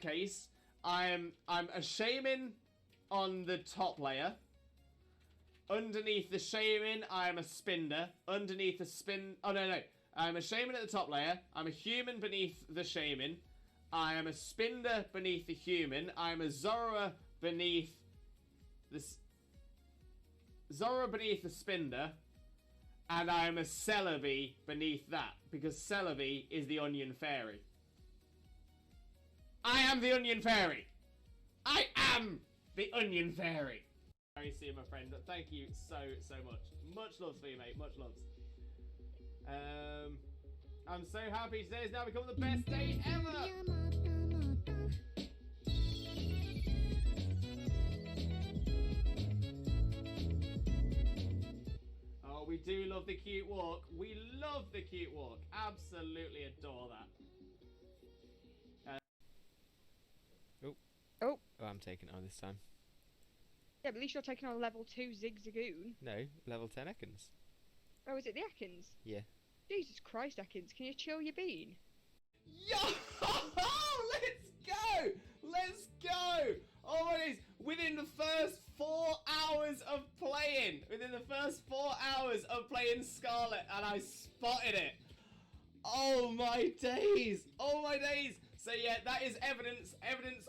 case, I'm a shaman on the top layer. Underneath the shaman, I'm a spinner. Underneath the spin... Oh, no. I'm a shaman at the top layer. I'm a human beneath the shaman. I am a spinner beneath the human. I'm a Zora beneath the... Zora beneath the spinner. And I'm a Celebi beneath that. Because Celebi is the onion fairy. I am the onion fairy. I am the onion fairy. Very soon, my friend. Thank you so much. Much love for you, mate. Much loves. I'm so happy today has now become the best day ever. Oh, we do love the cute walk. We love the cute walk. Absolutely adore that. Oh, I'm taking it on this time. yeah, but at least you're taking on level 2 Zigzagoon. No, level 10 Ekans. Oh, is it the Ekans? Yeah. Jesus Christ, Ekans, can you chill your bean? Yo! Let's go! Let's go! Oh my days! Within the first 4 hours of playing, SCARLET, and I spotted it. Oh my days! Oh my days! So yeah, that is evidence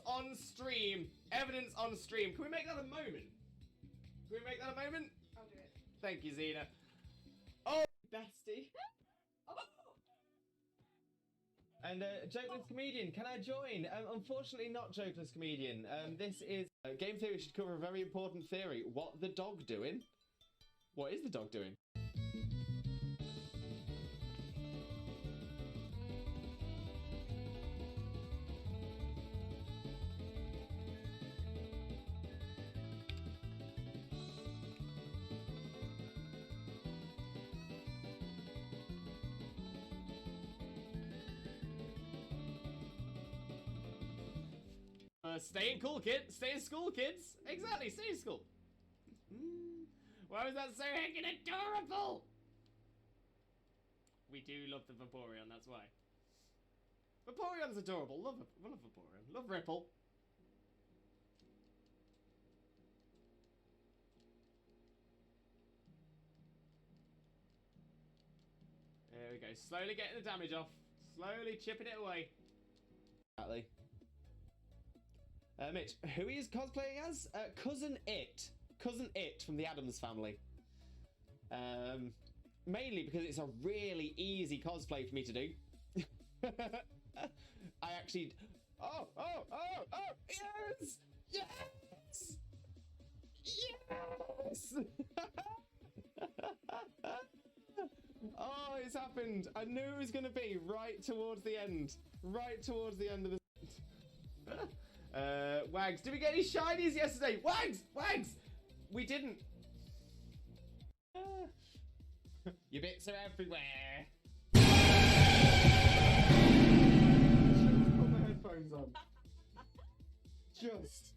on stream. Evidence on stream. Can we make that a moment? I'll do it. Thank you, Zena. Oh, bestie. And Jokeless Comedian, can I join? Unfortunately not Jokeless Comedian. This is... Game Theory should cover a very important theory. What the dog doing? What is the dog doing? Stay in cool, kid. Stay in school, kids. Exactly, stay in school. Why was that so heckin' adorable? We do love the Vaporeon, that's why. Vaporeon's adorable. Love Vaporeon. Love Ripple. There we go. Slowly getting the damage off. Slowly chipping it away. Exactly. Mitch, who he is cosplaying as? Cousin It. Cousin It from the Addams Family. Mainly because it's a really easy cosplay for me to do. I actually... Oh! Yes! Yes! Yes! Oh, it's happened. I knew it was going to be right towards the end. Right towards the end of the... Wags, did we get any shinies yesterday? Wags! We didn't. Your bits are everywhere. Put my headphones on. Just.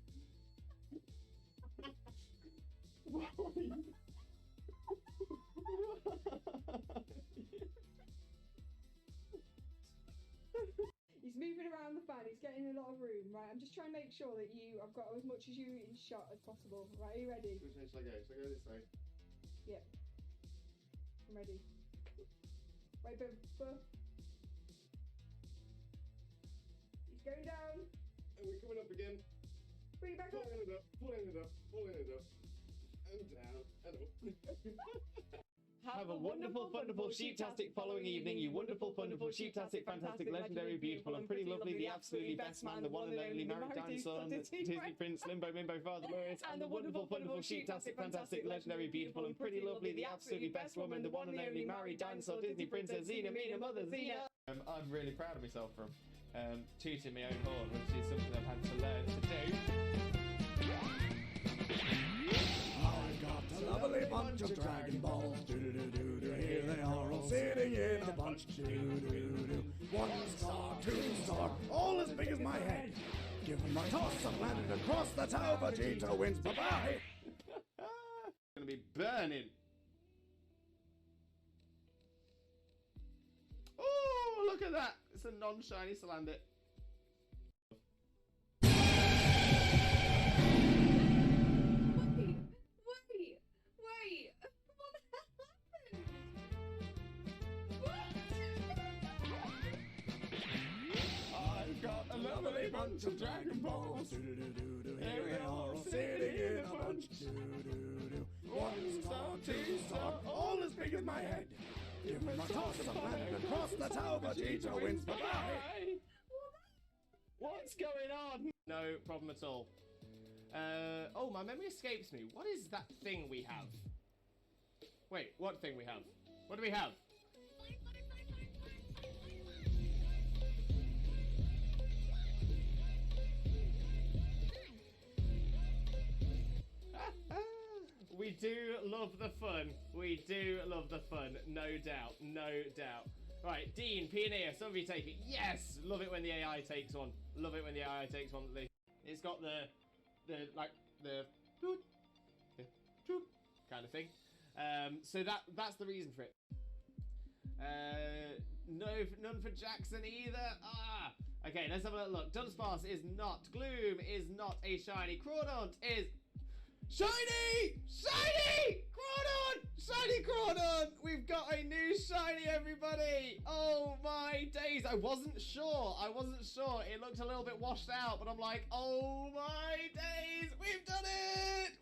He's moving around the fan, he's getting a lot of room, right? I'm just trying to make sure that I've got as much as you in shot as possible. Right, are you ready? Which way shall I go? Shall I go this way? Yeah. I'm ready. Wait, but... He's going down. And we're coming up again. Bring it back up. Pulling it up. And down. And up. Have a wonderful, wonderful, sheep-tastic following evening, you wonderful, wonderful, sheep-tastic, fantastic, legendary, beautiful, and pretty lovely, the absolutely best man, the one and only married dinosaur, Disney Prince, Limbo, Mimbo, Father Lawrence, and the wonderful, wonderful, sheep-tastic, fantastic, legendary, beautiful, and pretty lovely, the absolutely best woman, the one and only married dinosaur, Disney Princess, Xena, Mina, Mother, Xena. I'm really proud of myself from tooting my own horn, which is something I've had to learn to do. A lovely bunch of Dragon Balls, do-do-do-do-do, here they are all sitting in a bunch, do-do-do-do, 1 star, 2 star, all as big as my head, give them a toss and landed across the tower, Vegeta wins, bye-bye! Gonna be burning. Oh, look at that, it's a non-shiny Salandit. lovely bunch of Dragon Balls. Here they are all sitting in a bunch. 1 star, 2 star, all as big as my head. Give them a toss of land and cross the tower, but Vegeta wins. Bye-bye. What's going on? No problem at all. Oh, my memory escapes me. What is that thing we have? Wait, what thing we have? What do we have? We do love the fun. We do love the fun. No doubt. No doubt. Right, Dean, Pioneer, some of you take it. Yes! Love it when the AI takes one. Love it when the AI takes one. It's got the kind of thing. So that's the reason for it. No, none for Jackson either. Ah! Okay, let's have a little look. Dunsparce is not. Gloom is not a shiny. Crawdaunt is... Shiny! Shiny! Crawdaunt! Shiny Crawdaunt! We've got a new shiny, everybody! Oh my days! I wasn't sure. It looked a little bit washed out, but I'm like, oh my days! We've done it!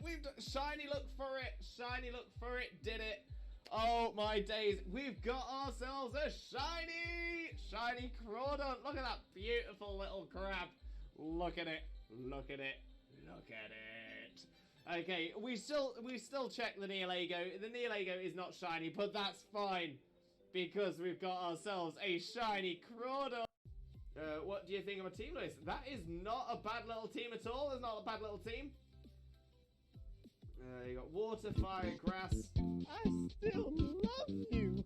Shiny, look for it! Shiny, look for it! Did it! Oh my days! We've got ourselves a shiny Crawdaunt! Look at that beautiful little crab! Look at it! Look at it! Look at it! Okay, we still check the Neolago. The Neolago is not shiny, but that's fine because we've got ourselves a shiny Crawdaunt. What do you think of my team list? That is not a bad little team at all. It's not a bad little team. You got water, fire, grass. I still love you.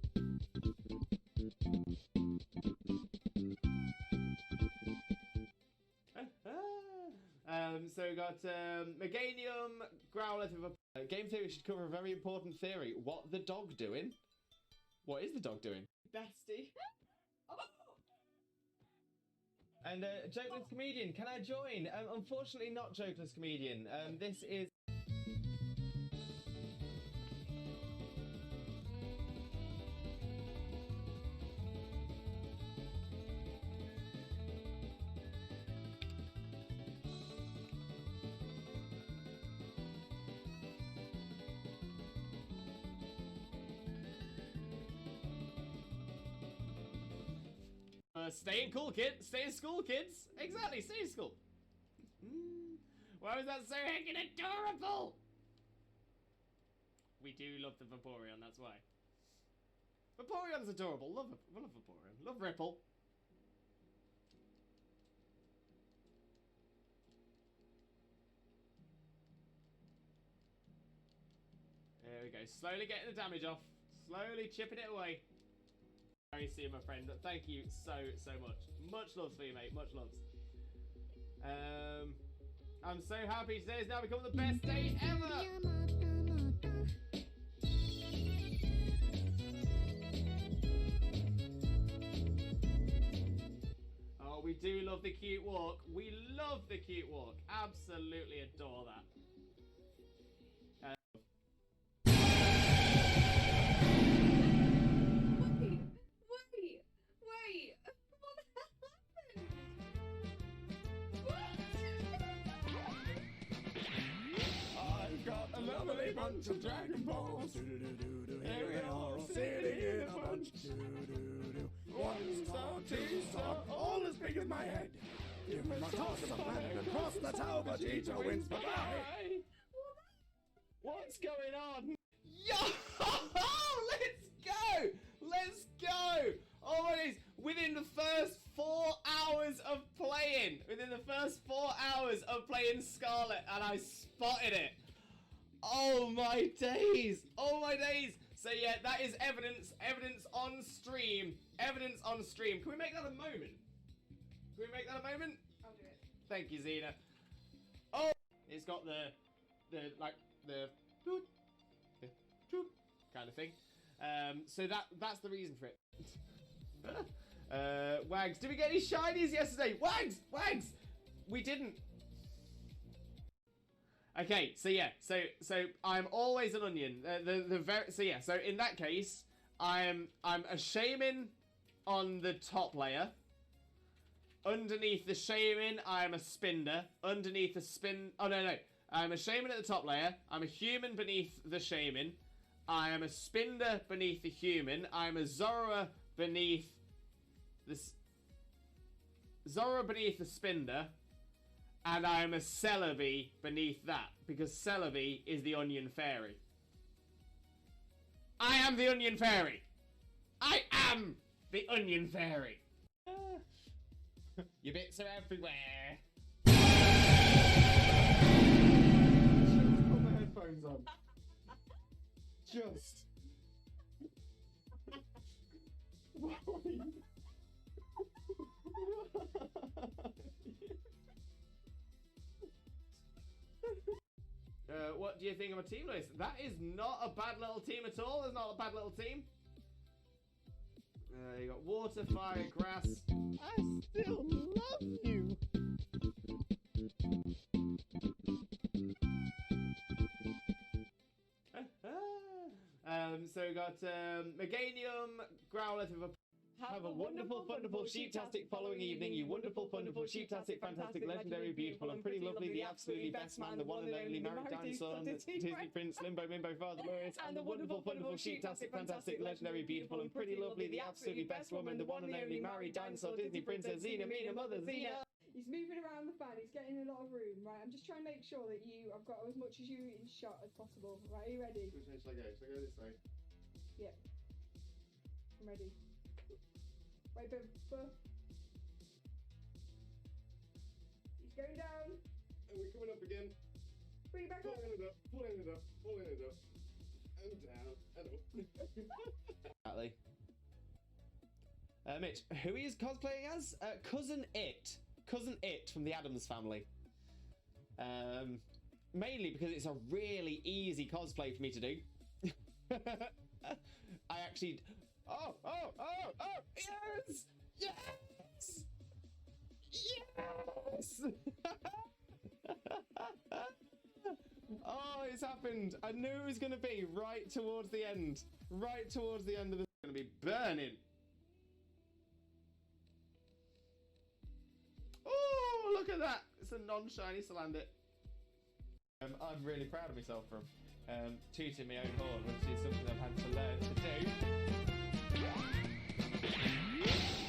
So we got Meganium, Growlithe with a... Game theory should cover a very important theory. What the dog doing? What is the dog doing? Bestie. And Jokeless Comedian, can I join? Unfortunately not Jokeless Comedian. This is... Stay in cool, kid. Stay in school, kids. Exactly, stay in school. Why was that so heckin' adorable? We do love the Vaporeon, that's why. Vaporeon's adorable. Love Vaporeon. Love Ripple. There we go. Slowly getting the damage off. Slowly chipping it away. Very soon, my friend. Thank you so much. Much loves for you, mate. Much loves. I'm so happy today has now become the best day ever. Oh, we do love the cute walk. We love the cute walk. Absolutely adore that. Bunch of Dragon Balls. Here they are all sitting in a bunch. 1 star, 2 star, all as big as my head. Give them a toss of land and cross the tower, but Vegeta wins. Bye-bye. What's going on? Yo! Let's go! Let's go! Oh my days! Within the first 4 hours of playing, SCARLET, and I spotted it. Oh my days! Oh my days! So yeah, that is evidence on stream. Evidence on stream. Can we make that a moment? I'll do it. Thank you, Xena. Oh! It's got the kind of thing. So that's the reason for it. Wags, did we get any shinies yesterday? Wags! We didn't. Okay, so yeah, so I'm always an onion. So in that case, I'm a shaman on the top layer. Underneath the shaman, I am a spinner. Underneath the spin... Oh, no. I'm a shaman at the top layer. I'm a human beneath the shaman. I am a spinner beneath the human. I am a Zorro beneath the... Zorro beneath the spinner. And I am a Celebi beneath that. Because Celebi is the onion fairy. I am the onion fairy. I am the onion fairy. Your bits are everywhere. Just put my headphones on. Just. What do you think of my team list? That is not a bad little team at all. It's not a bad little team. You got water, fire, grass. I still love you. So we got Meganium, Growlithe with a... Have a wonderful, wonderful, sheeptastic following evening, you wonderful, wonderful, sheeptastic, fantastic, legendary, beautiful, and pretty lovely, the absolutely best man, the one and only married dinosaur, Disney Prince, Limbo, Mimbo, Father Lewis, and the wonderful, wonderful, sheeptastic, fantastic, legendary, beautiful, and pretty lovely, the absolutely best woman, the one and only married dinosaur, Disney Princess, Xena, Mina, Mother, Xena. He's moving around the fan, he's getting a lot of room, right? I'm just trying to make sure that I've got as much as you in shot as possible. Right, are you ready? Which way shall I go? Shall I go this way? Yeah. I'm ready. Wait, but... He's going down. And we're coming up again. Bring it back up. Pulling it up, pulling it up, pulling it up. And down, and up. Exactly. Mitch, who he is cosplaying as? Cousin It. Cousin It from the Addams Family. Mainly because it's a really easy cosplay for me to do. I actually... Oh! Yes! Yes! Yes! Oh, it's happened. I knew it was going to be right towards the end. Right towards the end of this. It's going to be burning. Oh, look at that. It's a non-shiny Salandit. I'm really proud of myself for tooting my own horn, which is something I've had to learn to do.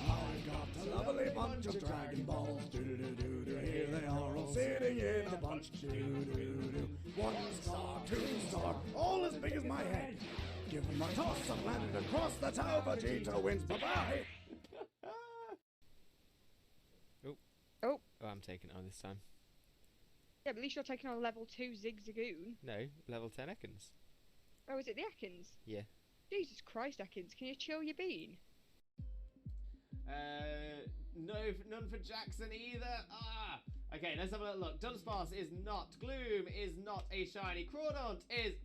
I got a lovely bunch of Dragon Balls. Do-do-do-do-do. Here they are all sitting in a bunch. Do-do-do-do. 1 star, 2 star, all as big as my head. Give them a toss and landed across the tower. Vegeta wins. Bye-bye. Oh, I'm taking it on this time. Yeah, but at least you're taking on level 2 Zigzagoon. No, level 10 Ekans. Oh, is it the Ekans? Yeah. Jesus Christ, Ekans, can you chill your bean? No, none for Jackson either. Ah! Okay, let's have a little look. Dunsparce is not. Gloom is not a shiny. Crawdaunt is...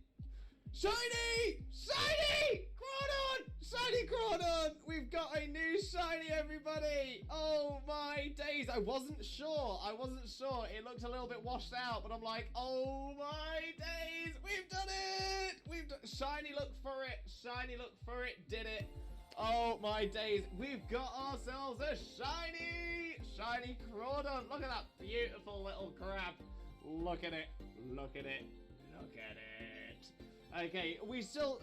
Shiny! Shiny! Crawdaunt! Shiny Crawdaunt! We've got a new shiny, everybody! Oh my days! I wasn't sure. It looked a little bit washed out, but I'm like, oh my days! We've done it! We've done... Shiny, look for it! Shiny, look for it! Did it! Oh my days! We've got ourselves a shiny Crawdaunt! Look at that beautiful little crab! Look at it! Look at it! Look at it! Okay, we still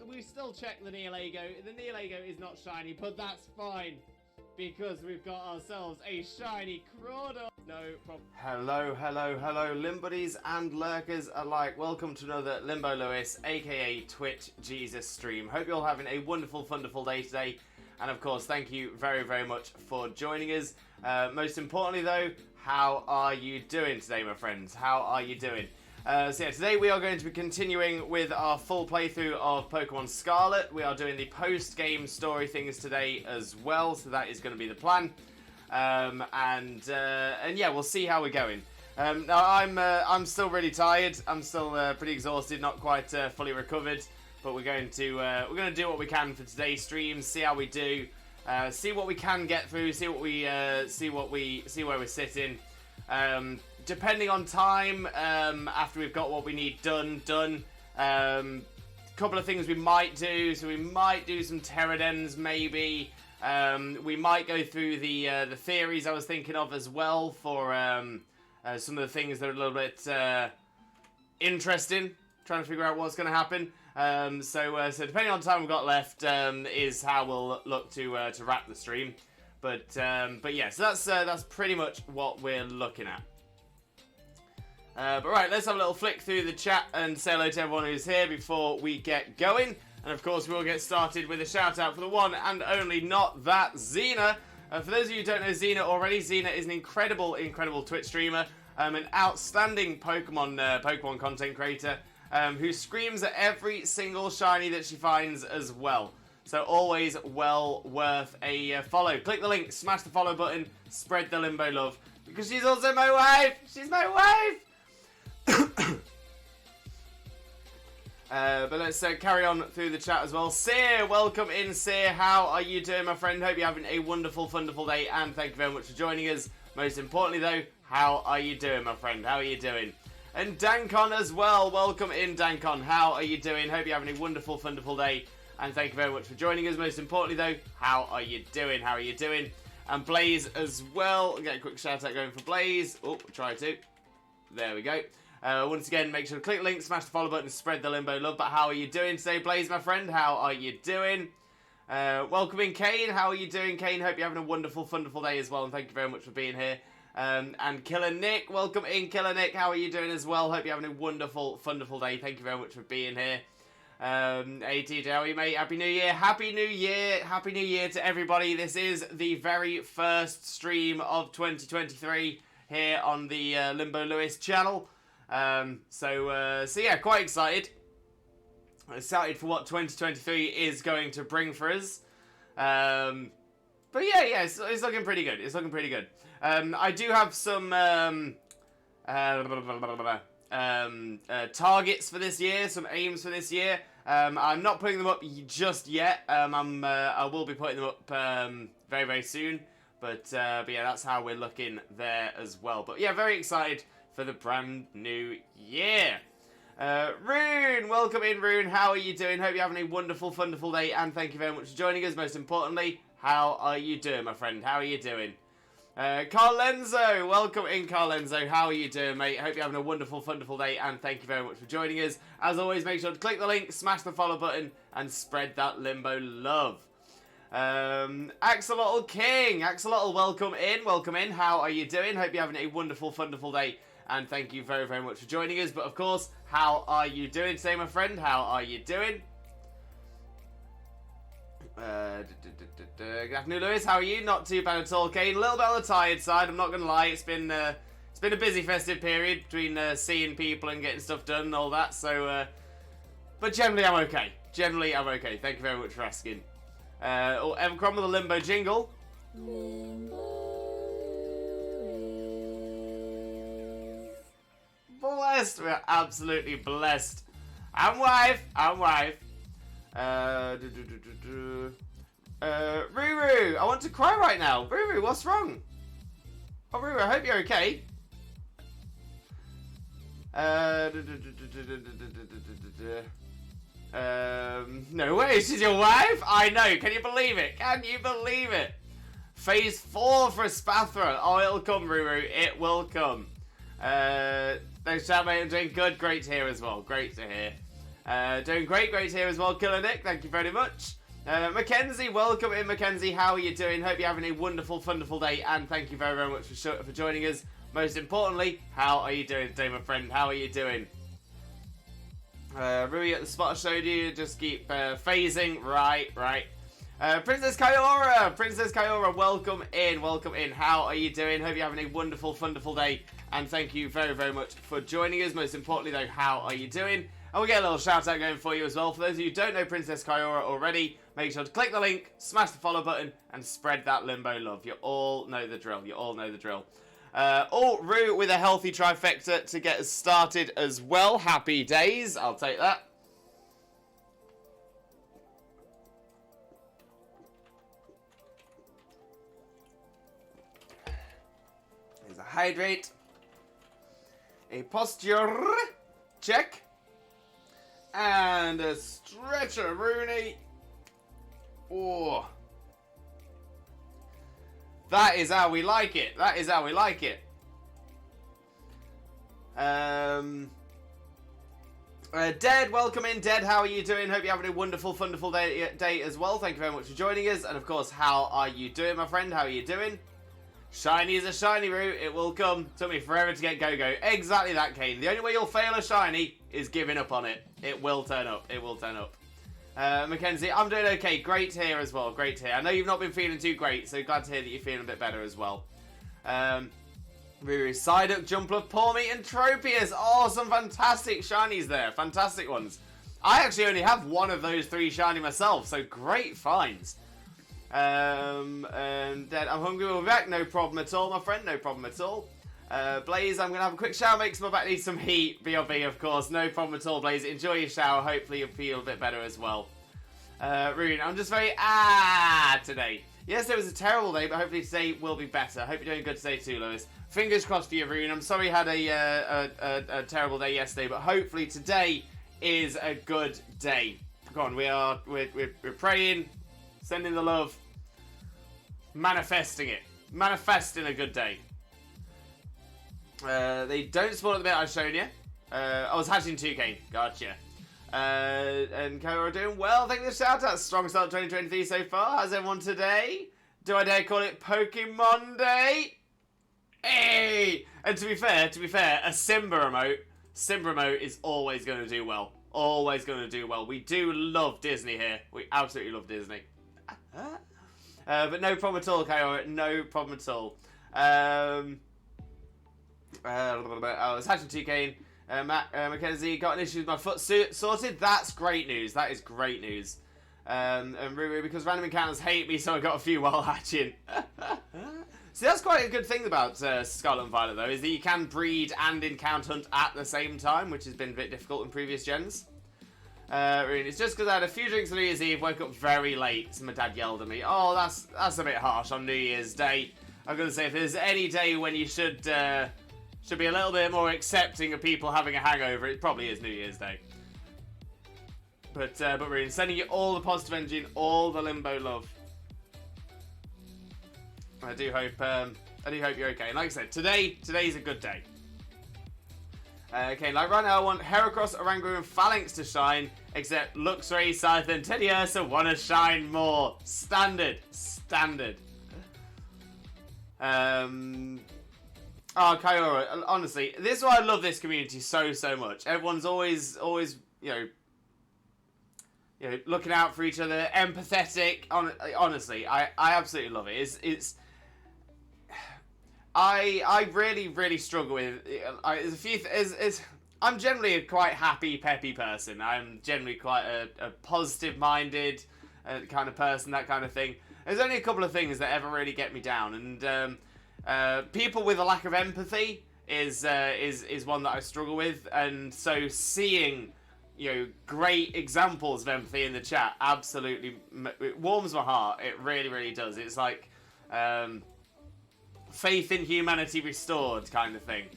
check the Neolago. The Neolago is not shiny, but that's fine because we've got ourselves a shiny Crawdaunt. No problem. Hello, Limbuddies and lurkers alike. Welcome to another Limbo Lewis, aka Twitch Jesus stream. Hope you're all having a wonderful, wonderful day today. And of course, thank you very, very much for joining us. Most importantly, though, how are you doing today, my friends? How are you doing? So yeah, today we are going to be continuing with our full playthrough of Pokemon Scarlet. We are doing the post-game story things today as well, so that is going to be the plan. And yeah, we'll see how we're going. Now I'm still really tired. I'm still pretty exhausted, not quite fully recovered. But we're going to do what we can for today's stream. See how we do. See what we can get through. See where we're sitting. Depending on time, after we've got what we need done, couple of things we might do. So we might do some Pterodens maybe. We might go through the theories I was thinking of as well for some of the things that are a little bit interesting. Trying to figure out what's going to happen. So depending on the time we've got left, is how we'll look to wrap the stream. But yeah, so that's pretty much what we're looking at. But right, let's have a little flick through the chat and say hello to everyone who's here before we get going. And of course, we'll get started with a shout out for the one and only not that Xena. For those of you who don't know Xena already, Xena is an incredible Twitch streamer, an outstanding Pokemon content creator, who screams at every single shiny that she finds as well. So always well worth a follow. Click the link, smash the follow button, spread the Limbo love, because she's also my wife. She's my wife. But let's carry on through the chat as well. Sear, welcome in, Sear. How are you doing, my friend? Hope you're having a wonderful day, and thank you very much for joining us. Most importantly, though, how are you doing, my friend? How are you doing? And Dankon as well. Welcome in, Dankon. How are you doing? Hope you're having a wonderful day, and thank you very much for joining us. Most importantly, though, how are you doing? How are you doing? And Blaze as well. I'll get a quick shout out going for Blaze. Oh, try to. There we go. Once again, make sure to click the link, smash the follow button, spread the Limbo love. But how are you doing today, Blaze, my friend? How are you doing? Welcome in, Kane. How are you doing, Kane? Hope you're having a wonderful day as well, and thank you very much for being here. And Killer Nick, welcome in, Killer Nick. How are you doing as well? Hope you're having a wonderful day. Thank you very much for being here. Hey, TJ, how are you, mate? Happy New Year. Happy New Year. Happy New Year to everybody. This is the very first stream of 2023 here on the Limbo Lewis channel. So yeah, quite excited. Excited for what 2023 is going to bring for us. But yeah, it's looking pretty good. It's looking pretty good. I do have some targets for this year, some aims for this year. I'm not putting them up just yet. I will be putting them up very, very soon. But yeah, that's how we're looking there as well. But yeah, very excited for the brand new year. Rune, welcome in, Rune. How are you doing? Hope you're having a wonderful day, and thank you very much for joining us. Most importantly, how are you doing, my friend? How are you doing? Carlenzo, welcome in, Carlenzo. How are you doing, mate? Hope you're having a wonderful day, and thank you very much for joining us. As always, make sure to click the link, smash the follow button, and spread that Limbo love. Axolotl King, Axolotl, welcome in. How are you doing? Hope you're having a wonderful day. And thank you very, very much for joining us. But of course, how are you doing today, my friend? How are you doing? Good afternoon, Lewis. How are you? Not too bad at all, Kane. A little bit on the tired side. I'm not going to lie. It's been a busy festive period between seeing people and getting stuff done and all that. So, but generally, I'm okay. Generally, I'm okay. Thank you very much for asking. Evercrom with a Limbo jingle. Blessed, we're absolutely blessed. I'm wife. Ruru, I want to cry right now. Ruru, what's wrong? Oh, Ruru, I hope you're okay. No way, she's your wife? I know, can you believe it? Phase 4 for Spathra. Oh, it'll come, Ruru, it will come. Thanks, chat, mate. I'm doing good. Great to hear as well. Great to hear. Doing great to hear as well. Killer Nick, thank you very much. Mackenzie, welcome in, Mackenzie. How are you doing? Hope you're having a wonderful day, and thank you very, very much for joining us. Most importantly, how are you doing today, my friend? How are you doing? Rui, at the spot I showed you, just keep phasing. Right. Princess Kyora, welcome in. How are you doing? Hope you're having a wonderful day, and thank you very, very much for joining us. Most importantly, though, how are you doing? And we'll get a little shout out going for you as well. For those of you who don't know Princess Kyora already, make sure to click the link, smash the follow button, and spread that Limbo love. You all know the drill. Rue with a healthy trifecta to get us started as well. Happy days. I'll take that. There's a hydrate. A posture check. And a stretcher, Rooney. Oh. That is how we like it. That is how we like it. Dead, welcome in. Dead, how are you doing? Hope you're having a wonderful, wonderful day as well. Thank you very much for joining us. And of course, how are you doing, my friend? How are you doing? Shiny is a shiny route. It will come. Took me forever to get go-go. Exactly that, Kane. The only way you'll fail a shiny is giving up on it. It will turn up. It will turn up. Mackenzie, I'm doing okay. Great to hear as well. Great to hear. I know you've not been feeling too great, so glad to hear that you're feeling a bit better as well. Ruru, Psyduck, Jumpluff, Pawmi, and Tropius. Oh, some fantastic shinies there. Fantastic ones. I actually only have one of those 3 shiny myself, so great finds. And then I'm hungry, we'll be back. No problem at all, my friend. No problem at all. Blaze, I'm going to have a quick shower, make my back need some heat. BRB, of course. No problem at all, Blaze. Enjoy your shower. Hopefully you'll feel a bit better as well. Rune, I'm just very today. Yes, it was a terrible day, but hopefully today will be better. Hope you're doing good today too, Lewis. Fingers crossed for you, Rune. I'm sorry you had a terrible day yesterday, but hopefully today is a good day. Come on, we're praying, sending the love, manifesting it. Manifesting a good day. They don't spawn at the bit I've shown you. I was hatching 2K. Gotcha. And Kara doing well. Thank you for the shout out. Strong start 2023 so far. How's everyone today? Do I dare call it Pokemon Day? Hey! And to be fair, a Simba remote is always going to do well. Always going to do well. We do love Disney here. We absolutely love Disney. But no problem at all, Kara. No problem at all. I was hatching 2K. Mackenzie, got an issue with my foot sorted. That's great news. That is great news. And Ruru, because random encounters hate me, so I got a few while hatching. See, that's quite a good thing about Scarlet and Violet, though, is that you can breed and encounter hunt at the same time, which has been a bit difficult in previous gens. Ruru, it's just because I had a few drinks on New Year's Eve, woke up very late, so my dad yelled at me. Oh, that's a bit harsh on New Year's Day. I'm going to say, if there's any day when you should be a little bit more accepting of people having a hangover, it probably is New Year's Day. But we're sending you all the positive energy and all the Limbo love. I do hope you're okay. And like I said, today's a good day. Okay, like right now I want Heracross, Oranguru, and Phalanx to shine, except Luxray, Scythe, and Teddiursa want to shine more. Standard. Oh, Kyora, honestly, this is why I love this community so much. Everyone's always, you know, looking out for each other, empathetic. Honestly, I absolutely love it. I really struggle with. There's a few. I'm generally a quite happy, peppy person. I'm generally quite a positive-minded kind of person, that kind of thing. There's only a couple of things that ever really get me down, and people with a lack of empathy is one that I struggle with, and so seeing, you know, great examples of empathy in the chat absolutely it warms my heart. It really does. It's like faith in humanity restored kind of thing.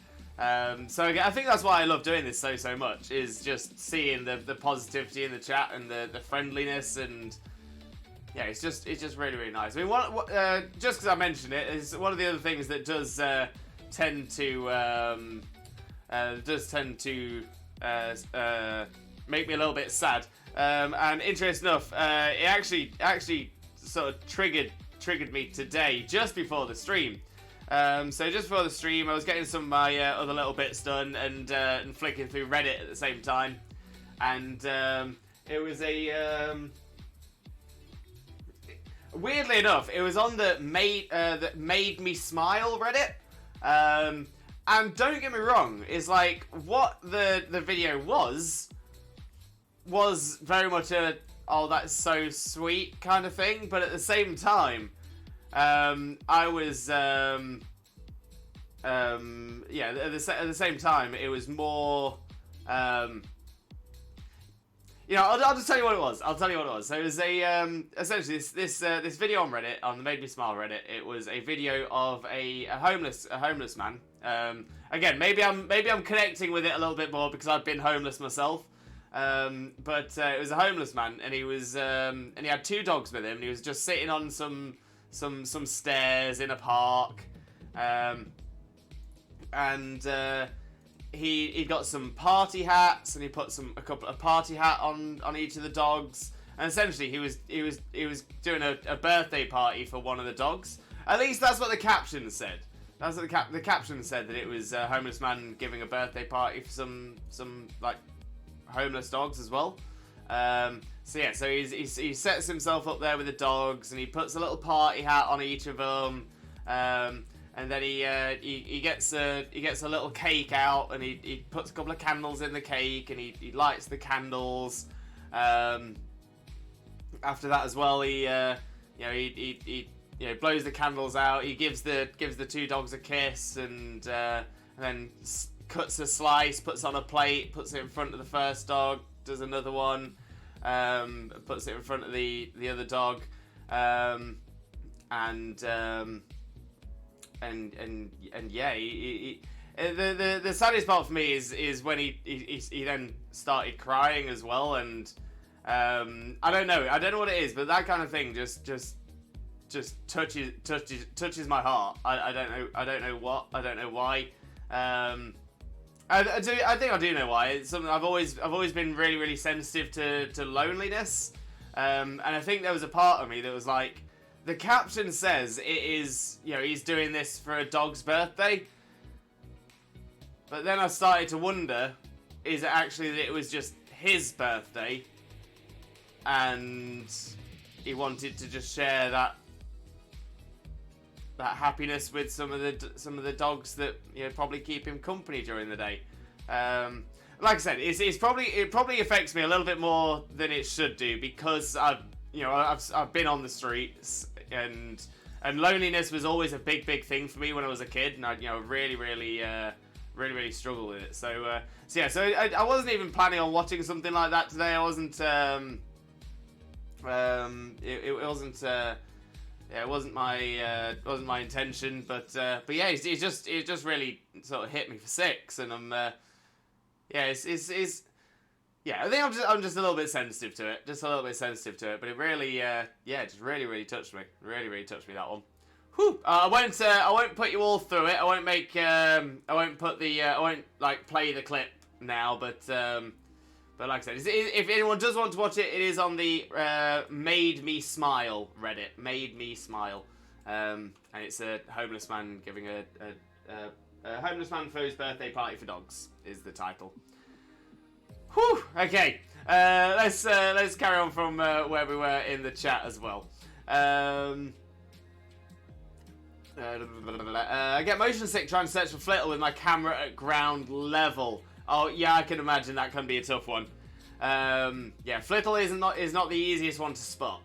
So I think that's why I love doing this so much, is just seeing the positivity in the chat and the friendliness, and yeah, it's just really nice. I mean, just because I mentioned it, is one of the other things that does tend to make me a little bit sad. And interesting enough, it actually sort of triggered me today, just before the stream. So just before the stream, I was getting some of my other little bits done and flicking through Reddit at the same time, and it was a weirdly enough, it was on the that made me smile Reddit. And don't get me wrong, it's like what the video was very much a oh that's so sweet kind of thing, but at the same time, I was yeah, at the same time it was more you know, I'll just tell you what it was. So it was a essentially this video on Reddit, on the Made Me Smile Reddit. It was a video of a homeless man. Again, maybe I'm connecting with it a little bit more because I've been homeless myself. But it was a homeless man, and he was and he had 2 dogs with him. And he was just sitting on some some stairs in a park, and he got some party hats, and he put a couple of party hat on each of the dogs, and essentially he was doing a birthday party for one of the dogs. At least that's what the caption said. That's what the caption said, that it was a homeless man giving a birthday party for some like homeless dogs as well. So yeah, so he sets himself up there with the dogs, and he puts a little party hat on each of them, and then he gets a little cake out, and he puts a couple of candles in the cake, and he lights the candles. After that as well, he blows the candles out. He gives the two dogs a kiss, and then cuts a slice, puts it on a plate, puts it in front of the first dog, does another one, puts it in front of the other dog, and yeah, the saddest part for me is when he then started crying as well, and I don't know what it is, but that kind of thing just touches my heart. I don't know why. I think I do know why. It's something I've always been really, really sensitive to loneliness, and I think there was a part of me that was like, the caption says it is, he's doing this for a dog's birthday, but then I started to wonder, is it actually that it was just his birthday, and he wanted to just share that happiness with some of the dogs that probably keep him company during the day. Like I said, it probably affects me a little bit more than it should do, because I've been on the streets, and loneliness was always a big thing for me when I was a kid, and I really struggled with it. So I wasn't even planning on watching something like that today. I wasn't. It wasn't my intention, but yeah, it just really sort of hit me for six, and I'm I think I'm just a little bit sensitive to it, but it really just really touched me, touched me, that one. Whew. I won't put you all through it. I won't make I won't play the clip now, but like I said, if anyone does want to watch it, it is on the Made Me Smile Reddit. Made Me Smile. And it's a homeless man giving a homeless man for his birthday party for dogs, is the title. Whew! Okay. Let's carry on from where we were in the chat as well. I get motion sick trying to search for Flittle with my camera at ground level. Oh yeah, I can imagine that can be a tough one. Yeah, Flittle is not the easiest one to spot.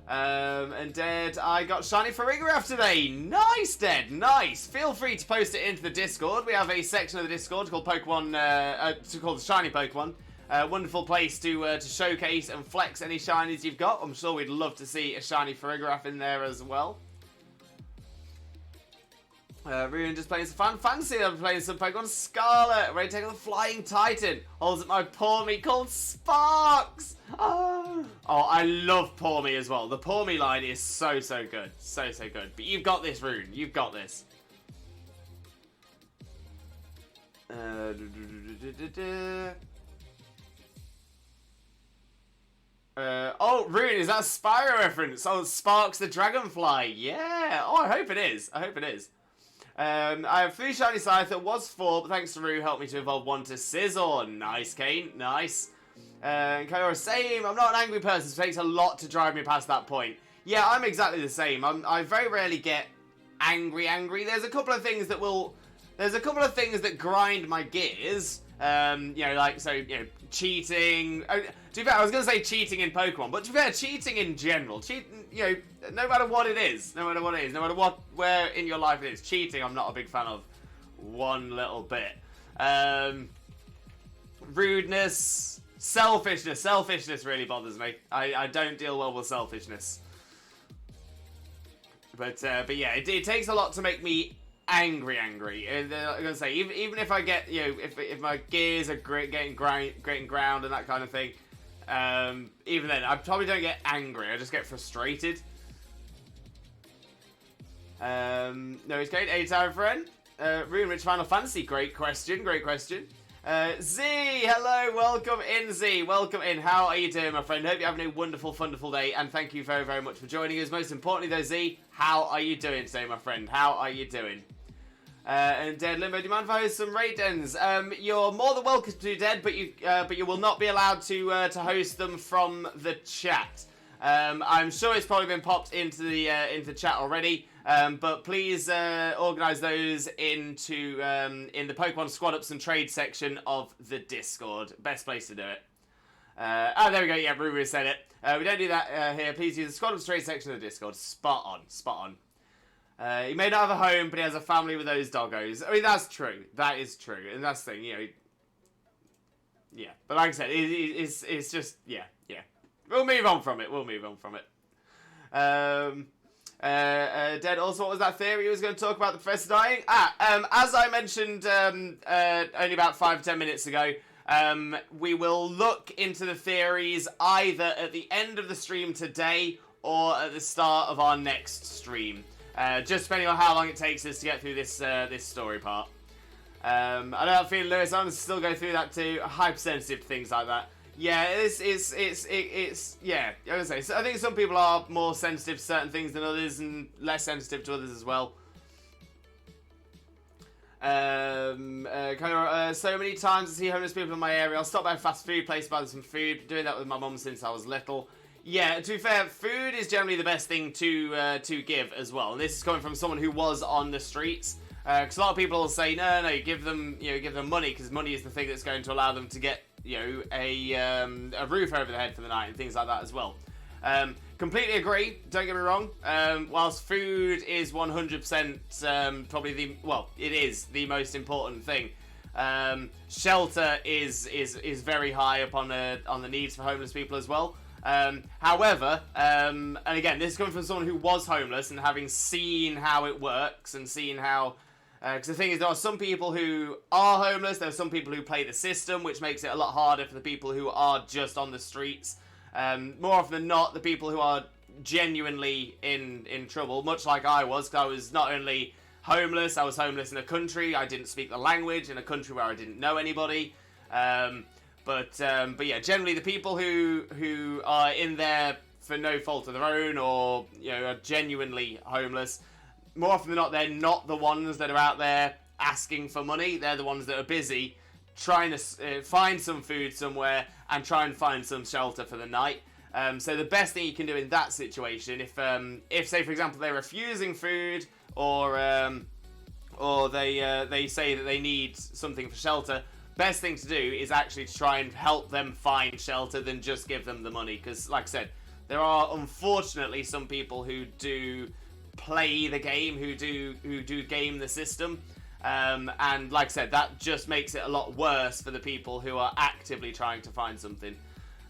And Dead, I got shiny Farigiraf today. Nice, Dead, nice. Feel free to post it into the Discord. We have a section of the Discord called Pokemon, called Shiny Pokemon. Wonderful place to showcase and flex any shinies you've got. I'm sure we'd love to see a shiny Farigiraf in there as well. Ruin just playing some fancy. I'm playing some Pokemon Scarlet. Ready to take on the Flying Titan. Holds up my Pawmi called Sparks. Oh, I love Pawmi as well. The Pawmi line is so good. So good. But you've got this, Rune. You've got this. Oh, Rune, is that a Spyro reference? Oh, Sparks the Dragonfly. Yeah. Oh, I hope it is. I have 3 shiny Scyther, was 4, but thanks to Rue, helped me to evolve 1 to Scizor. Nice, Kane, nice. Kyora, same. I'm not an angry person, so it takes a lot to drive me past that point. Yeah, I'm exactly the same. I very rarely get angry. There's a couple of things that grind my gears. Cheating. To be fair, I was going to say cheating in Pokemon, but to be fair, cheating in general. No matter what it is, no matter where in your life it is, cheating I'm not a big fan of one little bit. Rudeness, selfishness really bothers me. I don't deal well with selfishness. But yeah, it takes a lot to make me angry. I'm gonna say, even if I get, if my gears are getting ground and that kind of thing, even then I probably don't get angry. I just get frustrated. No, it's great. Anytime, friend. Rune, which Final Fantasy? Great question. Great question. Z, hello, welcome in, Z. Welcome in. How are you doing, my friend? Hope you're having a wonderful, wonderful day, and thank you very, very much for joining us. Most importantly, though, Z, how are you doing today, my friend? How are you doing? And Dead Limbo, do you mind if I host some raid dens? You're more than welcome to, Dead, but you will not be allowed to host them from the chat. I'm sure it's probably been popped into the chat already. But please organise those into in the Pokemon Squad Ups and Trade section of the Discord. Best place to do it. There we go. Yeah, Ruru said it. We don't do that here. Please use the Squad Ups and Trade section of the Discord. Spot on. Spot on. He may not have a home, but he has a family with those doggos. I mean, that's true. That is true. And that's the thing, you know. Yeah. But like I said, it's just, yeah. We'll move on from it. Dead, also, what was that theory he was going to talk about the professor dying? As I mentioned only about 5 to 10 minutes ago, we will look into the theories either at the end of the stream today or at the start of our next stream. Just depending on how long it takes us to get through this story part. I know I'm feeling Lewis, I'm still going through that too. Hypersensitive to things like that. Yeah, it's yeah. I would say. So I think some people are more sensitive to certain things than others, and less sensitive to others as well. So many times I see homeless people in my area. I'll stop by a fast food place, buy them some food. Been doing that with my mum since I was little. Yeah, to be fair, food is generally the best thing to give as well. And this is coming from someone who was on the streets. Because a lot of people will say, no, give them money, because money is the thing that's going to allow them to get a roof over their head for the night and things like that as well. Completely agree. Don't get me wrong. Whilst food is 100% probably it is the most important thing. Shelter is very high up on the needs for homeless people as well. However, and again, this is coming from someone who was homeless and having seen how it works and seen how. Because the thing is, there are some people who are homeless, there are some people who play the system, which makes it a lot harder for the people who are just on the streets. More often than not, the people who are genuinely in trouble, much like I was, because I was not only homeless, I was homeless in a country, I didn't speak the language, in a country where I didn't know anybody. But yeah, generally the people who are in there for no fault of their own, or are genuinely homeless, more often than not, they're not the ones that are out there asking for money. They're the ones that are busy trying to find some food somewhere and try and find some shelter for the night. So the best thing you can do in that situation, if say for example they're refusing food, or they say that they need something for shelter, best thing to do is actually to try and help them find shelter than just give them the money. Because like I said, there are unfortunately some people who do play the game, who do game the system, and like I said, that just makes it a lot worse for the people who are actively trying to find something.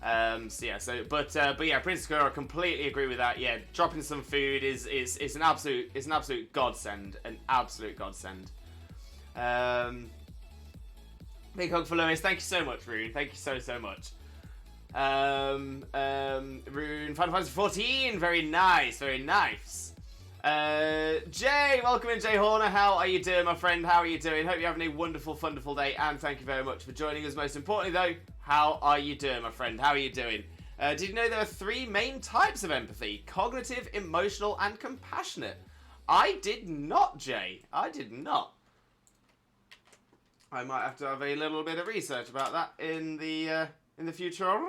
But yeah, Princess Kura, I completely agree with that. Yeah, dropping some food is an absolute godsend, Big hug for Lewis. Thank you so much, Rune. Thank you so much. Rune, Final Fantasy 14, very nice. Jay, welcome in, Jay Horner. How are you doing, my friend? How are you doing? Hope you're having a wonderful, wonderful day, and thank you very much for joining us. Most importantly, though, how are you doing, my friend? How are you doing? Did you know there are 3 main types of empathy? Cognitive, emotional, and compassionate. I did not, Jay. I did not. I might have to have a little bit of research about that in the future.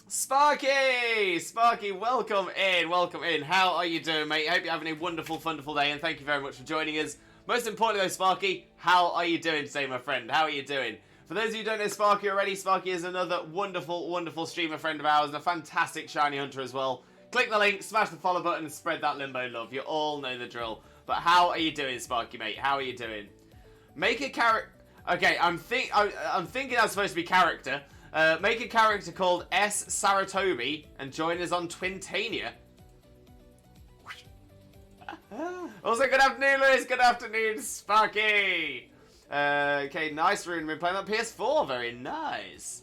Sparky, welcome in. How are you doing, mate? Hope you're having a wonderful, wonderful day, and thank you very much for joining us. Most importantly, though, Sparky, how are you doing today, my friend? How are you doing? For those of you who don't know Sparky already, Sparky is another wonderful, wonderful streamer friend of ours, and a fantastic shiny hunter as well. Click the link, smash the follow button, and spread that limbo love. You all know the drill. But how are you doing, Sparky, mate? How are you doing? Make a character. Okay, I'm thinking that's supposed to be character. Make a character called S. Saratobi and join us on Twintania. Also, good afternoon, Lewis. Good afternoon, Sparky. Okay, nice rune. We're playing on PS4. Very nice.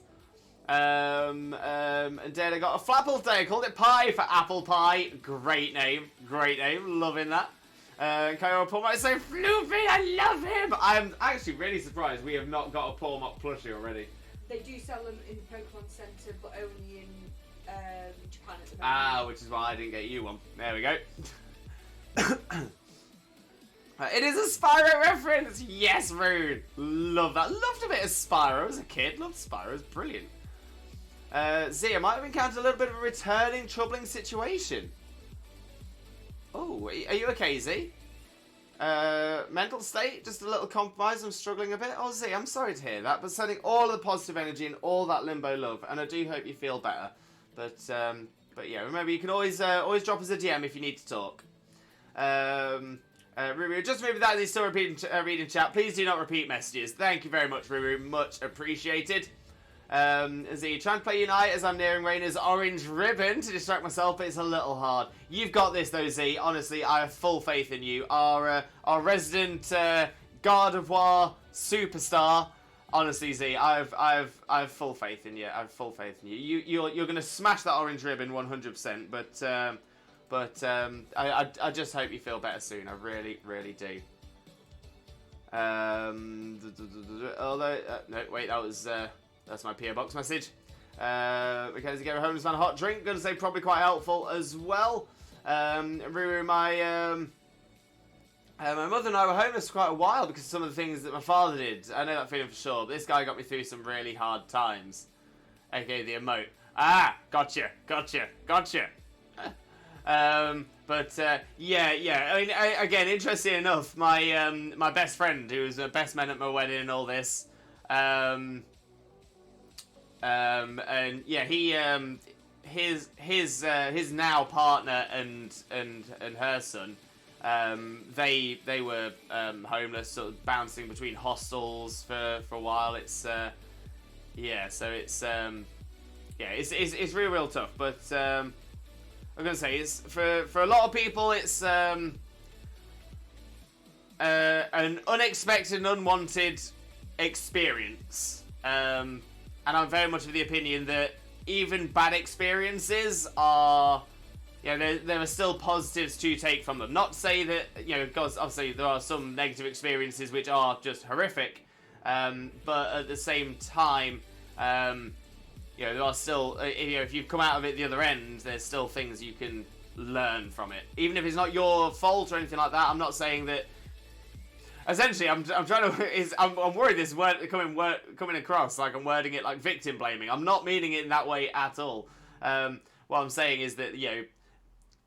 And then I got a Flapple Day. Called it Pie for Apple Pie. Great name. Great name. Loving that. Kyle Paul might say, Floofy, I love him. I'm actually really surprised we have not got a Paul Mott plushie already. They do sell them in the Pokemon Center, but only in Japan at the moment. Ah, which is why I didn't get you one. There we go. It is a Spyro reference! Yes, Rune! Love that. Loved a bit of Spyro as a kid. Loved Spyro. It's brilliant. Z, I might have encountered a little bit of a returning troubling situation. Oh, are you okay, Z? Mental state? Just a little compromise. I'm struggling a bit. Oh, Z, I'm sorry to hear that, but sending all of the positive energy and all that limbo love, and I do hope you feel better. But yeah, remember, you can always drop us a DM if you need to talk. Ruru, just maybe that is still reading chat. Please do not repeat messages. Thank you very much, Ruru. Much appreciated. Z, trying to play Unite as I'm nearing Rainer's orange ribbon to distract myself, but it's a little hard. You've got this though, Z. Honestly, I have full faith in you. Our resident God of War superstar. Honestly, Z, I have full faith in you. I have full faith in you. You're gonna smash that orange ribbon 100%. But I just hope you feel better soon. I really, really do. Although no, wait, that's my PO box message. Mackenzie gave a homeless man a hot drink. Gonna say probably quite helpful as well. Ruru, my mother and I were homeless for quite a while because of some of the things that my father did. I know that feeling for sure. But this guy got me through some really hard times. AKA the emote. Ah, gotcha. Yeah. I mean, again, interesting enough, my best friend, who was the best man at my wedding and all this, and yeah, he, his now partner and her son, they were homeless, sort of bouncing between hostels for a while. It's yeah, so it's yeah, it's real tough, but I'm gonna say it's for a lot of people it's an unexpected and unwanted experience, and I'm very much of the opinion that even bad experiences are, you know, there are still positives to take from them. Not to say that, you know, because obviously there are some negative experiences which are just horrific, but at the same time, you know, there are still, you know, if you've come out of it the other end, there's still things you can learn from it. Even if it's not your fault or anything like that, I'm not saying that. Essentially, I'm trying to. I'm worried this word coming across like I'm wording it like victim blaming. I'm not meaning it in that way at all. What I'm saying is that, you know,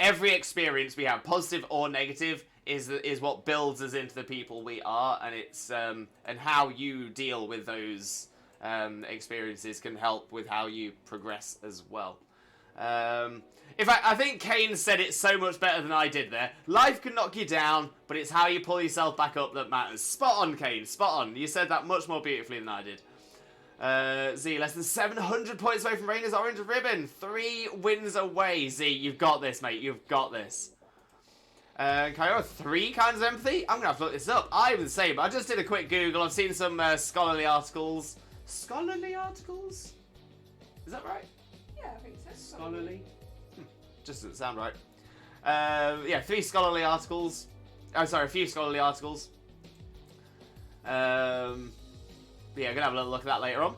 every experience we have, positive or negative, is what builds us into the people we are, and it's and how you deal with those experiences can help with how you progress as well. In fact, I think Kane said it so much better than I did there. Life can knock you down, but it's how you pull yourself back up that matters. Spot on, Kane. Spot on. You said that much more beautifully than I did. Z, less than 700 points away from Rainer's orange ribbon. 3 wins away. Z, you've got this, mate. You've got this. Kyle, 3 kinds of empathy? I'm going to have to look this up. I'm the same. I just did a quick Google. I've seen some scholarly articles. Scholarly articles? Is that right? Yeah, I think so. Scholarly? Just doesn't sound right. Yeah, 3 scholarly articles. Oh, sorry, a few scholarly articles. Yeah, I'm gonna have a little look at that later on.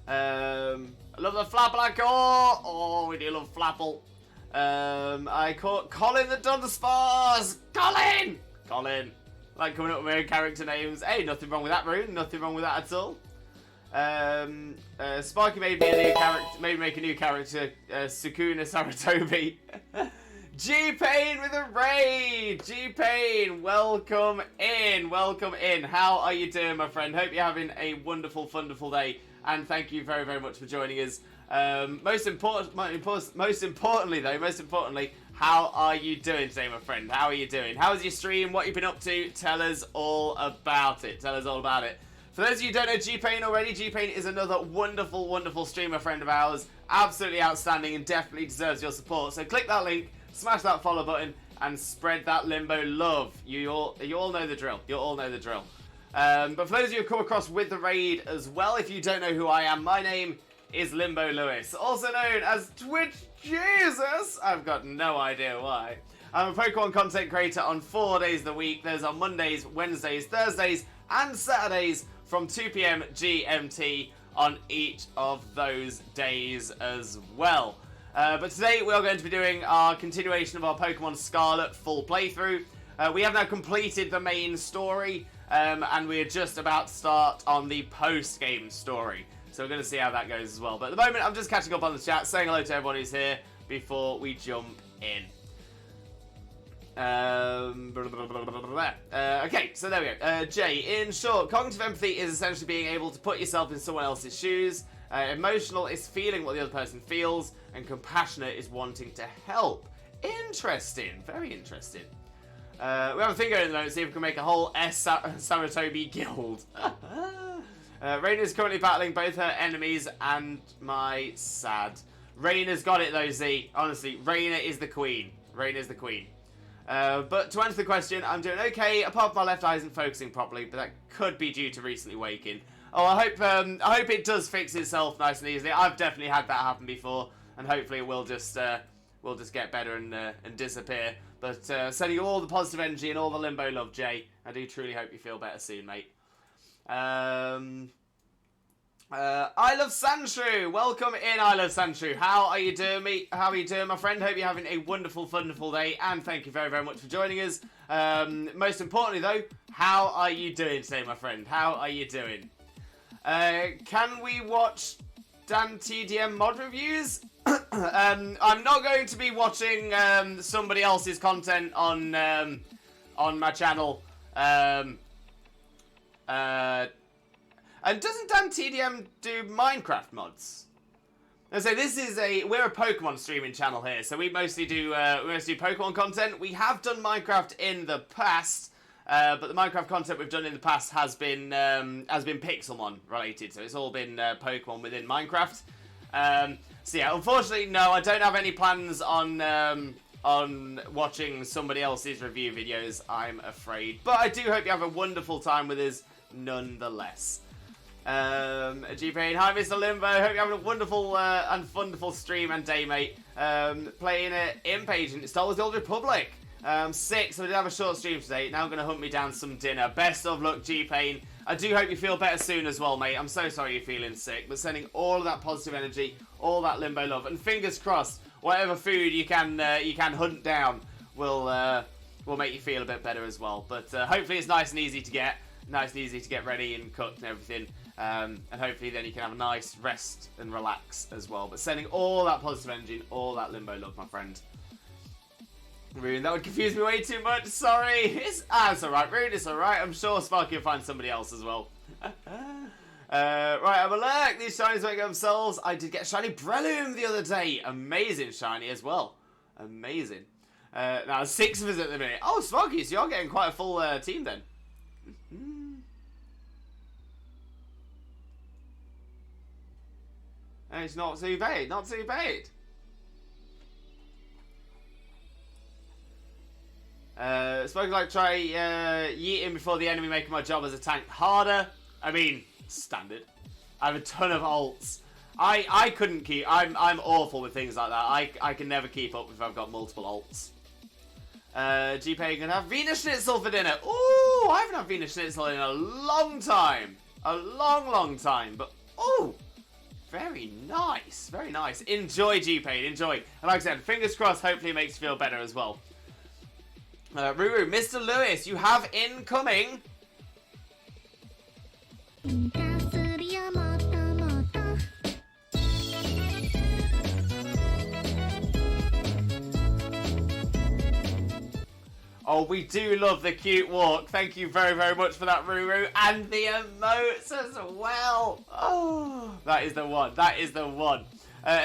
I love the Flapple I caught. Oh, we do love Flapple. I caught Colin the Dunsparce. Colin. Like coming up with my own character names. Hey, nothing wrong with that, Rune. Nothing wrong with that at all. Sparky made me a new character. Made me make a new character. Sukuna Saratobi. G-Pain with a raid. G-Pain, welcome in. How are you doing, my friend? Hope you're having a wonderful, wonderful day. And thank you very, very much for joining us. Most importantly, how are you doing today, my friend? How are you doing? How was your stream? What you been up to? Tell us all about it. For those of you who don't know G-Pain already, G-Pain is another wonderful, wonderful streamer friend of ours. Absolutely outstanding and definitely deserves your support. So click that link, smash that follow button, and spread that Limbo love. You all know the drill. You all know the drill. But for those of you who come across with the raid as well, if you don't know who I am, my name is Limbo Lewis, also known as Twitch Jesus. I've got no idea why. I'm a Pokemon content creator on 4 days of the week. Those are Mondays, Wednesdays, Thursdays, and Saturdays from 2 p.m. GMT on each of those days as well. But today we are going to be doing our continuation of our Pokemon Scarlet full playthrough. We have now completed the main story, and we're just about to start on the post-game story. So we're going to see how that goes as well. But at the moment, I'm just catching up on the chat, saying hello to everyone who's here before we jump in. Okay, so there we go. Jay, in short, cognitive empathy is essentially being able to put yourself in someone else's shoes. Emotional is feeling what the other person feels, and compassionate is wanting to help. Interesting, very interesting. We have a thing going at the moment, see if we can make a whole Saratobi guild. Rain is currently battling both her enemies and my sad. Raina's got it though, Z. Honestly, Raina is the queen. Raina is the queen. But to answer the question, I'm doing okay, apart from my left eye isn't focusing properly, but that could be due to recently waking. Oh, I hope it does fix itself nice and easily. I've definitely had that happen before, and hopefully it will just get better and disappear. But sending you all the positive energy and all the Limbo love, Jay. I do truly hope you feel better soon, mate. I love Sandshrew. Welcome in, I love Sandshrew. How are you doing, mate? How are you doing, my friend? Hope you're having a wonderful, wonderful day, and thank you very, very much for joining us. Most importantly, though, how are you doing today, my friend? How are you doing? Can we watch Dan TDM mod reviews? I'm not going to be watching somebody else's content on my channel. And doesn't Dan TDM do Minecraft mods? And so we're a Pokemon streaming channel here, so we mostly do Pokemon content. We have done Minecraft in the past, but the Minecraft content we've done in the past has been Pixelmon related, so it's all been Pokemon within Minecraft. So yeah, unfortunately, no, I don't have any plans on watching somebody else's review videos, I'm afraid. But I do hope you have a wonderful time with us, nonetheless. G-Pain, hi Mr. Limbo, hope you're having a wonderful and wonderful stream and day, mate. Playing it in Page in Star Wars The Old Republic. 6, so I did have a short stream today. Now I'm going to hunt me down some dinner. Best of luck, G-Pain. I do hope you feel better soon as well, mate. I'm so sorry you're feeling sick, but sending all of that positive energy, all that Limbo love, and fingers crossed, whatever food you can hunt down will make you feel a bit better as well. But hopefully it's nice and easy to get ready and cooked and everything. And hopefully then you can have a nice rest and relax as well. But sending all that positive energy and all that Limbo love, my friend. Rune, that would confuse me way too much. Sorry. It's alright, Rune. It's alright. I'm sure Sparky will find somebody else as well. Right, I'm alert. These shinies won't go themselves. I did get a shiny Breloom the other day. Amazing shiny as well. Amazing. Now, 6 of us at the minute. Oh, Sparky, so you're getting quite a full team then. And it's not too bad, not too bad. Spoken like try yeeting before the enemy, making my job as a tank harder. I mean, standard. I have a ton of ults. I couldn't keep. I'm awful with things like that. I can never keep up if I've got multiple ults. GP gonna have Venus Schnitzel for dinner. Ooh, I haven't had Venus Schnitzel in a long time. A long time. But ooh. Very nice, very nice. Enjoy, G-Pain, enjoy. And like I said, fingers crossed, hopefully it makes you feel better as well. Ruru, Mr. Lewis, you have incoming. Oh, we do love the cute walk. Thank you very, very much for that, Ruru. And the emotes as well. Oh, that is the one. That is the one.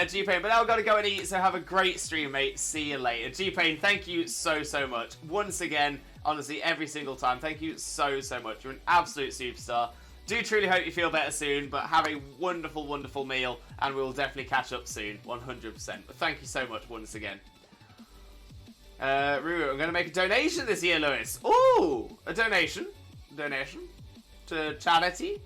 G-Pain, but now I've got to go and eat, so have a great stream, mate. See you later. G-Pain, thank you so much. Once again, honestly, every single time, thank you so much. You're an absolute superstar. Do truly hope you feel better soon, but have a wonderful, wonderful meal, and we will definitely catch up soon, 100%. But thank you so much once again. Ruru, I'm going to make a donation this year, Lewis. Ooh, a donation. Donation to charity.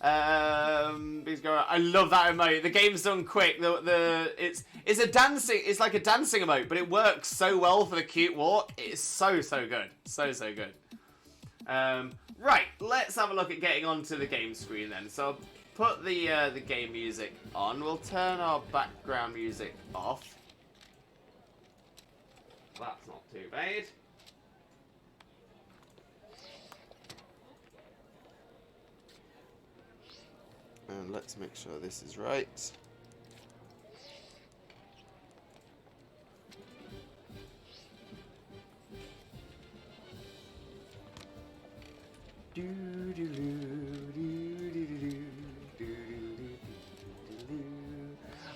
Please go. I love that emote. The game's done quick. It's a dancing. It's like a dancing emote, but it works so well for the cute walk. It's so good. So good. Right, let's have a look at getting onto the game screen then. So I'll put the game music on. We'll turn our background music off. That's not too bad. And let's make sure this is right.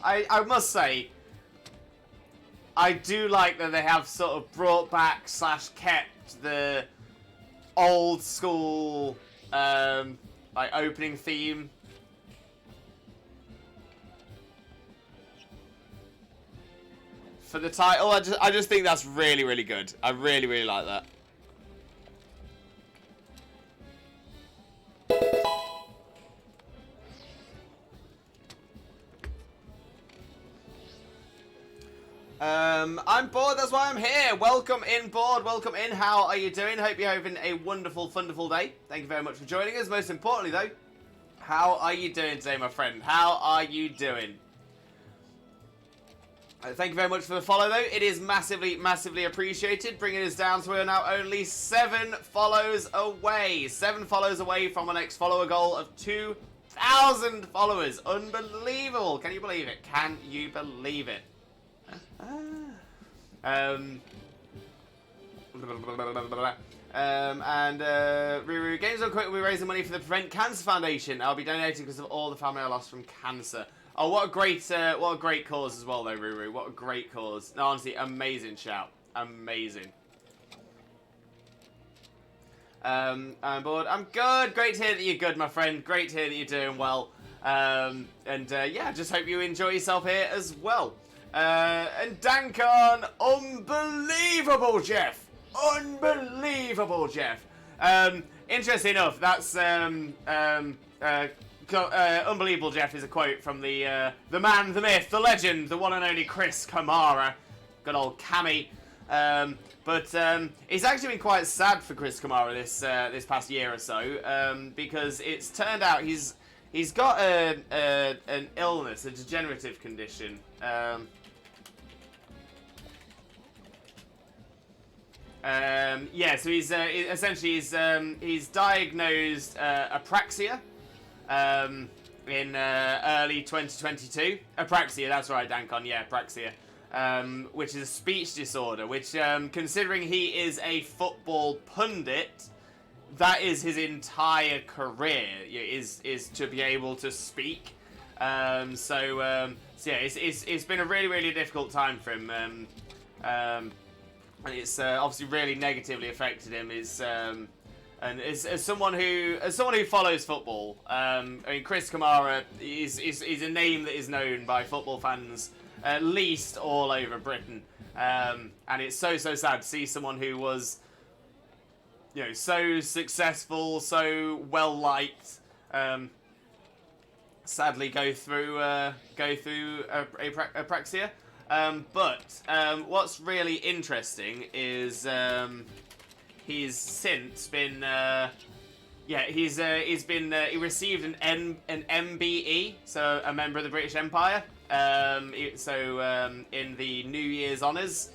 I must say, I do like that they have sort of brought back / kept the old school like opening theme. For the title, I just think that's really good. I really like that. I'm bored, that's why I'm here. Welcome in, bored. Welcome in. How are you doing? Hope you're having a wonderful day. Thank you very much for joining us. Most importantly, though, how are you doing today, my friend? How are you doing? Thank you very much for the follow, though. It is massively appreciated. Bringing us down, so we're now only 7 follows away. 7 follows away from our next follower goal of 2,000 followers. Unbelievable. Can you believe it? Can you believe it? Ruru, Games on Quick will be raising money for the Prevent Cancer Foundation. I'll be donating because of all the family I lost from cancer. Oh, what a great cause as well, though, Ruru. What a great cause. No, honestly, amazing shout. Amazing. I'm bored. I'm good. Great to hear that you're good, my friend. Great to hear that you're doing well. Yeah, just hope you enjoy yourself here as well. And Dankon, unbelievable, Jeff. Unbelievable, Jeff. Interesting enough, that's unbelievable, Jeff, is a quote from the man, the myth, the legend, the one and only Chris Kamara. Good old Cammy. But it's actually been quite sad for Chris Kamara this past year or so, because it's turned out he's got an illness, a degenerative condition. Yeah, so he's diagnosed apraxia in early 2022. Apraxia, that's right, Dankon. Yeah, apraxia, which is a speech disorder. Which, considering he is a football pundit, that is his entire career. Is to be able to speak. So yeah, it's been a really difficult time for him. And it's obviously really negatively affected him. And as someone who follows football, I mean, Chris Kamara is a name that is known by football fans at least all over Britain. And it's so sad to see someone who was, you know, so successful, so well liked, sadly go through apraxia. But what's really interesting is he's since been he received an MBE, so a member of the British Empire. In the New Year's honours.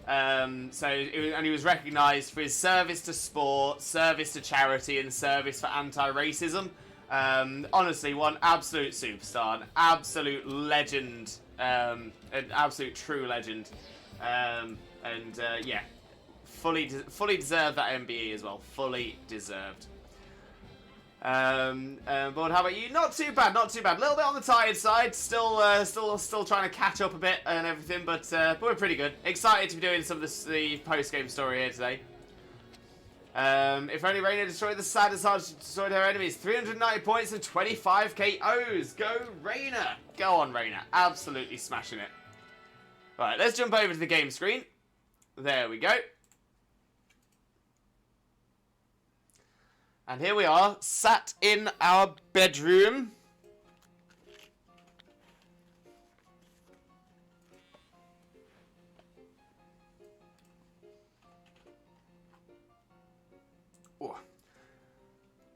And he was recognised for his service to sport, service to charity, and service for anti-racism. Honestly, one absolute superstar, an absolute legend. An absolute true legend, yeah, fully deserved that MBE as well. Fully deserved. But how about you? Not too bad. A little bit on the tired side. Still trying to catch up a bit and everything, but we're pretty good. Excited to be doing some of the post-game story here today. If only Reina destroyed the saddest heart, she destroyed her enemies. 390 points and 25 KOs. Go Reina. Go on, Reina. Absolutely smashing it. Right, let's jump over to the game screen. There we go. And here we are, sat in our bedroom. Ooh.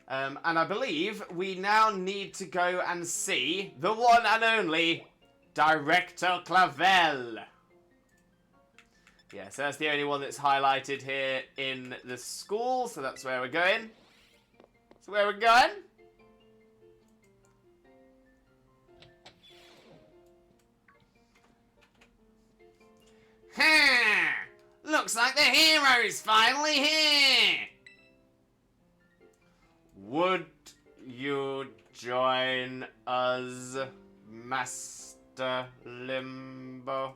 And I believe we now need to go and see the one and only Director Clavel. Yeah, so that's the only one that's highlighted here in the school, so that's where we're going. So where we're going? Looks like the hero's finally here! Would you join us, Master Limbo?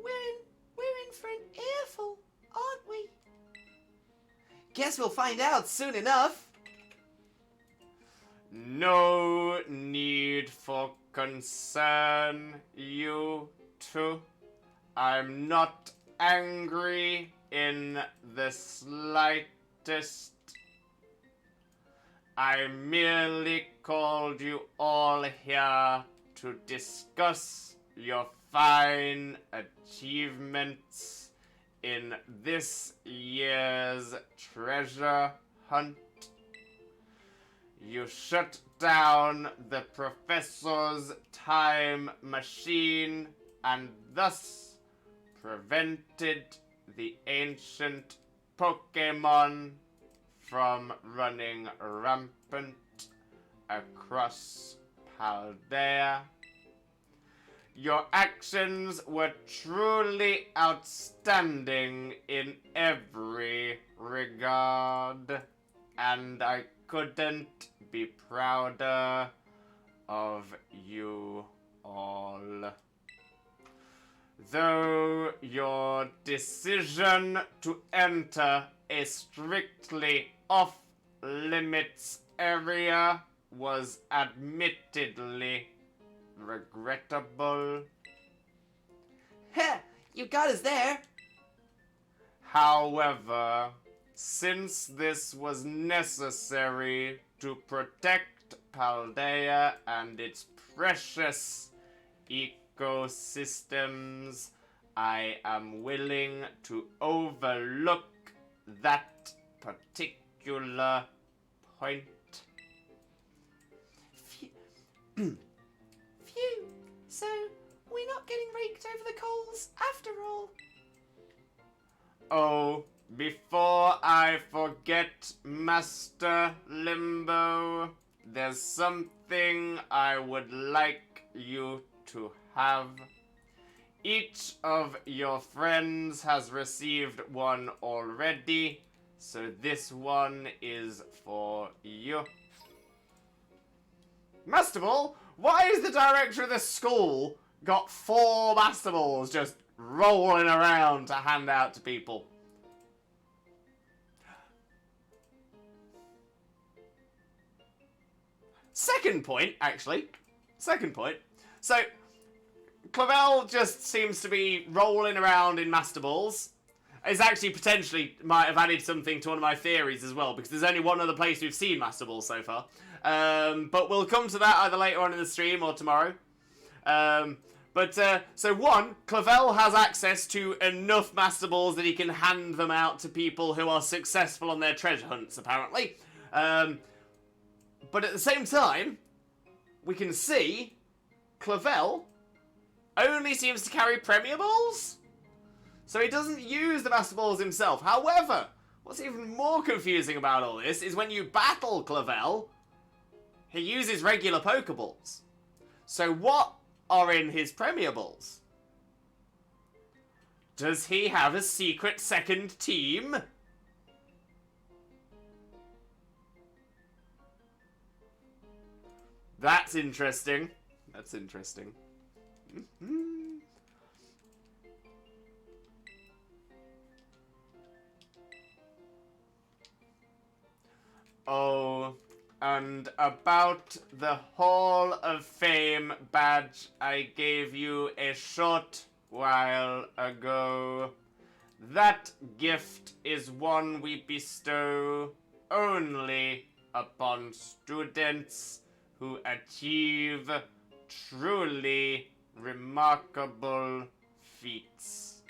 We're in for an earful, aren't we? Guess we'll find out soon enough. No need for concern, you two. I'm not angry in the slightest. I merely called you all here to discuss your fine achievements in this year's treasure hunt. You shut down the professor's time machine and thus prevented the ancient Pokemon from running rampant across Paldea. Your actions were truly outstanding in every regard, and I couldn't be prouder of you all. Though your decision to enter a strictly off-limits area was admittedly regrettable. Heh, you got us there. However, since this was necessary to protect Paldea and its precious ecosystems, I am willing to overlook that particular point. Phew, so we're not getting raked over the coals after all. Oh, before I forget, Master Limbo, there's something I would like you to have. Each of your friends has received one already, so this one is for you. Master Ball? Why is the director of the school got 4 Master Balls just rolling around to hand out to people? Second point, actually. Second point. So, Clavel just seems to be rolling around in Master Balls. It's actually potentially might have added something to one of my theories as well, because there's only one other place we've seen Master Balls so far. But we'll come to that either later on in the stream or tomorrow. So one, Clavel has access to enough Master Balls that he can hand them out to people who are successful on their treasure hunts, apparently. But at the same time, we can see Clavel only seems to carry Premier Balls. So he doesn't use the Master Balls himself. However, what's even more confusing about all this is when you battle Clavel, he uses regular Pokeballs. So what are in his Premier Balls? Does he have a secret second team? That's interesting. That's interesting. Oh, And about the Hall of Fame badge I gave you a short while ago. That gift is one we bestow only upon students who achieve truly remarkable feats.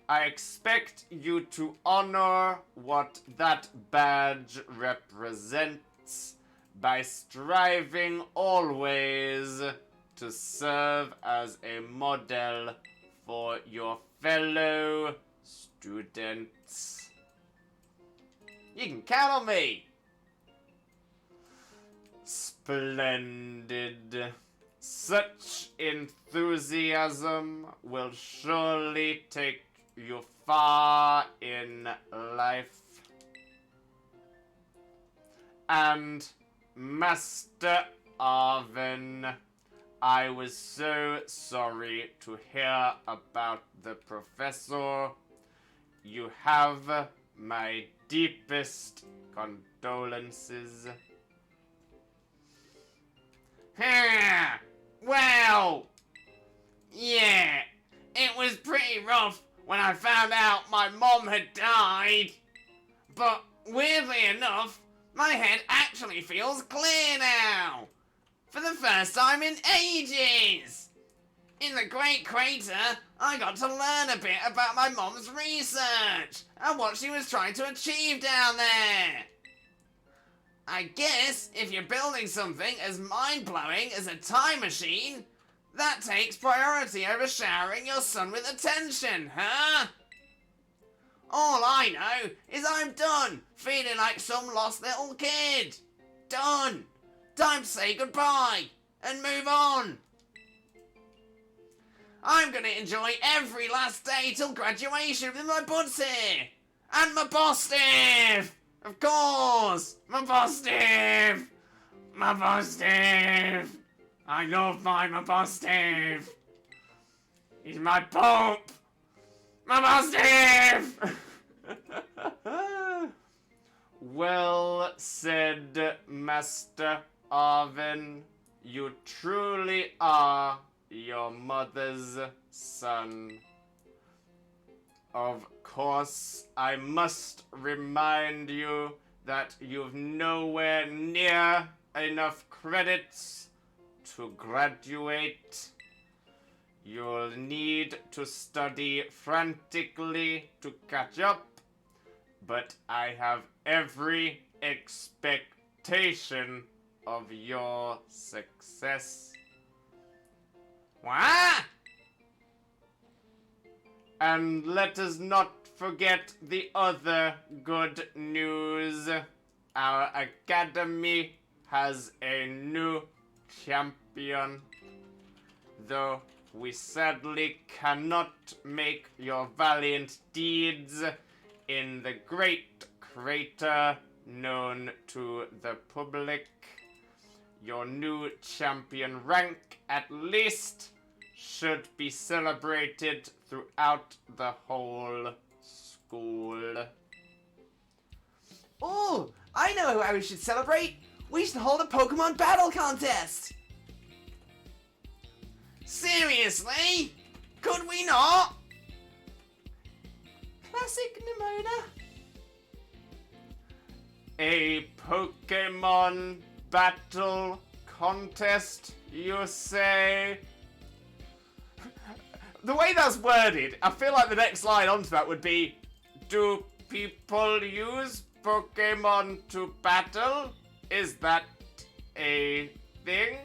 I expect you to honor what that badge represents by striving always to serve as a model for your fellow students. You can count on me! Splendid. Such enthusiasm will surely take you far in life. And Master Arvin, I was so sorry to hear about the professor. You have my deepest condolences. Well, yeah, it was pretty rough when I found out my mom had died. But weirdly enough, my head actually feels clear now. For the first time in ages. In the Great Crater, I got to learn a bit about my mom's research and what she was trying to achieve down there. I guess if you're building something as mind-blowing as a time machine, that takes priority over showering your son with attention, huh? All I know is I'm done feeling like some lost little kid. Done. Time to say goodbye and move on. I'm gonna enjoy every last day till graduation with my buds here. And my boss Steve! Of course! My boss Steve! My boss Steve! I love my boss Steve! He's my pope! My boss Steve! Well said, Master Arvin. You truly are your mother's son. Of course, I must remind you that you've nowhere near enough credits to graduate. You'll need to study frantically to catch up, but I have every expectation of your success. What? And let us not forget the other good news. Our academy has a new champion. Though we sadly cannot make your valiant deeds in the great crater known to the public, your new champion rank at least should be celebrated throughout the whole school. Oh, I know how we should celebrate. We should hold a Pokemon battle contest. Seriously? Could we not? Classic Nimona. A Pokemon battle contest, you say? The way that's worded, I feel like the next line onto that would be, do people use Pokemon to battle? Is that a thing?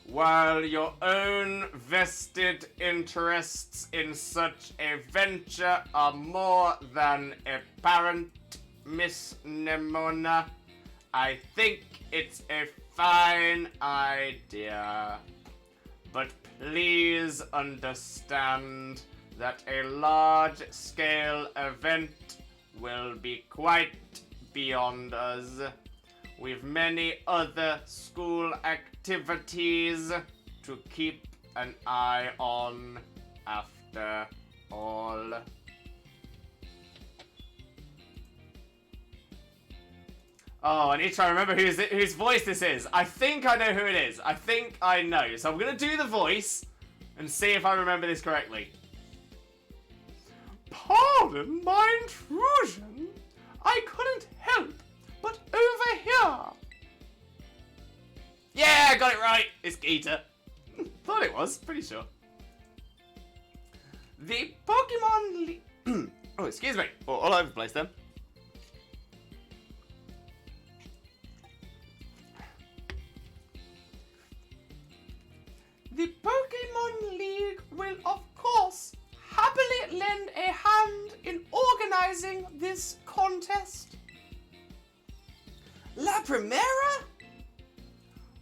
While your own vested interests in such a venture are more than apparent, Miss Nemona, I think it's a fine idea. But please understand that a large-scale event will be quite beyond us. We've many other school activities to keep an eye on after all. Oh, I need to try and remember whose voice this is. I think I know who it is. I think I know. So I'm going to do the voice and see if I remember this correctly. Pardon my intrusion. I couldn't help but overhear. Yeah, I got it right. It's Geeta. Thought it was. Pretty sure. The Pokemon... oh, excuse me. All over the place then. The Pokemon League will, of course, happily lend a hand in organizing this contest. La Primera?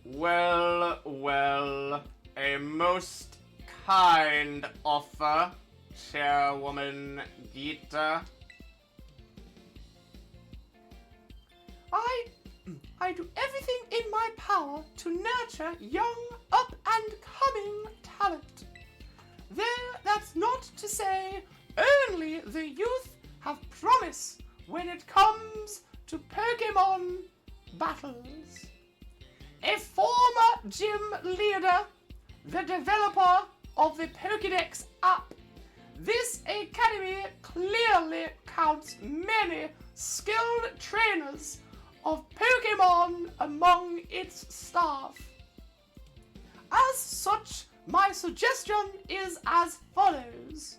Well, a most kind offer, Chairwoman Geeta. I do everything in my power to nurture young, up-and-coming talent. Though that's not to say only the youth have promise when it comes to Pokemon battles. A former gym leader, the developer of the Pokédex app, this academy clearly counts many skilled trainers of Pokemon among its staff. As such, my suggestion is as follows.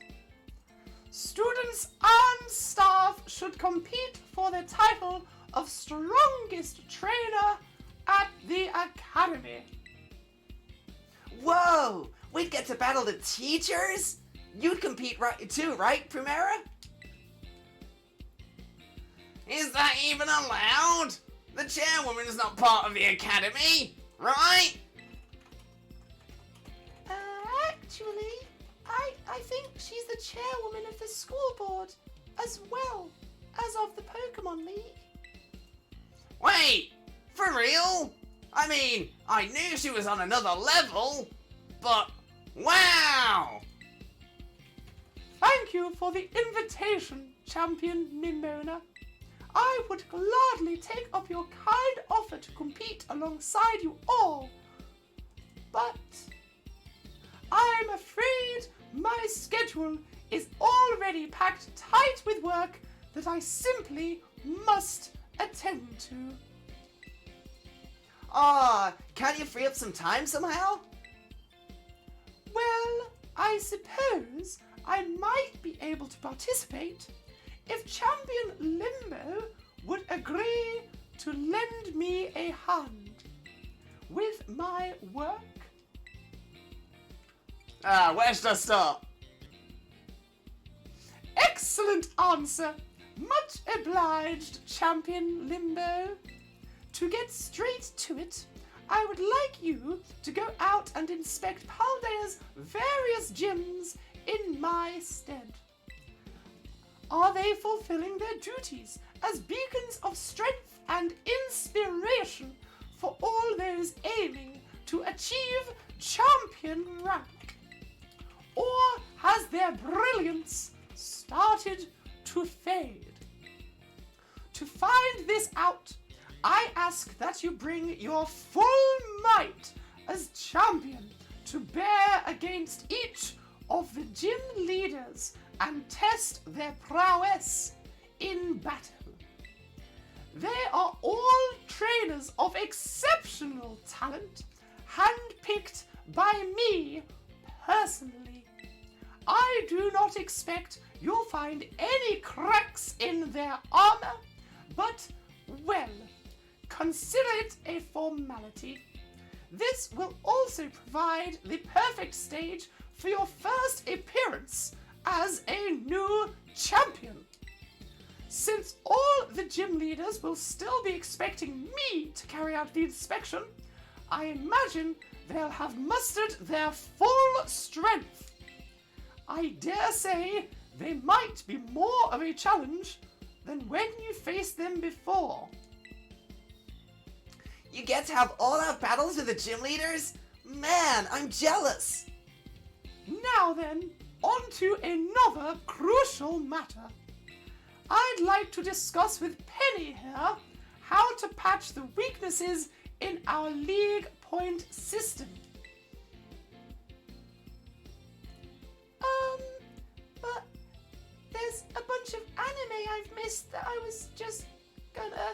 Students and staff should compete for the title of strongest trainer at the academy. Whoa! We'd get to battle the teachers? You'd compete too, right, Primera? Is that even allowed? The chairwoman is not part of the academy, right? Actually, I think she's the chairwoman of the school board, as well as of the Pokemon League. Wait, for real? I mean, I knew she was on another level, but wow! Thank you for the invitation, Champion Nimona. I would gladly take up your kind offer to compete alongside you all, but I'm afraid my schedule is already packed tight with work that I simply must attend to. Can't you free up some time somehow? Well, I suppose I might be able to participate if Champion Limbo would agree to lend me a hand with my work. Where should I start? Excellent answer. Much obliged, Champion Limbo. To get straight to it, I would like you to go out and inspect Paldea's various gyms in my stead. Are they fulfilling their duties as beacons of strength and inspiration for all those aiming to achieve champion rank? Or has their brilliance started to fade? To find this out, I ask that you bring your full might as champion to bear against each of the gym leaders and test their prowess in battle. They are all trainers of exceptional talent, handpicked by me personally. I do not expect you'll find any cracks in their armor, but, well, consider it a formality. This will also provide the perfect stage for your first appearance as a new champion. Since all the gym leaders will still be expecting me to carry out the inspection, I imagine they'll have mustered their full strength. I dare say they might be more of a challenge than when you faced them before. You get to have all-out battles with the gym leaders? Man, I'm jealous! Now then, on to another crucial matter. I'd like to discuss with Penny here how to patch the weaknesses in our league point system. But there's a bunch of anime I've missed that I was just gonna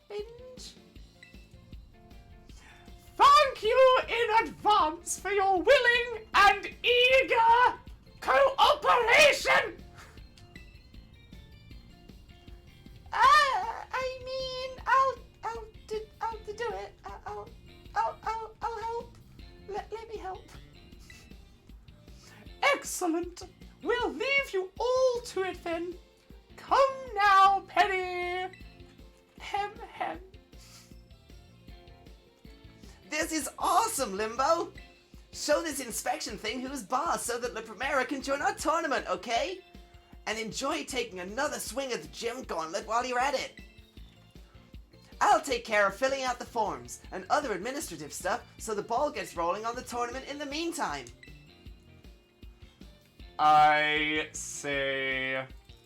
binge. Thank you in advance for your willing and eager cooperation. I mean, I'll do it. I'll help. Let me help. Excellent. We'll leave you all to it then. Come now, Penny. Hem hem. This is awesome, Limbo! Show this inspection thing who's boss so that La Primera can join our tournament, okay? And enjoy taking another swing at the gym gauntlet while you're at it. I'll take care of filling out the forms and other administrative stuff so the ball gets rolling on the tournament in the meantime. I say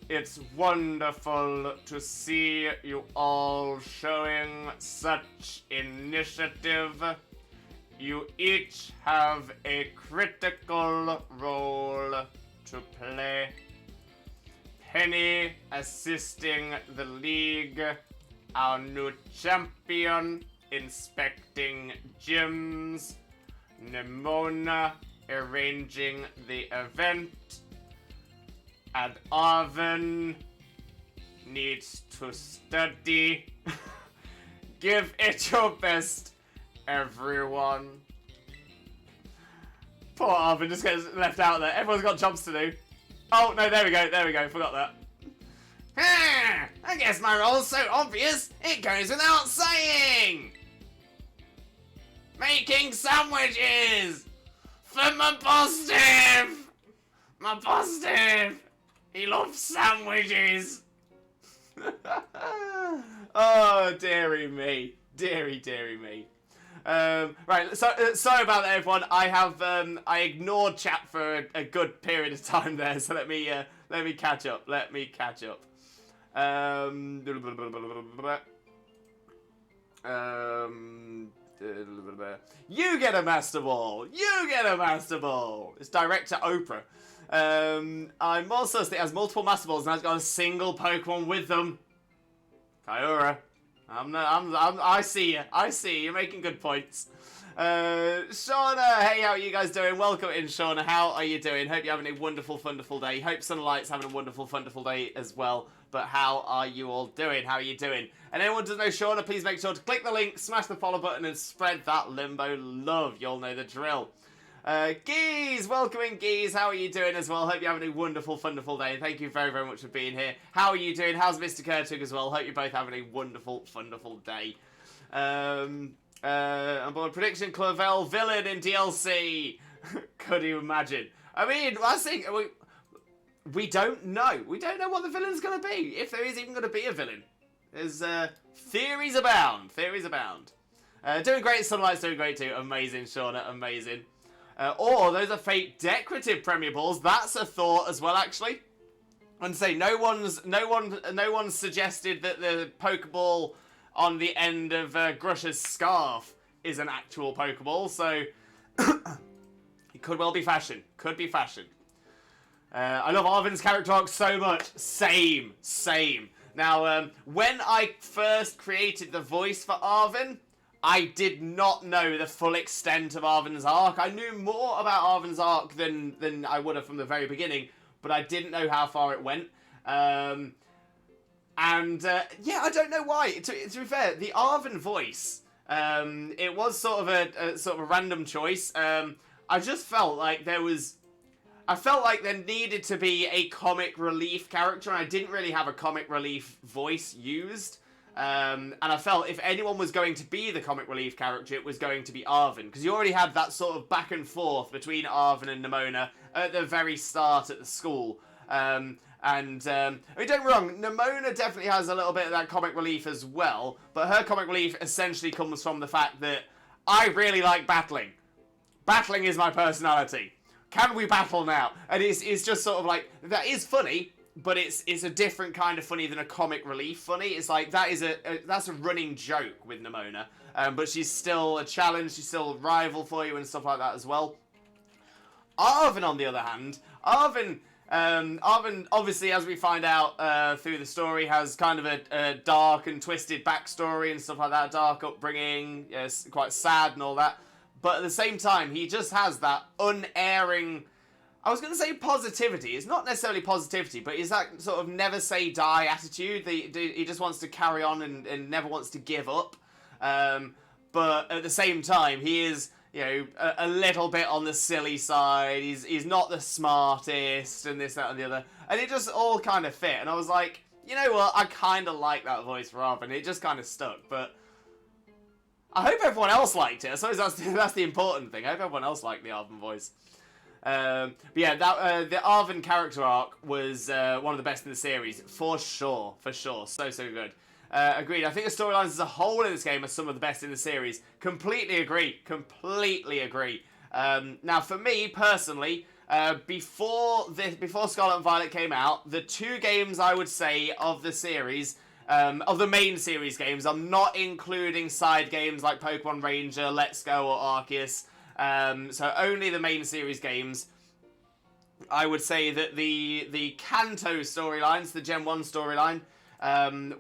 it's wonderful to see you all showing such initiative. You each have a critical role to play. Penny assisting the league, our new champion inspecting gyms, Nimona arranging the event, and Arvin needs to study. Give it your best, everyone. Poor Arvin just gets left out there. Everyone's got jobs to do. Oh, no, there we go, forgot that. I guess my role's so obvious, it goes without saying! Making sandwiches! For my boss Steve! My boss Steve! He loves sandwiches! Oh, dearie me. Dearie me. Right, so sorry about that, everyone. I ignored chat for a good period of time there, so let me catch up. You get a Master Ball. It's Director Oprah. I'm also that has multiple Master Balls and has got a single Pokemon with them. Kyura. I see you. You're making good points. Shauna, hey, how are you guys doing? Welcome in, Shauna. How are you doing? Hope you're having a wonderful, wonderful day. Hope Sunlight's having a wonderful, wonderful day as well. But how are you all doing? And anyone doesn't know Shauna, please make sure to click the link, smash the follow button, and spread that Limbo love. You all know the drill. Geese, welcome in, Geese. How are you doing as well? Hope you're having a wonderful, wonderful day. And thank you very, very much for being here. How are you doing? How's Mr. Kurtug as well? Hope you're both having a wonderful, wonderful day. I'm on prediction, Clavel villain in DLC. Could you imagine? I mean, I think we don't know. We don't know what the villain's going to be. If there is even going to be a villain. There's theories abound. Doing great. Sunlight's doing great too. Amazing, Shauna. Amazing. Or those are fake decorative Premier Balls. That's a thought as well, actually. And say no one suggested that the Pokeball on the end of Grush's scarf is an actual Pokeball. So it could well be fashion. I love Arvin's character arc so much. Same. Now, when I first created the voice for Arvin, I did not know the full extent of Arvin's arc. I knew more about Arvin's arc than I would have from the very beginning, but I didn't know how far it went. Yeah, I don't know why. To be fair, the Arvin voice, it was sort of a random choice. I just felt like there needed to be a comic relief character, and I didn't really have a comic relief voice used. And I felt if anyone was going to be the comic relief character, it was going to be Arvin, because you already had that sort of back and forth between Arvin and Nimona at the very start at the school. I mean, don't get me wrong, Nimona definitely has a little bit of that comic relief as well, but her comic relief essentially comes from the fact that I really like battling. Battling is my personality. Can we battle now? And it's just sort of like, that is funny, but it's a different kind of funny than a comic relief funny. It's like that's a running joke with Nimona, but she's still a challenge. She's still a rival for you and stuff like that as well. Arven, on the other hand, Arven, obviously, as we find out through the story, has kind of a dark and twisted backstory and stuff like that, dark upbringing, yes, quite sad and all that. But at the same time, he just has that unerring, I was going to say positivity. It's not necessarily positivity, but it's that sort of never say die attitude. He just wants to carry on and never wants to give up. But at the same time, he is, you know, a little bit on the silly side. He's not the smartest and this, that and the other. And it just all kind of fit. And I was like, you know what? I kind of like that voice for Arven. It just kind of stuck. But I hope everyone else liked it. I suppose that's the important thing. I hope everyone else liked the Arven voice. But yeah, the Arven character arc was one of the best in the series. For sure. So good. Agreed. I think the storylines as a whole in this game are some of the best in the series. Completely agree. Now, for me personally, before Scarlet and Violet came out, the two games I would say of the series, of the main series games, I'm not including side games like Pokemon Ranger, Let's Go, or Arceus. So only the main series games. I would say that the Kanto storylines, the Gen 1 storyline, in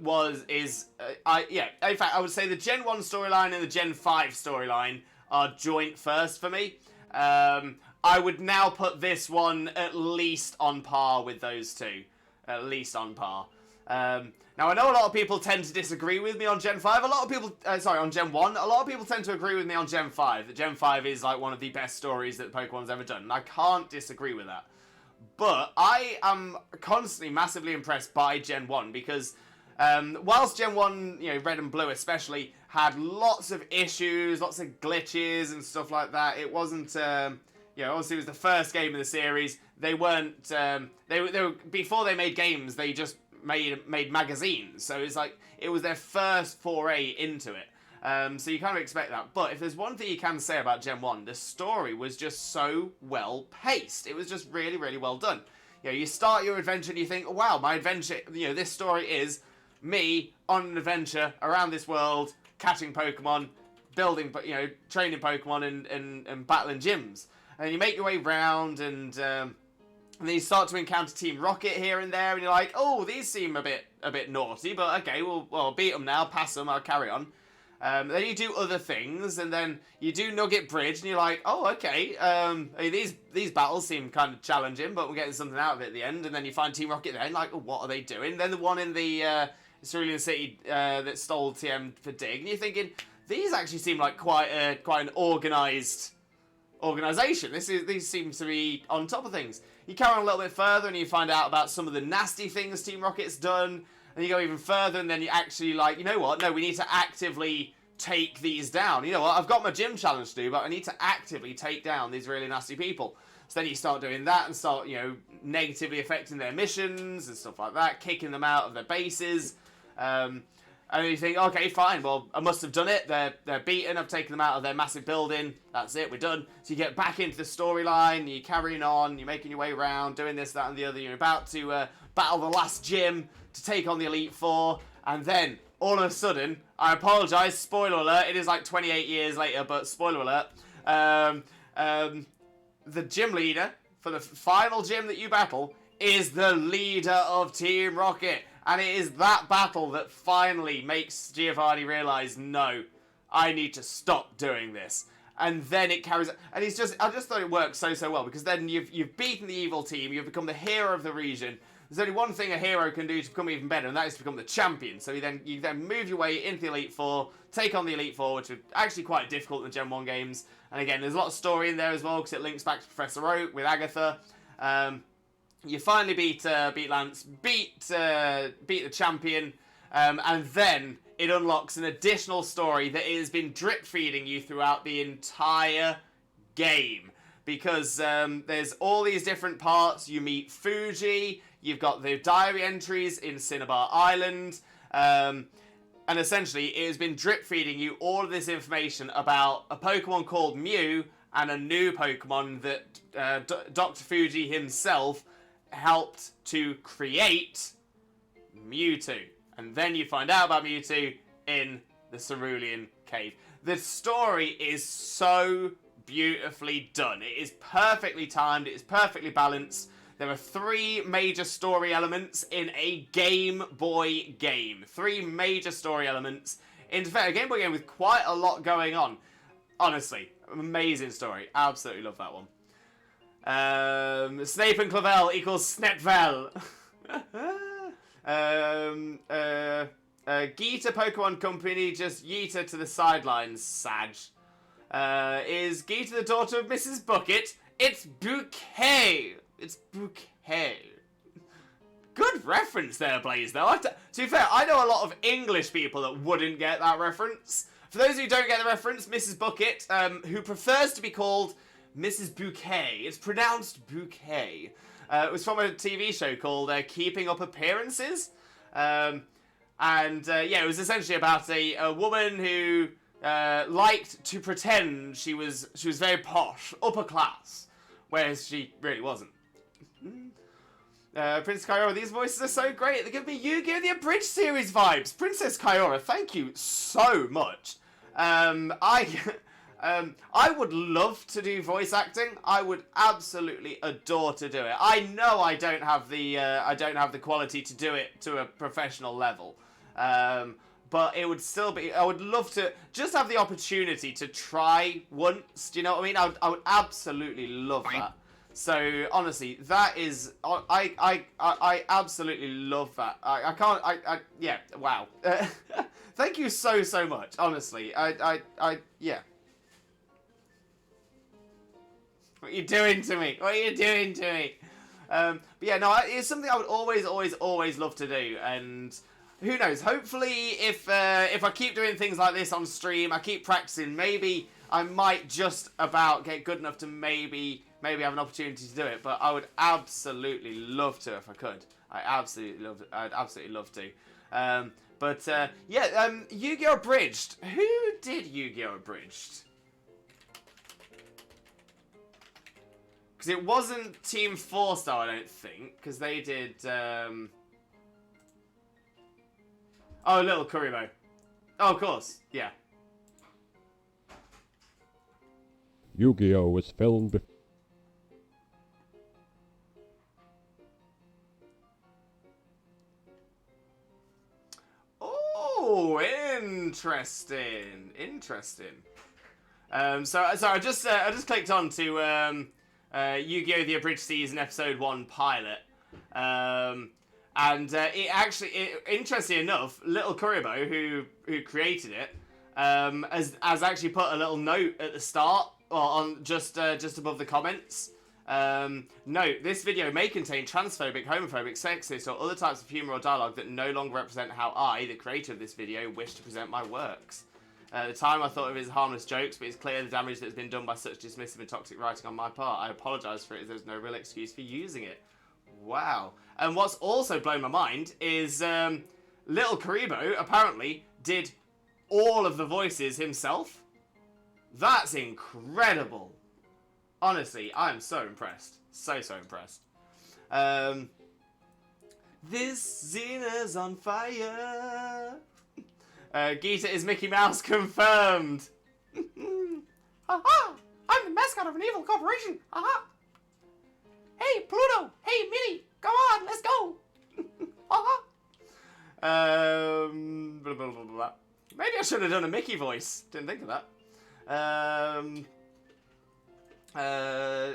fact, I would say the Gen 1 storyline and the Gen 5 storyline are joint first for me. I would now put this one at least on par with those two. At least on par. Now, I know a lot of people tend to disagree with me on Gen 5. On Gen 1. A lot of people tend to agree with me on Gen 5. That Gen 5 is like one of the best stories that Pokemon's ever done. And I can't disagree with that. But I am constantly massively impressed by Gen 1 because whilst Gen 1, you know, Red and Blue especially, had lots of issues, lots of glitches and stuff like that, it wasn't, you know, obviously it was the first game of the series. They weren't, they were before they made games, they just made magazines. So it's like, it was their first foray into it. So you kind of expect that. But if there's one thing you can say about Gen 1, the story was just so well paced. It was just really, really well done. You know, you start your adventure and you think, wow, my adventure, you know, this story is me on an adventure around this world, catching Pokemon, building, you know, training Pokemon and battling gyms. And you make your way round and then you start to encounter Team Rocket here and there and you're like, oh, these seem a bit naughty, but okay, well beat them now, pass them, I'll carry on. Then you do other things, and then you do Nugget Bridge, and you're like, oh, okay, these battles seem kind of challenging, but we're getting something out of it at the end, and then you find Team Rocket there, and like, oh, what are they doing? Then the one in the Cerulean City that stole TM for Dig, and you're thinking, these actually seem like quite an organised organisation. These seem to be on top of things. You carry on a little bit further, and you find out about some of the nasty things Team Rocket's done. And you go even further, and then you actually like, you know what? No, we need to actively take these down. You know what? I've got my gym challenge to do, but I need to actively take down these really nasty people. So then you start doing that and start, you know, negatively affecting their missions and stuff like that, kicking them out of their bases. And you think, okay, fine. Well, I must have done it. They're beaten. I've taken them out of their massive building. That's it. We're done. So you get back into the storyline. You're carrying on. You're making your way around, doing this, that, and the other. You're about to battle the last gym to take on the Elite Four, and then all of a sudden, I apologise, spoiler alert, it is like 28 years later, but spoiler alert, the gym leader for the final gym that you battle is the leader of Team Rocket, and it is that battle that finally makes Giovanni realise, no, I need to stop doing this. And then it carries, and I just thought it worked so well, because then you've beaten the evil team, you've become the hero of the region. There's only one thing a hero can do to become even better, and that is to become the champion. So you then move your way into the Elite Four, take on the Elite Four, which are actually quite difficult in the Gen 1 games. And again, there's a lot of story in there as well, because it links back to Professor Oak with Agatha. You finally beat Lance, beat the champion, and then it unlocks an additional story that has been drip feeding you throughout the entire game. Because there's all these different parts. You meet Fuji. You've got the diary entries in Cinnabar Island. And essentially, it has been drip feeding you all of this information about a Pokemon called Mew and a new Pokemon that Dr. Fuji himself helped to create Mewtwo. And then you find out about Mewtwo in the Cerulean Cave. The story is so beautifully done. It is perfectly timed. It is perfectly balanced. There are 3 major story elements in a Game Boy game. 3 major story elements. In fact, a Game Boy game with quite a lot going on. Honestly, amazing story. Absolutely love that one. Snape and Clavel equals Snepvel. Geeta Pokemon Company just yeeta to the sidelines, Sag. Is Geeta the daughter of Mrs. Bucket? It's Bouquet. It's Bouquet. Good reference there, Blaze, though. To be fair, I know a lot of English people that wouldn't get that reference. For those who don't get the reference, Mrs. Bucket, who prefers to be called Mrs. Bouquet. It's pronounced Bouquet. It was from a TV show called Keeping Up Appearances. Yeah, it was essentially about a woman who liked to pretend she was very posh, upper class, whereas she really wasn't. Princess Kyora, these voices are so great. They give me Yu-Gi-Oh! The Abridged series vibes. Princess Kyora, thank you so much. I would love to do voice acting. I would absolutely adore to do it. I know I don't have the quality to do it to a professional level. But it would still be. I would love to just have the opportunity to try once. Do you know what I mean? I would absolutely love that. So honestly, that is. I absolutely love that. I can't. Yeah. Wow. Thank you so much. Honestly, yeah. What are you doing to me? What are you doing to me? But yeah, no, it's something I would always love to do, and who knows? Hopefully, if I keep doing things like this on stream, I keep practicing, maybe I might just about get good enough to maybe have an opportunity to do it. But I would absolutely love to if I could. I'd absolutely love to. Yeah, Yu-Gi-Oh! Abridged. Who did Yu-Gi-Oh! Abridged? Because it wasn't Team 4-Star, I don't think. Because they did... Oh, Little Kuribo. Oh, of course. Yeah. Yu-Gi-Oh! Was filmed before. Oh, interesting. So I just clicked on to Yu-Gi-Oh! The Abridged Season Episode 1 pilot. It actually, interestingly enough, Little Kuribo, who created it, has actually put a little note at the start, or on just above the comments. Note: this video may contain transphobic, homophobic, sexist, or other types of humour or dialogue that no longer represent how I, the creator of this video, wish to present my works. At the time, I thought of it as harmless jokes, but it's clear the damage that has been done by such dismissive and toxic writing on my part. I apologise for it, as there's no real excuse for using it. Wow. And what's also blown my mind is Little Kuribo apparently did all of the voices himself. That's incredible. Honestly, I'm so impressed. So impressed. This Xena's on fire. Geeta is Mickey Mouse confirmed. Aha! I'm the mascot of an evil corporation. Aha! Hey, Pluto! Hey, Minnie! Come on, let's go! Aha! Blah, blah, blah, blah. Maybe I should have done a Mickey voice. Didn't think of that.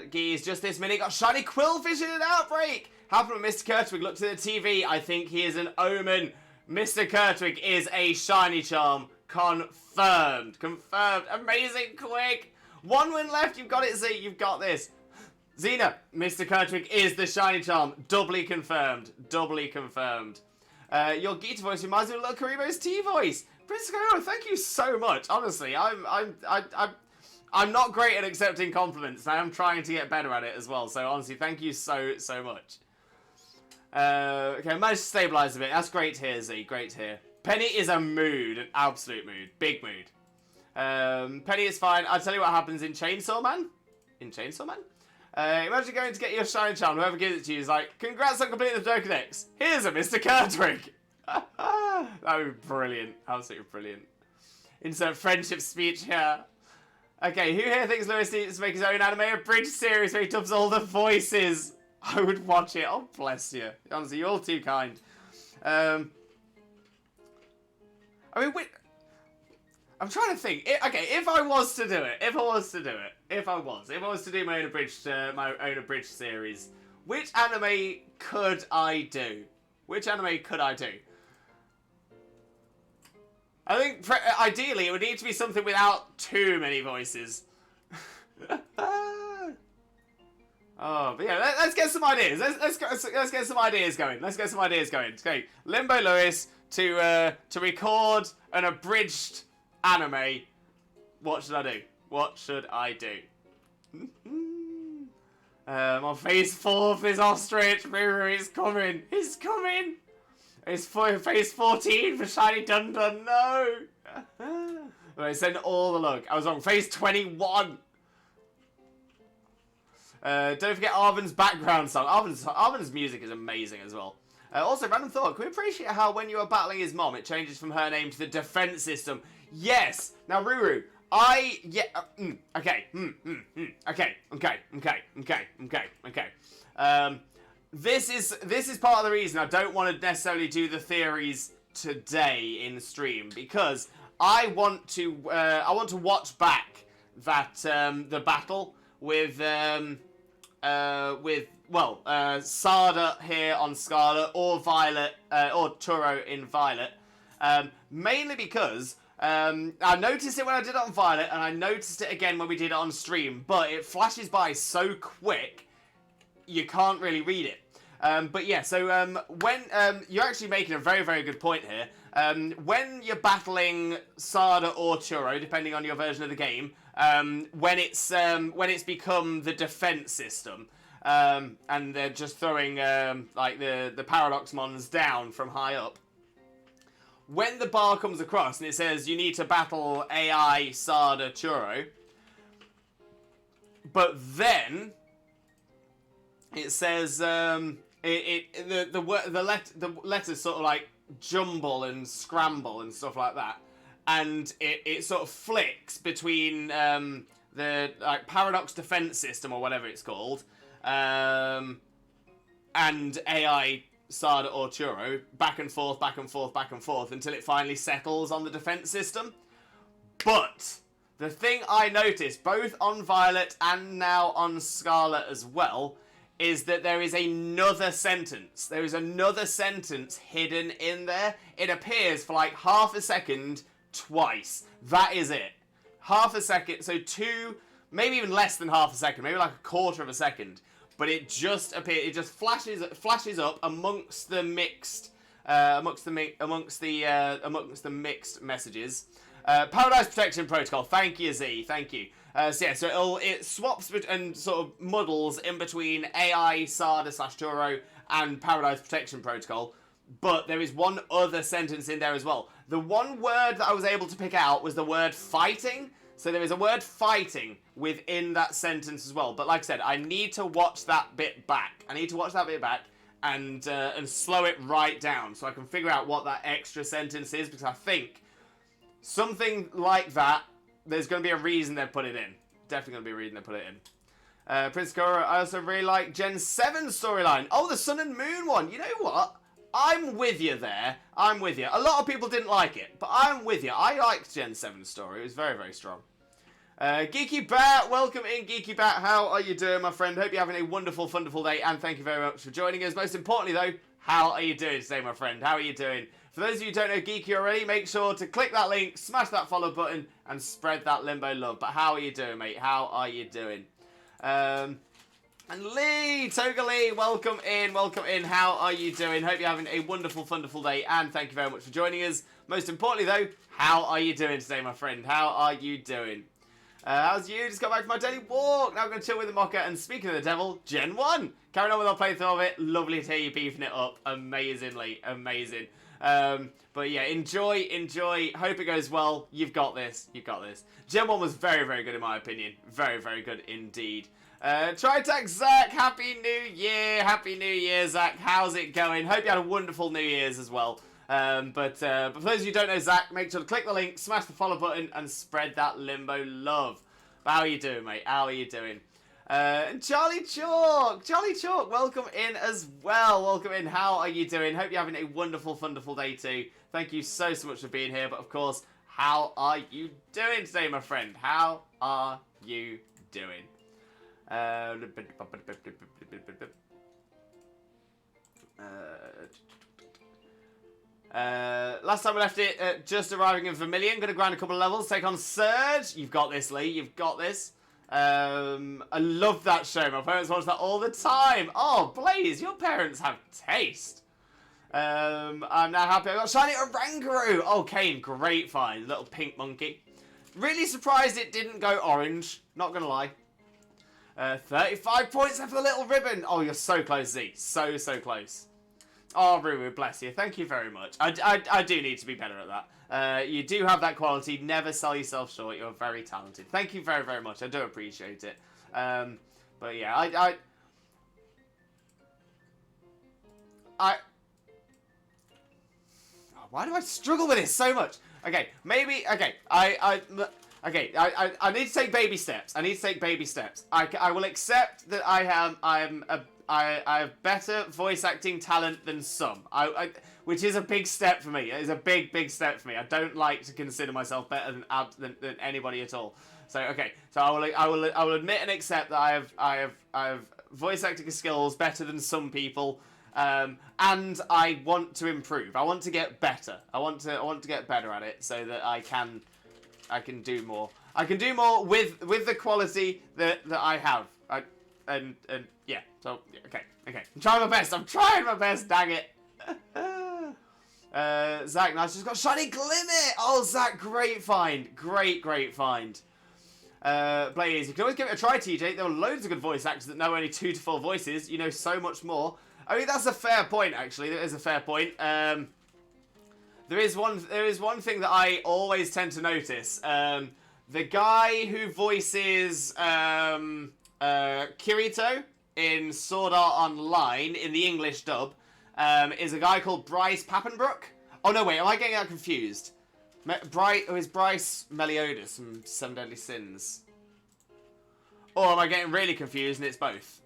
Geese, just this minute got shiny Quillfish in an outbreak! Happened when Mr. Kurtwig looked at the TV. I think he is an omen. Mr. Kurtwig is a shiny charm. Confirmed. Amazing quick. 1 win left. You've got it, Z. You've got this. Xena, Mr. Kurtwig is the shiny charm. Doubly confirmed. Your Geeta voice reminds me of Little Kuribo's T voice. Princess Kyora, thank you so much. Honestly, I'm not great at accepting compliments. I am trying to get better at it as well. So honestly, thank you so much. Okay, I managed to stabilise a bit. That's great to hear, Z. Great to hear. Penny is a mood, an absolute mood, big mood. Penny is fine. I'll tell you what happens in Chainsaw Man. Imagine going to get your shiny charm, whoever gives it to you is like, congrats on completing the Pokédex. Here's a Mr. Kertwig. That would be brilliant. Absolutely brilliant. Insert friendship speech here. Okay, who here thinks Lewis needs to make his own anime abridged series where he dubs all the voices? I would watch it. Oh, bless you. Honestly, you're all too kind. I mean, I'm trying to think. Okay, if I was to do it, if I was to do my own abridged series, which anime could I do? I think ideally it would need to be something without too many voices. Oh, but yeah, let's get some ideas. Let's get some ideas going. Okay, Limbo Lewis to record an abridged anime. What should I do? On phase 4 of this ostrich, Ruru is coming. He's coming. It's for phase 14 for Shiny Dun Dun. No. Right, send all the luck. I was wrong. Phase 21. Don't forget Arvin's background song. Arvin's music is amazing as well. Also, random thought. Can we appreciate how when you are battling his mom, it changes from her name to the defense system? Yes. Now, Ruru, okay. This is part of the reason I don't want to necessarily do the theories today in stream, because I want to watch back that the battle with Sada here on Scarlet, or Violet, or Turo in Violet, mainly because I noticed it when I did it on Violet, and I noticed it again when we did it on stream, but it flashes by so quick you can't really read it. But yeah, so when you're actually making a very, very good point here. When you're battling Sada or Churro, depending on your version of the game, when it's become the defense system, and they're just throwing like the Paradox Mons down from high up. When the bar comes across and it says you need to battle AI Sada Churro, but then it says the letters sort of like jumble and scramble and stuff like that, and it sort of flicks between the like Paradox Defense System or whatever it's called, and AI Sada or Churro, back and forth until it finally settles on the defense system. But the thing I noticed both on Violet and now on Scarlet as well is that there is another sentence. There is another sentence hidden in there. It appears for like half a second twice. That is it. Half a second, so maybe even less than half a second, maybe like a quarter of a second. But it just appears. It just flashes up amongst the mixed, amongst the mixed messages. Paradise Protection Protocol. Thank you, Z. Thank you. So yeah, so it swaps and sort of muddles in between AI Sada / Churro and Paradise Protection Protocol. But there is one other sentence in there as well. The one word that I was able to pick out was the word fighting. So there is a word fighting within that sentence as well. But like I said, I need to watch that bit back. And slow it right down so I can figure out what that extra sentence is, because I think something like that, there's going to be a reason they put it in. Definitely going to be a reason they put it in. Prince Korra, I also really like Gen 7 storyline. Oh, the Sun and Moon one. You know what? I'm with you there. I'm with you. A lot of people didn't like it, but I'm with you. I liked Gen 7's story. It was very, very strong. Geeky Bat, welcome in, Geeky Bat. How are you doing, my friend? Hope you're having a wonderful, wonderful day, and thank you very much for joining us. Most importantly, though, how are you doing today, my friend? How are you doing? For those of you who don't know Geeky already, make sure to click that link, smash that follow button, and spread that Limbo love. But how are you doing, mate? How are you doing? And Lee, Toga Lee, welcome in. How are you doing? Hope you're having a wonderful, wonderful day, and thank you very much for joining us. Most importantly, though, how are you doing today, my friend? How are you doing? How's you? Just got back from my daily walk. Now I'm going to chill with the Mocha, and speaking of the devil, Gen 1. Carrying on with our playthrough of it. Lovely to hear you beefing it up. Amazingly, amazing. But yeah, enjoy. Hope it goes well. You've got this. Gen 1 was very, very good in my opinion. Very, very good indeed. Tritex Zach, Happy New Year. Happy New Year, Zach. How's it going? Hope you had a wonderful New Year's as well. But for those of you who don't know Zach, make sure to click the link, smash the follow button, and spread that Limbo love. But how are you doing, mate? How are you doing? And Charlie Chalk, welcome in as well. Welcome in. How are you doing? Hope you're having a wonderful, wonderful day too. Thank you so much for being here. But of course, how are you doing today, my friend? How are you doing? Last time we left it, just arriving in Vermilion. Going to grind a couple of levels, take on Surge. You've got this, Lee. You've got this. I love that show. My parents watch that all the time. Oh, Blaze, your parents have taste. I'm now happy I got shiny Oranguru. Oh, Kane, great find. Little pink monkey. Really surprised it didn't go orange. Not gonna lie. 35 points for the little ribbon. Oh, you're so close, Z. So close. Oh, Ruru, bless you. Thank you very much. I do need to be better at that. You do have that quality. Never sell yourself short. You're very talented. Thank you very, very much. I do appreciate it. But yeah, why do I struggle with this so much? Okay, maybe. Okay, I need to take baby steps. I need to take baby steps. I will accept that I have better voice acting talent than some. Which is a big step for me. It is a big step for me. I don't like to consider myself better than anybody at all. So okay, so I will admit and accept that I have voice acting skills better than some people. And I want to improve. I want to get better. I want to get better at it so that I can do more. I can do more with the quality that I have. And yeah. So okay. I'm trying my best. Dang it. Zach, nice. Just got shiny Glimmet. Oh, Zach, great find. Great find. Blaze, you can always give it a try, TJ. There are loads of good voice actors that know only 2 to 4 voices. You know so much more. I mean, that's a fair point, actually. That is a fair point. There is one thing that I always tend to notice. The guy who voices Kirito in Sword Art Online in the English dub is a guy called Bryce Papenbrook. Oh no, wait, am I getting that confused? Is Bryce Meliodas from Seven Deadly Sins? Or am I getting really confused and it's both?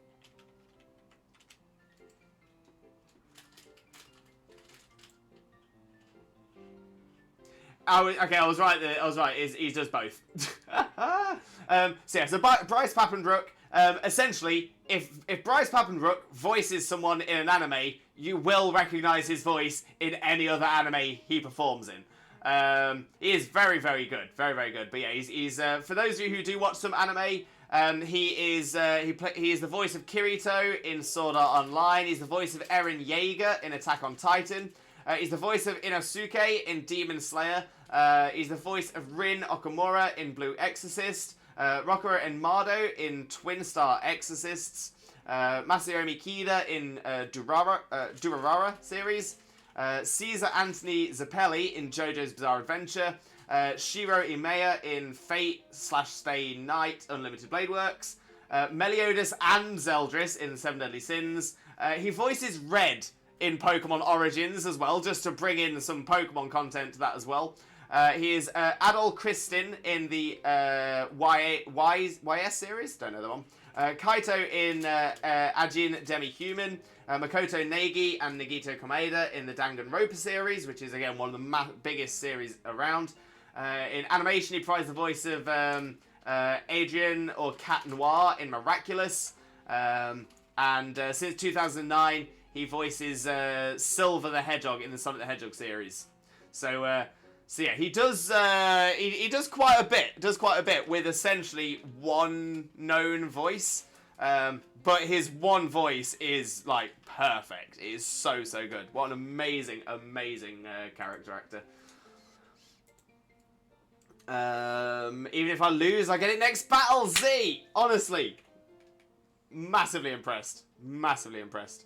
I was right. He does both. So Bryce Papenbrook. Essentially, if Bryce Papenbrook voices someone in an anime, you will recognize his voice in any other anime he performs in. He is very good, very good. But yeah, he's for those of you who do watch some anime, he is the voice of Kirito in Sword Art Online. He's the voice of Eren Yeager in Attack on Titan. He's the voice of Inosuke in Demon Slayer. He's the voice of Rin Okamura in Blue Exorcist. Rockero and Mardo in Twin Star Exorcists. Masayomi Kida in Durarara series. Caesar Anthony Zappelli in JoJo's Bizarre Adventure. Shiro Imeya in Fate/Stay Night Unlimited Blade Works. Meliodas and Zeldris in Seven Deadly Sins. He voices Red in Pokemon Origins as well, just to bring in some Pokemon content to that as well. He is Adol Kristin in the YS series, don't know that one. Kaito in Ajin Demi-Human. Makoto Negi and Nagito Komaeda in the Danganronpa series, which is again one of the biggest series around. In animation, he provides the voice of Adrian or Cat Noir in Miraculous. And since 2009, he voices Silver the Hedgehog in the Sonic the Hedgehog series. So yeah, he does quite a bit. Does quite a bit with essentially one known voice. But his one voice is like perfect. It is so good. What an amazing character actor. Even if I lose, I get it next battle. Z, honestly, massively impressed. Massively impressed.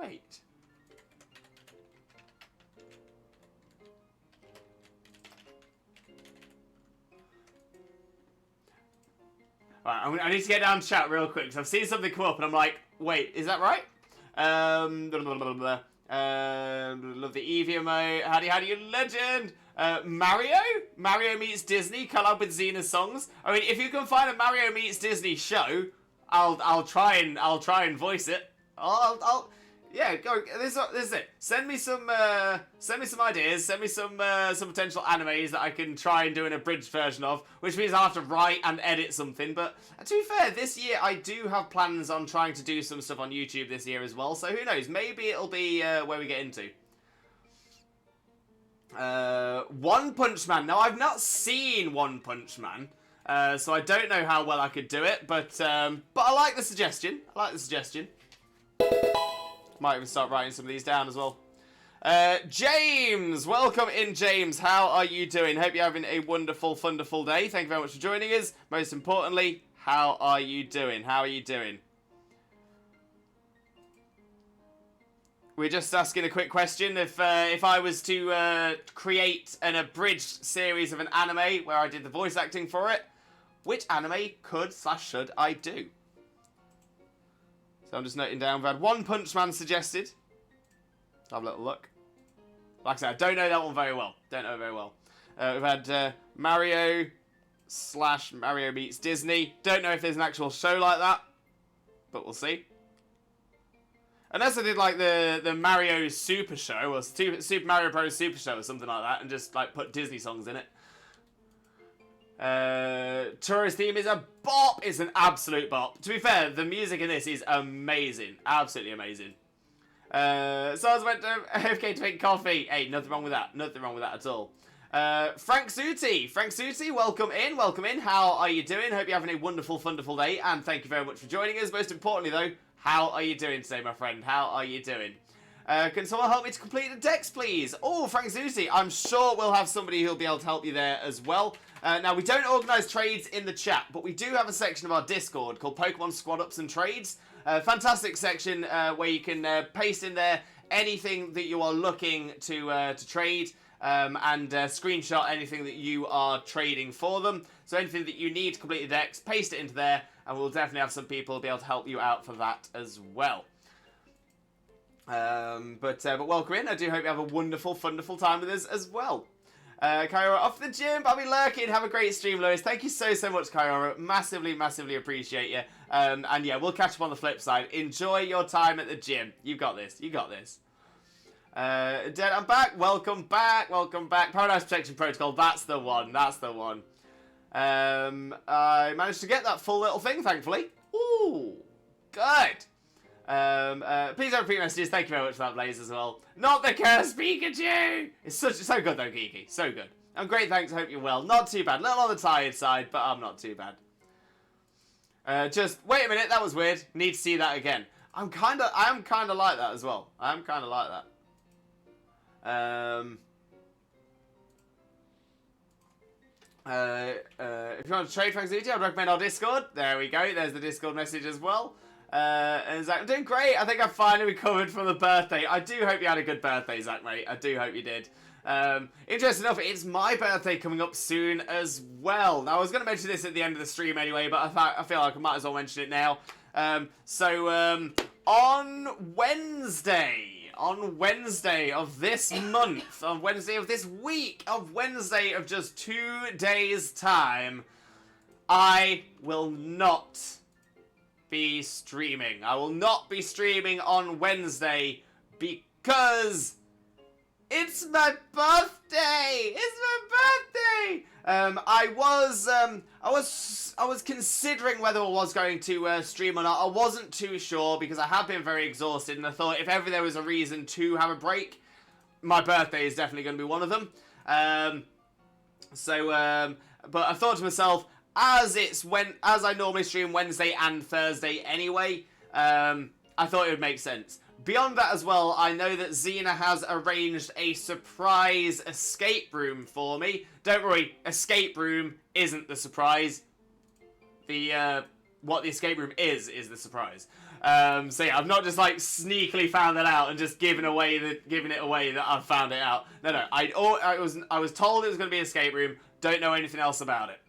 Wait. Alright, I need to get down to chat real quick because I've seen something come up and I'm like, wait, is that right? Blah, blah, blah, blah. Love the Eevee emote. How do you legend? Mario meets Disney collab with Xena's songs. I mean, if you can find a Mario meets Disney show, I'll try and voice it. Yeah, go. This is it. Send me some ideas. Send me some potential animes that I can try and do an abridged version of, which means I'll have to write and edit something. But to be fair, this year I do have plans on trying to do some stuff on YouTube this year as well. So who knows? Maybe it'll be where we get into. One Punch Man. Now I've not seen One Punch Man, so I don't know how well I could do it. But I like the suggestion. Might even start writing some of these down as well. James! Welcome in, James. How are you doing? Hope you're having a wonderful, wonderful day. Thank you very much for joining us. Most importantly, how are you doing? How are you doing? We're just asking a quick question. If I was to create an abridged series of an anime where I did the voice acting for it, which anime could/should I do? So I'm just noting down. We've had One Punch Man suggested. Let's have a little look. Like I said, I don't know that one very well. We've had Mario / Mario meets Disney. Don't know if there's an actual show like that, but we'll see. Unless I did like the Mario Super Show or Super Mario Bros. Super Show or something like that, and just like put Disney songs in it. Tourist theme is a bop. It's an absolute bop. To be fair, the music in this is amazing. Absolutely amazing. So I was went to AFK to make coffee. Hey, nothing wrong with that. Nothing wrong with that at all. Frank Suti, welcome in. How are you doing? Hope you're having a wonderful, wonderful day. And thank you very much for joining us. Most importantly, though, how are you doing today, my friend? How are you doing? Can someone help me to complete the decks, please? Oh, Frank Zuti, I'm sure we'll have somebody who'll be able to help you there as well. Now, we don't organise trades in the chat, but we do have a section of our Discord called Pokemon Squad Ups and Trades. Fantastic section where you can paste in there anything that you are looking to trade and screenshot anything that you are trading for them. So anything that you need to complete the decks, paste it into there, and we'll definitely have some people be able to help you out for that as well. But welcome in. I do hope you have a wonderful, wonderful time with us as well. Kyora, off the gym. I'll be lurking. Have a great stream, Lewis. Thank you so much, Kyora. Massively, massively appreciate you. And yeah, we'll catch up on the flip side. Enjoy your time at the gym. You got this. Dead, I'm back. Welcome back. Paradise Protection Protocol. That's the one. I managed to get that full little thing, thankfully. Ooh, good. Please don't repeat messages. Thank you very much for that, Blaze, as well. Not the cursed Pikachu! It's so good, though, Kiki. So good. I'm great, thanks. Hope you're well. Not too bad. A little on the tired side, but I'm not too bad. Just, wait a minute. That was weird. Need to see that again. I am kind of like that as well. I am kind of like that. If you want to trade Frank Zuti, I'd recommend our Discord. There we go. There's the Discord message as well. And Zach, I'm doing great. I think I've finally recovered from the birthday. I do hope you had a good birthday, Zach, mate. I do hope you did. Interesting enough, it's my birthday coming up soon as well. Now, I was going to mention this at the end of the stream anyway, but I feel like I might as well mention it now. On Wednesday of this month, on Wednesday of this week, of Wednesday of just 2 days' time, I will not be streaming. I will not be streaming on Wednesday because it's my birthday. I was considering whether I was going to stream or not. I wasn't too sure because I have been very exhausted, and I thought if ever there was a reason to have a break, my birthday is definitely going to be one of them. But I thought to myself, as I normally stream Wednesday and Thursday anyway, I thought it would make sense. Beyond that as well, I know that Xena has arranged a surprise escape room for me. Don't worry, escape room isn't the surprise. What the escape room is the surprise. So yeah, I've not just like sneakily found that out and just giving it away that I've found it out. No, I was told it was going to be an escape room. Don't know anything else about it.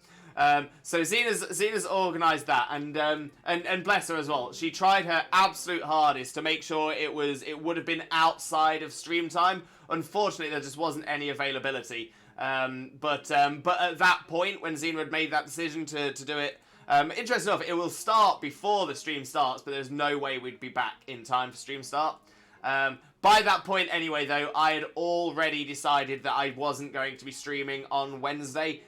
So Xena's organised that, and bless her as well. She tried her absolute hardest to make sure it would have been outside of stream time. Unfortunately, there just wasn't any availability. But at that point, when Xena had made that decision to do it, interesting enough, it will start before the stream starts, but there's no way we'd be back in time for stream start. By that point, anyway, though, I had already decided that I wasn't going to be streaming on Wednesday.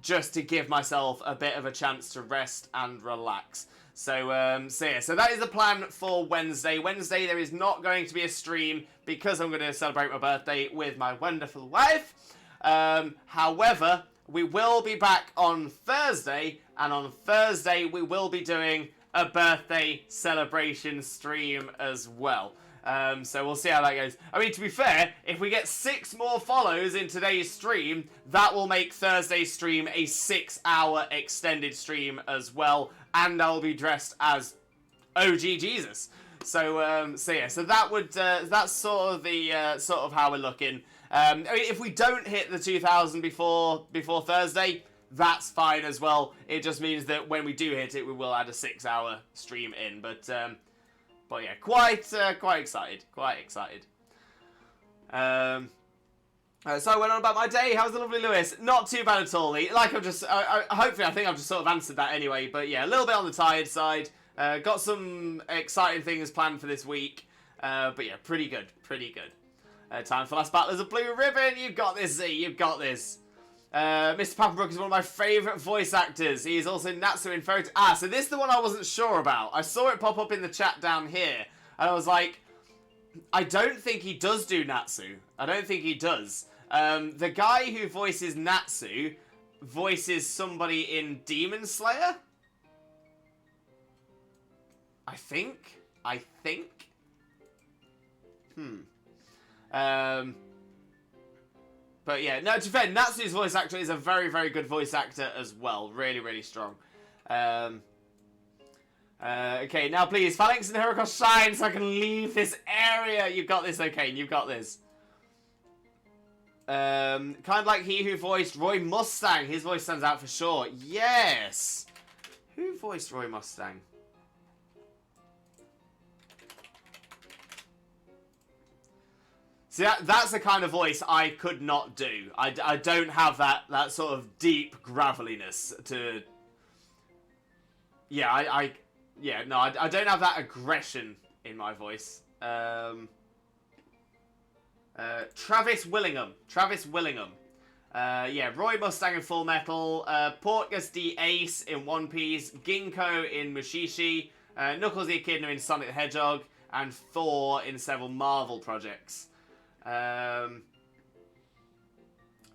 Just to give myself a bit of a chance to rest and relax. So that is the plan for Wednesday. Wednesday, there is not going to be a stream because I'm going to celebrate my birthday with my wonderful wife. However, we will be back on Thursday, and on Thursday, we will be doing a birthday celebration stream as well. So we'll see how that goes. I mean, to be fair, if we get 6 more follows in today's stream, that will make Thursday's stream a 6-hour extended stream as well, and I'll be dressed as OG Jesus. So that's sort of how we're looking. I mean, if we don't hit the 2,000 before Thursday, that's fine as well. It just means that when we do hit it, we will add a 6-hour stream in. But yeah, quite excited. So I went on about my day. How's the lovely Lewis? Not too bad at all. Hopefully I think I've just sort of answered that anyway. But yeah, a little bit on the tired side. Got some exciting things planned for this week. But yeah, pretty good. Time for last battle is a blue ribbon. You've got this, Z. You've got this. Mr. Pappenbrook is one of my favourite voice actors. He is also Natsu in Fairy Tail. So this is the one I wasn't sure about. I saw it pop up in the chat down here. And I was like, I don't think he does do Natsu. I don't think he does. The guy who voices Natsu voices somebody in Demon Slayer? I think. But yeah, no, to be fair, Natsu's voice actor is a very, very good voice actor as well. Really, really strong. Okay, now please, Phalanx and Heracross shine so I can leave this area. You've got this, okay, you've got this. Kind of like he who voiced Roy Mustang. His voice stands out for sure. Yes! Who voiced Roy Mustang? See, that's the kind of voice I could not do. I don't have that sort of deep graveliness to... Yeah, I don't have that aggression in my voice. Travis Willingham. Yeah, Roy Mustang in Full Metal, Portgas the Ace in One Piece, Ginkgo in Mushishi, Knuckles the Echidna in Sonic the Hedgehog, and Thor in several Marvel projects.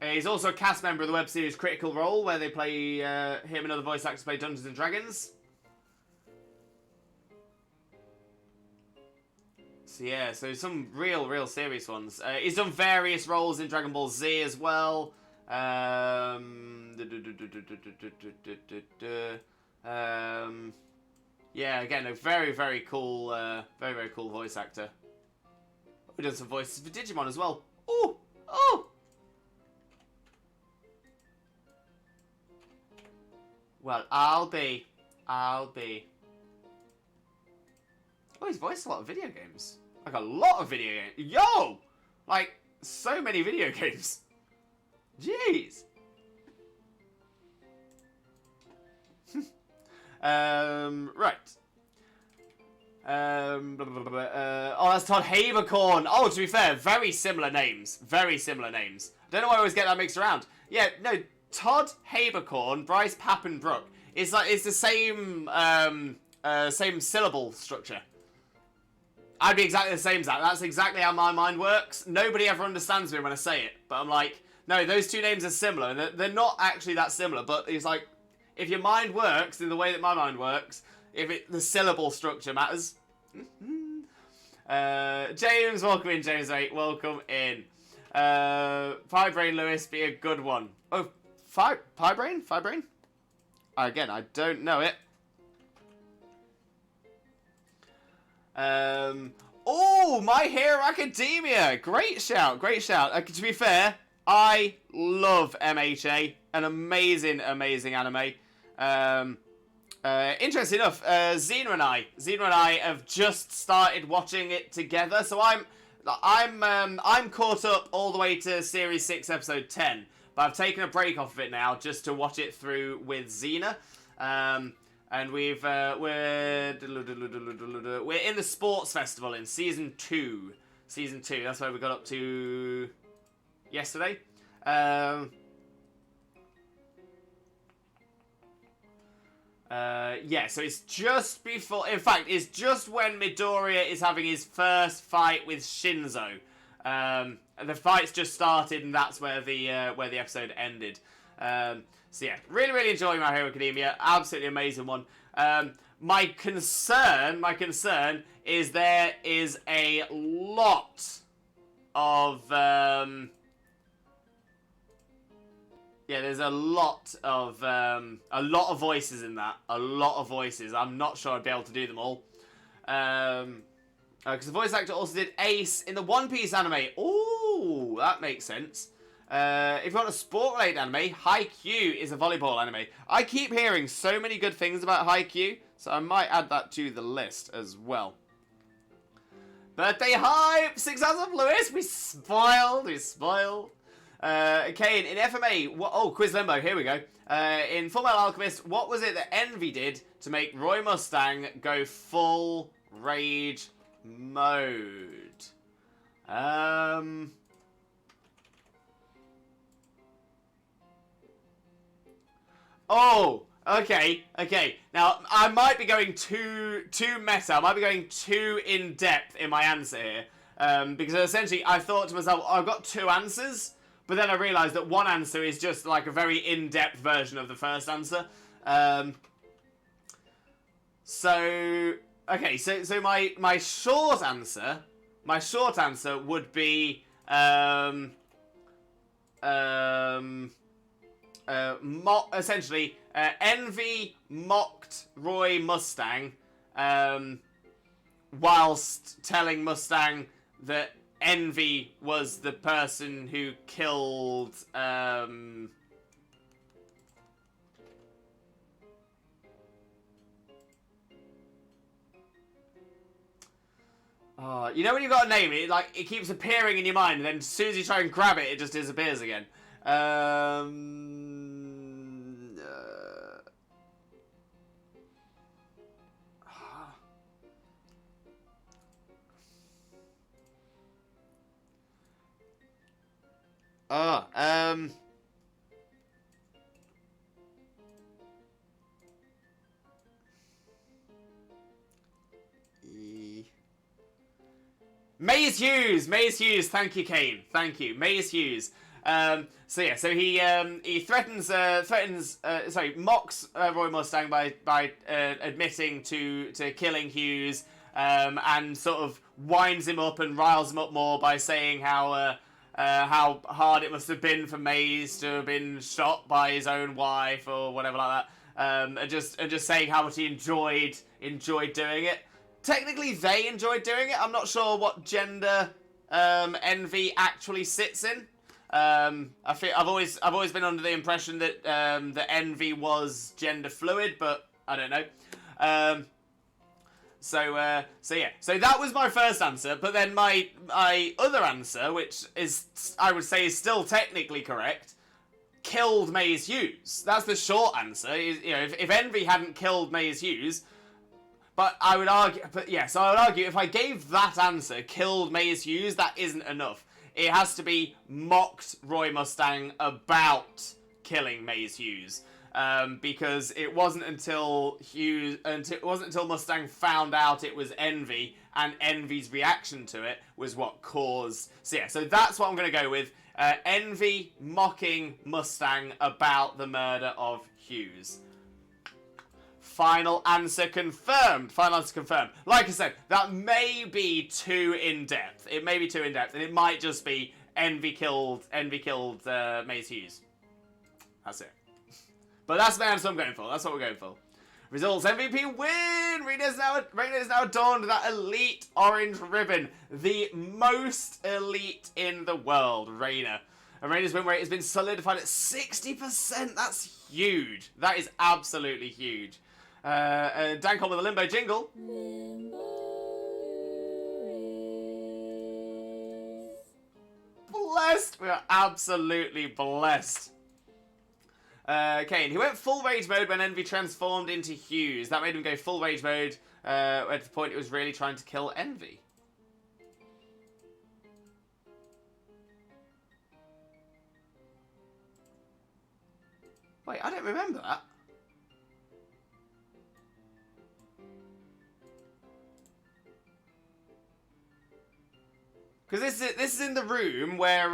He's also a cast member of the web series Critical Role, where they play, him and other voice actors play Dungeons and Dragons. So yeah, so some real serious ones. He's done various roles in Dragon Ball Z as well. Yeah, again, a very cool voice actor. He does some voices for Digimon as well. Oh! Well, I'll be. Oh, he's voiced a lot of video games. Like a lot of video games. Yo! Like, so many video games. Jeez. Right. Oh, that's Todd Habercorn. Oh, to be fair, very similar names. I don't know why I always get that mixed around. Yeah, no, Todd Habercorn, Bryce Pappenbrook. It's the same same syllable structure. I'd be exactly the same as that. That's exactly how my mind works. Nobody ever understands me when I say it, but I'm like, no, those two names are similar. They're not actually that similar, but it's like, if your mind works in the way that my mind works, the syllable structure matters. James, welcome in, James 8. Welcome in. Firebrain Lewis, be a good one. Oh, Firebrain? Again, I don't know it. Oh, My Hero Academia. Great shout, great shout. To be fair, I love MHA. An amazing, amazing anime. Interesting enough, Xena and I have just started watching it together. So I'm caught up all the way to Series 6, Episode 10. But I've taken a break off of it now just to watch it through with Xena. And we're in the sports festival in season 2. Season 2. That's where we got up to yesterday. Yeah, so it's just before. In fact, it's just when Midoriya is having his first fight with Shinzo. The fight's just started, and that's where the episode ended. So yeah, really, really enjoying My Hero Academia. Absolutely amazing one. My concern is there is a lot of there's a lot of voices in that. A lot of voices. I'm not sure I'd be able to do them all. Because the voice actor also did Ace in the One Piece anime. Ooh, that makes sense. If you want a sport-related anime, Haikyuu is a volleyball anime. I keep hearing so many good things about Haikyuu, so I might add that to the list as well. Birthday hype! 6 hours of Lewis! We spoiled! Kane, in FMA, Quiz Limbo, here we go. In Fullmetal Alchemist, what was it that Envy did to make Roy Mustang go full rage mode? Oh, okay. Now, I might be going too meta. I might be going too in-depth in my answer here. Because essentially, I thought to myself, I've got 2 answers. But then I realised that one answer is just like a very in-depth version of the first answer. So my short answer would be essentially Envy mocked Roy Mustang whilst telling Mustang that Envy was the person who killed you know when you've got a name, it keeps appearing in your mind, and then as soon as you try and grab it, it just disappears again. Maze Hughes, thank you, Kane. Thank you, Maze Hughes. So he mocks Roy Mustang by admitting to killing Hughes, and sort of winds him up and riles him up more by saying how hard it must have been for Maze to have been shot by his own wife or whatever like that, and just saying how much he enjoyed doing it. Technically, they enjoyed doing it. I'm not sure what gender Envy actually sits in. I've always been under the impression that that Envy was gender fluid, but I don't know. So that was my first answer. But then my other answer, which is I would say is still technically correct, killed Maze Hughes. That's the short answer. If Envy hadn't killed Maze Hughes. But I would argue if I gave that answer, killed Maze Hughes, that isn't enough. It has to be mocked Roy Mustang about killing Maze Hughes, because it wasn't until Mustang found out it was Envy, and Envy's reaction to it was what caused. So that's what I'm going to go with. Envy mocking Mustang about the murder of Hughes. Final answer confirmed. Like I said, that may be too in-depth. It may be too in-depth, and it might just be Envy killed Maze Hughes. That's it. But that's the answer I'm going for. That's what we're going for. Results: MVP win! Reina is now adorned with that elite orange ribbon. The most elite in the world, Reina. And Reina's win rate has been solidified at 60%. That's huge. That is absolutely huge. Dankon with a limbo jingle. Blessed. We are absolutely blessed. Kane, he went full rage mode when Envy transformed into Hughes. That made him go full rage mode at the point it was really trying to kill Envy. Wait, I don't remember that. Because this is in the room where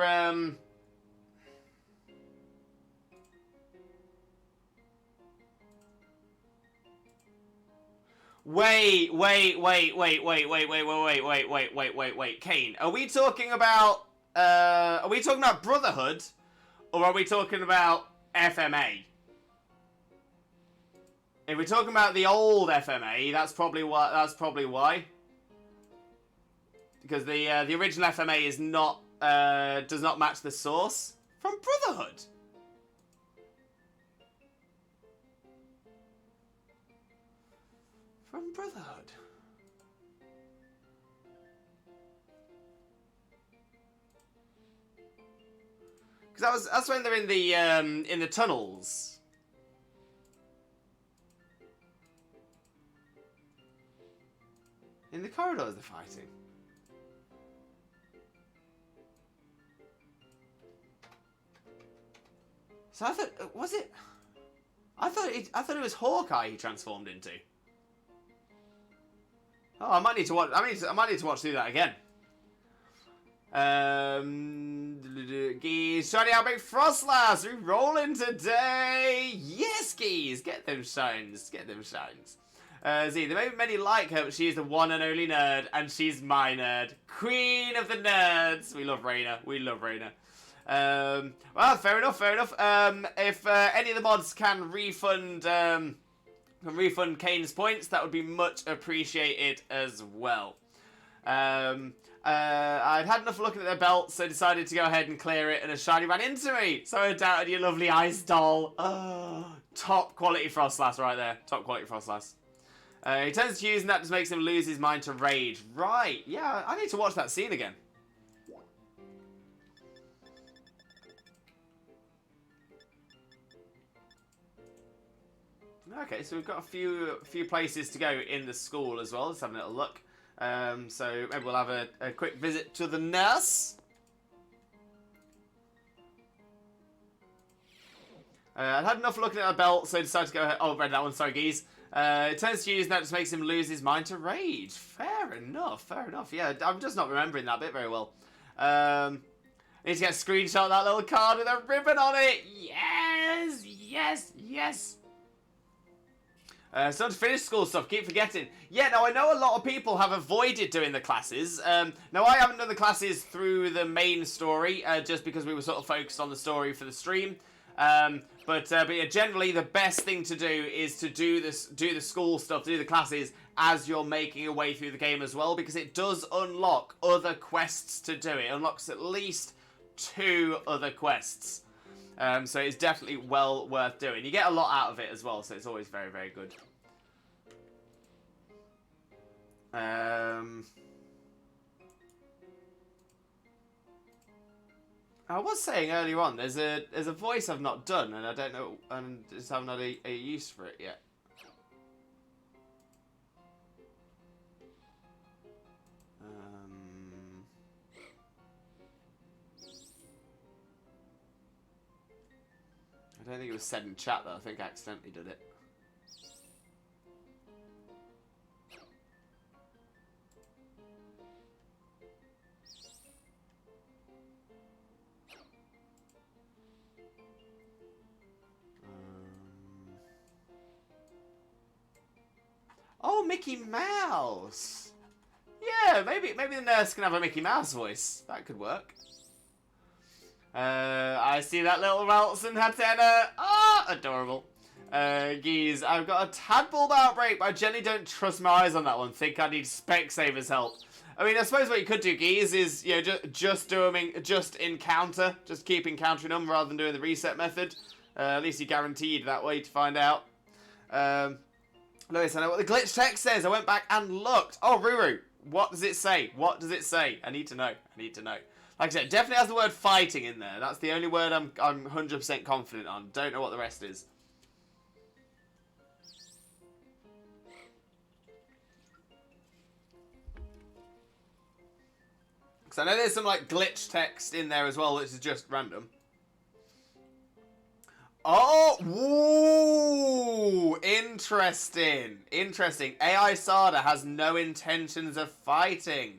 Wait, Kane, are we talking about Brotherhood, or are we talking about FMA? If we're talking about the old FMA, that's probably why. Because the original FMA is not does not match the source from Brotherhood. From Brotherhood. Because that's when they're in the tunnels. In the corridors they're fighting. So I thought, was it? I thought it was Hawkeye he transformed into. Oh, I might need to watch. I might need to watch through that again. Geese, shiny outbreak Frostlass, we rolling today. Yes, Geese, get them shines, get them shines. Z, there may be many like her, but she is the one and only nerd, and she's my nerd, queen of the nerds. We love Reina. We love Reina. Well, fair enough. If any of the mods can refund Kane's points, that would be much appreciated as well. I'd had enough looking at their belt, so decided to go ahead and clear it, and a shiny ran into me. So I doubted your lovely ice doll. Oh, top quality Frostlass right there. Top quality Frostlass. He turns to Hughes, and that just makes him lose his mind to rage. Right, yeah, I need to watch that scene again. Okay, so we've got a few places to go in the school as well. Let's have a little look. So maybe we'll have a quick visit to the nurse. I'd had enough looking at her belt, so I decided to go ahead. Oh, read that one. Sorry, Geese. It turns to use, and that just makes him lose his mind to rage. Fair enough. Yeah, I'm just not remembering that bit very well. I need to get a screenshot of that little card with a ribbon on it. Yes. So to finish school stuff, keep forgetting. Yeah, now I know a lot of people have avoided doing the classes. Now I haven't done the classes through the main story, just because we were sort of focused on the story for the stream. But yeah, generally the best thing to do is to do the school stuff, do the classes as you're making your way through the game as well, because it does unlock other quests to do. It unlocks at least 2 other quests. So it's definitely well worth doing. You get a lot out of it as well, so it's always very, very good. I was saying earlier on, there's a voice I've not done, and I don't know, and just haven't had a use for it yet. I don't think it was said in chat though. I think I accidentally did it. Oh, Mickey Mouse! Yeah, maybe the nurse can have a Mickey Mouse voice. That could work. I see that little Ralston Hatena. Ah, adorable. Geese, I've got a tadpole outbreak, but I generally don't trust my eyes on that one. Think I need Specsaver's help. I mean, I suppose what you could do, Geese, is, you know, just encounter. Just keep encountering them rather than doing the reset method. At least you're guaranteed that way to find out. Lewis, I know what the glitch text says. I went back and looked. Oh, Ruru, what does it say? What does it say? I need to know. I need to know. Like I said, it definitely has the word fighting in there. That's the only word I'm 100% confident on. Don't know what the rest is. Because I know there's some like glitch text in there as well, which is just random. Oh, woo! Interesting. Interesting. AI Sada has no intentions of fighting.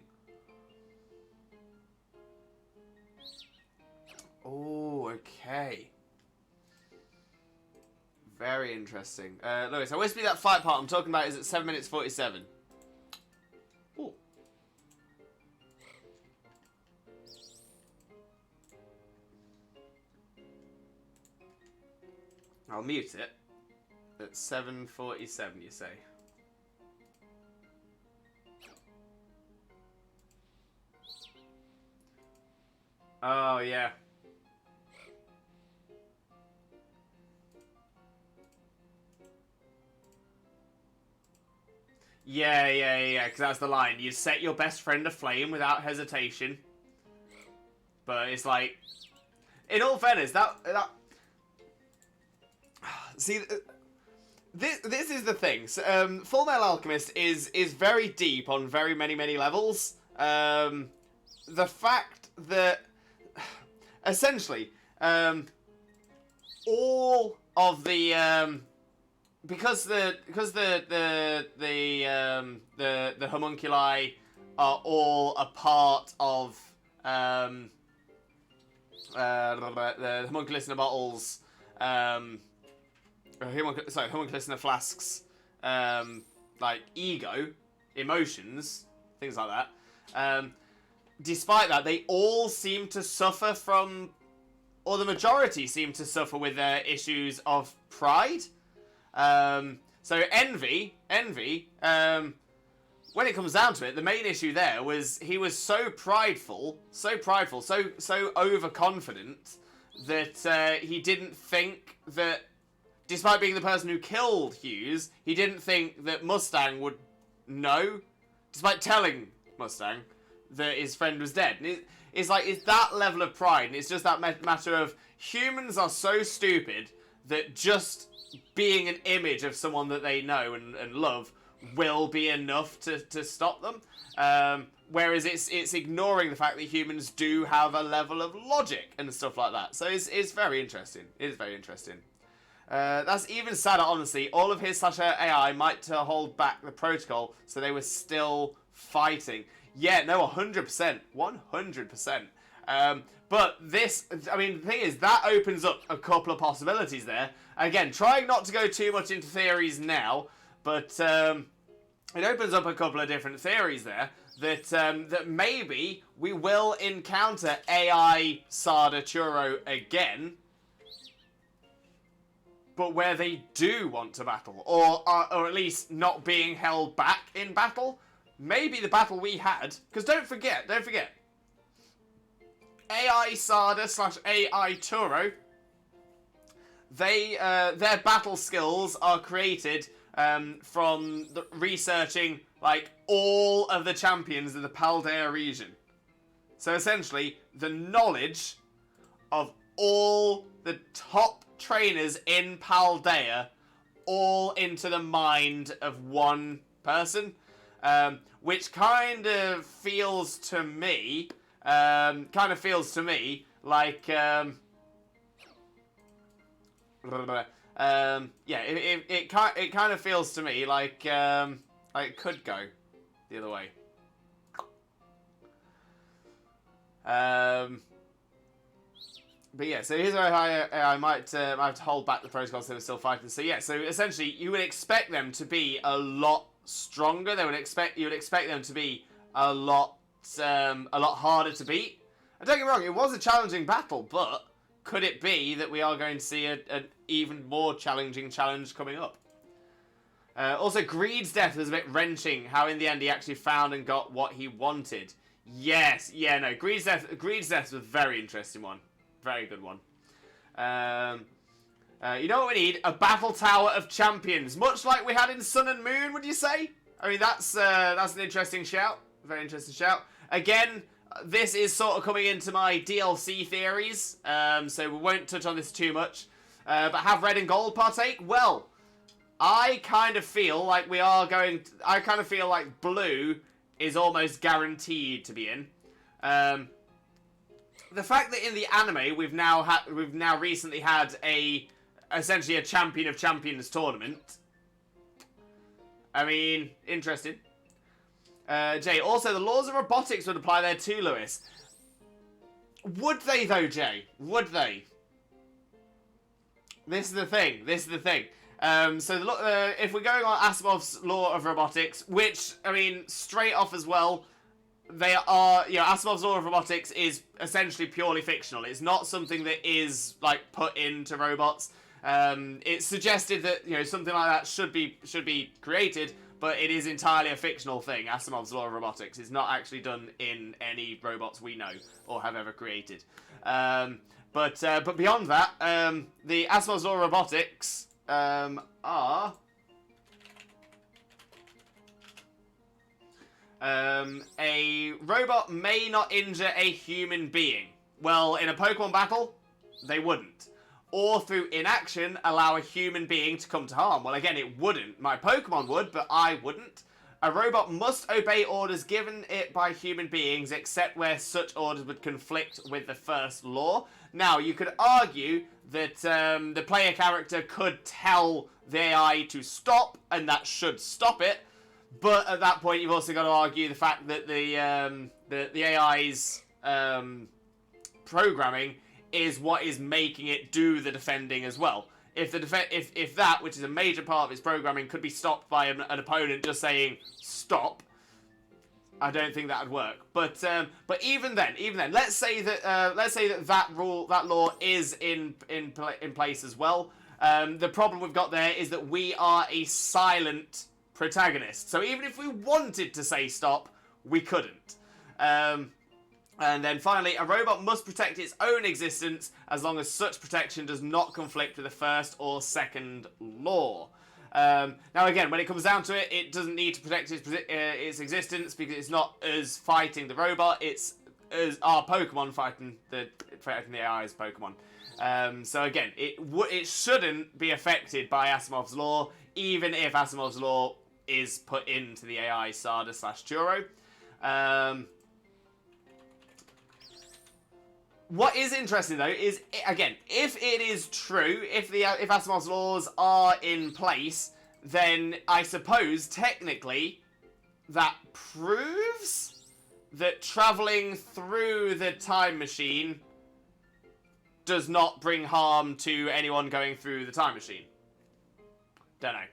Oh, okay. Very interesting. Lewis, I wish to be that fight part I'm talking about is at 7 minutes 47. Ooh. I'll mute it. At 7:47, you say? Oh, yeah. Yeah, because that's the line. You set your best friend aflame without hesitation. But it's like... In all fairness, that see, this is the thing. So, Full Metal Alchemist is very deep on very many levels. The fact that essentially all of the because the homunculi are all a part of the homunculus in the bottles. Homunculus in the flasks, like ego, emotions, things like that. Despite that, they all seem to suffer from, or the majority seem to suffer with their issues of pride. So envy, when it comes down to it, the main issue there was he was so prideful, so overconfident that he didn't think that, despite being the person who killed Hughes, he didn't think that Mustang would know, despite telling Mustang that his friend was dead. And it's like, it's that level of pride, and it's just that matter of humans are so stupid that just being an image of someone that they know and love will be enough to stop them. Whereas it's ignoring the fact that humans do have a level of logic and stuff like that. So it's very interesting. It is very interesting. That's even sadder, honestly. All of his / AI might hold back the protocol, so they were still fighting. Yeah, no, 100%. 100%. But this, I mean, the thing is, that opens up a couple of possibilities there. Again, trying not to go too much into theories now, but it opens up a couple of different theories there. That maybe we will encounter AI Sada Churro again, but where they do want to battle, or at least not being held back in battle. Maybe the battle we had, because don't forget, AI Sada / AI Turo, their battle skills are created from researching like all of the champions of the Paldean region. So essentially, the knowledge of all the top trainers in Paldea all into the mind of one person, which kind of feels to me like it kind of feels to me like it could go the other way. But yeah, so here's where I might have to hold back the protocols so they're still fighting. So yeah, so essentially you would expect them to be a lot stronger. You would expect them to be a lot harder to beat. And don't get me wrong, it was a challenging battle, but could it be that we are going to see an even more challenging challenge coming up? Also, Greed's death was a bit wrenching, how in the end he actually found and got what he wanted. Yes, yeah, no, Greed's death was a very interesting one. Very good one. You know what we need? A battle tower of champions, much like we had in Sun and Moon, would you say? I mean, that's an interesting shout. Very interesting shout. Again, this is sort of coming into my DLC theories, so we won't touch on this too much. But have red and gold partake? Well, I kind of feel like we are going... I kind of feel like blue is almost guaranteed to be in. The fact that in the anime we've now recently had essentially a Champion of Champions tournament. I mean, interesting. Jay, also the laws of robotics would apply there too, Lewis. Would they though, Jay? Would they? This is the thing. So if we're going on Asimov's law of robotics, which, I mean, straight off as well, they are, Asimov's law of robotics is essentially purely fictional. It's not something that is, like, put into robots. It's suggested that, something like that should be created, but it is entirely a fictional thing. Asimov's law of robotics is not actually done in any robots we know or have ever created. But beyond that, the Asimov's law of robotics are... a robot may not injure a human being. Well, in a Pokemon battle, they wouldn't. Or through inaction, allow a human being to come to harm. Well, again, it wouldn't. My Pokemon would, but I wouldn't. A robot must obey orders given it by human beings, except where such orders would conflict with the first law. Now, you could argue that the player character could tell the AI to stop, and that should stop it. But at that point, you've also got to argue the fact that the AI's programming is what is making it do the defending as well. If that, which is a major part of its programming, could be stopped by an opponent just saying stop, I don't think that would work. But even then, let's say that law is in place as well. The problem we've got there is that we are a silent protagonist. So even if we wanted to say stop, we couldn't. And then finally, a robot must protect its own existence as long as such protection does not conflict with the first or second law. Now again, when it comes down to it, it doesn't need to protect its existence because it's not us fighting the robot, it's us, our Pokemon fighting the AI's Pokemon. So again, it shouldn't be affected by Asimov's law, even if Asimov's law is put into the AI Sada/Churro. What is interesting though is, again, if it is true, if Asimov's laws are in place, then I suppose technically that proves that traveling through the time machine does not bring harm to anyone going through the time machine. Don't know.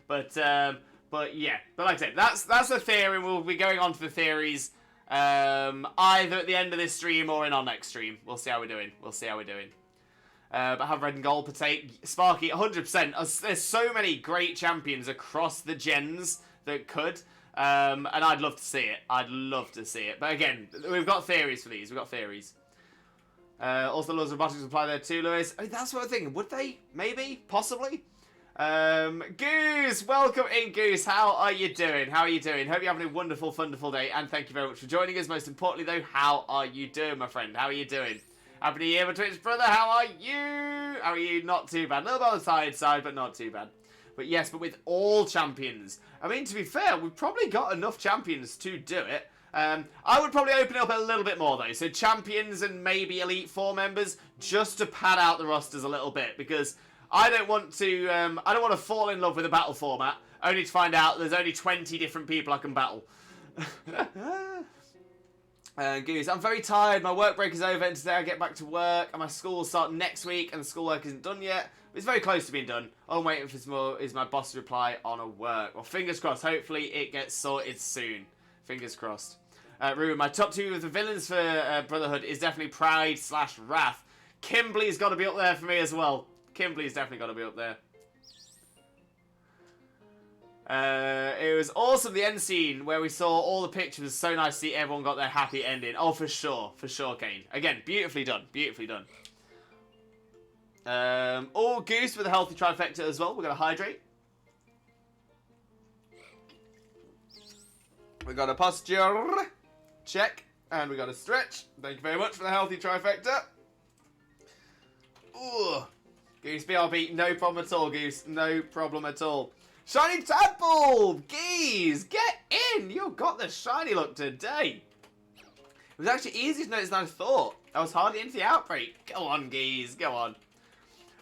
But yeah. But like I said, that's a theory. We'll be going on to the theories either at the end of this stream or in our next stream. We'll see how we're doing. But have red and gold partake. Sparky, 100%. There's so many great champions across the gens that could. And I'd love to see it. But again, we've got theories for these. Also, laws of robotics apply there too, Lewis. I mean, that's what I'm thinking. Would they? Maybe? Possibly? Goose! Welcome in, Goose. How are you doing? Hope you're having a wonderful, wonderful day. And thank you very much for joining us. Most importantly, though, how are you doing, my friend? How are you doing? Happy New Year, my Twitch brother. How are you? How are you? Not too bad. A little bit on the tired side, but not too bad. But yes, but with all champions. I mean, to be fair, we've probably got enough champions to do it. I would probably open it up a little bit more, though. So champions and maybe Elite Four members, just to pad out the rosters a little bit, because I don't want to fall in love with a battle format, only to find out there's only 20 different people I can battle. Goose, I'm very tired. My work break is over, and today I get back to work, and my school will start next week, and the schoolwork isn't done yet. It's very close to being done. All I'm waiting for is my boss to reply on a work. Well, fingers crossed. Hopefully it gets sorted soon. Fingers crossed. Ruben, my top two of the villains for Brotherhood is definitely Pride/Wrath. Kimberly's got to be up there for me as well. Kimberly's definitely got to be up there. It was awesome, the end scene where we saw all the pictures. Was so nice to see everyone got their happy ending. Oh, for sure, Kane. Again, beautifully done, beautifully done. All Goose with a healthy trifecta as well. We're gonna hydrate. We got a posture check, and we got a stretch. Thank you very much for the healthy trifecta. Ooh, Goose BRB, no problem at all, Goose, no problem at all. Shiny Tadpole! Geese, get in! You've got the shiny look today. It was actually easier to notice than I thought. I was hardly into the outbreak. Go on, Geese, go on.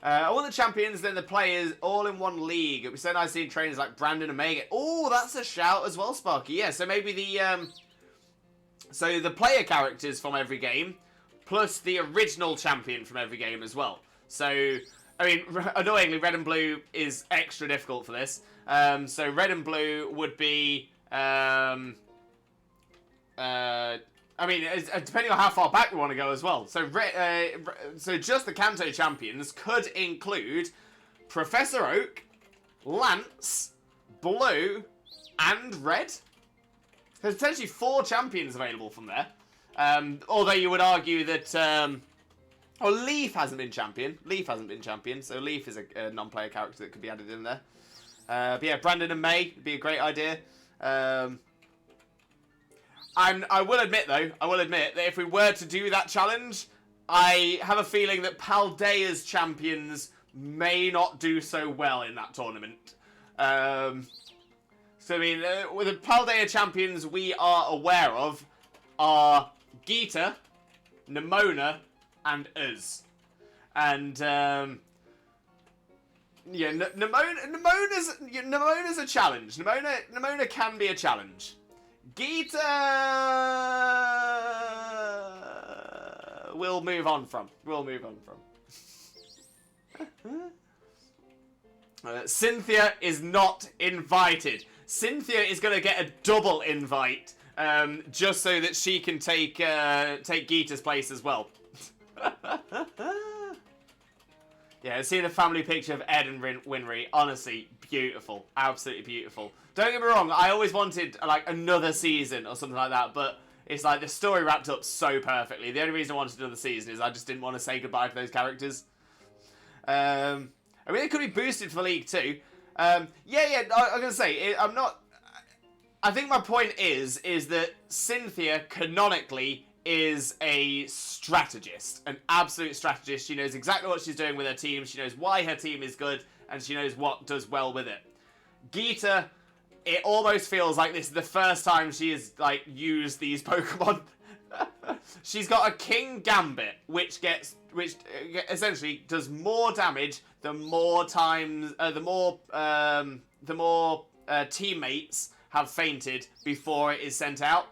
All the champions, then the players, all in one league. It was so nice seeing trainers like Brandon and Megan. Oh, that's a shout as well, Sparky. Yeah, so maybe the so the player characters from every game, plus the original champion from every game as well. So, I mean, annoyingly, red and blue is extra difficult for this. So red and blue would be, I mean, depending on how far back we want to go as well. So, so just the Kanto champions could include Professor Oak, Lance, Blue, and Red. There's potentially 4 champions available from there. Although you would argue that, oh, Leaf hasn't been champion. So Leaf is a non-player character that could be added in there. But yeah, Brandon and May would be a great idea. And I will admit, though, that if we were to do that challenge, I have a feeling that Paldea's champions may not do so well in that tournament. So, I mean, with the Paldea champions we are aware of are Geeta, Nimona, and us. And, yeah, Nimona's a challenge. Nimona can be a challenge. Geeta we'll move on from. Cynthia is not invited. Cynthia is going to get a double invite, just so that she can take Geeta's place as well. Yeah, seeing a family picture of Ed and Winry, honestly, beautiful. Absolutely beautiful. Don't get me wrong, I always wanted, like, another season or something like that, but it's like the story wrapped up so perfectly. The only reason I wanted another season is I just didn't want to say goodbye to those characters. I mean, it could be boosted for League 2. I'm going to say, I'm not... I think my point is that Cynthia, canonically, is a strategist, an absolute strategist. She knows exactly what she's doing with her team. She knows why her team is good, and she knows what does well with it. Geeta, it almost feels like this is the first time she has, like, used these Pokemon. She's got a King Gambit, which essentially does more damage the more times, the more teammates have fainted before it is sent out.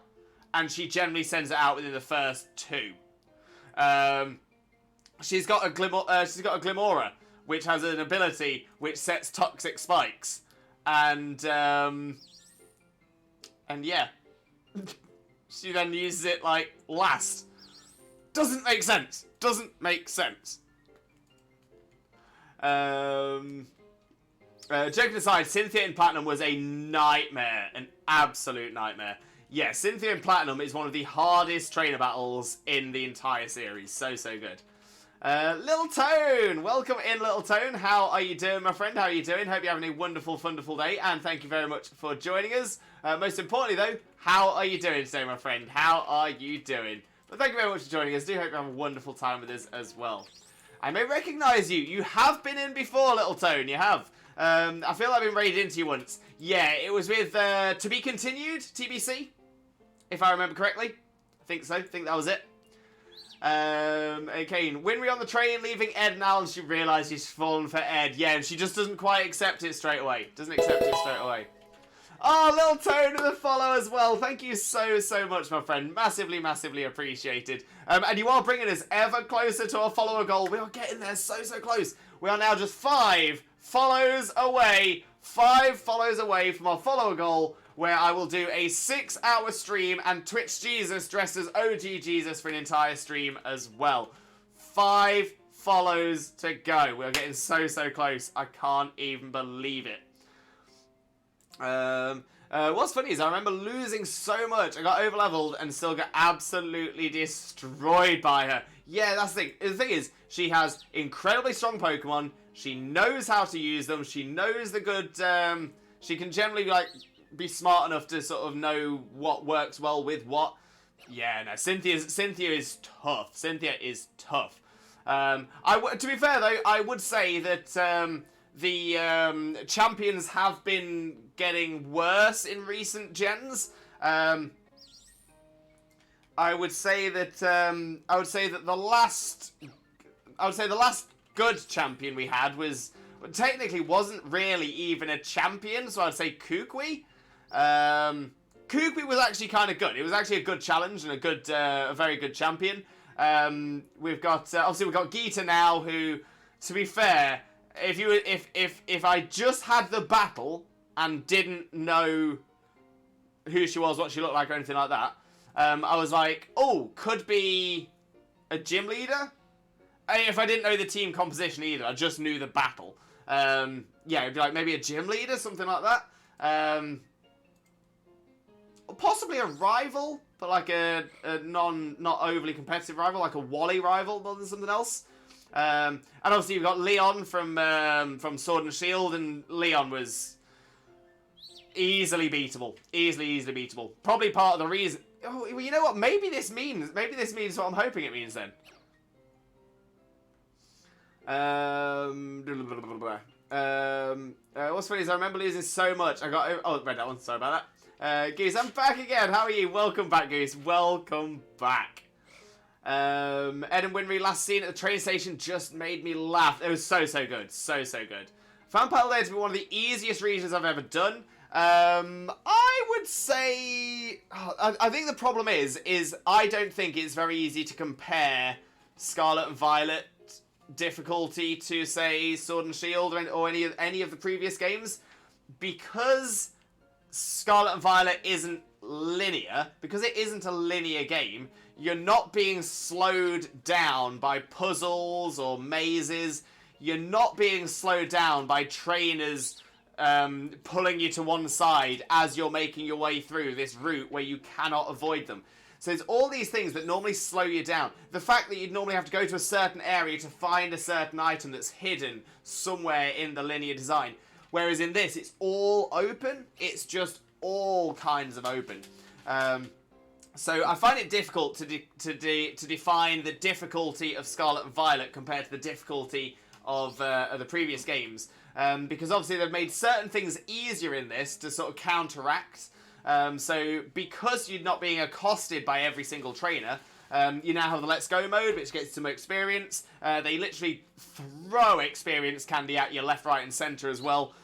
And she generally sends it out within the first 2. She's got a Glimora, which has an ability which sets toxic spikes, and yeah, she then uses it like last. Doesn't make sense. Joking aside, Cynthia in Platinum was a nightmare, an absolute nightmare. Yeah, Cynthia in Platinum is one of the hardest trainer battles in the entire series. So good. Little Tone! Welcome in, Little Tone. How are you doing, my friend? How are you doing? Hope you're having a wonderful day, and thank you very much for joining us. Most importantly, though, how are you doing today, my friend? How are you doing? But thank you very much for joining us. Do hope you have a wonderful time with us as well. I may recognise you. You have been in before, Little Tone. You have. I feel I've been raided into you once. Yeah, it was with To Be Continued, TBC. If I remember correctly. I think so. I think that was it. Okay, Winry on the train, leaving Ed and Alan. She realised she's fallen for Ed. Yeah, and she just doesn't quite accept it straight away. Oh, Little Tone with a follow as well. Thank you so much, my friend. Massively appreciated. And you are bringing us ever closer to our follower goal. We are getting there so close. We are now just 5 follows away. 5 follows away from our follower goal, where I will do a 6-hour stream and Twitch Jesus dressed as OG Jesus for an entire stream as well. 5 follows to go. We're getting so close. I can't even believe it. What's funny is I remember losing so much. I got overleveled and still got absolutely destroyed by her. Yeah, that's the thing. The thing is, she has incredibly strong Pokemon. She knows how to use them. She knows the good... she can generally, like, be smart enough to sort of know what works well with what. Yeah, no, Cynthia is tough. Cynthia is tough. To be fair, though, I would say that the champions have been getting worse in recent gens. I would say that the last good champion we had was technically wasn't really even a champion, so I'd say Kukui. Kukui was actually kind of good. It was actually a good challenge and a very good champion. We've got obviously we've got Geeta now, who, to be fair, if I just had the battle and didn't know who she was, what she looked like, or anything like that, I was like, oh, could be a gym leader. If I didn't know the team composition either, I just knew the battle. Yeah, it'd be like maybe a gym leader, something like that. Possibly a rival, but like a not overly competitive rival, like a Wally rival more than something else. And obviously you've got Leon from Sword and Shield, and Leon was easily beatable. Easily beatable. Probably part of the reason... Oh, you know what? Maybe this means what I'm hoping it means then. What's funny is I remember losing so much. I got... Oh, read that one. Sorry about that. Goose, I'm back again. How are you? Welcome back, Goose. Welcome back. Ed and Winry last seen at the train station just made me laugh. It was so good. So good. Found Paldean to be one of the easiest regions I've ever done. I would say... I think the problem is I don't think it's very easy to compare Scarlet and Violet difficulty to, say, Sword and Shield or any of the previous games, because Scarlet and Violet isn't linear. Because it isn't a linear game, you're not being slowed down by puzzles or mazes. You're not being slowed down by trainers pulling you to one side as you're making your way through this route where you cannot avoid them. So there's all these things that normally slow you down. The fact that you'd normally have to go to a certain area to find a certain item that's hidden somewhere in the linear design. Whereas in this, it's all open. It's just all kinds of open. So I find it difficult to define the difficulty of Scarlet and Violet compared to the difficulty of the previous games. Because obviously they've made certain things easier in this to sort of counteract. So because you're not being accosted by every single trainer, you now have the Let's Go mode, which gets some experience. They literally throw experience candy at you left, right, and centre as well.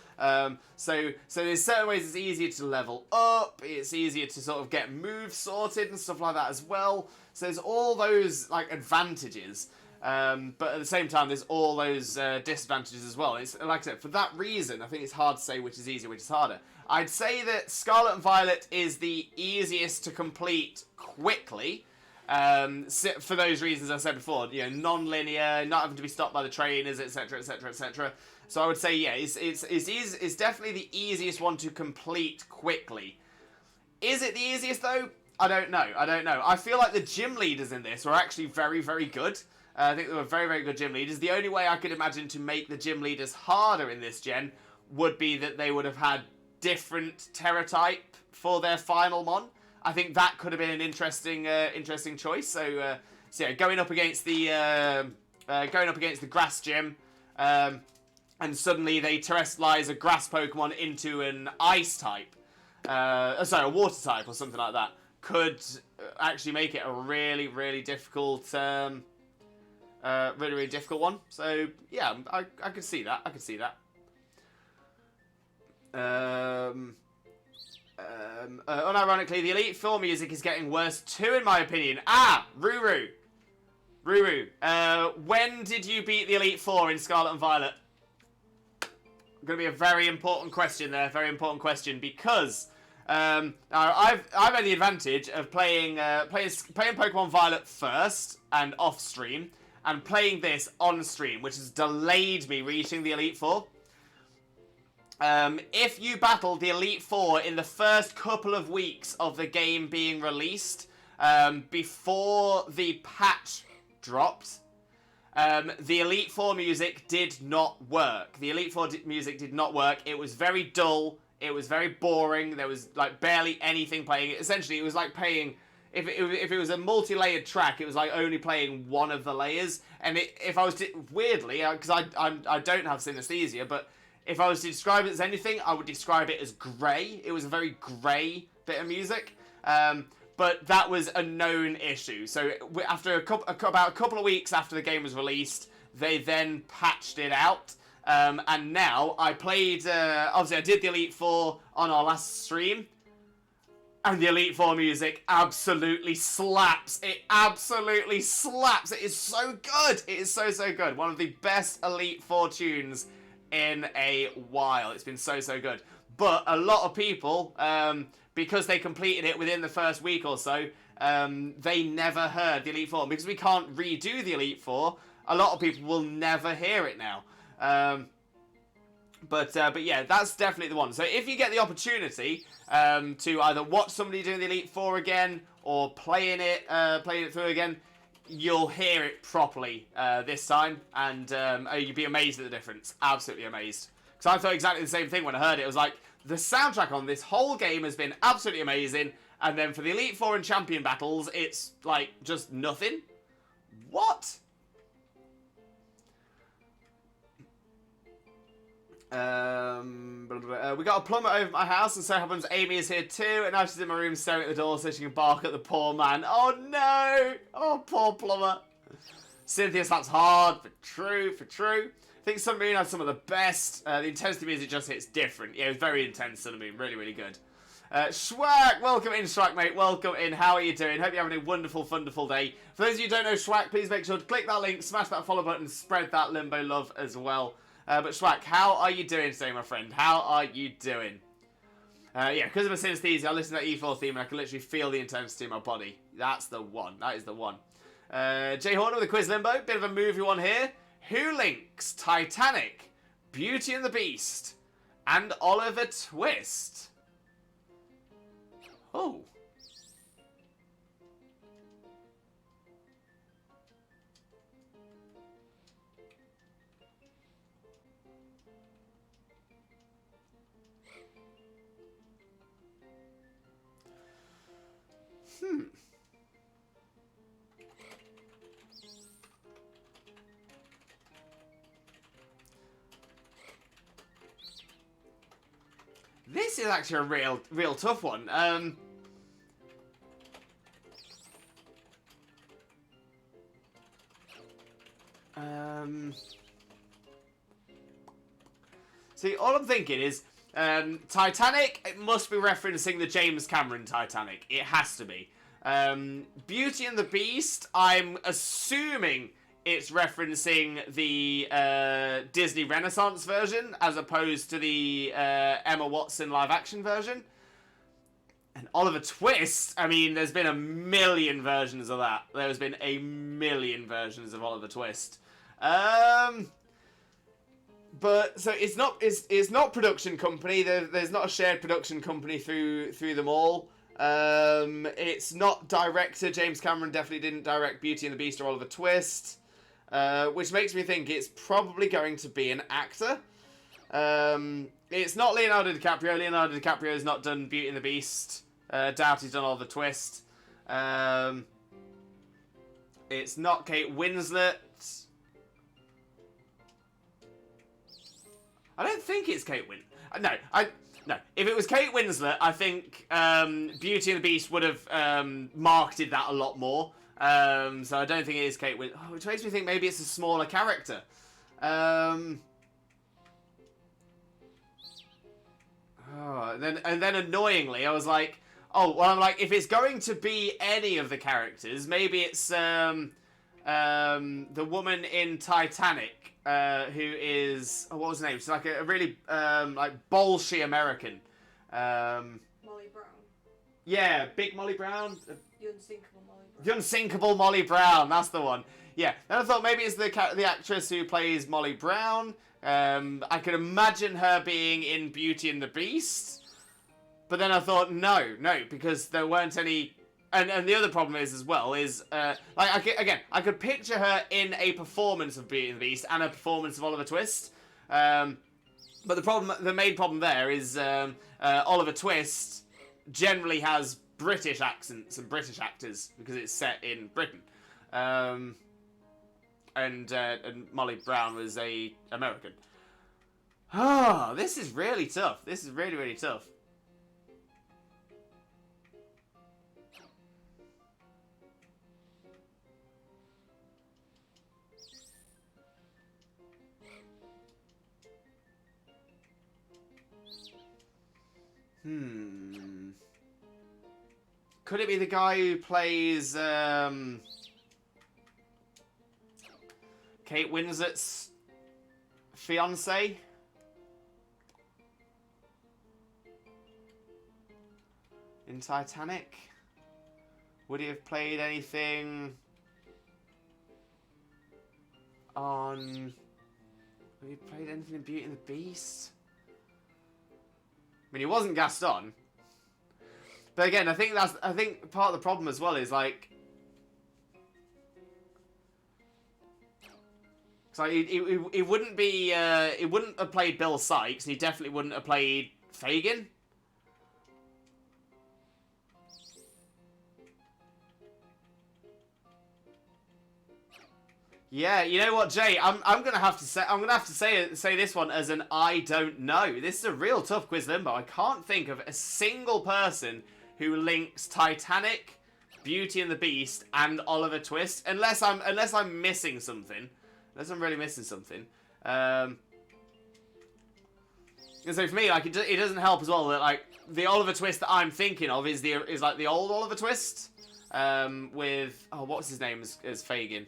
So there's certain ways it's easier to level up, it's easier to sort of get moves sorted and stuff like that as well. So there's all those like advantages, but at the same time there's all those disadvantages as well. It's like I said, for that reason, I think it's hard to say which is easier, which is harder. I'd say that Scarlet and Violet is the easiest to complete quickly. For those reasons I said before, you know, non-linear, not having to be stopped by the trainers, etc, etc, etc. So I would say, yeah, it's definitely the easiest one to complete quickly. Is it the easiest, though? I don't know. I feel like the gym leaders in this were actually very, very good. I think they were very, very good gym leaders. The only way I could imagine to make the gym leaders harder in this gen would be that they would have had different Terra type for their final mon. I think that could have been an interesting choice. So yeah, going up against the grass gym, and suddenly they terrestrialize a grass Pokemon into an ice type, a water type or something like that, could actually make it a really, really difficult, really difficult one. So yeah, I could see that. Unironically, the Elite Four music is getting worse too, in my opinion. Ruru. When did you beat the Elite Four in Scarlet and Violet? Going to be a very important question there. Very important question, because I've had the advantage of playing Pokemon Violet first and off stream, and playing this on stream, which has delayed me reaching the Elite Four. If you battled the Elite Four in the first couple of weeks of the game being released, before the patch dropped, the Elite Four music did not work. The Elite Four music did not work. It was very dull. It was very boring. There was like barely anything playing. Essentially, it was like playing. If it was a multi-layered track, it was like only playing one of the layers. And if I was weirdly, because I don't have synesthesia, but if I was to describe it as anything, I would describe it as grey. It was a very grey bit of music. But that was a known issue. So after about a couple of weeks after the game was released, they then patched it out. And now I played. Obviously, I did the Elite Four on our last stream. And the Elite Four music absolutely slaps. It absolutely slaps. It is so good. It is so, so good. One of the best Elite Four tunes in a while. It's been so, so good. But a lot of people, because they completed it within the first week or so, they never heard the Elite Four. And because we can't redo the Elite Four, a lot of people will never hear it now. But yeah, that's definitely the one. So if you get the opportunity to either watch somebody doing the Elite Four again or playing it through again, you'll hear it properly this time, and you'd be amazed at the difference. Absolutely amazed. Because I thought exactly the same thing when I heard it. It was like, the soundtrack on this whole game has been absolutely amazing, and then for the Elite Four and Champion battles, it's like just nothing. What? We got a plumber over at my house, and so happens Amy is here too, and now she's in my room staring at the door so she can bark at the poor man. Oh no! Oh, poor plumber. Cynthia slaps hard, for true. I think Sun Moon has some of the best. The intensity music just hits different. Yeah, it was very intense, Sun Moon. Really, really good. Schwack, welcome in, Schwack, mate. Welcome in. How are you doing? Hope you're having a wonderful, wonderful day. For those of you who don't know Schwack, please make sure to click that link, smash that follow button, spread that Limbo love as well. But Schwack, how are you doing today, my friend? How are you doing? Yeah, because of my synesthesia, I listen to that E4 theme and I can literally feel the intensity in my body. That's the one. That is the one. Jay Horner with a quiz Limbo. Bit of a movie one here. Who links Titanic, Beauty and the Beast, and Oliver Twist? Oh. This is actually a real tough one. See, all I'm thinking is Titanic. It must be referencing the James Cameron Titanic. It has to be. Beauty and the Beast. I'm assuming it's referencing the Disney Renaissance version as opposed to the Emma Watson live-action version. And Oliver Twist, I mean, there's been a million versions of that. There's been a million versions of Oliver Twist. But so it's not production company. There's not a shared production company through them all. It's not director. James Cameron definitely didn't direct Beauty and the Beast or Oliver Twist. Which makes me think it's probably going to be an actor. It's not Leonardo DiCaprio. Leonardo DiCaprio has not done Beauty and the Beast. Doubt he's done Oliver Twist. It's not Kate Winslet. I don't think it's Kate Winslet. No. If it was Kate Winslet, I think Beauty and the Beast would have marketed that a lot more. So I don't think it is Kate Winslet. Oh, which makes me think maybe it's a smaller character. And then annoyingly, I was like, oh, well, I'm like, if it's going to be any of the characters, maybe it's the woman in Titanic, who is, oh, what was her name? She's like a really like bolshy American. Molly Brown. Yeah, big Molly Brown. The unsinkable Molly Brown. The unsinkable Molly Brown, that's the one. Yeah, then I thought maybe it's the actress who plays Molly Brown. I could imagine her being in Beauty and the Beast. But then I thought, no, because there weren't any... And the other problem is, as well, is... I could picture her in a performance of Beauty and the Beast and a performance of Oliver Twist. But the main problem there is Oliver Twist generally has British accents and British actors because it's set in Britain. And Molly Brown was a American. Oh, this is really tough. This is really, really tough. Could it be the guy who plays Kate Winslet's fiance? In Titanic? Would he have played anything on... Would he have played anything in Beauty and the Beast? I mean, he wasn't Gaston. But again, I think part of the problem as well is like... So he wouldn't be... he wouldn't have played Bill Sykes, and he definitely wouldn't have played Fagin. Yeah, you know what, Jay? I'm gonna have to say this one as an I don't know. This is a real tough quiz, Limbo. I can't think of a single person who links Titanic, Beauty and the Beast, and Oliver Twist, unless I'm missing something. Unless I'm really missing something. And so for me, like it doesn't help as well that like the Oliver Twist that I'm thinking of is like the old Oliver Twist, with what's his name as Fagin.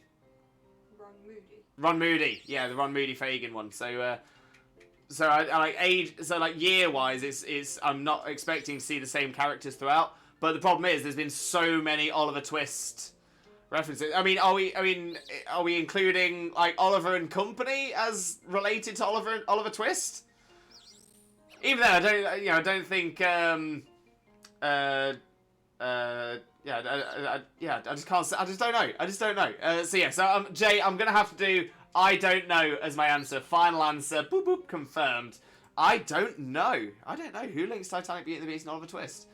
Ron Moody, yeah, the Ron Moody Fagin one. So, year-wise, it's I'm not expecting to see the same characters throughout. But the problem is, there's been so many Oliver Twist references. I mean, are we including like Oliver and Company as related to Oliver Twist? Even then, I don't think. I just can't. I just don't know. So Jay, I'm gonna have to do I don't know as my answer. Final answer. Boop boop. Confirmed. I don't know. I don't know who links Titanic, Beauty and the Beast, and Oliver Twist.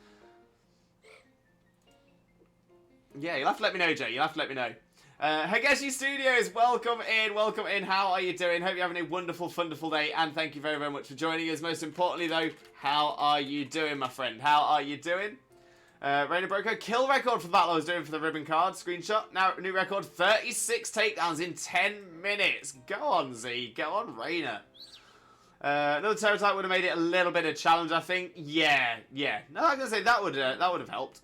Yeah, you'll have to let me know, Jay. You'll have to let me know. Hageshi Studios, welcome in. How are you doing? Hope you're having a wonderful, wonderful day, and thank you very, very much for joining us. Most importantly, though, how are you doing, my friend? How are you doing? Rainer Broker, kill record for the battle I was doing for the ribbon card. Screenshot. Now, new record, 36 takedowns in 10 minutes. Go on, Z. Go on, Rainer. Another Terror type would have made it a little bit of a challenge, I think. Yeah. No, I'm going to say that would have helped.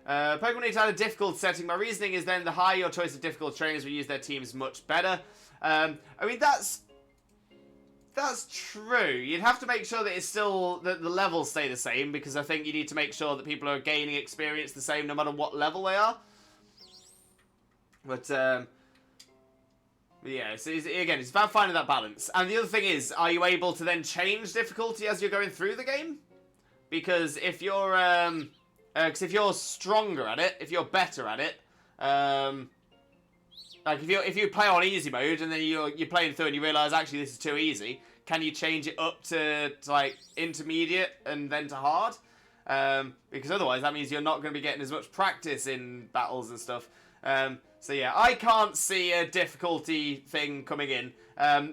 Pokemon need to have a difficult setting. My reasoning is then the higher your choice of difficult trainers will use their teams much better. I mean, that's true. You'd have to make sure that it's still that the levels stay the same, because I think you need to make sure that people are gaining experience the same no matter what level they are. But yeah, it's about finding that balance. And the other thing is, are you able to then change difficulty as you're going through the game? Because if you're if you're stronger at it, if you're better at it, like if you play on easy mode and then you're playing through and you realise actually this is too easy, can you change it up to like intermediate and then to hard? Because otherwise that means you're not going to be getting as much practice in battles and stuff. So yeah, I can't see a difficulty thing coming in,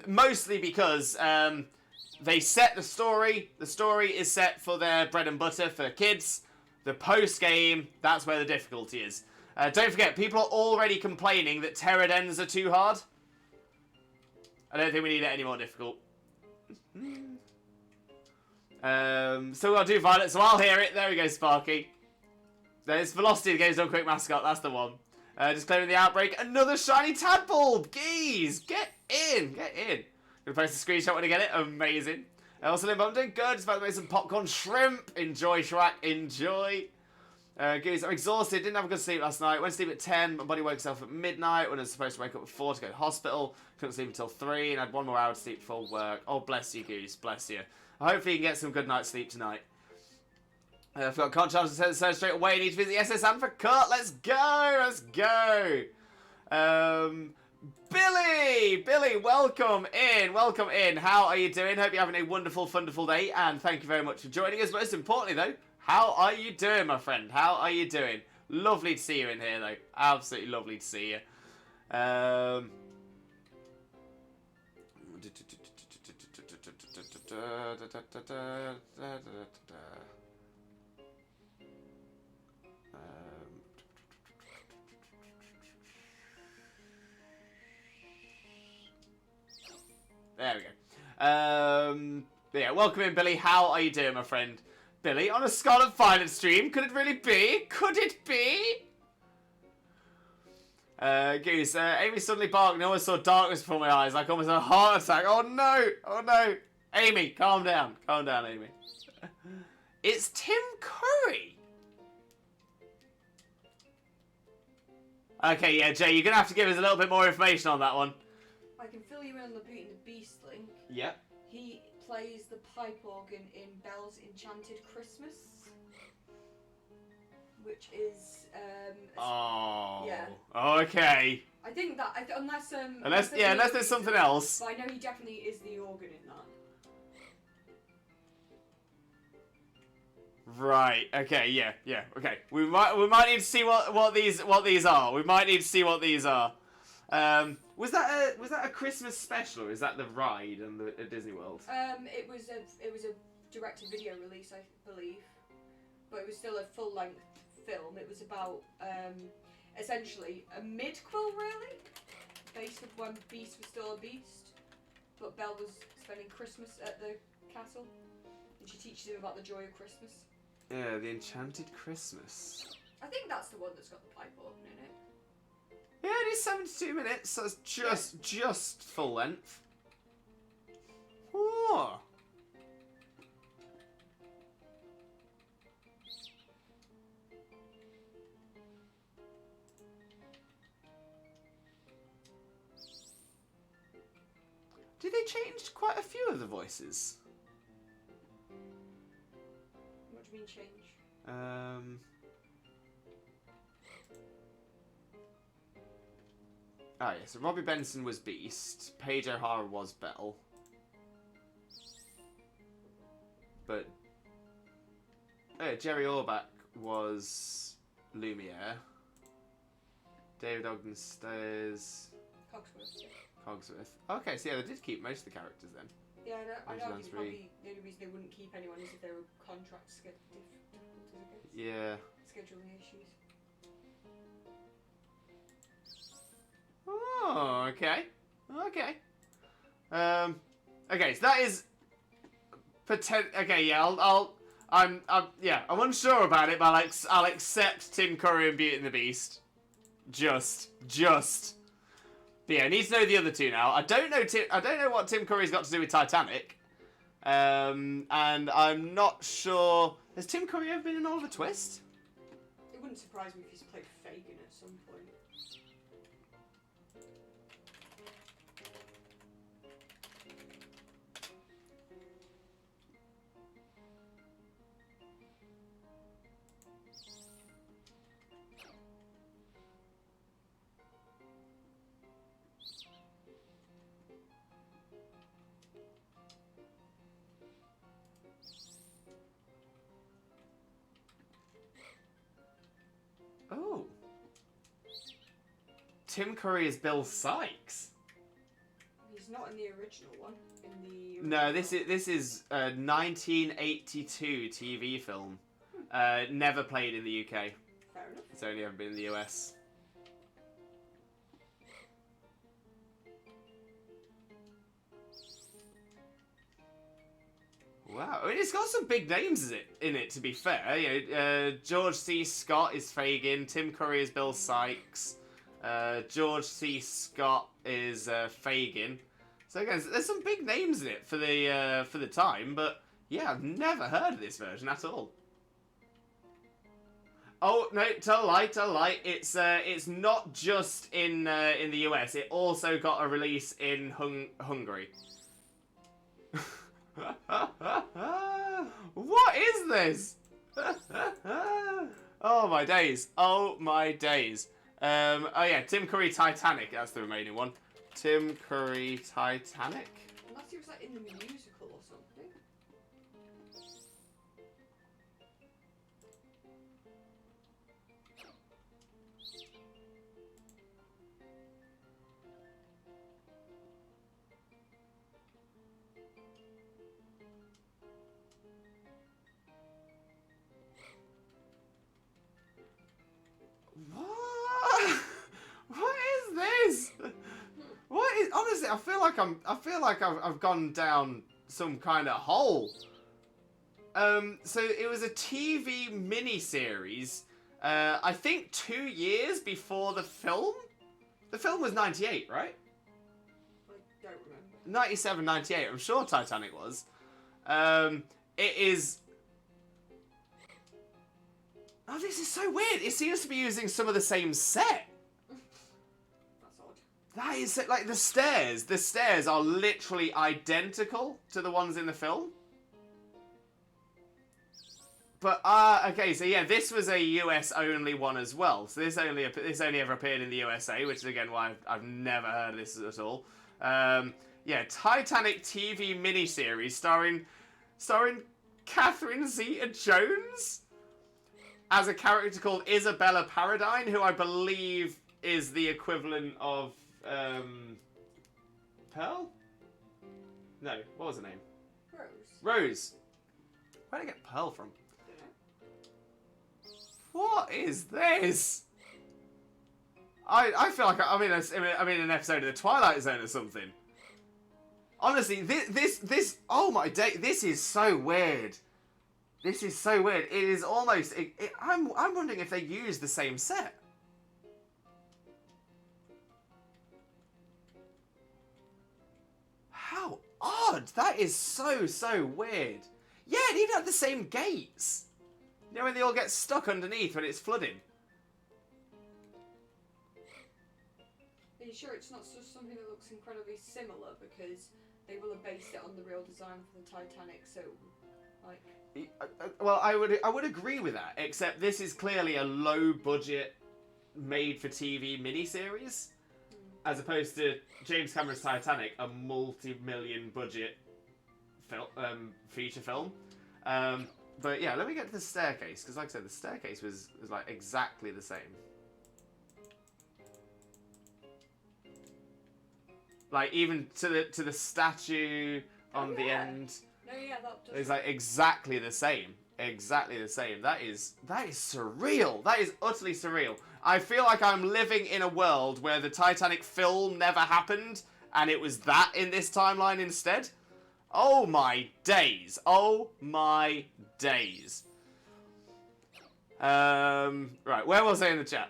mostly because they set the story. The story is set for their bread and butter for kids. The post game, that's where the difficulty is. Don't forget, people are already complaining that Pterodens are too hard. I don't think we need it any more difficult. So I'll do Violet, so I'll hear it. There we go, Sparky. There's Velocity, the game's done quick mascot, that's the one. Just claiming the outbreak. Another shiny tadpole! Geez, get in! Gonna post a screenshot when I get it. Amazing. Also, Limbo, I'm doing good. Just about to make some popcorn shrimp. Enjoy, Shrek. Enjoy. Goose, I'm exhausted. Didn't have a good sleep last night. Went to sleep at 10. My body woke itself at midnight when I was supposed to wake up at 4 to go to hospital. Couldn't sleep until 3 and had 1 more hour to sleep before work. Oh, bless you, Goose. Bless you. Hopefully you can get some good night's sleep tonight. I've got contracts to send straight away. Need to visit the SS and for cut. Let's go. Let's go. Billy, welcome in. Welcome in. How are you doing? Hope you're having a wonderful, wonderful day. And thank you very much for joining us. Most importantly, though, how are you doing, my friend? How are you doing? Lovely to see you in here, though. Absolutely lovely to see you. There we go. Yeah, welcome in, Billy. How are you doing, my friend? Billy, on a Scarlet Violet stream? Could it really be? Could it be? Goose, Amy suddenly barked and I almost saw darkness before my eyes, like almost a heart attack. Oh no! Oh no! Amy, calm down. Calm down, Amy. It's Tim Curry. Okay, yeah, Jay, you're going to have to give us a little bit more information on that one. I can fill you in on the Beauty and the Beast link. Yeah. He plays the pipe organ in Belle's Enchanted Christmas, which is oh. Yeah. Okay. I think that unless unless there's something else. But I know he definitely is the organ in that. Right. Okay. Yeah. Yeah. Okay. We might need to see what these are. We might need to see what these are. Was that a Christmas special, or is that the ride at Disney World? It was a direct-to-video release, I believe, but it was still a full-length film. It was about essentially a midquel, really, based on when Beast was still a beast, but Belle was spending Christmas at the castle, and she teaches him about the joy of Christmas. Yeah, the Enchanted Christmas. I think that's the one that's got the pipe organ in it. Yeah, it is 72 minutes, so it's just full length. Oh. Did they change quite a few of the voices? What do you mean change? Oh yeah, so Robbie Benson was Beast, Paige O'Hara was Belle. But Jerry Orbach was Lumiere. David Ogden Stairs. Cogsworth. Okay, so yeah, they did keep most of the characters then. Yeah, I know probably the only reason they wouldn't keep anyone is if there were contract difficulties. Yeah. Scheduling issues. Oh, okay. Okay. Okay, so that is okay, yeah, I'm unsure about it, but I'll accept Tim Curry and Beauty and the Beast. Just. But yeah, I need to know the other two now. I don't know what Tim Curry's got to do with Titanic. And I'm not sure. Has Tim Curry ever been in Oliver Twist? It wouldn't surprise me if he's played Fagin at some point. Oh. Tim Curry is Bill Sykes. He's not in the original one. No, this is a 1982 TV film. Never played in the UK. Fair enough. It's only ever been in the US. Wow, I mean, it's got some big names in it. To be fair, you know, George C. Scott is Fagin, Tim Curry is Bill Sykes, George C. Scott is Fagin. So again, there's some big names in it for the time. But yeah, I've never heard of this version at all. Oh no, tell a lie. It's not just in the US. It also got a release in Hungary. What is this? Oh my days. Oh my days. Oh yeah, Tim Curry Titanic. That's the remaining one. Tim Curry Titanic. Unless he was like in the musical or something. What? What is this? What is? Honestly, I feel like I've gone down some kind of hole. So it was a TV miniseries. I think 2 years before the film. The film was 98, right? I don't remember. 97, 98. I'm sure Titanic was. It is. Oh, this is so weird. It seems to be using some of the same set. That's odd. That is like the stairs. The stairs are literally identical to the ones in the film. But okay, so yeah, this was a US only one as well. So this only ever appeared in the USA, which is again why I've never heard of this at all. Yeah, Titanic TV miniseries starring Catherine Zeta-Jones as a character called Isabella Paradine, who I believe is the equivalent of Pearl? No, what was her name? Rose. Where did I get Pearl from? What is this? I feel like I'm in an episode of the Twilight Zone or something. Honestly, this oh my day, this is so weird. This is so weird. It is almost. I'm wondering if they use the same set. How odd! That is so weird. Yeah, it even had the same gates. You know when they all get stuck underneath when it's flooding? Are you sure it's not just something that looks incredibly similar because they will have based it on the real design for the Titanic, so like... Well, I would agree with that, except this is clearly a low budget made-for-TV miniseries, as opposed to James Cameron's Titanic, a multi-million budget feature film. But yeah, let me get to the staircase, because like I said, the staircase was like exactly the same. Like even to the statue on the end. No, yeah, that does. It's like exactly the same. Exactly the same. That is surreal. That is utterly surreal. I feel like I'm living in a world where the Titanic film never happened, and it was that in this timeline instead. Oh my days. Oh my days. Right, where was I in the chat?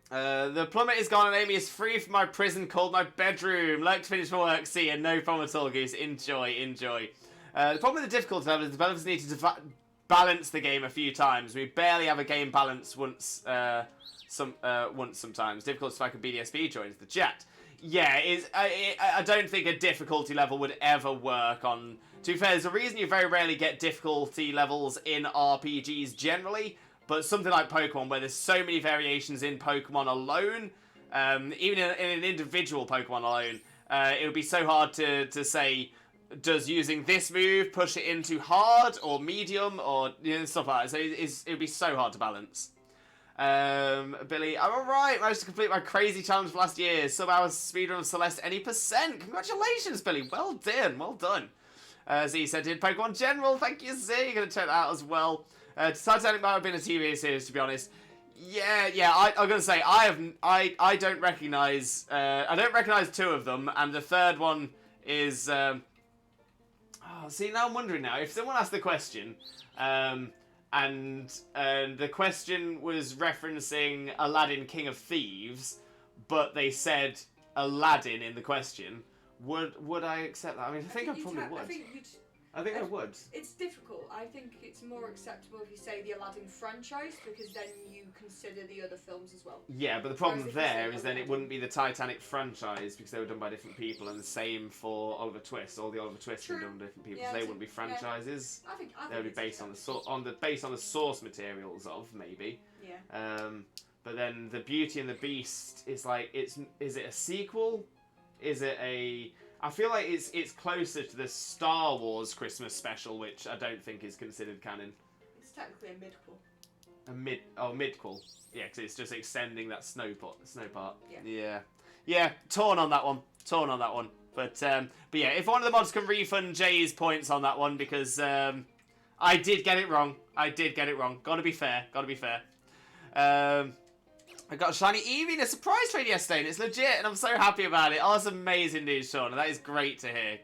The plummet is gone and Amy is free from my prison called my bedroom. Like to finish my work. See ya. No problem at all, Goose. Enjoy. The problem with the difficulty level is developers need to balance the game a few times. We barely have a game balance once sometimes. Difficult if like a BDSP joins the chat. Yeah, I don't think a difficulty level would ever work on... To be fair, there's a reason you very rarely get difficulty levels in RPGs generally, but something like Pokemon, where there's so many variations in Pokemon alone, even in an individual Pokemon alone, it would be so hard to say, does using this move push it into hard or medium or stuff like that. So it would be so hard to balance. Billy, I'm alright. Managed to complete my crazy challenge for last year. Some hours speedrun of Celeste any %. Congratulations, Billy. Well done. Z said, did Pokemon General. Thank you, Z. You're going to check that out as well. Titanic might have been a TV series, to be honest. Yeah. I'm going to say, I don't recognise... I don't recognise two of them, and the third one is... see, now I'm wondering now. If someone asked the question... And the question was referencing Aladdin, King of Thieves, but they said Aladdin in the question. Would I accept that? I mean, I think I probably would. I think I think I would. It's difficult. I think it's more acceptable if you say the Aladdin franchise, because then you consider the other films as well. Yeah, but the problem there is then it wouldn't be the Titanic franchise because they were done by different people, and the same for Oliver Twist. All the Oliver Twists were done by different people, so they wouldn't be franchises. I think they would be based on the source materials of maybe. Yeah. But then the Beauty and the Beast is like is it a sequel? Is it a? I feel like it's closer to the Star Wars Christmas special, which I don't think is considered canon. It's technically a midquel. Midquel. Yeah, because it's just extending that snow part. Yeah. Yeah. Torn on that one. But yeah, if one of the mods can refund Jay's points on that one, because I did get it wrong. Gotta be fair. I got a shiny Eevee in a surprise trade yesterday, and it's legit, and I'm so happy about it. Oh, that's amazing news, Sean, and that is great to hear.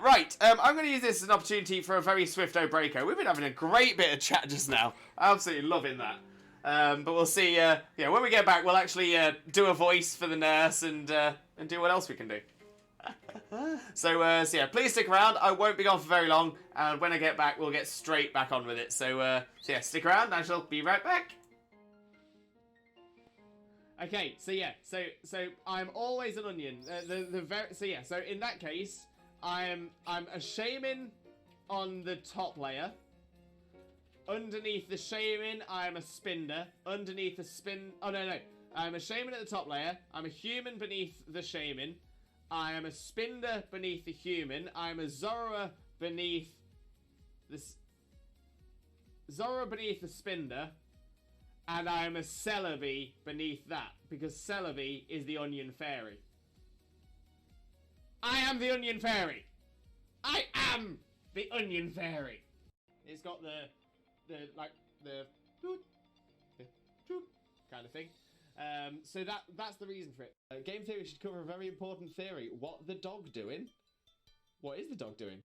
Right, I'm going to use this as an opportunity for a very swifto breako. We've been having a great bit of chat just now. Absolutely loving that. But we'll see, when we get back, we'll actually do a voice for the nurse and do what else we can do. So yeah, please stick around. I won't be gone for very long, and when I get back, we'll get straight back on with it. So yeah, stick around, I shall be right back. Okay, so I'm always an onion. So in that case, I'm a shaman on the top layer. Underneath the shaman, I'm a spinner. Underneath the I'm a shaman at the top layer. I'm a human beneath the shaman. I am a spinner beneath the human. I'm a Zora beneath the spinner. And I am a Celebi beneath that, because Celebi is the onion fairy. I am the onion fairy. I am the onion fairy. It's got the kind of thing. So that's the reason for it. Game theory should cover a very important theory. What the dog doing? What is the dog doing?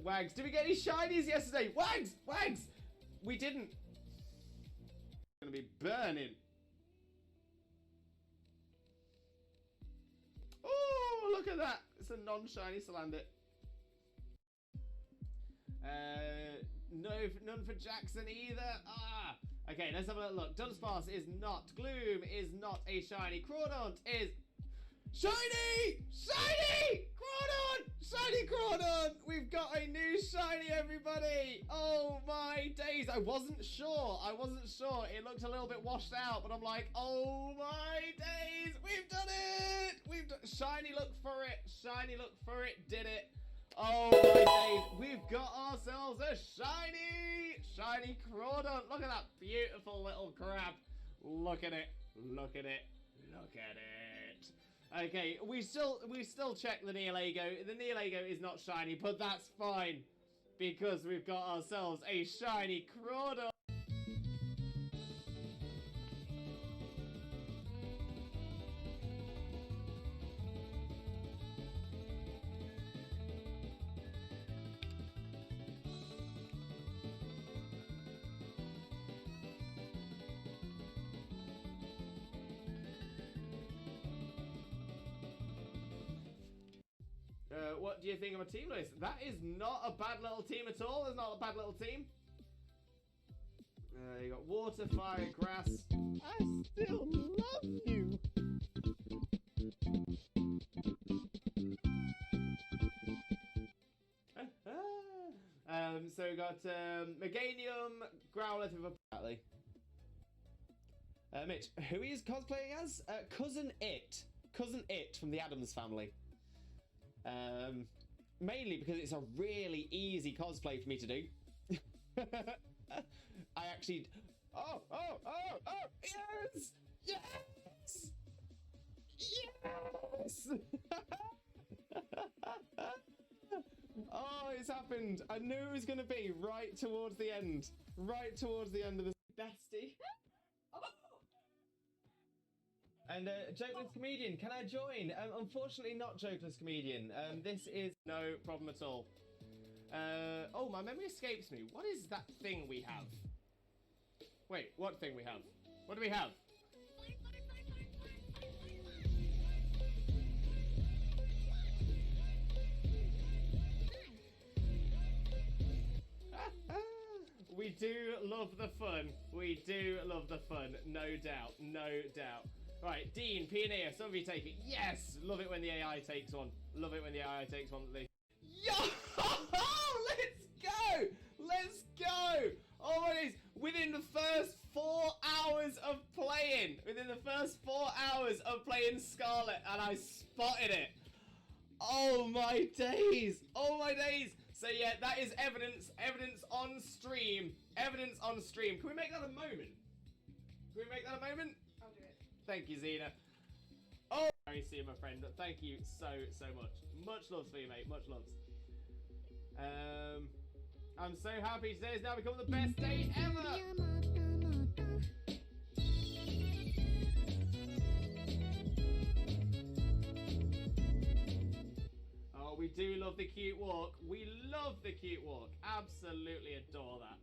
Wags, did we get any shinies yesterday? Wags! We didn't. Gonna be burning. Oh, look at that! It's a non-shiny Salandit. None for Jackson either. Okay, let's have a look. Dunsparce is not. Gloom is not a shiny. Crawdaunt is shiny! Shiny Crawdaunt! We've got a new shiny, everybody! Oh my days! I wasn't sure. It looked a little bit washed out, but I'm like, oh my days! We've done it! Shiny look for it. Did it. Oh my days! We've got ourselves a shiny Crawdaunt. Look at that beautiful little crab. Look at it. Okay, we still check the Neolago. The Neolago is not shiny, but that's fine, because we've got ourselves a shiny Crawdaunt. What do you think of my team list? That is not a bad little team at all. It's not a bad little team. You got water, fire, grass. I still love you. So we got Meganium, Growlithe with a Mitch, who he is cosplaying as? Cousin It from the Addams Family. Mainly because it's a really easy cosplay for me to do. I actually... Oh, yes! Oh, it's happened. I knew it was going to be right towards the end of the bestie. And Jokeless Comedian, can I join? Unfortunately not Jokeless Comedian. This is no problem at all. Oh, my memory escapes me. What is that thing we have? Wait, what thing we have? What do we have? do love the fun. We do love the fun. No doubt. No doubt. Right, Dean, Pioneer, some of you take it. Yes! Love it when the AI takes one. Love it when the AI takes one. Yo! Let's go! Let's go! Oh my days! Within the first 4 hours of playing, SCARLET, and I spotted it. Oh my days! Oh my days! So yeah, that is evidence. Evidence on stream. Evidence on stream. Can we make that a moment? Can we make that a moment? I'll do it. Thank you, Zena. Oh, I see you, my friend. Thank you so much. Much loves for you, mate. Much loves. I'm so happy today has now become the best day ever. Oh, we do love the cute walk. We love the cute walk. Absolutely adore that.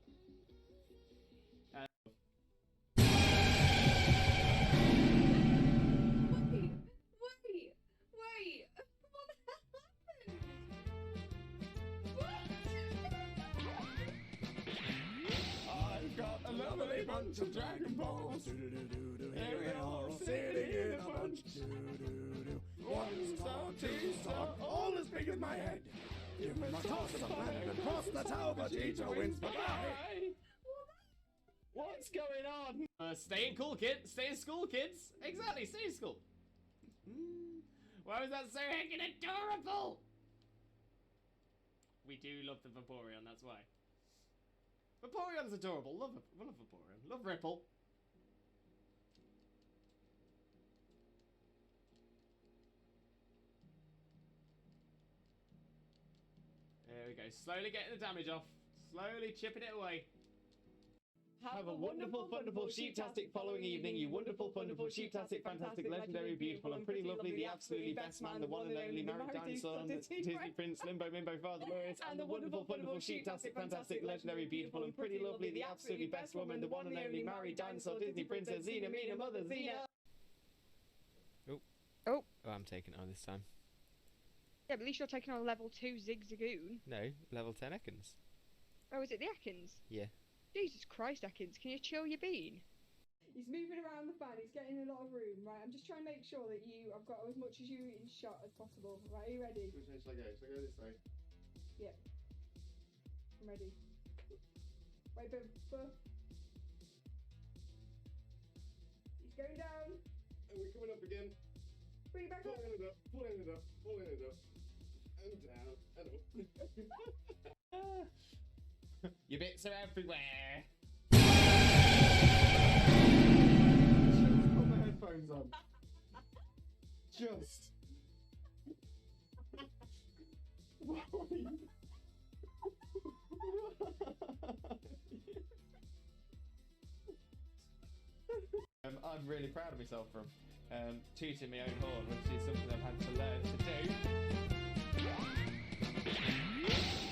Wait. What the hell happened? I've got a lovely bunch of Dragon Balls. Here they are all sitting in a bunch. 1 star, 2 star, all as big as my head. Give them a toss of land and cross the tower. Vegeta wins. Bye-bye. What's going on? Stay in cool, kids. Stay in school, kids. Exactly, stay in school. Why was that so heckin' adorable? We do love the Vaporeon, that's why. Vaporeon's adorable. Love Vaporeon. Love Ripple. There we go. Slowly getting the damage off. Slowly chipping it away. Have a wonderful, wonderful, sheep-tastic following evening, you wonderful, wonderful, sheep-tastic, fantastic, legendary, beautiful, and pretty lovely, the absolutely best man, the one and only married dinosaur, Disney Prince, Limbo, Father Lewis, and the wonderful, wonderful, sheep-tastic, fantastic, legendary, beautiful, and pretty lovely, the absolutely best woman, the one and only married dinosaur, Disney Princess, Xena, Mina, Mother, Xena. Oh, I'm taking it on this time. Yeah, but at least you're taking on level 2 Zigzagoon. No, level 10 Ekans. Oh, is it the Ekans? Yeah. Jesus Christ, Ekans, can you chill your bean? He's moving around the fan, he's getting a lot of room, right? I'm just trying to make sure that I've got as much as you in shot as possible. Right, are you ready? Which way shall I go? Shall I go this way? Yeah. I'm ready. Wait, but... He's going down. And we're coming up again. Bring it back up. Pulling it up, pulling it up, pulling it up. And down, and up. Your bits are everywhere. Just put my headphones on. Just. I'm really proud of myself from tooting my own horn, which is something I've had to learn to do.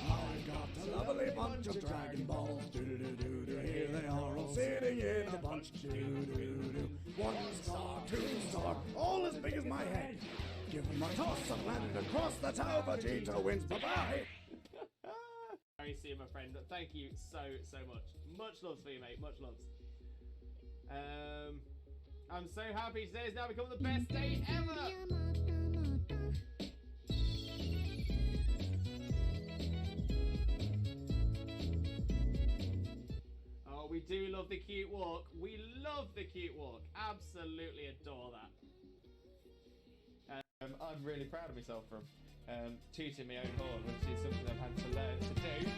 I've got a lovely bunch of Dragon Balls. Here they are all sitting in a bunch. 1 star, 2 star, all as big as my head. Give them a toss of land and cross the tower. Vegeta wins. Bye-bye. I see you, my friend. Thank you so much. Much loves for you, mate. Much loves. I'm so happy today has now become the best day ever. Oh, we do love the cute walk. We love the cute walk. Absolutely adore that. I'm really proud of myself from tooting my own horn, which is something I've had to learn to do.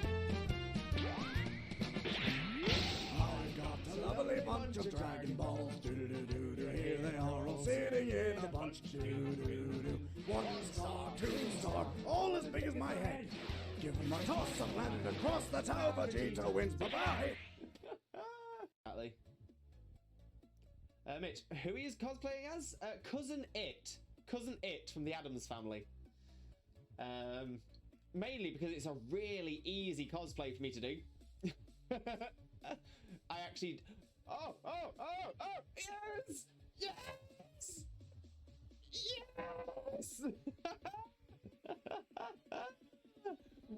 I've got a lovely bunch of Dragon Balls. Here they are all sitting in a bunch. 1 star, 2 star, all as big as my head. Give them a toss of land and cross the tower. Vegeta wins. Bye-bye. Exactly. Mitch, who he is cosplaying as? Cousin It. Cousin It from the Addams Family. Mainly because it's a really easy cosplay for me to do. I actually... Oh! Yes! Yes! Yes!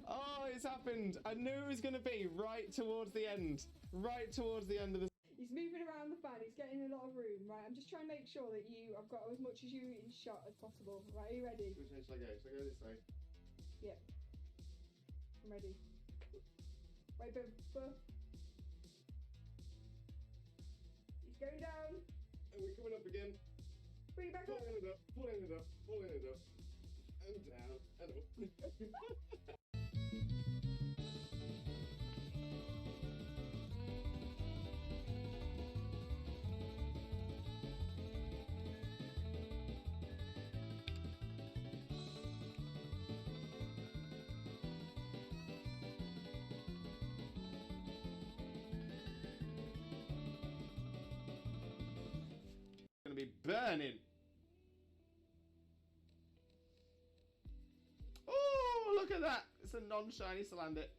Oh, it's happened. I knew it was going to be right towards the end. right towards the end of the. He's moving around the fan. He's getting a lot of room, right? I'm just trying to make sure that I've got as much as you in shot as possible. Right, are you ready? Which way shall I go? Shall I go this way? Yeah. I'm ready. Wait, but he's going down. And we're coming up again. Bring it back up. Pulling it up, pulling it up, pulling it up. And down, and up. Gonna be burning. Oh, look at that! It's a non-shiny Salandit.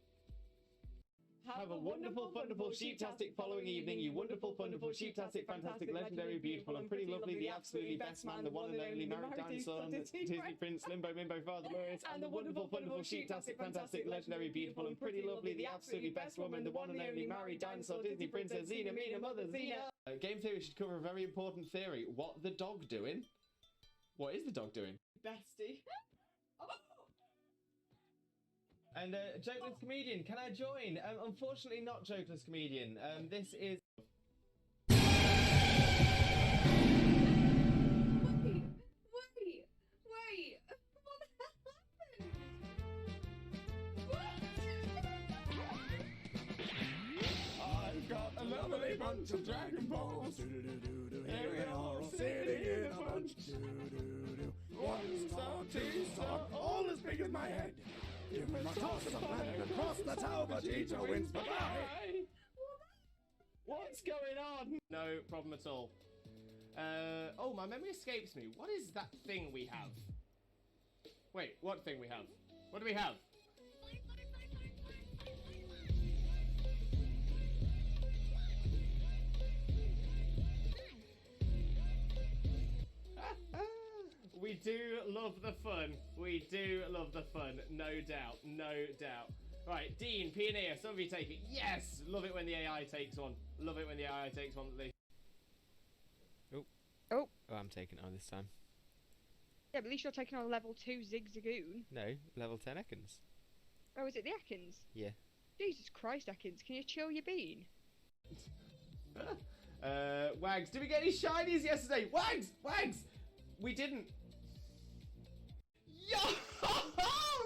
Have a wonderful, wonderful, sheeptastic following evening, you wonderful, wonderful, sheeptastic, fantastic, legendary, beautiful, and pretty lovely, the absolutely best man, the one and only married dinosaur, Disney Prince, Limbo, Mimbo, Father Lewis, and the wonderful, wonderful, sheeptastic, fantastic, legendary, beautiful, and pretty lovely, the absolutely best woman, the one and only married dinosaur, Disney Princess, Xena, Mina, Mother, Xena. Game theory should cover a very important theory. What the dog doing? What is the dog doing? Bestie. And Jokeless Comedian, can I join? Unfortunately not Jokeless Comedian. This is... Wait! What happened? I've got a lovely bunch of Dragon Balls. Here they are all sitting in a bunch. 1 star, 2 star, all as big as my head. Give me my toss of land and cross, that's how Vegeta wins. Bye-bye. What's going on? No problem at all. Oh, my memory escapes me. What is that thing we have? Wait, what thing we have? What do we have? We do love the fun. We do love the fun. No doubt. No doubt. Right, Dean, Pioneer, some of you take it. Yes! Love it when the AI takes one. Love it when the AI takes one. Oh, I'm taking it on this time. Yeah, but at least you're taking on level 2 Zigzagoon. No, level 10 Ekans. Oh, is it the Ekans? Yeah. Jesus Christ, Ekans, can you chill your bean? Wags, did we get any shinies yesterday? Wags! Wags! We didn't. Yo!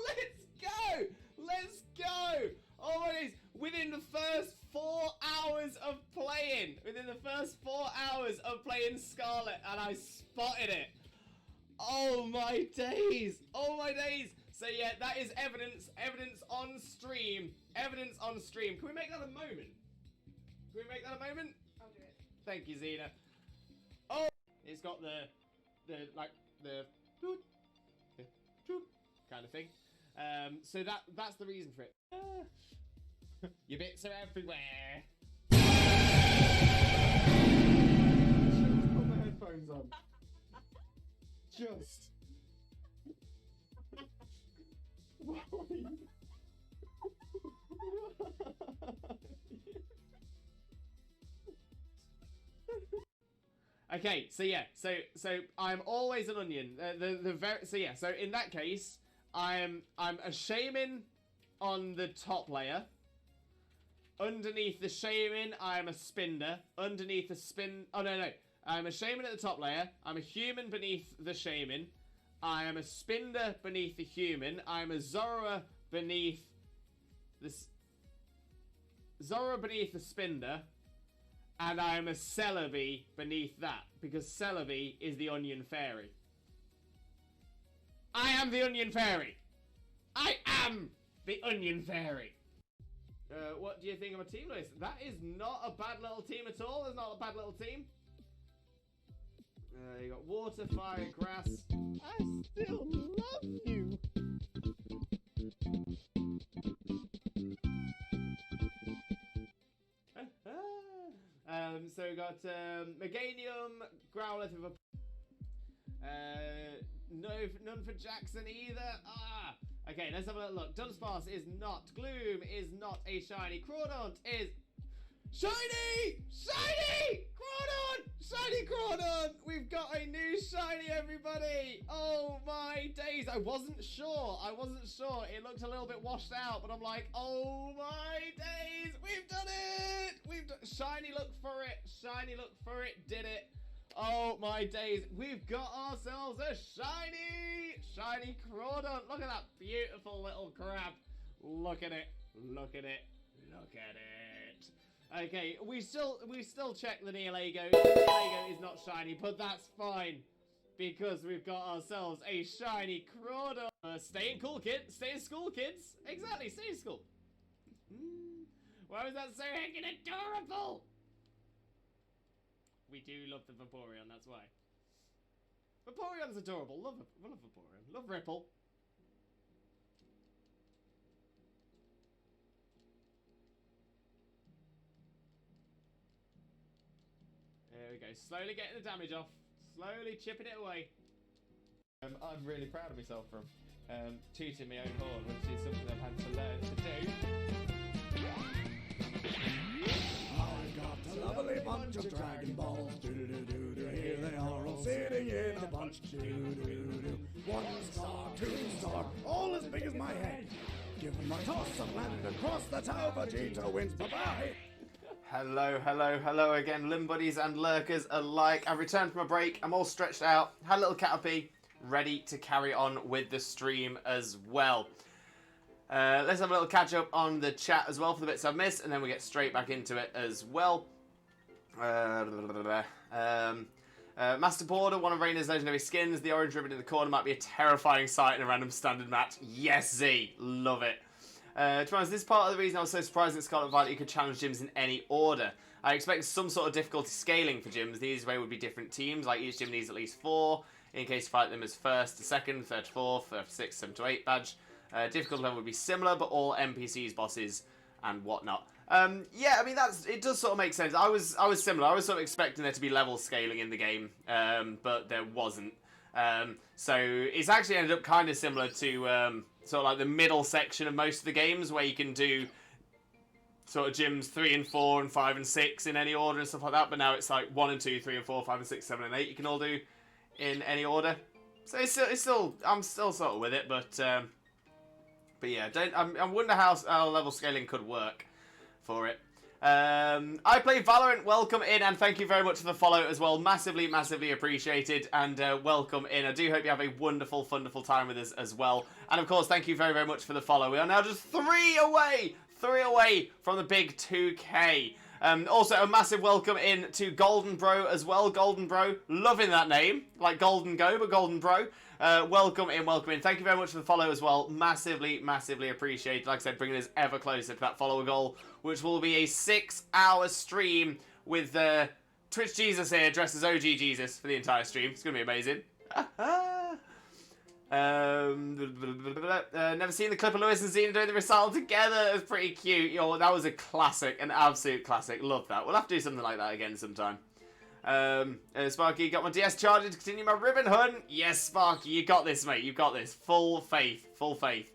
Let's go! Let's go! Oh my days! Within the first 4 hours of playing, SCARLET, and I spotted it. Oh my days! Oh my days! So yeah, that is evidence. Evidence on stream. Evidence on stream. Can we make that a moment? Can we make that a moment? I'll do it. Thank you, Xena. Oh! It's got the doot, doot kind of thing. So that's the reason for it. Your bits are everywhere. Just put my headphones on. Just. Okay, so yeah, so I'm always an onion. So in that case, I'm a shaman on the top layer. Underneath the shaman, I'm a spinder. Underneath the I'm a shaman at the top layer. I'm a human beneath the shaman. I am a spinder beneath the human. I'm a Zora beneath the spinder. And I'm a Celebi beneath that, because Celebi is the onion fairy. I am the onion fairy! I am the onion fairy! What do you think of my team list? That is not a bad little team at all. That's not a bad little team. You got water, fire, grass. I still love you! So we got Meganium, Growlithe of a... none for Jackson either. Ah! Okay, let's have a little look. Dunsparce is not. Gloom is not a shiny. Crawdaunt is... Shiny! Shiny! Crawdon! Shiny Crawdon! We've got a new shiny, everybody! Oh my days! I wasn't sure. It looked a little bit washed out, but I'm like, oh my days! We've done it! Shiny, look for it! Shiny, look for it! Did it! Oh my days! We've got ourselves a shiny Crawdon! Look at that beautiful little crab! Look at it! Look at it! Look at it! Okay, we still check the Neolego. The Neolego is not shiny, but that's fine. Because we've got ourselves a shiny Crawdon. Stay in school, kids. Exactly, stay in school. Why was that so heckin' adorable? We do love the Vaporeon, that's why. Vaporeon's adorable. Love Vaporeon. Love Ripple. There we go. Slowly getting the damage off. Slowly chipping it away. I'm really proud of myself from tooting my own horn, which is something I've had to learn to do. I've got a lovely bunch of Dragon Balls. Do-do-do-do. Here they are all sitting in a bunch. Do-do-do-do. 1 star, 2 star, all as big as my head. Give them a toss and land across the tower. Vegeta wins. Bye-bye. Hello again, Limb Buddies and Lurkers alike. I've returned from a break. I'm all stretched out. Had a little Caterpie, ready to carry on with the stream as well. Let's have a little catch up on the chat as well for the bits I've missed, and then we get straight back into it as well. Master Border, one of Raina's legendary skins. The orange ribbon in the corner might be a terrifying sight in a random standard match. Yes, Z. Love it. To be honest, this is part of the reason I was so surprised that Scarlet Violet you could challenge gyms in any order. I expect some sort of difficulty scaling for gyms. The easiest way would be different teams, like each gym needs at least 4, in case you fight them as 1st to 2nd, 3rd to 4th, 3rd to 6th, 7th to 8 badge. Difficulty level would be similar, but all NPCs, bosses, and whatnot. Yeah, I mean, it does sort of make sense. I was similar. I was sort of expecting there to be level scaling in the game, but there wasn't. So it's actually ended up kind of similar to sort of like the middle section of most of the games, where you can do sort of gyms 3 and 4 and 5 and 6 in any order and stuff like that. But now it's like 1 and 2, 3 and 4, 5 and 6, 7 and 8 you can all do in any order. So I'm still sort of with it, but yeah, I wonder how level scaling could work for it. I play Valorant. Welcome in, and thank you very much for the follow as well. Massively appreciated, and welcome in. I do hope you have a wonderful, wonderful time with us as well. And of course, thank you very, very much for the follow. We are now just 3 away from the big 2K. Also, a massive welcome in to Golden Bro as well. Golden Bro, loving that name. Like Golden Go, but Golden Bro. Welcome in. Thank you very much for the follow as well. Massively appreciated. Like I said, bringing us ever closer to that follower goal, which will be a 6-hour stream with Twitch Jesus here, dressed as OG Jesus for the entire stream. It's going to be amazing. Never seen the clip of Lewis and Xena doing the recital together. It was pretty cute. Yo, that was a classic, an absolute classic. Love that. We'll have to do something like that again sometime. Sparky, got my DS charger to continue my ribbon hunt. Yes, Sparky, you got this, mate. You got this. Full faith. Golden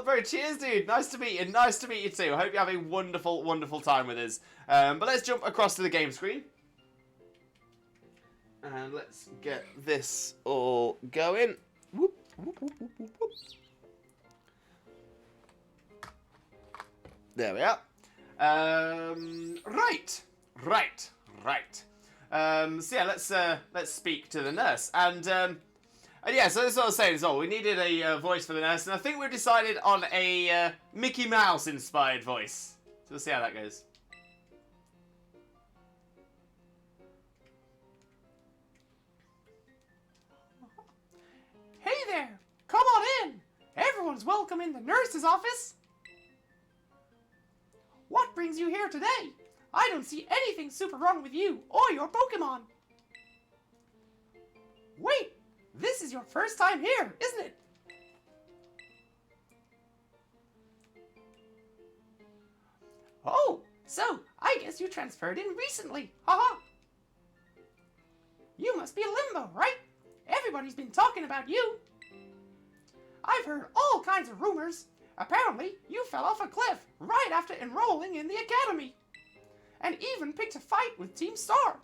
Bro, cheers, dude. Nice to meet you too. I hope you have a wonderful, wonderful time with us. But let's jump across to the game screen. And let's get this all going. Whoop, whoop, whoop, whoop, whoop, whoop. There we are. Right. So yeah, let's speak to the nurse. And yeah, so that's what I was saying is, we needed a voice for the nurse, and I think we've decided on a Mickey Mouse inspired voice. So we'll see how that goes. Hey there! Come on in! Everyone's welcome in the nurse's office! What brings you here today? I don't see anything super wrong with you or your Pokemon. Wait! This is your first time here, isn't it? Oh, so I guess you transferred in recently. Haha! You must be a Limbo, right? Everybody's been talking about you. I've heard all kinds of rumors. Apparently, you fell off a cliff right after enrolling in the academy. and even picked a fight with Team Star.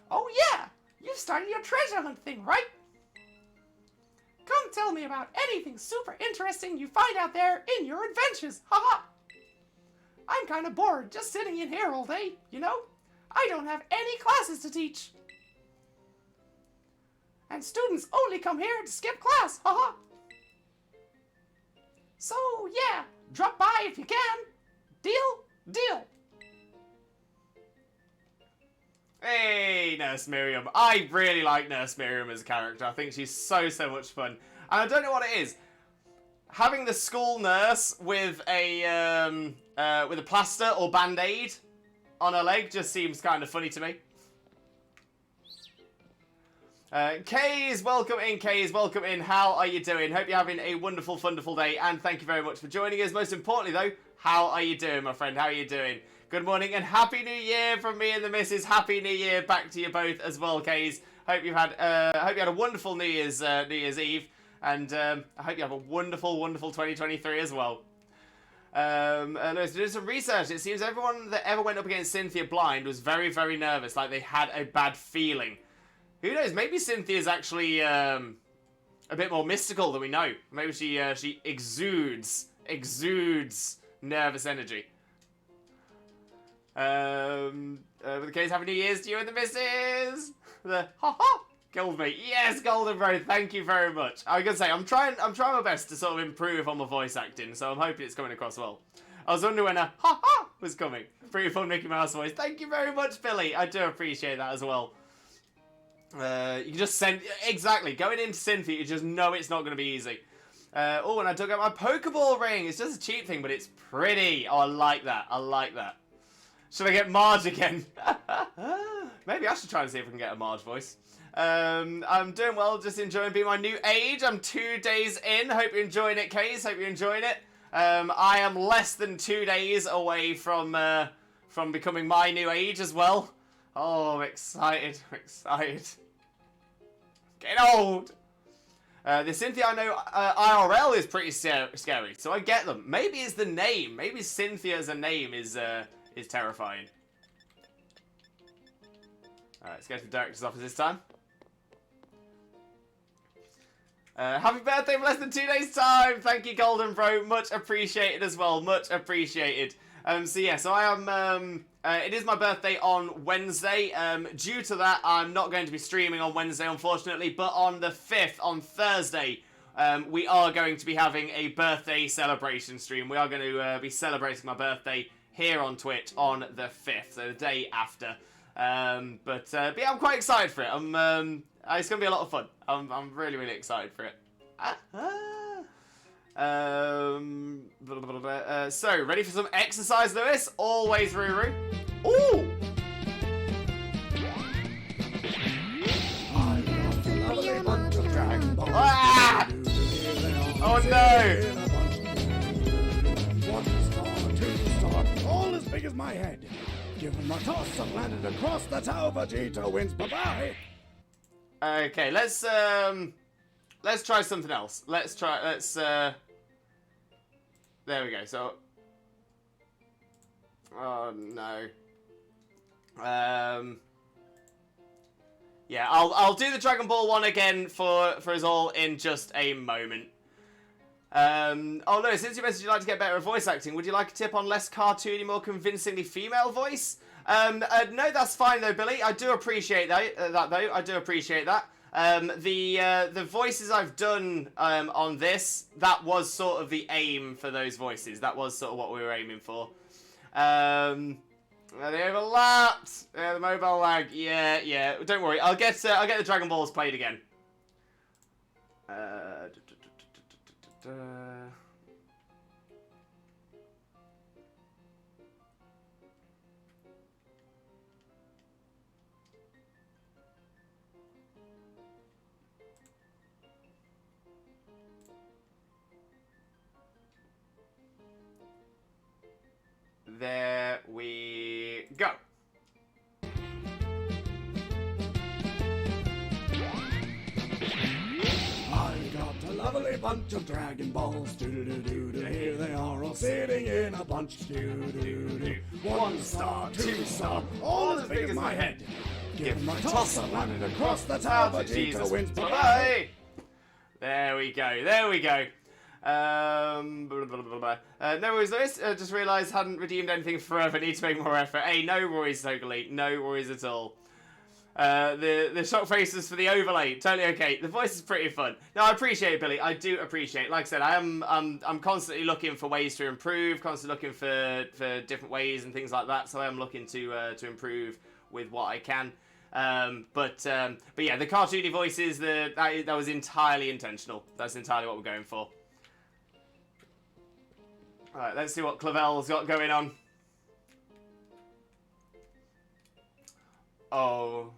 Oh yeah, you've started your treasure hunt thing, right? Come tell me about anything super interesting you find out there in your adventures, haha! I'm kinda bored just sitting in here all day, you know? I don't have any classes to teach. And students only come here to skip class, haha! So, yeah, drop by if you can. Deal? Deal. Hey, Nurse Miriam. I really like Nurse Miriam as a character. I think she's so much fun. And I don't know what it is. Having the school nurse with a plaster or band-aid on her leg just seems kind of funny to me. Kays, welcome in, Kays, welcome in. How are you doing? Hope you're having a wonderful, wonderful day, and thank you very much for joining us. Most importantly, though, how are you doing, my friend? How are you doing? Good morning and Happy New Year from me and the missus. Happy New Year back to you both as well, Kays. Hope you had a wonderful New Year's Eve, and I hope you have a wonderful, wonderful 2023 as well. Lewis, doing some research. It seems everyone that ever went up against Cynthia blind was very, very nervous, like they had a bad feeling. Who knows? Maybe Cynthia's actually a bit more mystical than we know. Maybe she exudes nervous energy. With the case, Happy New Year's to you and the missus. The ha-ha killed me. Yes, Golden Bro, thank you very much. I was gonna say I'm trying my best to sort of improve on my voice acting, so I'm hoping it's coming across well. I was wondering when a ha-ha was coming. Pretty fun Mickey Mouse voice. Thank you very much, Billy. I do appreciate that as well. You can just send exactly going into Cynthia. You just know it's not going to be easy. Oh, and I dug out my Pokeball ring. It's just a cheap thing, but it's pretty. Oh, I like that. I like that. Should I get Marge again? Maybe I should try and see if I can get a Marge voice. I'm doing well. Just enjoying being my new age. I'm 2 days in. Hope you're enjoying it, Case. Hope you're enjoying it. I am less than 2 days away from becoming my new age as well. Oh, I'm excited. I'm excited. Getting old. The Cynthia I know IRL is pretty scary, so I get them. Maybe it's the name. Maybe Cynthia as a name is terrifying. Alright, let's go to the director's office this time. Happy birthday in less than 2 days' time. Thank you, Golden Bro. Much appreciated as well. Much appreciated. So I am, it is my birthday on Wednesday. Due to that, I'm not going to be streaming on Wednesday, unfortunately, but on the 5th, on Thursday, we are going to be having a birthday celebration stream. We are going to be celebrating my birthday here on Twitch on the 5th, so the day after. But yeah, I'm quite excited for it. It's going to be a lot of fun. I'm really, really excited for it. So, ready for some exercise, Lewis? Always, Ruru. Ooh! Ah! Oh no! 1 star, 2 star, all as big as my head. Give him a toss and landed across the tower. Vegeta wins. Bye-bye. Okay, let's try something else. There we go. So, oh no. Yeah, I'll do the Dragon Ball one again for us all in just a moment. Oh no, since you mentioned you'd like to get better at voice acting, would you like a tip on less cartoony, more convincingly female voice? No, that's fine though, Billy. I do appreciate that though. I do appreciate that. The voices I've done on this, that was sort of the aim for those voices. That was sort of what we were aiming for. They overlapped. The mobile lag. Yeah. Don't worry. I'll get the Dragon Balls played again. There we go. I got a lovely bunch of Dragon Balls. Do-do-do-do-do. Here they are all sitting in a bunch. Do-do-do-do. 1 star, 2 star, all as big as my head. Give them a toss and landed across the tower. Vegeta wins. Bye-bye. There we go. There we go. Blah, blah, blah, blah. No worries, Lewis. Just realised hadn't redeemed anything forever. Need to make more effort. Hey, no worries, Totally. No worries at all. The shock faces for the overlay, totally okay. The voice is pretty fun. No, I appreciate it, Billy. I do appreciate it. Like I said, I'm constantly looking for ways to improve, constantly looking for different ways and things like that. So I am looking to improve with what I can. But yeah, the cartoony voices, that was entirely intentional. That's entirely what we're going for. All right, let's see what Clavel's got going on. Oh,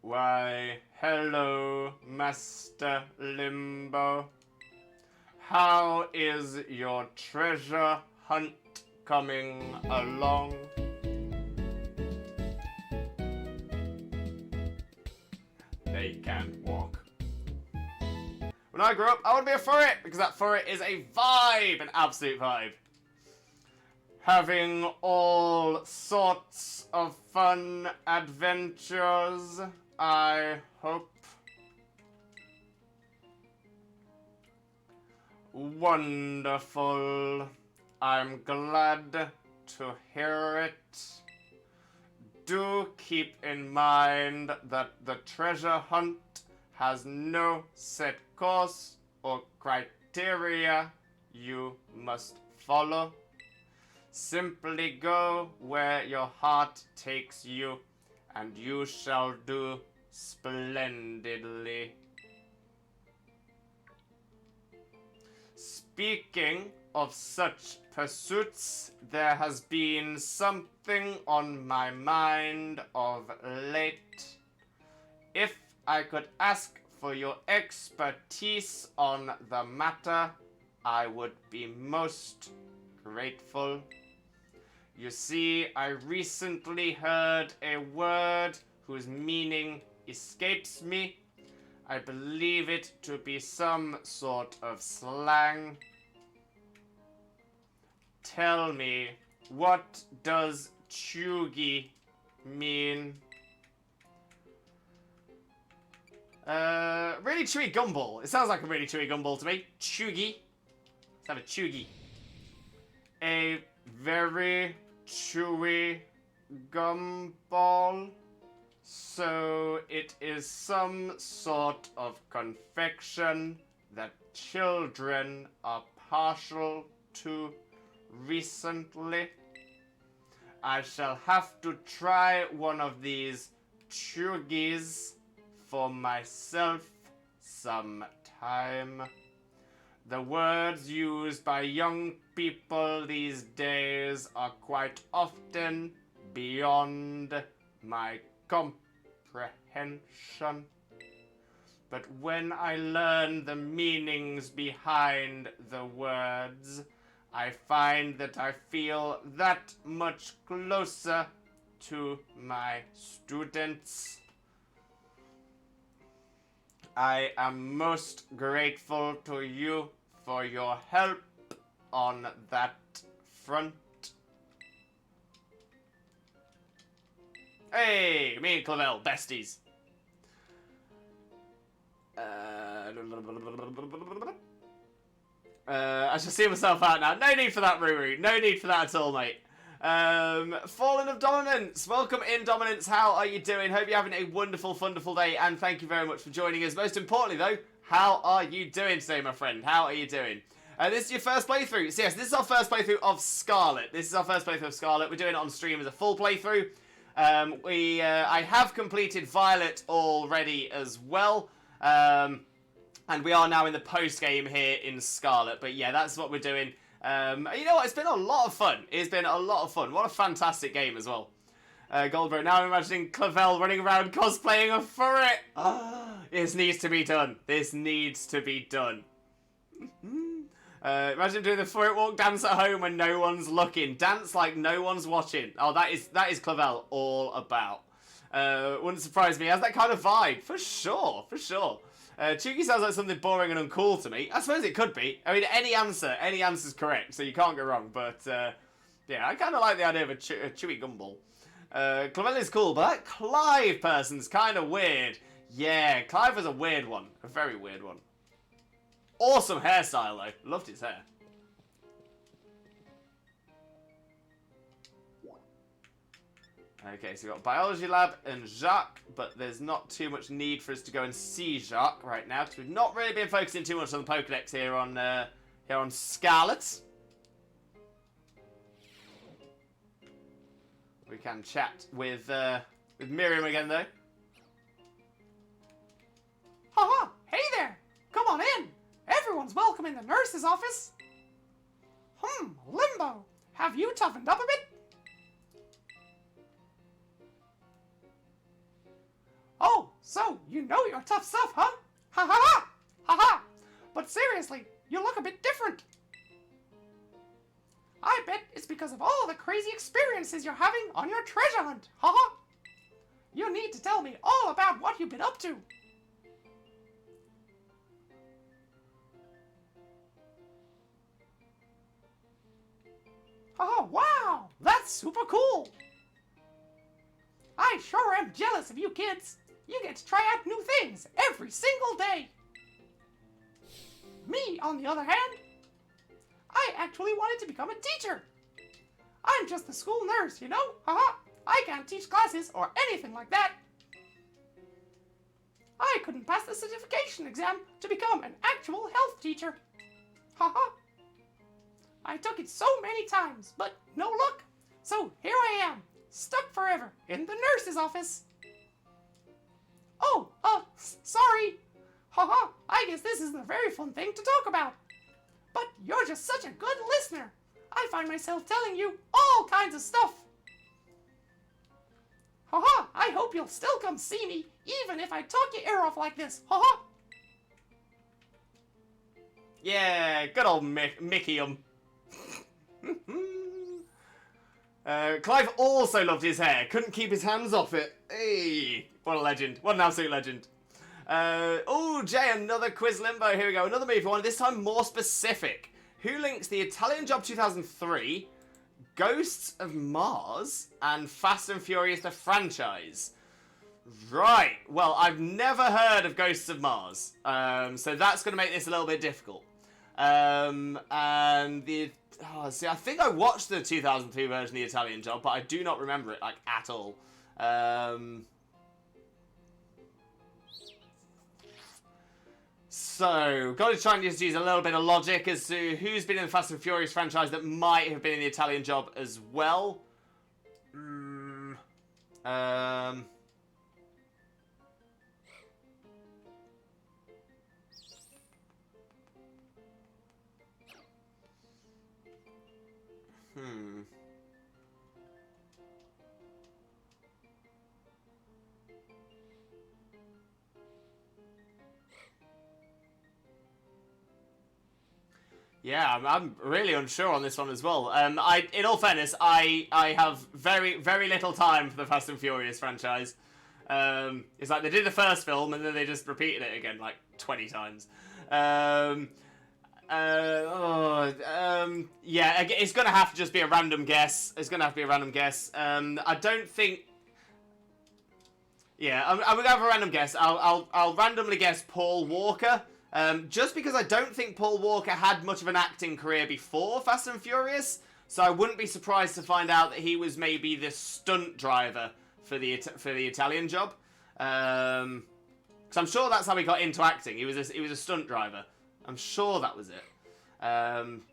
why, hello, Master Limbo. How is your treasure hunt coming along? They can walk. When I grew up, I want to be a furret, because that furret is a vibe, an absolute vibe. Having all sorts of fun adventures, I hope. Wonderful. I'm glad to hear it. Do keep in mind that the treasure hunt has no set course or criteria you must follow. Simply go where your heart takes you, and you shall do splendidly. Speaking of such pursuits, there has been something on my mind of late. If I could ask for your expertise on the matter, I would be most grateful. You see, I recently heard a word whose meaning escapes me. I believe it to be some sort of slang. Tell me, what does chuggy mean? Really chewy gumball. It sounds like a really chewy gumball to me. Chuggy. Let's have a chuggy. A very chewy gumball. So it is some sort of confection that children are partial to recently. I shall have to try one of these chuggies for myself sometime. The words used by young people these days are quite often beyond my comprehension. But when I learn the meanings behind the words, I find that I feel that much closer to my students. I am most grateful to you for your help on that front. Hey, me and Clavel, besties. I shall see myself out now. No need for that, Ruru. No need for that at all, mate. Fallen of Dominance. Welcome in, Dominance. How are you doing? Hope you're having a wonderful, wonderful day, and thank you very much for joining us. Most importantly, though, how are you doing today, my friend? How are you doing? This is your first playthrough. So yes, this is our first playthrough of SCARLET. We're doing it on stream as a full playthrough. I have completed Violet already as well. And we are now in the post-game here in SCARLET. But yeah, that's what we're doing. You know what? It's been a lot of fun. It's been a lot of fun. What a fantastic game as well. Goldberg, now I'm imagining Clavel running around cosplaying a furret. This needs to be done. This needs to be done. Imagine doing the furret walk dance at home when no one's looking. Dance like no one's watching. Oh, that is Clavel all about. Wouldn't surprise me. It has that kind of vibe, for sure, for sure. Chuki sounds like something boring and uncool to me. I suppose it could be. I mean, any answer's correct, so you can't go wrong. But yeah, I kind of like the idea of a chewy gumball. Clavella's cool, but that Clive person's kind of weird. Yeah, Clive was a weird one, a very weird one. Awesome hairstyle though, loved his hair. Okay, so we've got Biology Lab and Jacques, but there's not too much need for us to go and see Jacques right now, because we've not really been focusing too much on the Pokedex here on Scarlet. We can chat with Miriam again, though. Haha! Hey there! Come on in! Everyone's welcome in the nurse's office! Limbo! Have you toughened up a bit? Oh, so you know your tough stuff, huh? Ha ha ha! Ha ha! But seriously, you look a bit different. I bet it's because of all the crazy experiences you're having on your treasure hunt, ha ha! You need to tell me all about what you've been up to. Oh, wow! That's super cool! I sure am jealous of you kids. You get to try out new things every single day. Me, on the other hand, I actually wanted to become a teacher. I'm just the school nurse, you know? Haha! I can't teach classes or anything like that. I couldn't pass the certification exam to become an actual health teacher. Haha! I took it so many times, but no luck. So here I am, stuck forever in the nurse's office. Oh, sorry. Haha, I guess this isn't a very fun thing to talk about. But you're just such a good listener. I find myself telling you all kinds of stuff. Haha, I hope you'll still come see me, even if I talk your ear off like this. Haha. Yeah, good old Mickey. Clive also loved his hair. Couldn't keep his hands off it. Hey, what a legend. What an absolute legend. Oh, Jay, another quiz limbo. Here we go. Another movie one. This time more specific. Who links the Italian Job 2003, Ghosts of Mars, and Fast and Furious the franchise? Right. Well, I've never heard of Ghosts of Mars. So that's going to make this a little bit difficult. And the... Oh, see, I think I watched the 2002 version of the Italian Job, but I do not remember it, like, at all. So, got to try and just use a little bit of logic as to who's been in the Fast and Furious franchise that might have been in the Italian Job as well. Yeah, I'm really unsure on this one as well. In all fairness, I have very, very little time for the Fast and Furious franchise. It's like they did the first film and then they just repeated it again like 20 times. Yeah, it's gonna have to just be a random guess. It's gonna have to be a random guess. I don't think. Yeah, I'm gonna have a random guess. I'll randomly guess Paul Walker. Just because I don't think Paul Walker had much of an acting career before Fast and Furious, so I wouldn't be surprised to find out that he was maybe the stunt driver for the Italian Job. Because I'm sure that's how he got into acting. He was a stunt driver. I'm sure that was it. I'm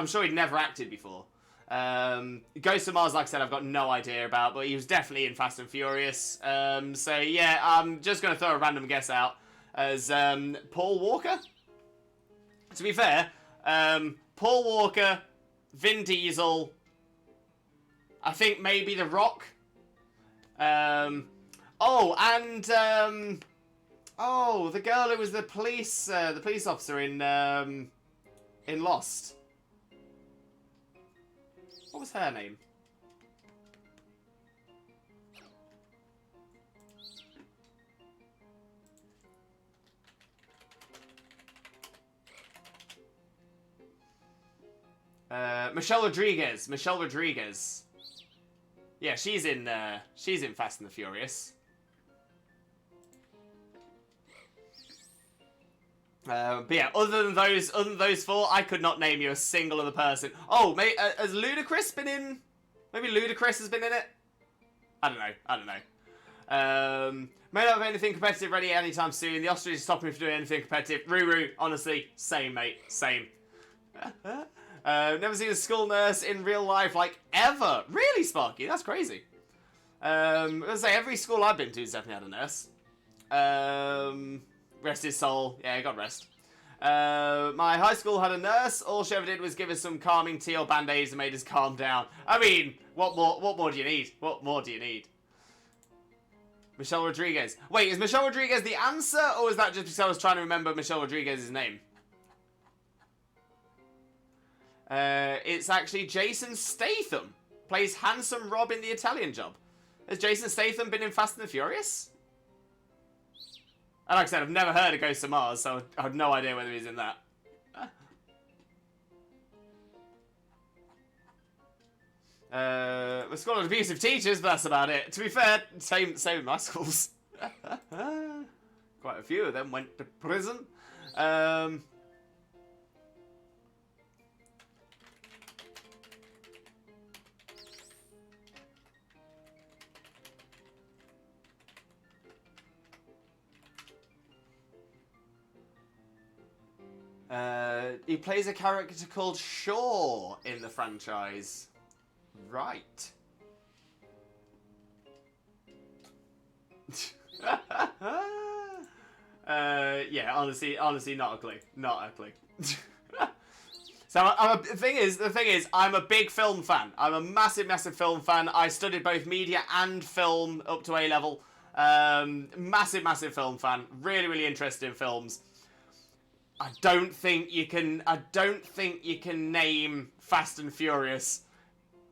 sure he'd never acted before. Ghost of Mars, like I said, I've got no idea about, but he was definitely in Fast and Furious. So yeah, I'm just going to throw a random guess out as Paul Walker. To be fair, Paul Walker, Vin Diesel, I think maybe The Rock. The girl who was the police officer in Lost. What was her name? Michelle Rodriguez. Michelle Rodriguez. Yeah, she's in Fast and the Furious. But yeah, other than those four, I could not name you a single other person. Oh, has Ludacris been in? Maybe Ludacris has been in it. I don't know. May not have anything competitive ready anytime soon. The ostrich is stopping me from doing anything competitive. Ruru, honestly, same, mate, same. Never seen a school nurse in real life, like, ever. Really, Sparky? That's crazy. I was gonna say, every school I've been to has definitely had a nurse. Rest his soul. Yeah, God rest. My high school had a nurse. All she ever did was give us some calming tea or band-aids and made us calm down. I mean, what more do you need? What more do you need? Michelle Rodriguez. Wait, is Michelle Rodriguez the answer, or is that just because I was trying to remember Michelle Rodriguez's name? It's actually Jason Statham. Plays Handsome Rob in The Italian Job. Has Jason Statham been in Fast and the Furious? And like I said, I've never heard of Ghost of Mars, so I have no idea whether he's in that. My school had abusive teachers, but that's about it. To be fair, same with my schools. Quite a few of them went to prison. He plays a character called Shaw in the franchise. Right. Yeah, honestly, not a clue. Not a clue. So the thing is, I'm a big film fan. I'm a massive film fan. I studied both media and film up to A level. Massive film fan. Really interested in films. I don't think you can name Fast and Furious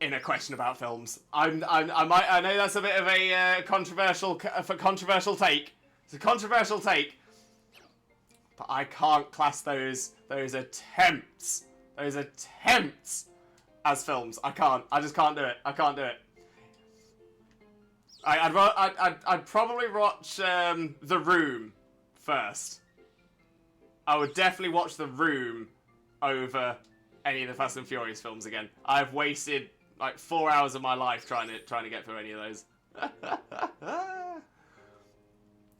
in a question about films. I know that's a bit of a controversial take. It's a controversial take, but I can't class those attempts as films. I can't. I just can't do it. I can't do it. I'd probably watch The Room first. I would definitely watch The Room over any of the Fast and Furious films again. I've wasted like 4 hours of my life trying to get through any of those.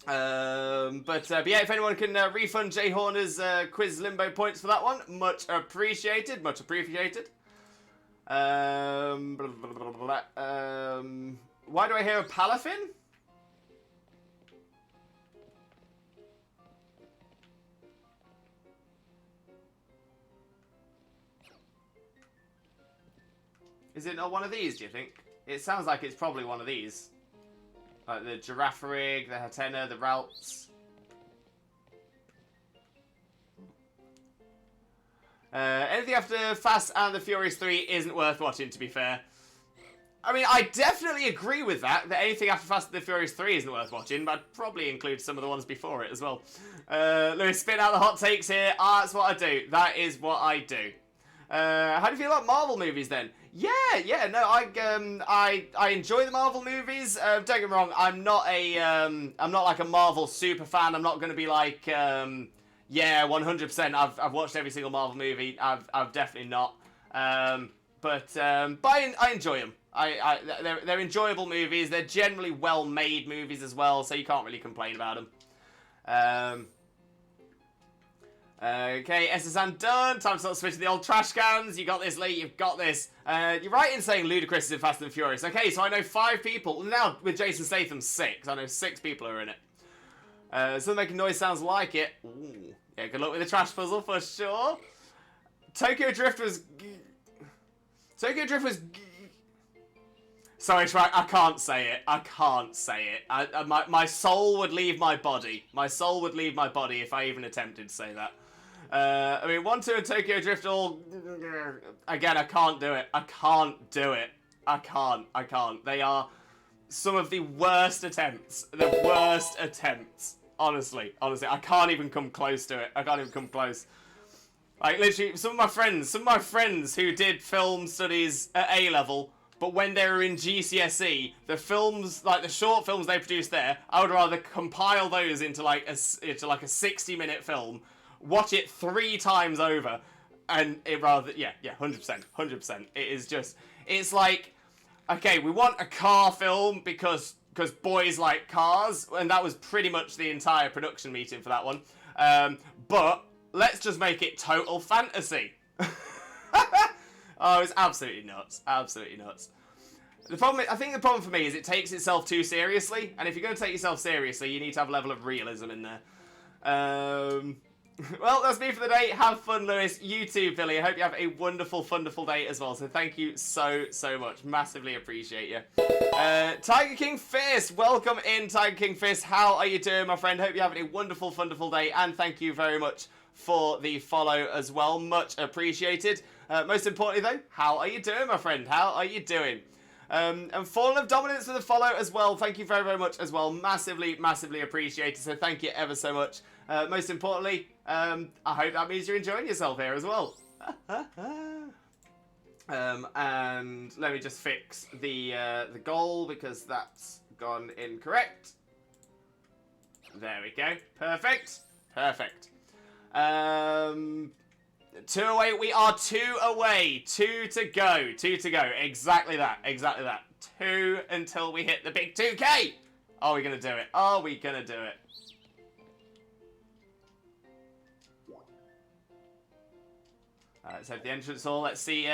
But yeah, if anyone can refund Jay Horner's quiz limbo points for that one, much appreciated. Much appreciated. Why do I hear a Palafin? Is it not one of these, do you think? It sounds like it's probably one of these. Like the Girafarig, the Hatena, the Ralts. Anything after Fast and the Furious 3 isn't worth watching, to be fair. I mean, I definitely agree with that anything after Fast and the Furious 3 isn't worth watching, but I'd probably include some of the ones before it as well. Lewis, spit out the hot takes here. That's what I do. That is what I do. How do you feel about Marvel movies then? Yeah, no, I enjoy the Marvel movies. Don't get me wrong, I'm not like a Marvel super fan. I'm not going to be like, yeah, 100%. I've watched every single Marvel movie. I've definitely not. But I enjoy them. They're enjoyable movies. They're generally well-made movies as well, so you can't really complain about them. Okay, SSN done. Time to start switching the old trash cans. You got this, Lee. You've got this. You're right in saying Ludacris is in Fast and Furious. Okay, so I know 5 people. Now, with Jason Statham, 6. I know 6 people are in it. Still making noise sounds like it. Ooh. Yeah, good luck with the trash puzzle for sure. Tokyo Drift was... Sorry, I can't say it. I can't say it. My soul would leave my body. My soul would leave my body if I even attempted to say that. I mean, 1, 2 and Tokyo Drift all... Again, I can't do it. I can't do it. I can't. They are some of the worst attempts. The worst attempts. Honestly. I can't even come close to it. I can't even come close. Like, literally, some of my friends who did film studies at A level, but when they were in GCSE, the films, like the short films they produced there, I would rather compile those into like a 60-minute film, watch it 3 times over, and it rather, yeah, 100%. It is just, it's like, okay, we want a car film because boys like cars, and that was pretty much the entire production meeting for that one. But let's just make it total fantasy. Oh, it's absolutely nuts. Absolutely nuts. I think the problem for me is it takes itself too seriously, and if you're going to take yourself seriously, you need to have a level of realism in there. Well, that's me for the day. Have fun, Lewis. You too, Billy. I hope you have a wonderful, wonderful day as well. So thank you so much. Massively appreciate you. Tiger King Fist, welcome in, Tiger King Fist. How are you doing, my friend? Hope you're having a wonderful, wonderful day, and thank you very much for the follow as well. Much appreciated. Most importantly, though, how are you doing, my friend? How are you doing? And Fallen of Dominance for the follow as well. Thank you very, very much as well. Massively, massively appreciated. So thank you ever so much. Most importantly, I hope that means you're enjoying yourself here as well. And let me just fix the goal because that's gone incorrect. There we go. Perfect. 2 away. We are 2 away. 2 to go. 2 to go. Exactly that. 2 until we hit the big 2K. Are we going to do it? Are we going to do it? Let's have the entrance hall. Let's see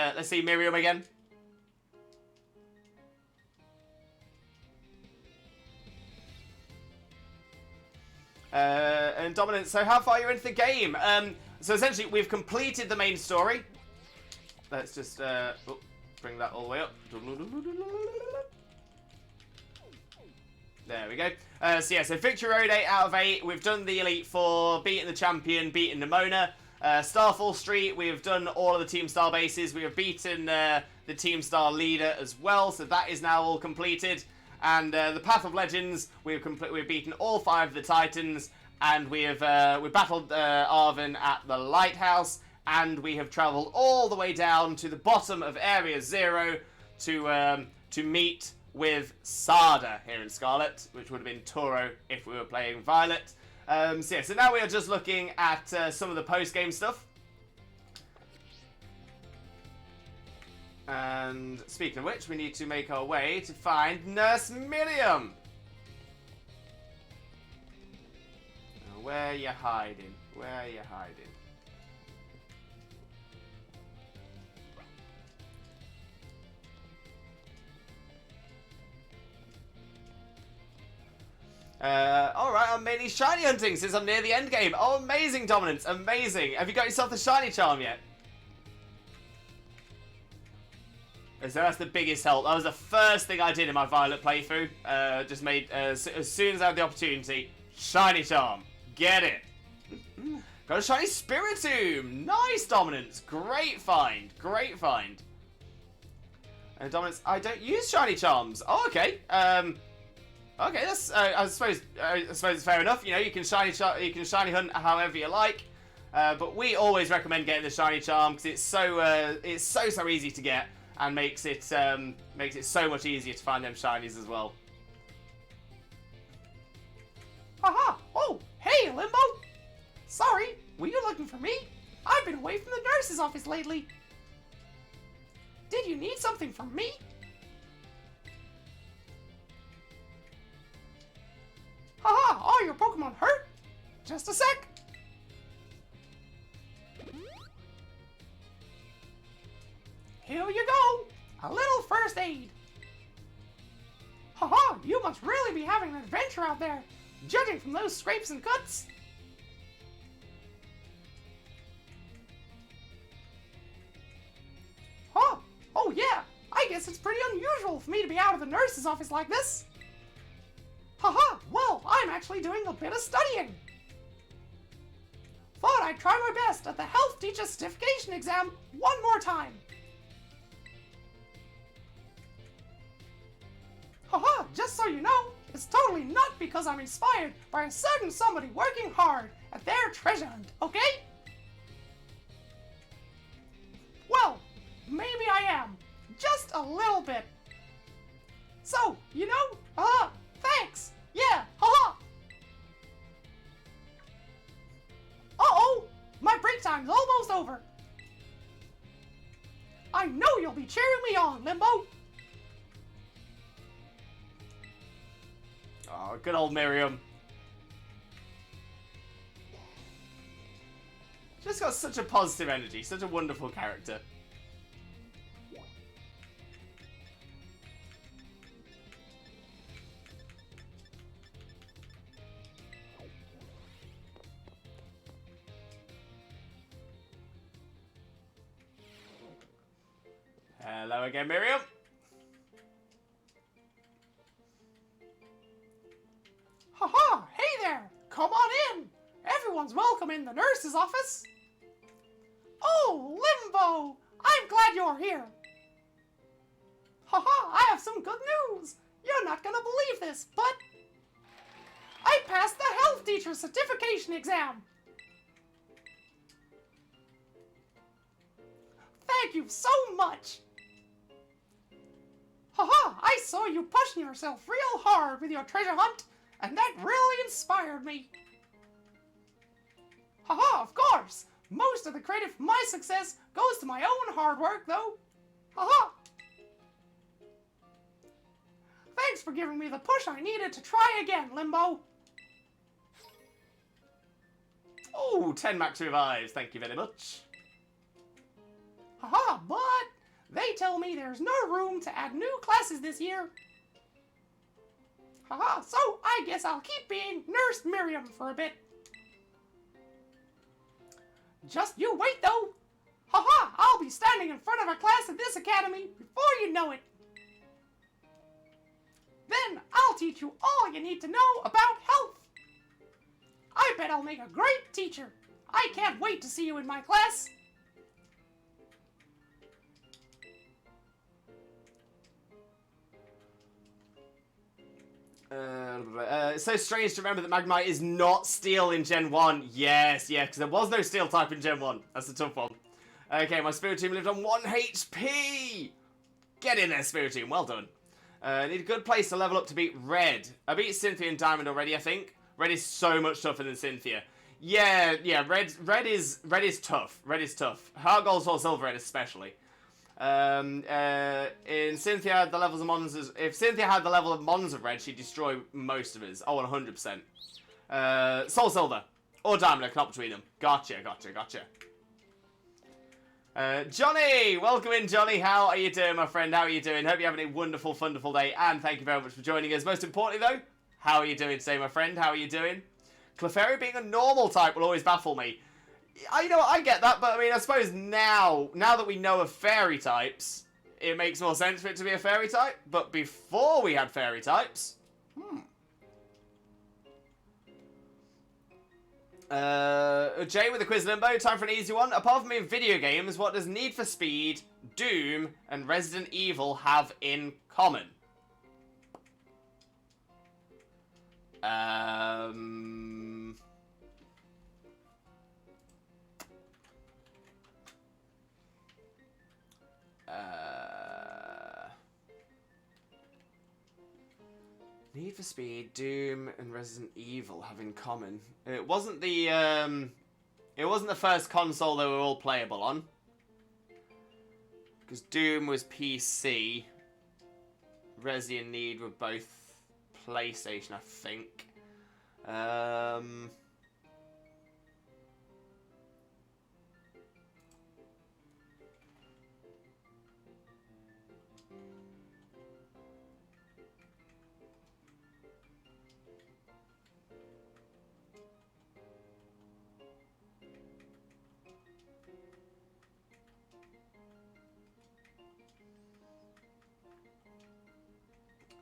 Miriam again. And Dominance, so how far are you into the game? So essentially, we've completed the main story. Let's just bring that all the way up. There we go. So yeah, so Victory Road 8 out of 8. We've done the Elite Four, beaten the champion, beaten Nimona. Starfall Street, we have done all of the Team Star bases. We have beaten the Team Star leader as well, so that is now all completed. And the Path of Legends, we've beaten all 5 of the Titans, and we battled Arvin at the Lighthouse, and we have travelled all the way down to the bottom of Area 0 to meet with Sada here in Scarlet, which would have been Toro if we were playing Violet. So yeah, so now we are just looking at some of the post-game stuff. And speaking of which, we need to make our way to find Nurse Miriam. Now, where are you hiding? Where are you hiding? Alright, I'm mainly shiny hunting since I'm near the end game. Oh, amazing, Dominance, amazing. Have you got yourself the shiny charm yet? So that's the biggest help. That was the first thing I did in my Violet playthrough. Just made, as soon as I had the opportunity, shiny charm. Get it. Got a shiny Spiritomb. Nice, Dominance. Great find. Great find. And Dominance, I don't use shiny charms. Oh, okay. Okay, that's I suppose it's fair enough. You know, you can shiny hunt however you like, but we always recommend getting the shiny charm because it's so easy to get and makes it so much easier to find them shinies as well. Haha! Oh, hey, Limbo! Sorry, were you looking for me? I've been away from the nurse's office lately. Did you need something from me? Haha! Are your Pokemon hurt? Just a sec. Here you go. A little first aid. Haha! You must really be having an adventure out there, judging from those scrapes and cuts. Huh? Oh yeah. I guess it's pretty unusual for me to be out of the nurse's office like this. Haha, well, I'm actually doing a bit of studying. Thought I'd try my best at the Health Teacher Certification exam one more time. Haha, just so you know, it's totally not because I'm inspired by a certain somebody working hard at their treasure hunt, okay? Just a little bit. So, you know, thanks. Yeah, haha. Uh-oh, my break time's almost over. I know you'll be cheering me on, Limbo. Oh, good old Miriam. She's got such a positive energy, such a wonderful character. Hello again, Miriam. Haha, hey there! Come on in! Everyone's welcome in the nurse's office. Oh, Limbo! I'm glad you're here. Haha, I have some good news. You're not gonna believe this, but I passed the health teacher certification exam. Thank you so much. Haha, I saw you pushing yourself real hard with your treasure hunt, and that really inspired me. Haha, of course. Most of the credit for my success goes to my own hard work, though. Haha. Thanks for giving me the push I needed to try again, Limbo. Oh, 10 max revives. Thank you very much. Haha, but they tell me there's no room to add new classes this year. Haha, so I guess I'll keep being Nurse Miriam for a bit. Just you wait, though. Haha, I'll be standing in front of a class at this academy before you know it. Then I'll teach you all you need to know about health. I bet I'll make a great teacher. I can't wait to see you in my class. It's so strange to remember that Magnemite is not steel in Gen 1. Yes, yeah, because there was no steel type in Gen 1. That's a tough one. Okay, my Spirit Team lived on 1 HP. Get in there, Spirit Team. Well done. Need a good place to level up to beat Red. I beat Cynthia and Diamond already, I think. Red is so much tougher than Cynthia. Yeah, Red is tough. Red is tough. Heart Gold, Soul Silver Red especially. In Cynthia, the levels of Mons, if Cynthia had the level of Mons of Red, she'd destroy most of us. Oh, 100%. Soul Silver. Or Diamond, I can opt between them. Gotcha. Johnny! Welcome in, Johnny. How are you doing, my friend? How are you doing? Hope you're having a wonderful, wonderful day, and thank you very much for joining us. Most importantly, though, how are you doing today, my friend? How are you doing? Clefairy being a normal type will always baffle me. I get that, but I mean, I suppose now that we know of fairy types, it makes more sense for it to be a fairy type. But before we had fairy types, Jay with the quiz Limbo, time for an easy one. Apart from in video games, what does Need for Speed, Doom, and Resident Evil have in common? Need for Speed, Doom, and Resident Evil have in common. It wasn't the first console they were all playable on. Because Doom was PC. Resi and Need were both PlayStation, I think.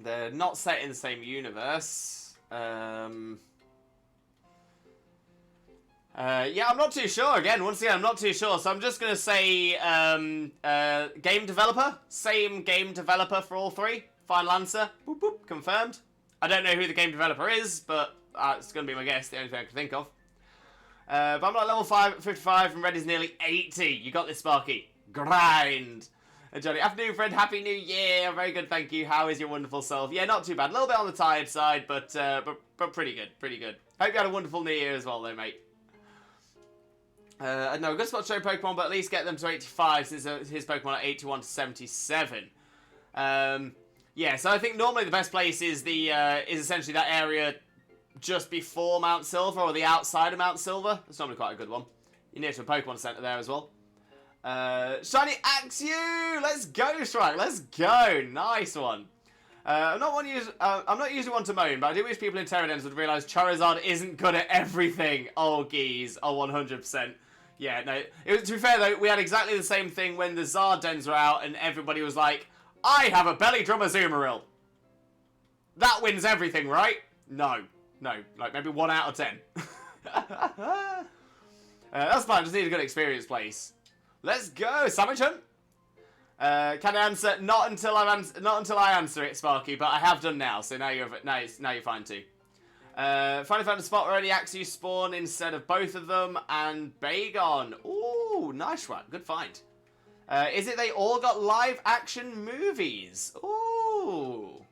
They're not set in the same universe. Yeah, I'm not too sure. Once again, I'm not too sure. So I'm just going to say game developer. Same game developer for all three. Final answer. Boop, boop. Confirmed. I don't know who the game developer is, but it's going to be my guess. The only thing I can think of. But I'm not level 55 and Red is nearly 80. You got this, Sparky. Grind. And Johnny, afternoon friend, happy new year. Very good, thank you. How is your wonderful self? Yeah, not too bad. A little bit on the tired side, but pretty good, pretty good. Hope you had a wonderful new year as well, though, mate. No, good spot to show Pokemon, but at least get them to 85 since his Pokemon are 81 to 77. Yeah, so I think normally the best place is is essentially that area just before Mount Silver or the outside of Mount Silver. That's normally quite a good one. You're near to a Pokemon Center there as well. Shiny Axew! Let's go, Shrike! Let's go! Nice one. I'm not usually one to moan, but I do wish people in Terradens would realise Charizard isn't good at everything. Oh, geez. Oh, 100%. Yeah, no. To be fair, though, we had exactly the same thing when the Zard dens were out and everybody was like, I have a Belly Drum Azumarill. That wins everything, right? No. No. Like, maybe 1 out of 10. That's fine. Just need a good experience place. Let's go. Sandwich Hunt. Can I answer? Not until I answer it, Sparky. But I have done now, so now you're fine too. Finally found a spot where only Axew spawn instead of both of them, and Bagon. Ooh, nice one. Good find. Is it they all got live action movies? Ooh.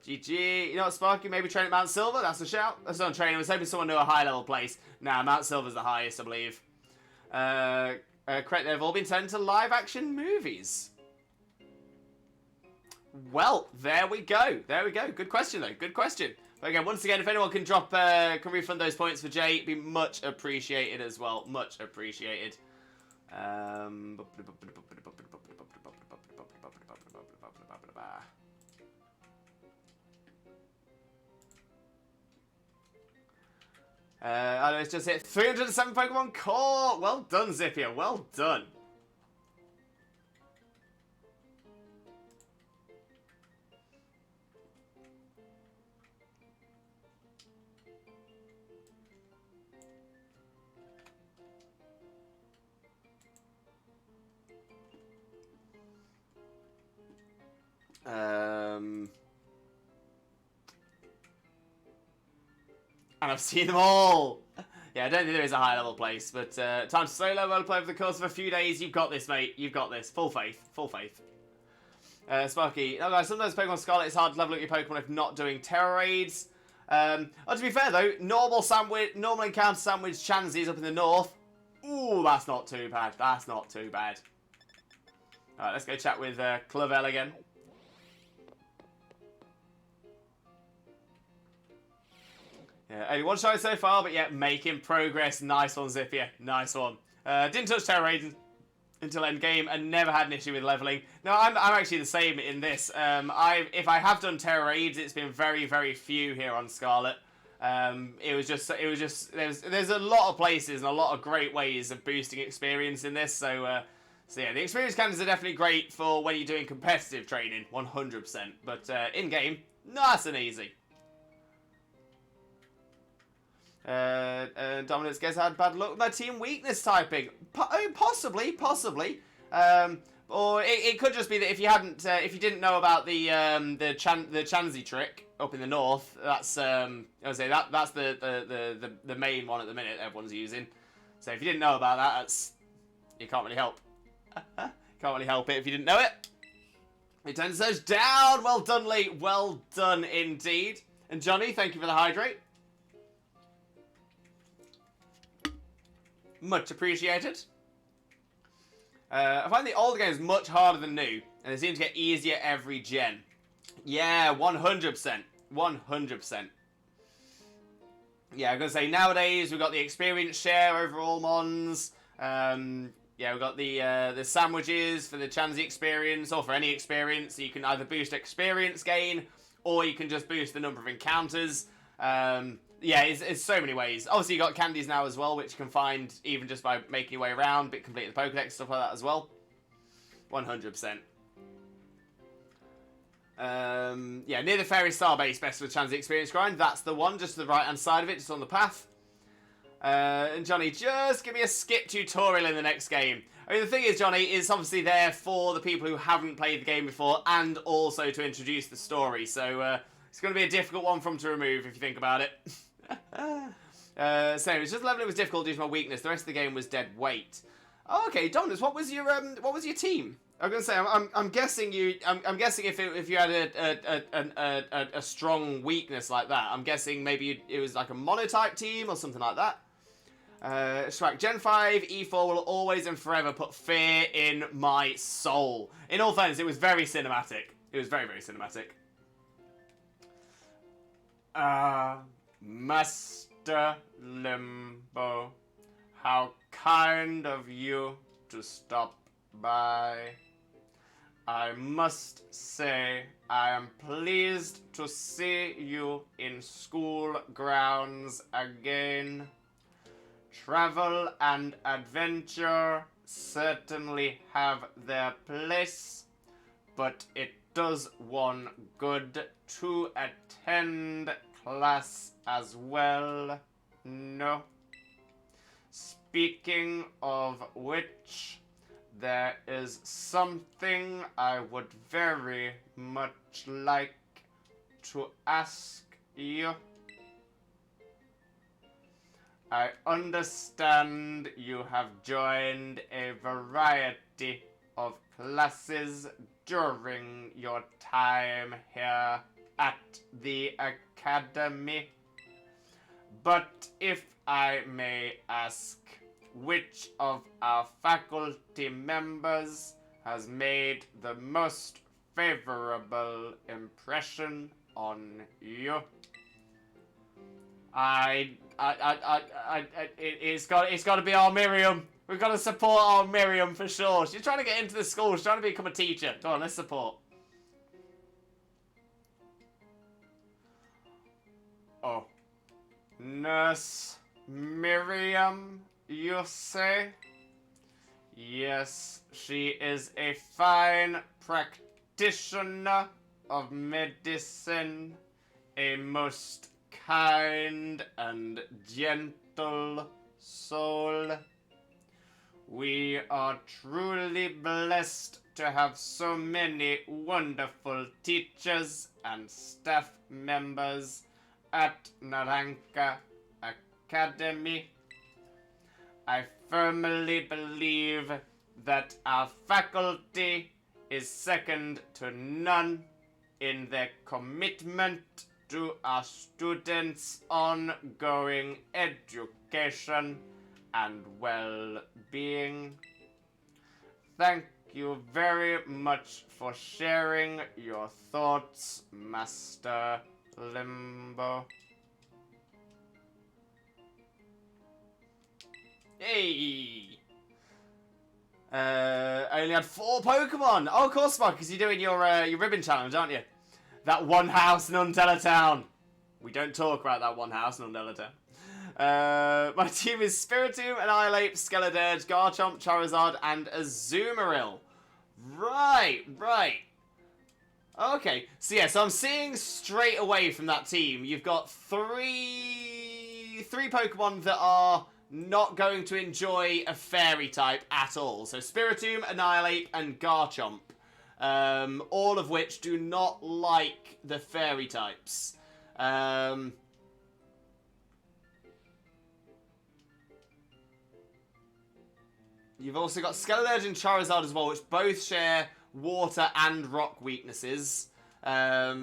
GG. You know what, Sparky? Maybe train at Mount Silver. That's a shout. That's not training. I was hoping someone knew a high level place. Nah, Mount Silver's the highest, I believe. Correct, they've all been turned into live-action movies. Well, there we go. There we go. Good question, though. Good question. But again, once again, if anyone can can refund those points for Jay, it'd be much appreciated as well. Much appreciated. I know it's just hit 307 Pokemon caught. Well done, Zippia. Well done. And I've seen them all. Yeah, I don't think there is a high level place, but time to solo roleplay over the course of a few days. You've got this, mate. You've got this. Full faith. Full faith. Sparky. Oh, guys, sometimes Pokemon Scarlet it's hard to level up your Pokemon if not doing Terror Raids. To be fair though, normal encounter sandwich Chanseys up in the north. Ooh, that's not too bad. That's not too bad. Alright, let's go chat with Clavel again. Yeah, only one shot so far, but yeah, making progress. Nice one, Zippia. Nice one. Didn't touch Terror Raid until endgame and never had an issue with leveling. No, I'm actually the same in this. If I have done Terror Raids, it's been very, very few here on Scarlet. There's a lot of places and a lot of great ways of boosting experience in this. So yeah, the experience counters are definitely great for when you're doing competitive training, 100%. But in game, nice and easy. Dominance guess I had bad luck with my team weakness typing. Possibly. Or it could just be that if you didn't know about the Chansey trick up in the north, that's that's the main one at the minute everyone's using. So if you didn't know about that, you can't really help. Can't really help it if you didn't know it. It turns those down. Well done, Lee. Well done indeed. And Johnny, thank you for the hydrate. Much appreciated. I find the old games much harder than new, and they seem to get easier every gen. Yeah, 100%. 100%. Yeah, I'm going to say nowadays we've got the experience share over all mons. Yeah, we've got the sandwiches for the Chansey experience, or for any experience. So you can either boost experience gain, or you can just boost the number of encounters. Yeah, it's so many ways. Obviously, you got candies now as well, which you can find even just by making your way around, but complete the Pokedex, stuff like that as well. 100%. Yeah, near the Fairy Star base, best for the Chansey experience grind. That's the one, just to the right-hand side of it, just on the path. And Johnny, just give me a skip tutorial in the next game. I mean, the thing is, Johnny, it's obviously there for the people who haven't played the game before, and also to introduce the story. So, it's going to be a difficult one for them to remove, if you think about it. So it's just leveling was difficult due to my weakness. The rest of the game was dead weight. Oh, okay, Dominus, what was your team? I'm gonna say, I'm guessing I'm guessing if you had a strong weakness like that, I'm guessing maybe it was like a monotype team or something like that. Shrek, Gen 5, E4 will always and forever put fear in my soul. In all fairness, it was very cinematic. It was very, very cinematic. Master Limbo, how kind of you to stop by. I must say, I am pleased to see you in school grounds again. Travel and adventure certainly have their place, but it does one good to attend class as well, no? Speaking of which, there is something I would very much like to ask you. I understand you have joined a variety of classes during your time here at the academy. But if I may ask, which of our faculty members has made the most favorable impression on you? It's got to be our Miriam. We've got to support our Miriam for sure. She's trying to get into the school. She's trying to become a teacher. Come on, let's support. Oh. Nurse Miriam, you say? Yes, she is a fine practitioner of medicine, a most kind and gentle soul. We are truly blessed to have so many wonderful teachers and staff members at Naranka Academy. I firmly believe that our faculty is second to none in their commitment to our students' ongoing education and well-being. Thank you very much for sharing your thoughts, Master Limbo. Hey! I only had 4 Pokemon. Oh, of course, Mark, because you're doing your ribbon challenge, aren't you? That one house in Undella Town. We don't talk about that one house in Undella Town. My team is Spiritomb, Annihilate, Skeledirge, Garchomp, Charizard, and Azumarill. Right. Okay, so yeah, so I'm seeing straight away from that team, you've got three Pokemon that are not going to enjoy a fairy type at all. So Spiritomb, Annihilate, and Garchomp. All of which do not like the fairy types. You've also got Skeledirge and Charizard as well, which both share water and rock weaknesses. Yeah,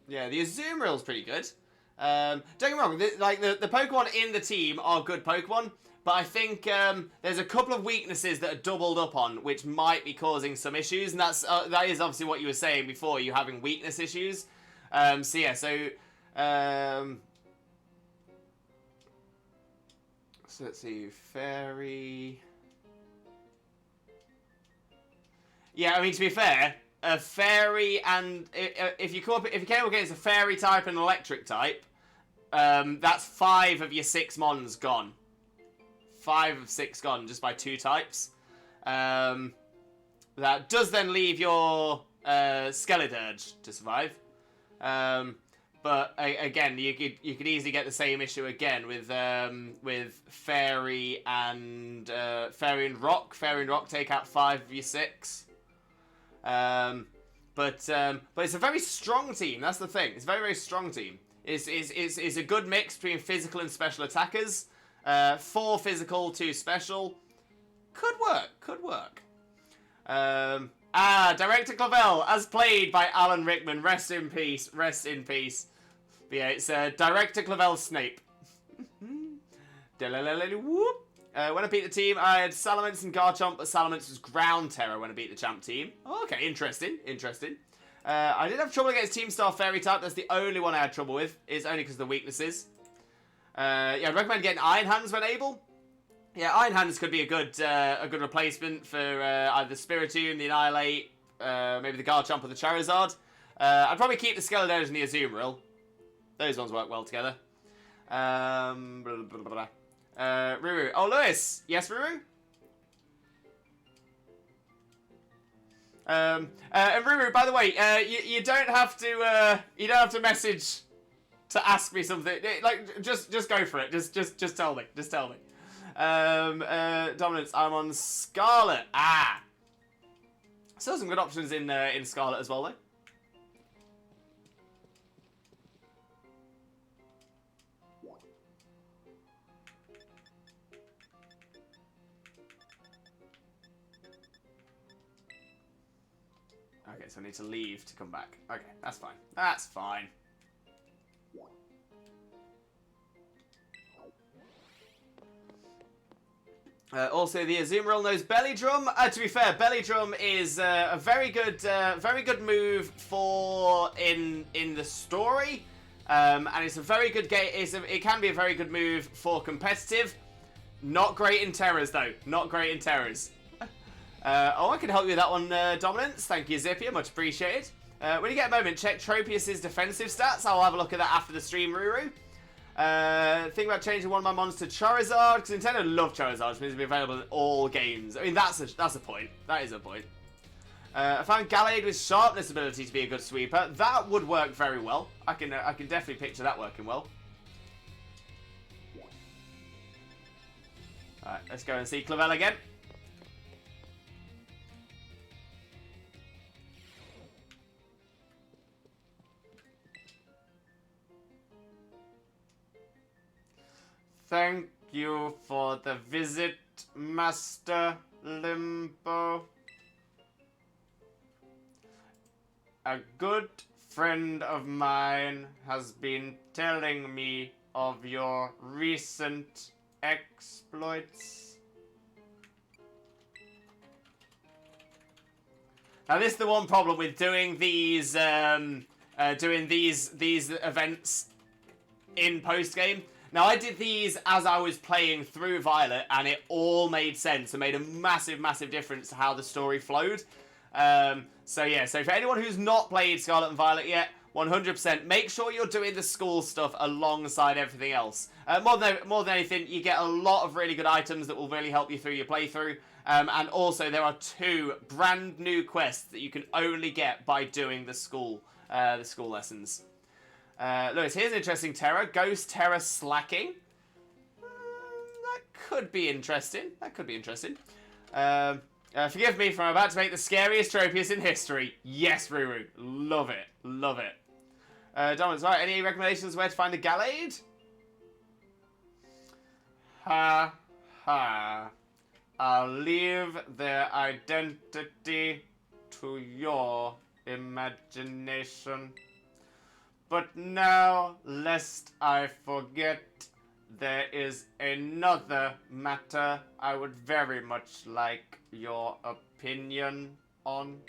the Azumarill's pretty good. Don't get me wrong, the Pokemon in the team are good Pokemon, but I think there's a couple of weaknesses that are doubled up on, which might be causing some issues, and that is obviously what you were saying before, you having weakness issues. So yeah, so let's see, Fairy. Yeah, I mean, to be fair, a Fairy and if you came up against a Fairy type and an Electric type, that's 5 of your 6 Mons gone. 5 of 6 gone just by 2 types. That does then leave your Skeledirge to survive. But again, you could easily get the same issue again with Fairy and Rock. Fairy and Rock take out 5 of your 6. But it's a very strong team. That's the thing. It's a very, very strong team. It's a good mix between physical and special attackers. 4 physical, 2 special. Could work, could work. Director Clavel, as played by Alan Rickman. Rest in peace, rest in peace. But yeah, it's Director Clavel Snape. Whoop. When I beat the team, I had Salamence and Garchomp, but Salamence was Ground Terror when I beat the champ team. Okay, interesting, interesting. I did have trouble against Team Star Fairy type. That's the only one I had trouble with. It's only because of the weaknesses. Yeah, I'd recommend getting Iron Hands when able. Yeah, Iron Hands could be a good replacement for either Spiritomb, the Annihilate, maybe the Garchomp or the Charizard. I'd probably keep the Skeleton and the Azumarill. Those ones work well together. Ruru. Oh, Lewis. Yes, Ruru? And Ruru, by the way, you don't have to message to ask me something. Like, just go for it. Just tell me. Just tell me. Dominance. I'm on Scarlet. Still some good options in Scarlet as well, though. Okay, so I need to leave to come back. Okay, that's fine. That's fine. Also, the Azumarill knows Belly Drum. To be fair, Belly Drum is a very good move for in the story, and it's a very good game. It can be a very good move for competitive. Not great in terrors though. Not great in terrors. I can help you with that one, Dominance. Thank you, Zippia. Much appreciated. When you get a moment, check Tropius's defensive stats. I'll have a look at that after the stream, Ruru. Think about changing one of my mons to Charizard, because Nintendo love Charizard, which means it'll be available in all games. I mean, that's a point. That is a point. I found Gallade with Sharpness ability to be a good sweeper. That would work very well. I can definitely picture that working well. Alright, let's go and see Clavel again. Thank you for the visit, Master Limbo. A good friend of mine has been telling me of your recent exploits. Now, this is the one problem with doing these events in post game. Now, I did these as I was playing through Violet, and it all made sense and made a massive, massive difference to how the story flowed. So yeah, so for anyone who's not played Scarlet and Violet yet, 100%, make sure you're doing the school stuff alongside everything else. More than anything, you get a lot of really good items that will really help you through your playthrough. And also, there are 2 brand new quests that you can only get by doing the school lessons. Lewis, here's an interesting terror. Ghost Terror Slacking. That could be interesting. That could be interesting. Forgive me for I'm about to make the scariest Tropius in history. Yes, Ruru. Love it. Love it. Dominance, right, any recommendations where to find a Gallade? Ha ha. I'll leave their identity to your imagination. But now, lest I forget, there is another matter I would very much like your opinion on.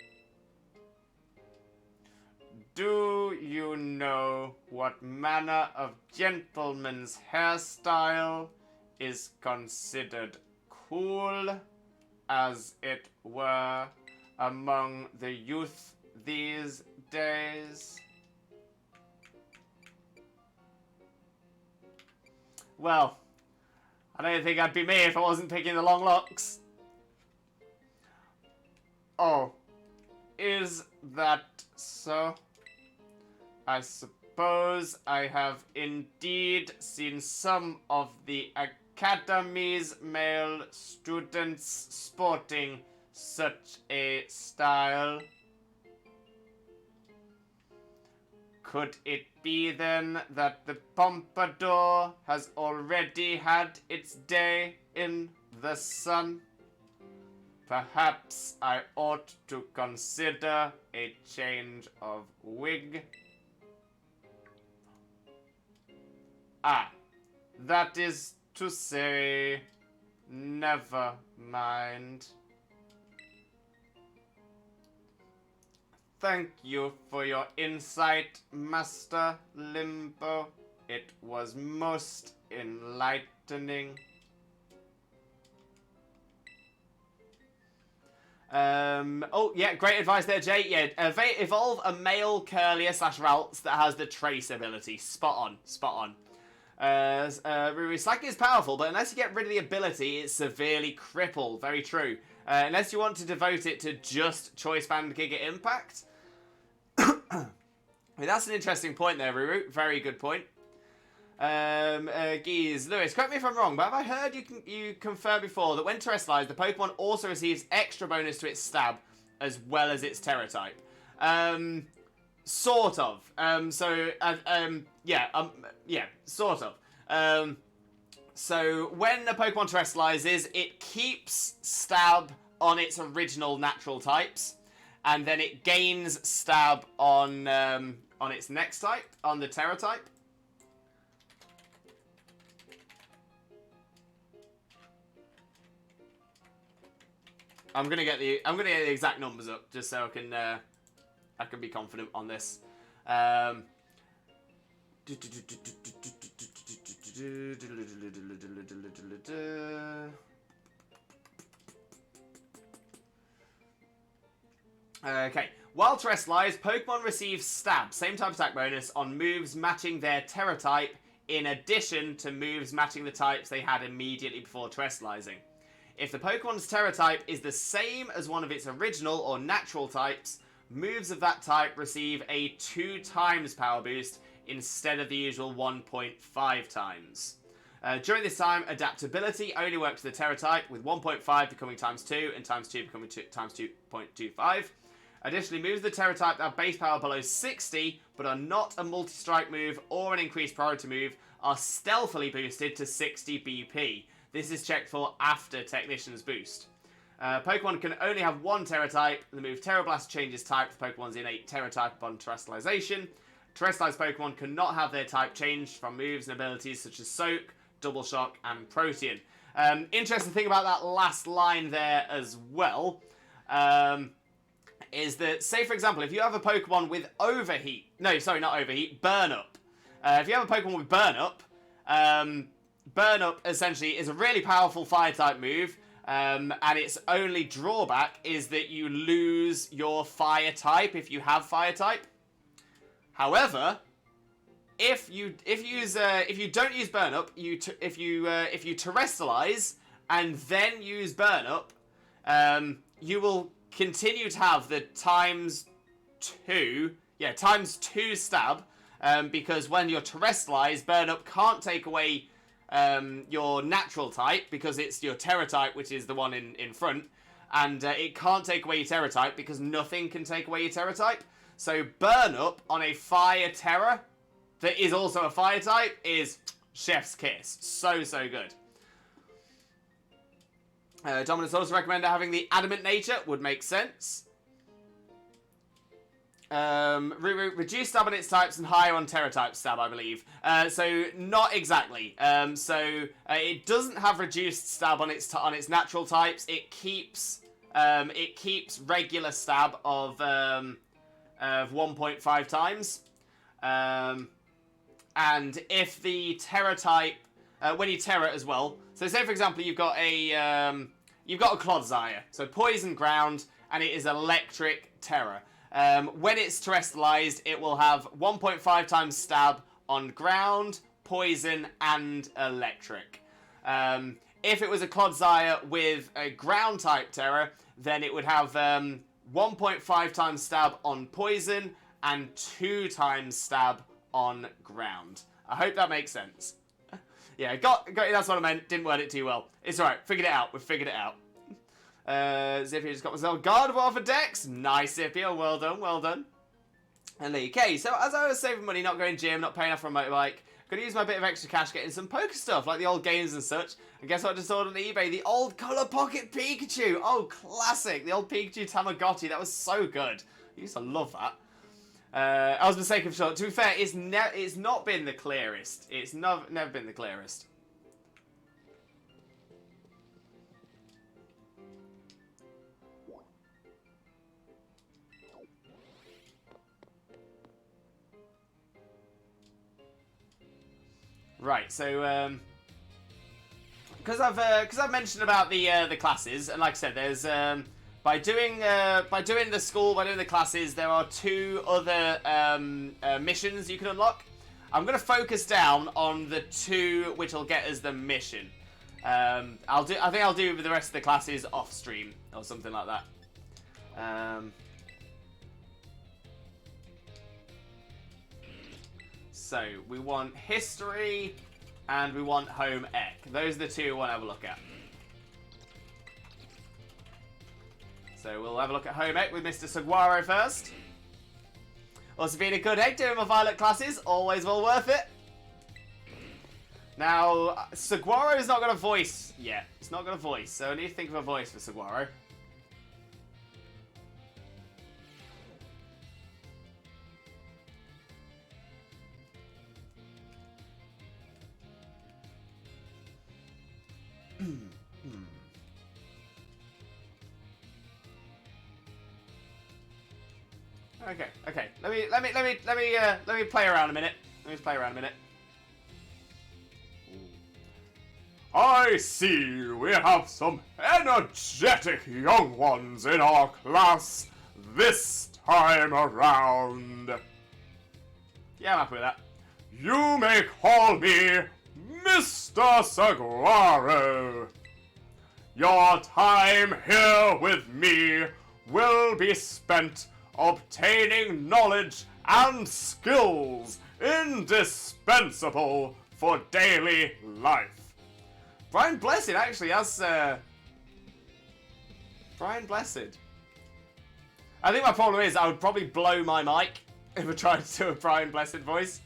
Do you know what manner of gentleman's hairstyle is considered cool, as it were, among the youth these days? Well, I don't think I'd be me if I wasn't picking the long locks. Oh, is that so? I suppose I have indeed seen some of the Academy's male students sporting such a style. Could it be then that the pompadour has already had its day in the sun? Perhaps I ought to consider a change of wig. Ah, that is to say, never mind. Thank you for your insight, Master Limbo. It was most enlightening. Oh, yeah, great advice there, Jay. Yeah, evolve a male Curlier / Ralts that has the trace ability. Spot on, spot on. Slacking is powerful, but unless you get rid of the ability, it's severely crippled. Very true. Unless you want to devote it to just Choice Band Giga Impact. I mean, that's an interesting point there, Ruru. Very good point. Geez, Lewis, correct me if I'm wrong, but have I heard you confirm before that when terrestrialized, the Pokemon also receives extra bonus to its stab as well as its Terra type? Sort of. Yeah, sort of. So when a Pokemon terrestrializes, it keeps stab on its original natural types, and then it gains stab on its next type, on the Terra type. I'm gonna get the exact numbers up just so I can be confident on this. Okay. While terrestrialized, Pokemon receive stab, same type attack bonus, on moves matching their Terra type, in addition to moves matching the types they had immediately before terrestrializing. If the Pokemon's Terra type is the same as one of its original or natural types, moves of that type receive a 2 times power boost instead of the usual 1.5 times. During this time, adaptability only works for the Terra type, with 1.5 becoming times 2 and times 2 becoming times 2.25. Additionally, moves of the Terra type that have base power below 60 but are not a multi-strike move or an increased priority move are stealthily boosted to 60 BP. This is checked for after Technician's boost. Pokemon can only have one Terra type. The move Terra Blast changes type for Pokemon's innate Terra type upon terrestrialization. Terrestrialized Pokemon cannot have their type changed from moves and abilities such as Soak, Double Shock, and Protean. Interesting thing about that last line there as well is that, say for example, if you have a Pokemon with Overheat, no, sorry, not Overheat, Burn Up. If you have a Pokemon with Burn Up, Burn Up essentially is a really powerful fire type move, and its only drawback is that you lose your fire type if you have fire type. However, if you don't use Burn Up, if you terrestrialize and then use Burn Up, you will continue to have the times 2 stab, because when you're terrestrialized, Burn Up can't take away your natural type because it's your Terra type, which is the one in front, and it can't take away your Terra type because nothing can take away your Terra type. So Burn Up on a fire Terra that is also a fire type is chef's kiss. So good. Dominus also recommended having the adamant nature, would make sense. Reduce stab on its types and higher on Terra type stab, I believe. So not exactly. It doesn't have reduced stab on its natural types. It keeps regular stab of 1.5 times. And if the Terra type, when you Terra as well. So say for example you've got a Clodsire, so poison ground, and it is electric Terra. When it's terrestrialized, it will have 1.5 times stab on ground, poison, and electric. If it was a Clodsire with a ground type Terra, then it would have 1.5 times stab on poison and 2 times stab on ground. I hope that makes sense. Yeah, got that's what I meant. Didn't word it too well. It's alright. Figured it out. We've figured it out. Zippia just got myself Gardevoir for Dex. Nice, Zippia. Well done, well done. And Lee. Okay, so as I was saving money, not going gym, not paying off for a motorbike, gonna use my bit of extra cash getting some poker stuff, like the old games and such. And guess what I just ordered on eBay? The old Colour Pocket Pikachu! Oh, classic! The old Pikachu Tamagotchi, that was so good. I used to love that. I was mistaken for short. To be fair, it's not been the clearest. It's never been the clearest. Right, so because I've mentioned about the classes, and like I said, there's by doing the classes, there are 2 other missions you can unlock. I'm gonna focus down on the 2 which will get us the mission. I think I'll do the rest of the classes off stream or something like that. So we want history and we want home ec. Those are the 2 we want to have a look at. So we'll have a look at home ec with Mr. Saguaro first. Also been a good egg doing my violet classes, always well worth it. Now, Saguaro's not got a voice yet. It's not got a voice, so I need to think of a voice for Saguaro. Okay. Let me play around a minute. I see we have some energetic young ones in our class this time around. Yeah, I'm happy with that. You may call me Mr. Saguaro. Your time here with me will be spent obtaining knowledge and skills indispensable for daily life. Brian Blessed actually has Brian Blessed. I think my problem is I would probably blow my mic if I tried to do a Brian Blessed voice.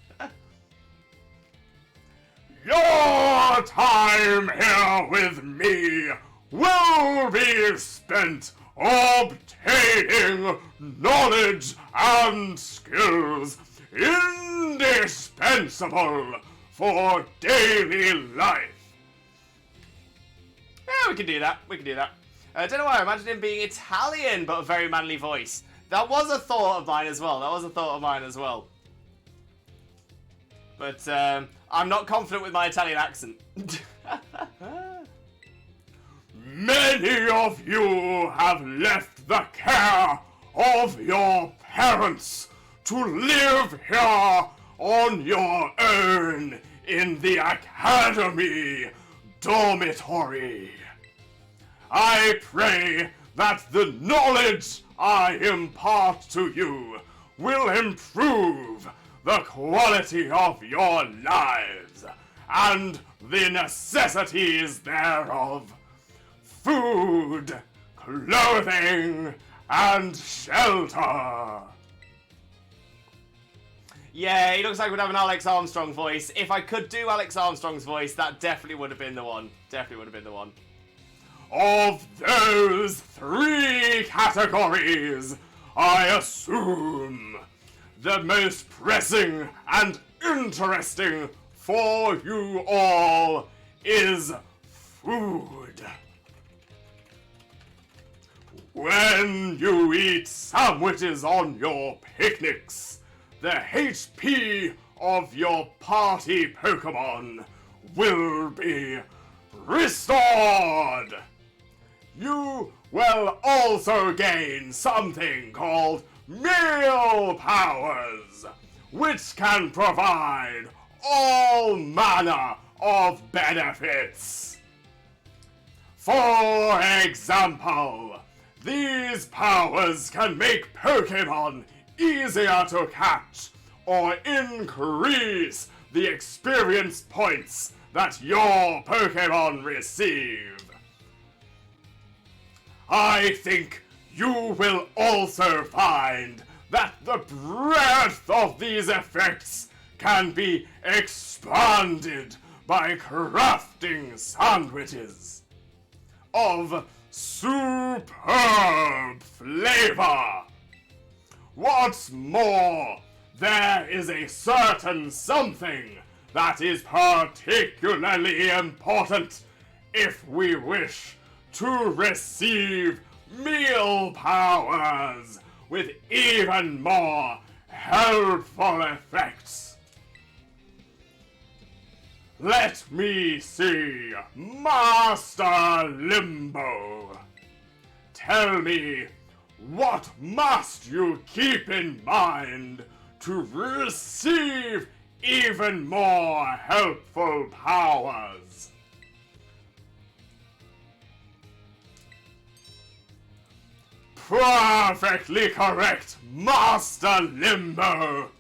Your time here with me will be spent obtaining knowledge and skills indispensable for daily life. Yeah, we can do that. I don't know why I imagined him being Italian, but a very manly voice. That was a thought of mine as well. But I'm not confident with my Italian accent. Many of you have left the care of your parents to live here on your own in the academy dormitory. I pray that the knowledge I impart to you will improve the quality of your lives and the necessities thereof. Food, clothing, and shelter. Yeah, he looks like we'd have an Alex Armstrong voice. If I could do Alex Armstrong's voice, that definitely would have been the one. Of those 3 categories, I assume the most pressing and interesting for you all is food. When you eat sandwiches on your picnics, the HP of your party Pokemon will be restored. You will also gain something called meal powers, which can provide all manner of benefits. For example, these powers can make Pokemon easier to catch or increase the experience points that your Pokemon receive. I think you will also find that the breadth of these effects can be expanded by crafting sandwiches of superb flavor. What's more, there is a certain something that is particularly important if we wish to receive meal powers with even more helpful effects. Let me see, Master Limbo. Tell me, what must you keep in mind to receive even more helpful powers? Perfectly correct, Master Limbo.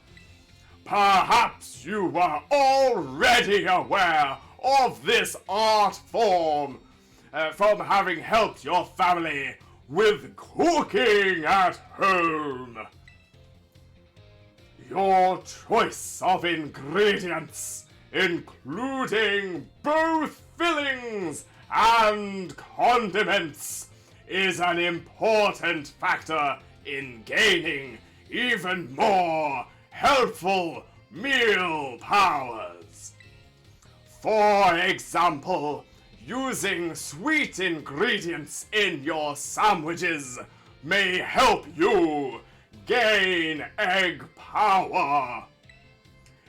Perhaps you were already aware of this art form from having helped your family with cooking at home. Your choice of ingredients, including both fillings and condiments, is an important factor in gaining even more helpful meal powers. For example, using sweet ingredients in your sandwiches may help you gain egg power,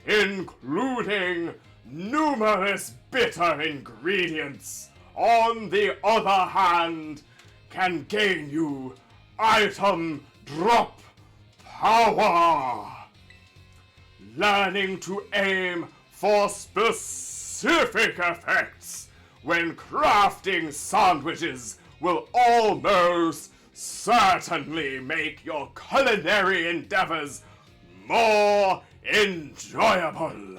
including numerous bitter ingredients. On the other hand, can gain you item drop power. Learning to aim for specific effects when crafting sandwiches will almost certainly make your culinary endeavors more enjoyable.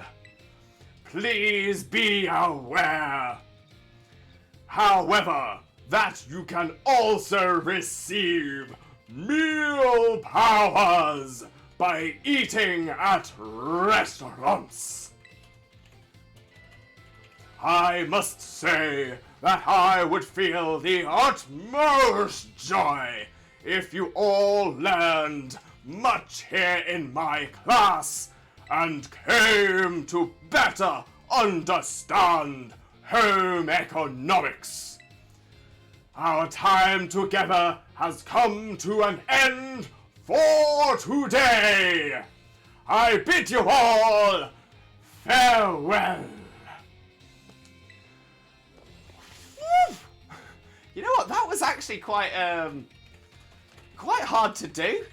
Please be aware, however, that you can also receive meal powers by eating at restaurants. I must say that I would feel the utmost joy if you all learned much here in my class and came to better understand home economics. Our time together has come to an end for today. I bid you all farewell. Whew. You know what? That was actually quite hard to do.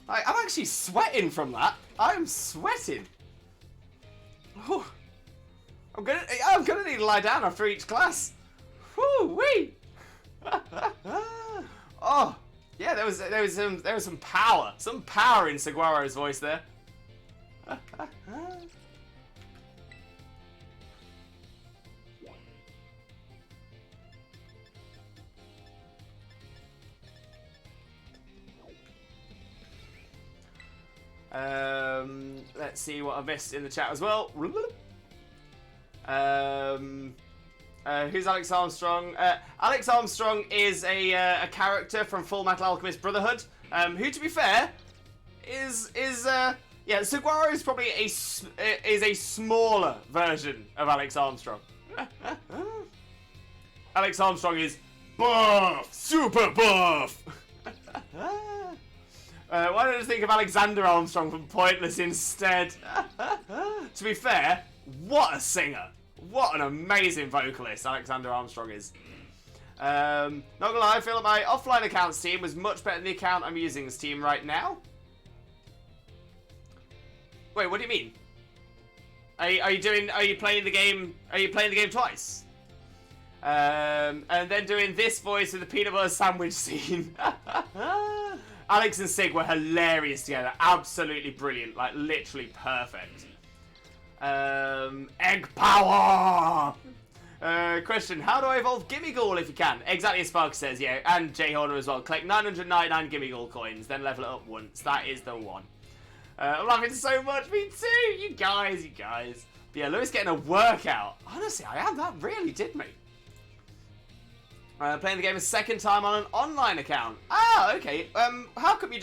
I'm actually sweating from that. I'm sweating. Whew. I'm gonna need to lie down after each class. Whoo-wee. Oh, yeah, there was some power in Saguaro's voice there. Let's see what I missed in the chat as well. Who's Alex Armstrong? Alex Armstrong is a character from Full Metal Alchemist Brotherhood, who, to be fair, is Saguaro is probably a smaller version of Alex Armstrong. Alex Armstrong is buff, super buff. Why don't I think of Alexander Armstrong from Pointless instead? To be fair, what a singer. What an amazing vocalist Alexander Armstrong is. Not gonna lie, I feel like my offline accounts team was much better than the account I'm using as team right now. Wait, what do you mean? Are you playing the game twice? And then doing this voice of the peanut butter sandwich scene. Alex and Sig were hilarious together. Absolutely brilliant. Like, literally perfect. Egg power! Question, how do I evolve Gimmighoul if you can? Exactly as Spark says, yeah, and Jay Horner as well. Collect 999 Gimmighoul coins, then level it up once. That is the one. I'm laughing so much, me too, you guys. But yeah, Lewis getting a workout. Honestly, I am, that really did me. Playing the game a second time on an online account. Ah, okay. How come you're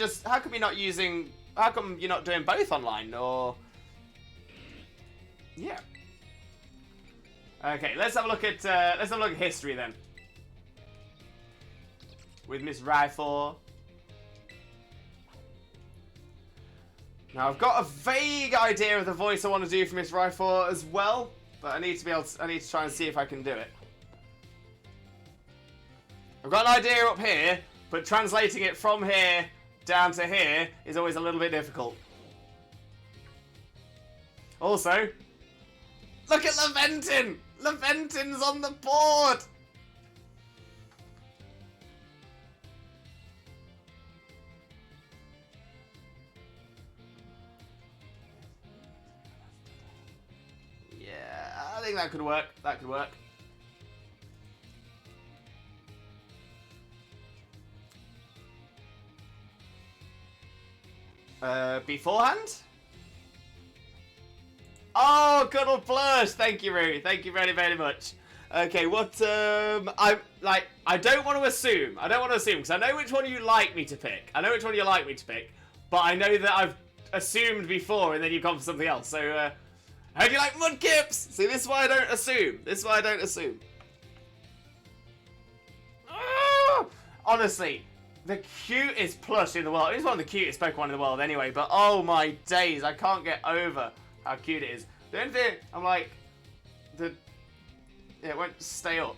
not doing both online, or... Yeah. Okay, let's have a look at history then. With Miss Rifle. Now I've got a vague idea of the voice I want to do for Miss Rifle as well, but I need to try and see if I can do it. I've got an idea up here, but translating it from here down to here is always a little bit difficult. Also, look at Leventin! Leventin's on the board! Yeah, I think that could work. That could work. Beforehand? Oh, good old blush. Thank you, Roo. Thank you very, very much. Okay, what, I don't want to assume. I don't want to assume, because I know which one you like me to pick. But I know that I've assumed before, and then you've gone for something else. So, how do you like Mudkips? See, this is why I don't assume. Oh! Honestly, the cutest plush in the world. It's one of the cutest Pokemon in the world anyway, but oh my days, I can't get over how cute it is. The only thing, I'm like, yeah, it won't stay up.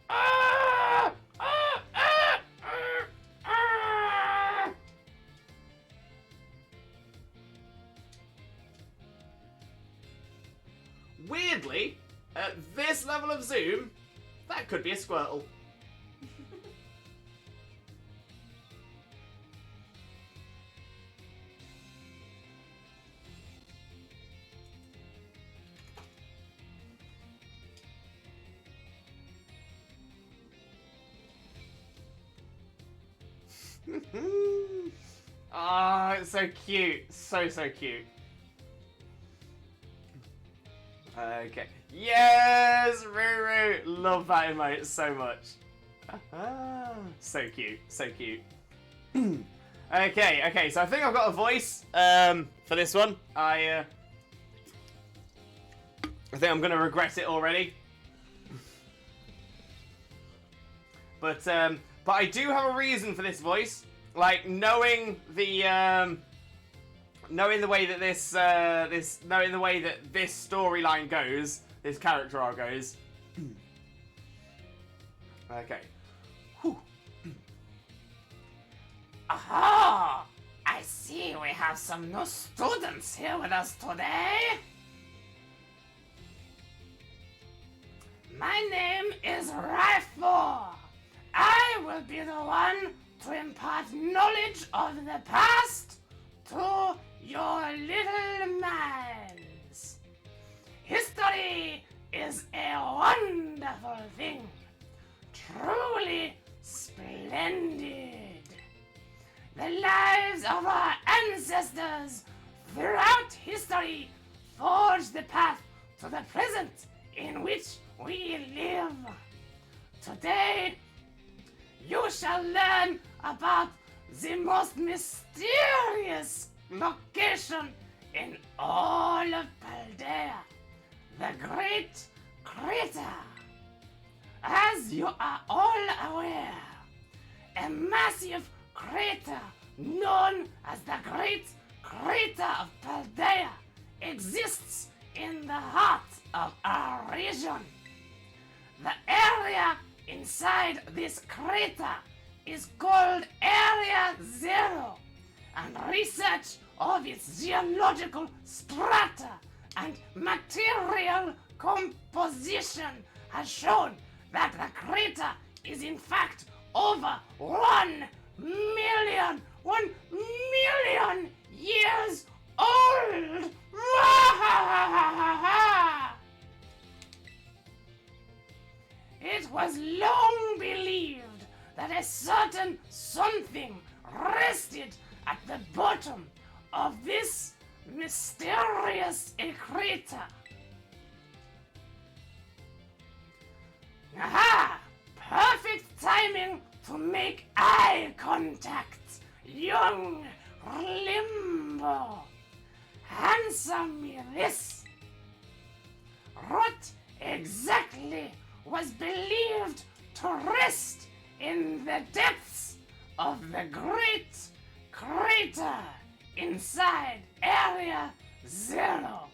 Ah! Ah! Ah! Ah! Ah! Weirdly, at this level of zoom, that could be a Squirtle. Ah, it's so cute. So cute. Okay. Yes, Ruru! Love that emote so much. So cute. Okay, so I think I've got a voice for this one. I think I'm gonna regret it already. But I do have a reason for this voice. Like, knowing the way that this storyline goes, this character arc goes. Okay. Whew. Aha! I see we have some new students here with us today. My name is Rifle. I will be the one to impart knowledge of the past to your little minds. History is a wonderful thing, truly splendid. The lives of our ancestors throughout history forged the path to the present in which we live. Today, you shall learn about the most mysterious location in all of Paldean, the Great Crater. As you are all aware, a massive crater known as the Great Crater of Paldean exists in the heart of our region. The area inside this crater is called Area Zero, and research of its geological strata and material composition has shown that the crater is in fact over 1 million years old. was long believed that a certain something rested at the bottom of this mysterious crater. Aha! Perfect timing to make eye contact, young Limbo. Answer me this. What exactly was believed to rest in the depths of the great crater inside Area 0?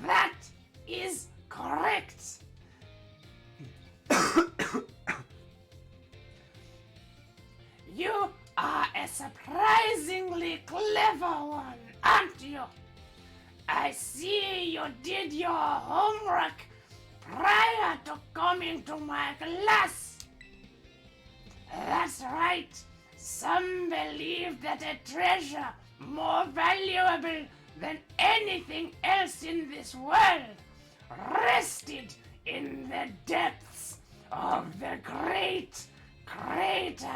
That is correct. You are a surprisingly clever one, aren't you? I see you did your homework prior to coming to my class. That's right. Some believe that a treasure more valuable than anything else in this world rested in the depths of the great crater.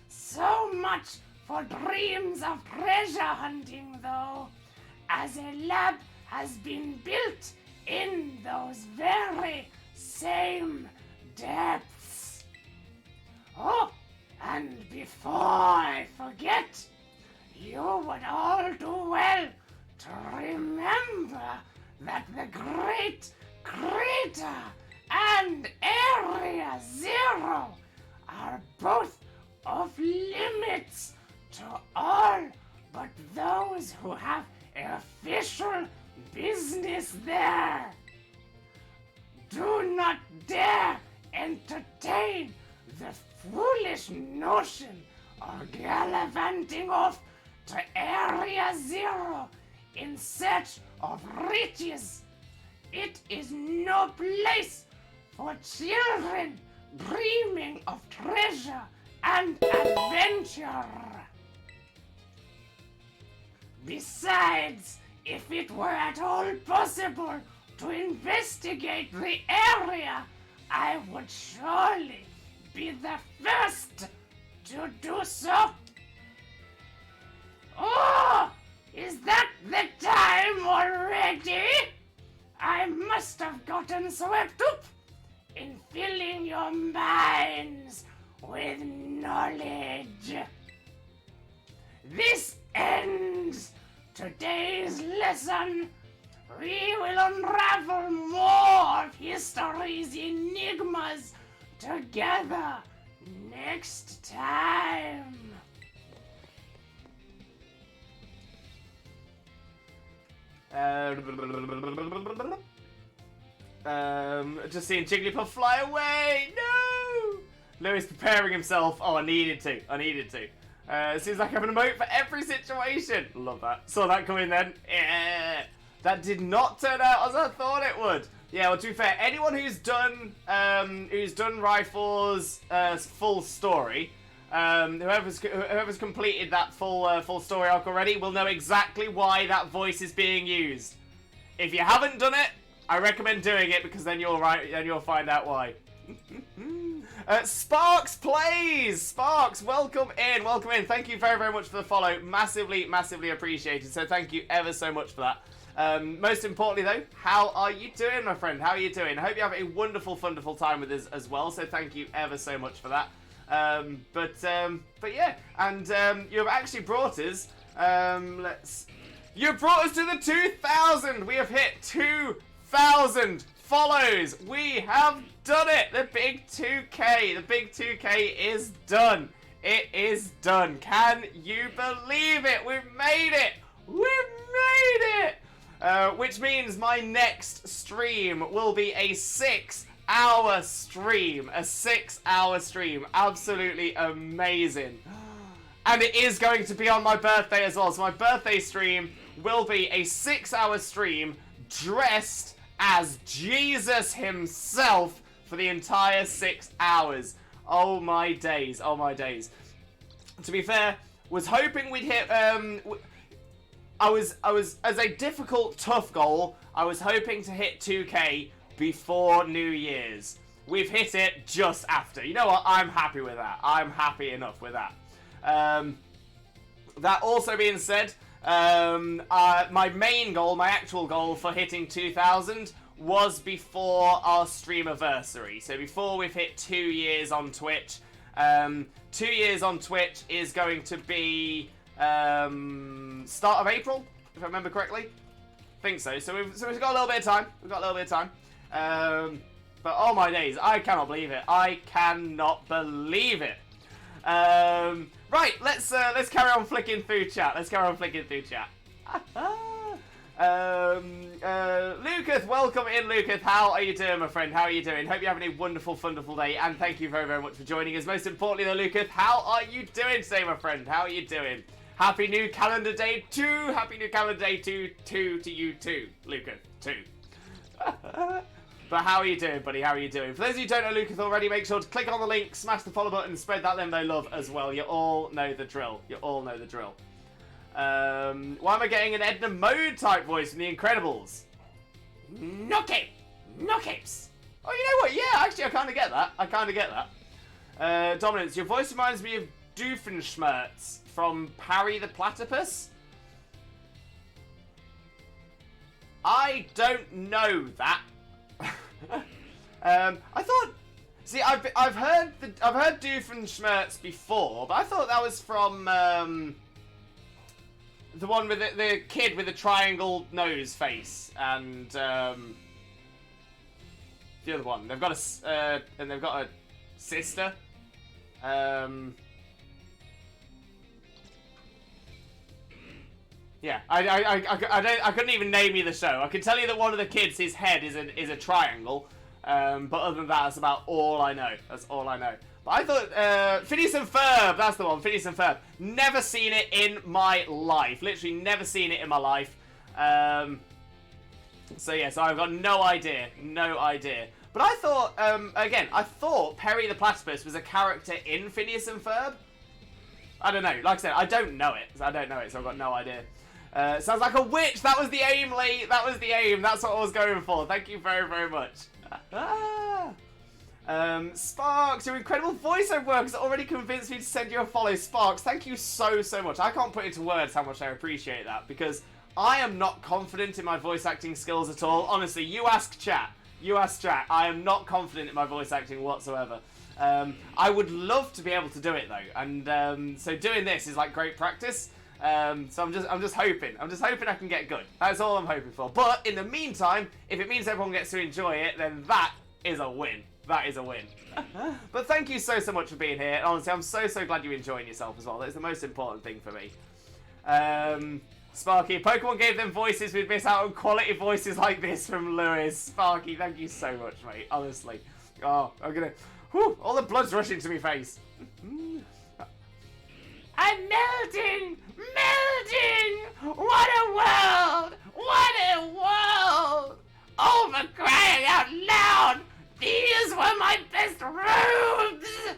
So much for dreams of treasure hunting, though, as a lab has been built in those very same depths. Oh, and before I forget, you would all do well to remember that the Great Crater and Area 0 are both off limits to all but those who have official business there. Do not dare entertain the foolish notion of gallivanting off to Area 0 in search of riches. It is no place for children dreaming of treasure and adventure. Besides, if it were at all possible to investigate the area, I would surely be the first to do so. Oh, is that the time already? I must have gotten swept up in filling your minds with knowledge. This ends today's lesson. We will unravel more of history's enigmas together next time. Just seeing Jigglypuff fly away. No! Lewis preparing himself. Oh, I needed to. It seems like having a emote for every situation. Love that. Saw that coming then. Yeah. That did not turn out as I thought it would. Yeah, well, to be fair, anyone who's done Rifle's full story, whoever's completed that full story arc already will know exactly why that voice is being used. If you haven't done it, I recommend doing it because then you'll find out why. Sparks plays! Sparks, welcome in. Thank you very, very much for the follow. Massively, massively appreciated. So thank you ever so much for that. Most importantly though, how are you doing, my friend? How are you doing? I hope you have a wonderful, wonderful time with us as well. So thank you ever so much for that. But yeah, and you have actually brought us. You brought us to the 2,000. We have hit 2,000 follows. We have done it. The big 2K. The big 2K is done. It is done. Can you believe it? We've made it. We've made it. Which means my next stream will be a 6-hour stream. A 6-hour stream. Absolutely amazing. And it is going to be on my birthday as well. So my birthday stream will be a 6-hour stream dressed as Jesus himself for the entire 6 hours. Oh my days. Oh my days. To be fair, was hoping we'd hit... as a difficult, tough goal, I was hoping to hit 2K before New Year's. We've hit it just after. You know what? I'm happy with that. I'm happy enough with that. That also being said, my main goal, my actual goal for hitting 2,000 was before our streamiversary. So before we've hit 2 years on Twitch. 2 years on Twitch is going to be start of April, if I remember correctly. I think so. So we've got a little bit of time. We've got a little bit of time. But oh my days, I cannot believe it. I cannot believe it. Right, let's carry on flicking through chat. Let's carry on flicking through chat. Lucas, welcome in, Lucas. How are you doing, my friend? How are you doing? Hope you're having a wonderful, wonderful day, and thank you very, very much for joining us. Most importantly, though, Lucas, how are you doing today, my friend? How are you doing? Happy New Calendar Day 2. Happy New Calendar Day 2 to you too, Lucas. 2. But how are you doing, buddy? How are you doing? For those of you who don't know Lucas already, make sure to click on the link, smash the follow button, and spread that limbo love as well. You all know the drill. You all know the drill. Why am I getting an Edna Mode type voice from The Incredibles? No cape! No capes! Oh, you know what? Yeah, actually, I kind of get that. I kind of get that. Dominance, your voice reminds me of Doofenshmirtz from Parry the Platypus. I don't know that. I thought. See, I've heard Doofenshmirtz before, but I thought that was from the one with the kid with the triangle nose face, and the other one. They've got a and they've got a sister. Yeah, I couldn't even name you the show. I can tell you that one of the kids, his head is a triangle. But other than that, that's about all I know. That's all I know. But I thought, Phineas and Ferb, that's the one, Phineas and Ferb. Never seen it in my life. Literally never seen it in my life. So yeah, so I've got no idea. No idea. But I thought, again, I thought Perry the Platypus was a character in Phineas and Ferb. I don't know. Like I said, I don't know it. So I've got no idea. Sounds like a witch. That was the aim, Lee. That was the aim. That's what I was going for. Thank you very, very much. Sparks, your incredible voiceover work has already convinced me to send you a follow. Sparks, thank you so, so much. I can't put into words how much I appreciate that, because I am not confident in my voice acting skills at all. Honestly, you ask chat. You ask chat. I am not confident in my voice acting whatsoever. I would love to be able to do it though, and so doing this is like great practice. So I'm just hoping I can get good. That's all I'm hoping for. But in the meantime, if it means everyone gets to enjoy it, then that is a win. That is a win. But thank you so, so much for being here. Honestly, I'm so, so glad you're enjoying yourself as well. That's the most important thing for me. Sparky, Pokemon gave them voices. We'd miss out on quality voices like this from Lewis. Sparky, thank you so much, mate. Honestly. Oh, I'm gonna... Whew, all the blood's rushing to my face. I'm melting! Melting! What a world! What a world! Oh, for crying out loud! These were my best robes!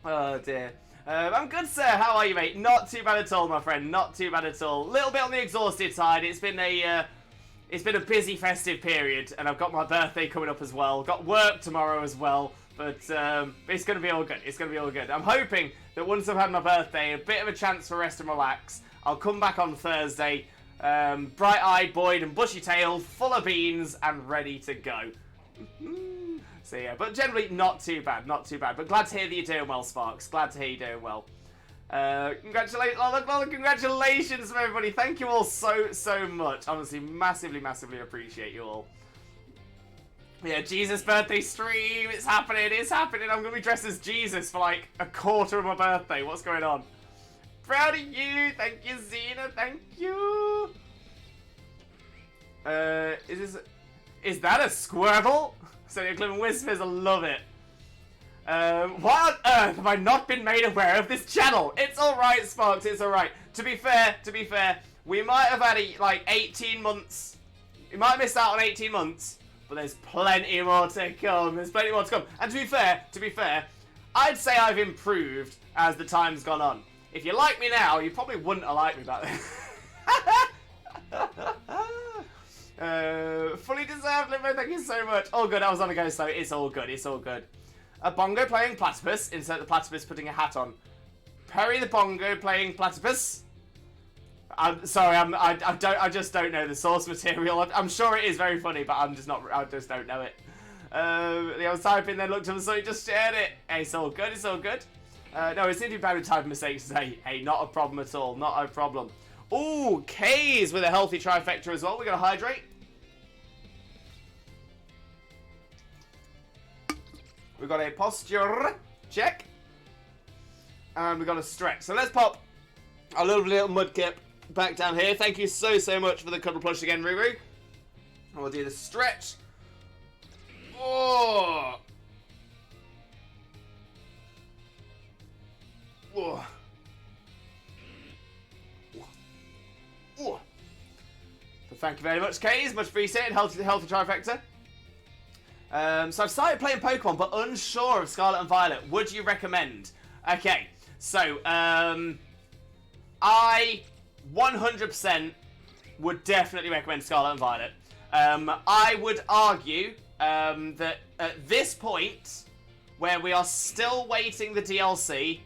Oh dear. I'm good, sir. How are you, mate? Not too bad at all, my friend. Not too bad at all. Little bit on the exhausted side. It's been a busy festive period, and I've got my birthday coming up as well. Got work tomorrow as well. But it's going to be all good. It's going to be all good. I'm hoping that once I've had my birthday, a bit of a chance for rest and relax, I'll come back on Thursday, bright-eyed, buoyed and bushy-tailed, full of beans, and ready to go. So yeah, but generally not too bad, not too bad. But glad to hear that you're doing well, Sparks. Glad to hear you're doing well. Congratulations from everybody. Thank you all so, so much. Honestly, massively, massively appreciate you all. Yeah, Jesus birthday stream. It's happening. It's happening. I'm going to be dressed as Jesus for like a quarter of my birthday. What's going on? Proud of you. Thank you, Xena. Thank you. Is that a Squirtle? So Clement Whispers, I love it. Why on earth have I not been made aware of this channel? It's alright, Sparks. It's alright. To be fair, we might have had like 18 months. We might have missed out on 18 months. But there's plenty more to come. There's plenty more to come. And to be fair, I'd say I've improved as the time's gone on. If you like me now, you probably wouldn't have liked me back then. Fully deserved, Limbo, thank you so much. All good, I was on a go, so it's all good, it's all good. A bongo playing platypus, insert the platypus putting a hat on. Perry the bongo playing platypus. I'm sorry, I just don't know the source material. I'm sure it is very funny, but I just don't know it. I was typing, then looked up, so he just shared it. Hey, it's all good, it's all good. No, it's simply bad with typing mistakes. Hey, not a problem at all, not a problem. Ooh, K's with a healthy trifecta as well. We're gonna hydrate. We've got a posture check. And we've got a stretch. So let's pop a little Mudkip back down here. Thank you so much for the cuddle plush again, Ruru. And we'll do the stretch. Oh. Oh. Oh. So thank you very much, Kays. Much appreciated. Healthy trifecta. So I've started playing Pokemon, but unsure of Scarlet and Violet. Would you recommend? Okay, so I 100% would definitely recommend Scarlet and Violet. I would argue that at this point, where we are still waiting the DLC,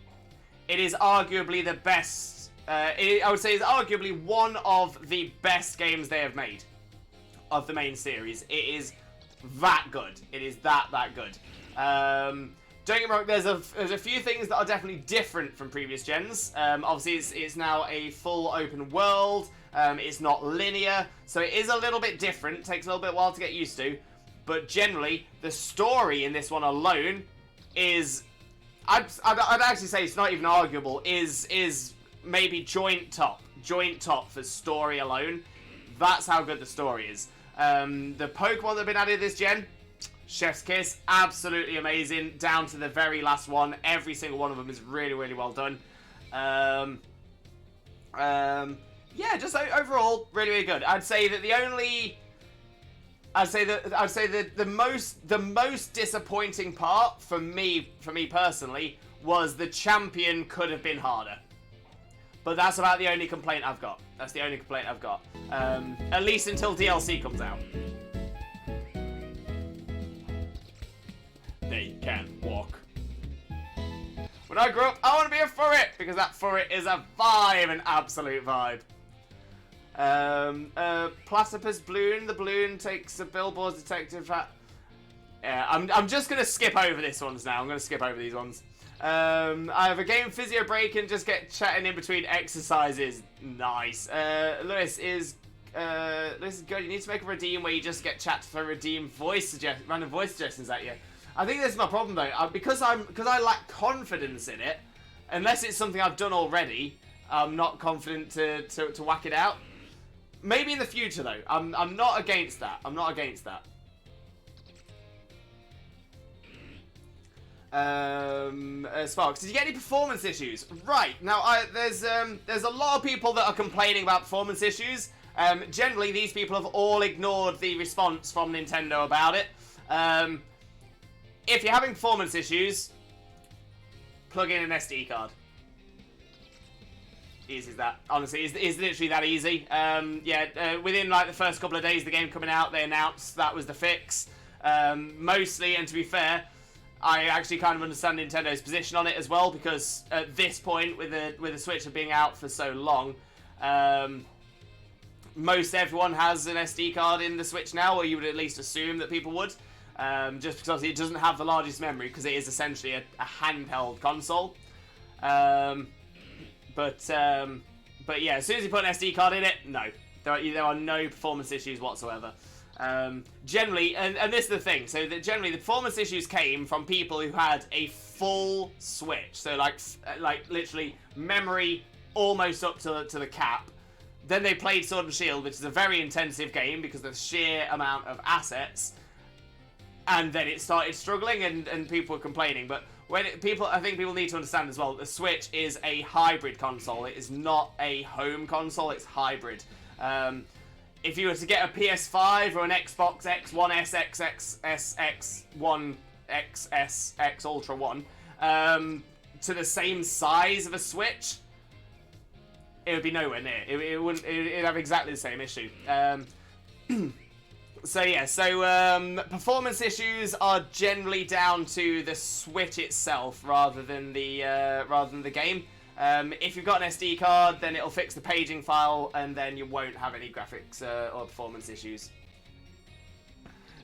it is arguably the best. I would say it's arguably one of the best games they have made of the main series. It is that good. It is that good. Don't get me wrong, there's a few things that are definitely different from previous gens. Obviously, it's now a full open world. It's not linear, so it is a little bit different. It takes a little bit while to get used to. But generally, the story in this one alone is... I'd actually say it's not even arguable. Is maybe joint top for story alone. That's how good the story is. The Pokemon that have been added this gen, chef's kiss, absolutely amazing, down to the very last one. Every single one of them is really well done. Yeah, just overall really good. I'd say that the most disappointing part for me personally was the champion could have been harder. But that's about the only complaint I've got. That's the only complaint I've got. At least until DLC comes out. They can walk. When I grow up, I want to be a furret, because that furret is a vibe, an absolute vibe. Platypus Balloon. The balloon takes a billboard detective hat. Yeah, I'm just going to skip over this ones now. I'm going to skip over these ones. I have a game physio break and just get chatting in between exercises. Nice. Lewis is good. You need to make a redeem where you just get chat for random voice suggestions at you. I think this is my problem though. Because I lack confidence in it. Unless it's something I've done already, I'm not confident to whack it out. Maybe in the future though. I'm not against that. I'm not against that. Sparks, did you get any performance issues? Right, now there's a lot of people that are complaining about performance issues. Generally, these people have all ignored the response from Nintendo about it. If you're having performance issues, plug in an SD card. Easy as that. Honestly, it's literally that easy. Within like the first couple of days of the game coming out, they announced that was the fix. Mostly, and to be fair, I actually kind of understand Nintendo's position on it as well, because at this point, with the Switch being out for so long, most everyone has an SD card in the Switch now, or you would at least assume that people would, just because it doesn't have the largest memory, because it is essentially a handheld console. But yeah, as soon as you put an SD card in it, no, there are no performance issues whatsoever. Generally, and this is the thing, so that generally the performance issues came from people who had a full Switch, so like literally memory almost up to the cap. Then they played Sword and Shield, which is a very intensive game because of the sheer amount of assets, and then it started struggling and people were complaining. But I think people need to understand as well, the Switch is a hybrid console. It is not a home console, it's hybrid. If you were to get a PS5 or an Xbox X, One S, X, One XS, X Ultra One, to the same size of a Switch, it would be nowhere near. It wouldn't. It'd have exactly the same issue. So yeah, performance issues are generally down to the Switch itself rather than the game. If you've got an SD card, then it'll fix the paging file, and then you won't have any graphics or performance issues.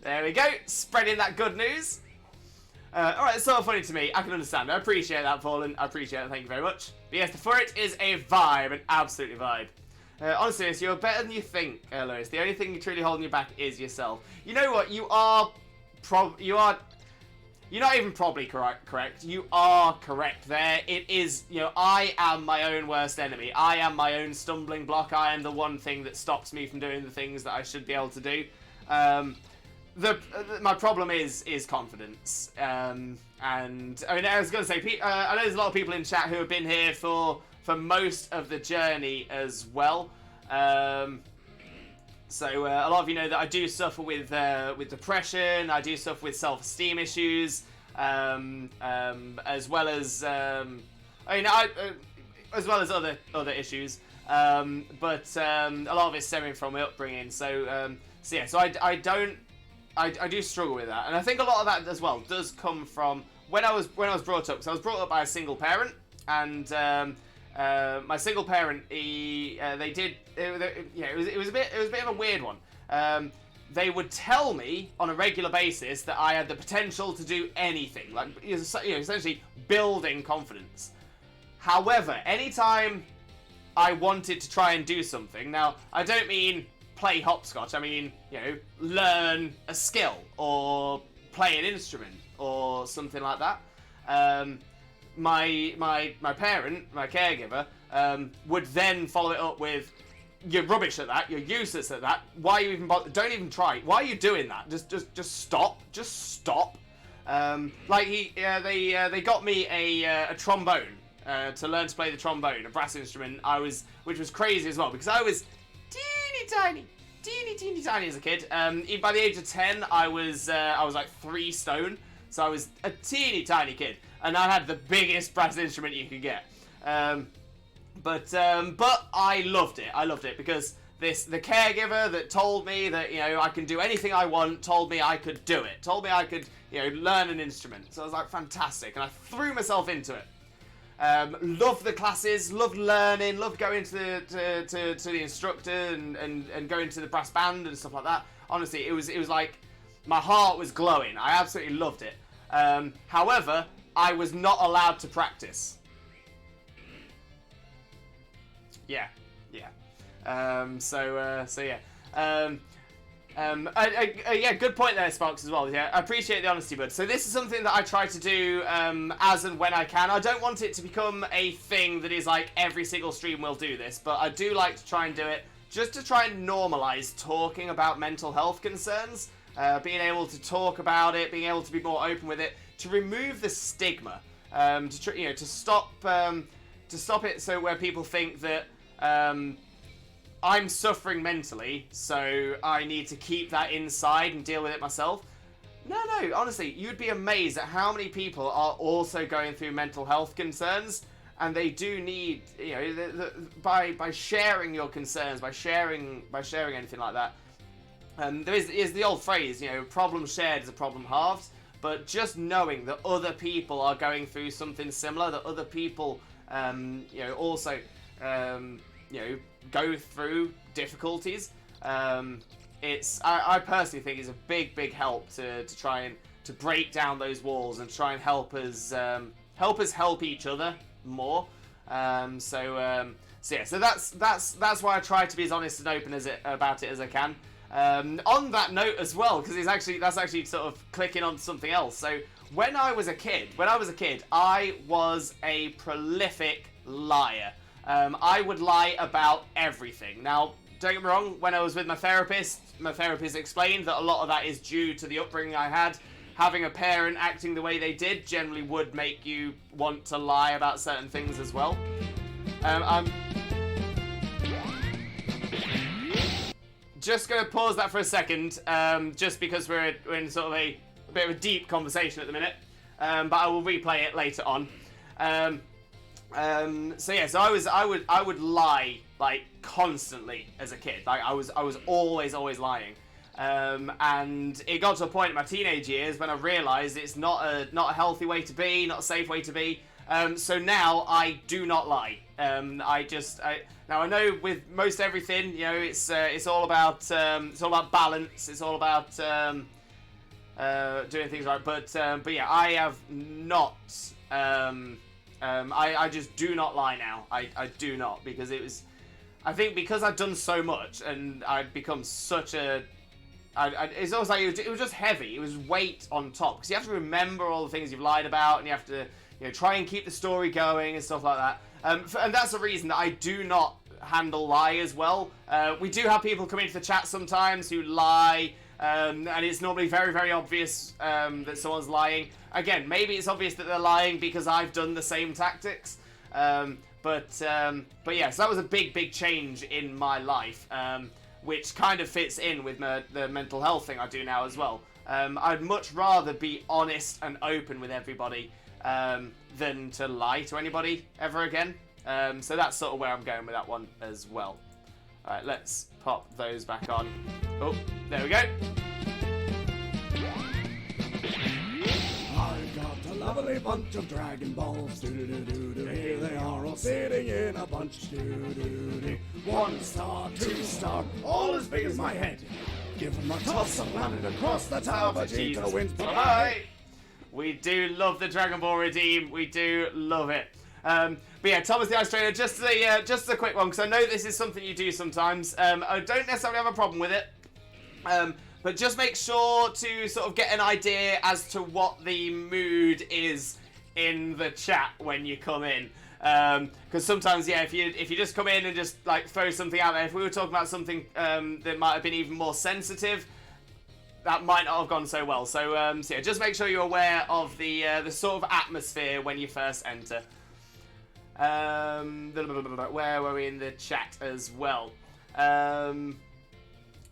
There we go, spreading that good news. Alright, it's so funny to me. I can understand. I appreciate that, Fallen. I appreciate it. Thank you very much. But yes, the For It is a vibe, an absolute vibe. Honestly, you're better than you think, Lois. The only thing you're truly holding you back is yourself. You know what? You're not even probably correct. You are correct there. It is, I am my own worst enemy. I am my own stumbling block. I am the one thing that stops me from doing the things that I should be able to do. My problem is confidence. And I mean, I was going to say, I know there's a lot of people in chat who have been here for most of the journey as well. So a lot of you know that I do suffer with depression. I do suffer with self-esteem issues, as well as as well as other issues. But a lot of it's stemming from my upbringing. So I do struggle with that, and I think a lot of that as well does come from when I was brought up. So I was brought up by a single parent, and my single parent, it was a bit of a weird one. They would tell me on a regular basis that I had the potential to do anything, like essentially building confidence. However, anytime I wanted to try and do something, now I don't mean play hopscotch. I mean, learn a skill or play an instrument or something like that. My parent, my caregiver, would then follow it up with, "You're rubbish at that. You're useless at that. Why are you even bother? Don't even try. Why are you doing that? Just stop. Just stop." They got me a trombone to learn to play the trombone, a brass instrument. Which was crazy as well because I was teeny tiny as a kid. By the age of 10, I was like 3 stone, so I was a teeny tiny kid, and I had the biggest brass instrument you could get. But I loved it. I loved it because the caregiver that told me that I can do anything I want, told me I could do it, told me I could learn an instrument. So I was like, fantastic, and I threw myself into it. Loved the classes, loved learning, loved going to the instructor and going to the brass band and stuff like that. Honestly, it was like my heart was glowing. I absolutely loved it. However, I was not allowed to practice. Yeah. Good point there, Sparks, as well. Yeah, I appreciate the honesty, bud. So this is something that I try to do as and when I can. I don't want it to become a thing that is like every single stream will do this, but I do like to try and do it just to try and normalize talking about mental health concerns, being able to talk about it, being able to be more open with it, to remove the stigma, to stop it so where people think that I'm suffering mentally, so I need to keep that inside and deal with it myself. No, honestly, you'd be amazed at how many people are also going through mental health concerns, and they do need, by sharing your concerns, by sharing anything like that. There is the old phrase, problem shared is a problem halved, but just knowing that other people are going through something similar, that other people, also, go through difficulties. I personally think it's a big help to try and to break down those walls and try and help us help each other more. So that's why I try to be as honest and open about it as I can. On that note as well, because that's actually sort of clicking on something else. So when I was a kid, I was a prolific liar. I would lie about everything. Now, don't get me wrong, when I was with my therapist explained that a lot of that is due to the upbringing I had. Having a parent acting the way they did generally would make you want to lie about certain things as well. I'm just going to pause that for a second, just because we're in sort of a bit of a deep conversation at the minute, but I will replay it later on. So yeah, so I would lie like constantly as a kid. Like I was always lying. And it got to a point in my teenage years when I realised it's not a healthy way to be, not a safe way to be. So now I do not lie. Now I know with most everything, you know, it's all about balance. It's all about doing things right. But yeah, I have not. I just do not lie now. I do not, because I think because I've done so much and I'd become such a. It's almost like it was just heavy. It was weight on top, because you have to remember all the things you've lied about, and you have to try and keep the story going and stuff like that. And that's the reason that I do not handle liars well. We do have people come into the chat sometimes who lie, and it's normally very, very obvious that someone's lying. Again, maybe it's obvious that they're lying because I've done the same tactics. But yeah, so that was a big change in my life, which kind of fits in with the mental health thing I do now as well. I'd much rather be honest and open with everybody than to lie to anybody ever again. So that's sort of where I'm going with that one as well. Alright, let's pop those back on. Oh, there we go. I've got a lovely bunch of Dragon Balls. Do-do-do-do-do. Here they are all sitting in a bunch. Do-do-do-do. 1 star, 2 star, all as big as my head. Give them a toss and landed across the tower. Vegeta wins. Bye-bye. We do love the Dragon Ball Redeem. We do love it. But yeah, Thomas the Ice Trainer, just a quick one, because I know this is something you do sometimes. I don't necessarily have a problem with it. But just make sure to sort of get an idea as to what the mood is in the chat when you come in. Because sometimes, yeah, if you just come in and just like throw something out there, if we were talking about something that might have been even more sensitive, that might not have gone so well. So yeah, just make sure you're aware of the sort of atmosphere when you first enter. Where were we in the chat as well?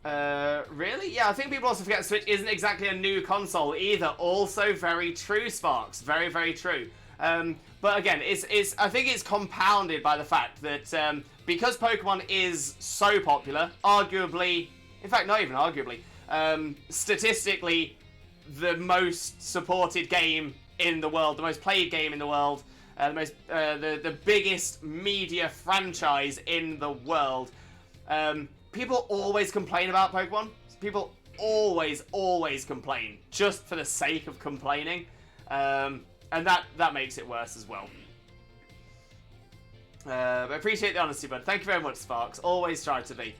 Really? Yeah, I think people also forget Switch isn't exactly a new console either. Also very true, Sparks. Very, very true. But again, I think it's compounded by the fact that because Pokemon is so popular, arguably, in fact, not even arguably, statistically, the most supported game in the world, the most played game in the world, the biggest media franchise in the world. People always complain about Pokemon. People always complain just for the sake of complaining, and that makes it worse as well. But I appreciate the honesty, bud. Thank you very much, Sparks. Always try to be.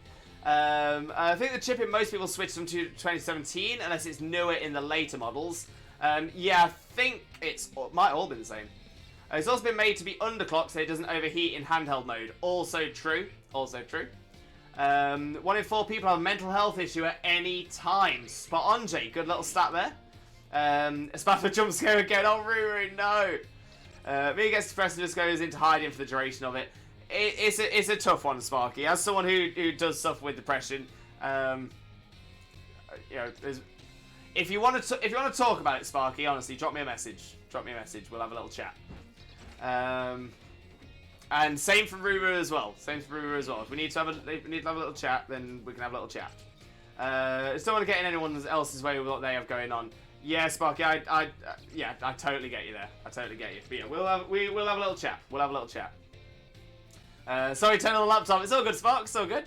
I think the chip in most people switched from 2017, unless it's newer in the later models. Yeah, I think it might all be the same. It's also been made to be underclocked so it doesn't overheat in handheld mode. Also true. Also true. 1 in 4 people have a mental health issue at any time. Spot on, Jay. Good little stat there. A Spatula jump scare again. Oh, Ruru, no. Me gets depressed and just goes into hiding for the duration of it. It's a tough one, Sparky. As someone who does suffer with depression, you know, if you want to talk about it, Sparky, honestly, drop me a message. Drop me a message. We'll have a little chat. And same for Ruru as well. If we need to have a little chat, then we can have a little chat. Just don't want to get in anyone else's way with what they have going on. Yeah, Sparky, I totally get you there. I totally get you. But yeah, we'll have a little chat. We'll have a little chat. Sorry, turn on the laptop. It's all good, Spark. It's all good.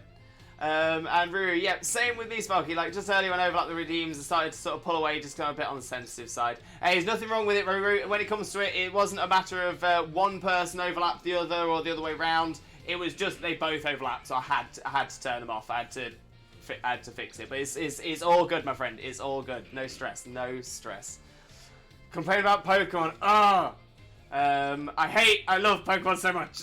And Ruru, yeah, same with me, Sparky. Like just earlier when I overlapped the redeems, I started to sort of pull away, just kind of a bit on the sensitive side. Hey, there's nothing wrong with it, Ruru. When it comes to it, it wasn't a matter of one person overlapped the other or the other way round. It was just they both overlapped, so I had to turn them off. I had to fix it. But it's all good, my friend. It's all good. No stress. No stress. Complain about Pokemon. I love Pokemon so much.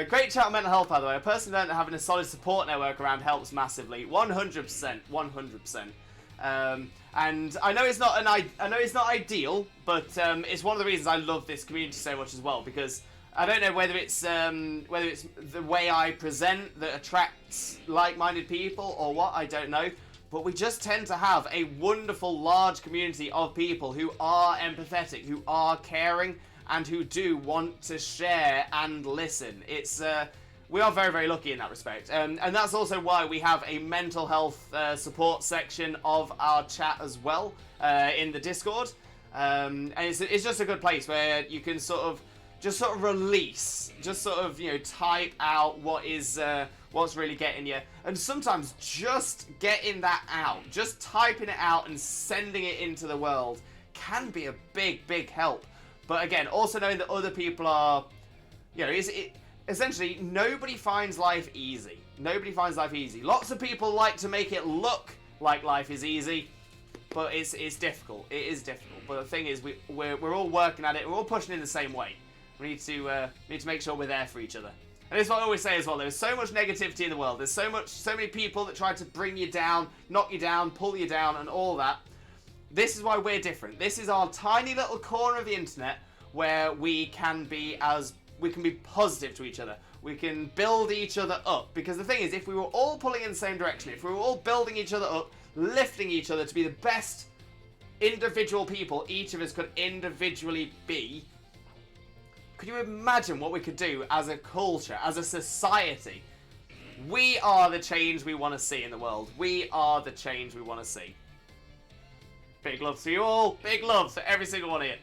Great chat on mental health, by the way. I personally learned that having a solid support network around helps massively. 100%. 100%. And I know it's not ideal, but it's one of the reasons I love this community so much as well, because I don't know whether it's the way I present that attracts like-minded people or what, I don't know. But we just tend to have a wonderful, large community of people who are empathetic, who are caring, and who do want to share and listen. It's we are very, very lucky in that respect. And that's also why we have a mental health support section of our chat as well in the Discord. And it's just a good place where you can sort of release, just sort of, you know, type out what is what's really getting you. And sometimes just getting that out, just typing it out and sending it into the world can be a big, big help. But again, also knowing that other people are, you know, essentially, nobody finds life easy. Nobody finds life easy. Lots of people like to make it look like life is easy, but it's difficult. It is difficult. But the thing is, we're all working at it. We're all pushing in the same way. We need to make sure we're there for each other. And it's what I always say as well. There's so much negativity in the world. There's so many people that try to bring you down, knock you down, pull you down, and all that. This is why we're different. This is our tiny little corner of the internet where we can be positive to each other. We can build each other up. Because the thing is, if we were all pulling in the same direction, if we were all building each other up, lifting each other to be the best individual people each of us could individually be, could you imagine what we could do as a culture, as a society? We are the change we want to see in the world. We are the change we want to see. Big love to you all. Big love to every single one of you.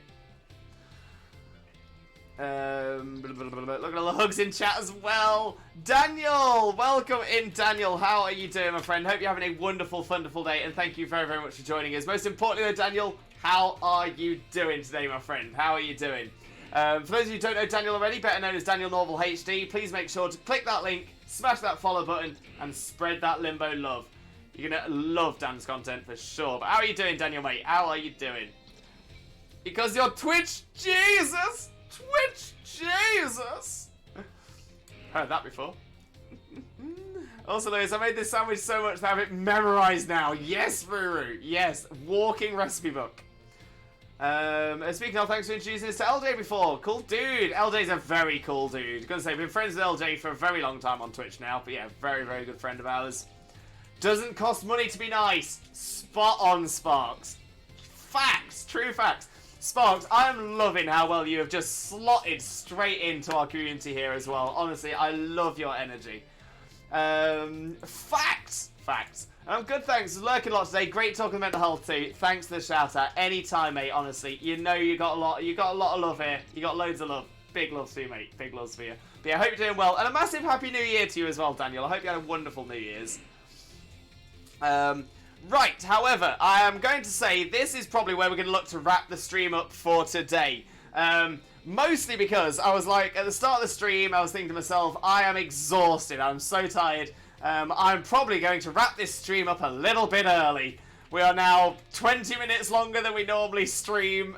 Look at all the hugs in chat as well. Daniel, welcome in, Daniel. How are you doing, my friend? Hope you're having a wonderful, wonderful day, and thank you very, very much for joining us. Most importantly, though, Daniel, how are you doing today, my friend? How are you doing? For those of you who don't know Daniel already, better known as Daniel Norval HD, please make sure to click that link, smash that follow button, and spread that Limbo love. You're gonna love Dan's content for sure. But how are you doing, Daniel, mate? How are you doing? Because you're Twitch Jesus! Twitch Jesus! Heard that before. Also, Lewis, I made this sandwich so much that I have it memorized now. Yes, Ruru. Yes, walking recipe book. Speaking of, thanks for introducing us to LJ before. Cool dude. LJ's a very cool dude. Gonna say, I've been friends with LJ for a very long time on Twitch now. But yeah, very, very good friend of ours. Doesn't cost money to be nice. Spot on, Sparks. Facts. True facts. Sparks, I am loving how well you have just slotted straight into our community here as well. Honestly, I love your energy. Facts. Facts. Good, thanks. Lurking a lot today. Great talking mental health too. Thanks for the shout out. Anytime, mate. Honestly, you know you got a lot of love here. You got loads of love. Big loves for you, mate. Big loves for you. But yeah, I hope you're doing well, and a massive happy New Year to you as well, Daniel. I hope you had a wonderful New Year's. Right, however, I am going to say this is probably where we're going to look to wrap the stream up for today. Mostly because I was like, at the start of the stream, I was thinking to myself, I am exhausted. I'm so tired. I'm probably going to wrap this stream up a little bit early. We are now 20 minutes longer than we normally stream.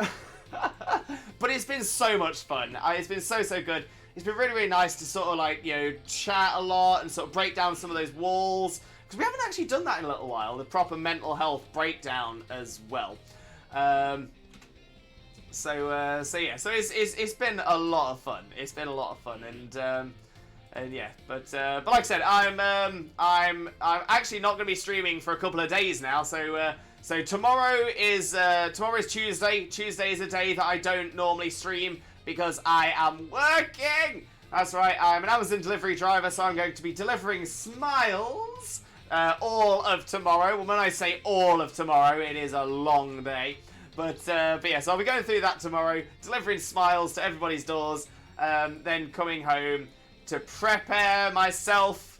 But it's been so much fun. It's been so, so good. It's been really, really nice to sort of like, you know, chat a lot and sort of break down some of those walls. Because we haven't actually done that in a little while, the proper mental health breakdown as well. So it's been a lot of fun. It's been a lot of fun, and yeah, but like I said, I'm actually not going to be streaming for a couple of days now. So tomorrow is Tuesday. Tuesday is a day that I don't normally stream because I am working. That's right. I'm an Amazon delivery driver, so I'm going to be delivering smiles. All of tomorrow. Well, when I say all of tomorrow, it is a long day. But yeah, so I'll be going through that tomorrow, delivering smiles to everybody's doors, then coming home to prepare myself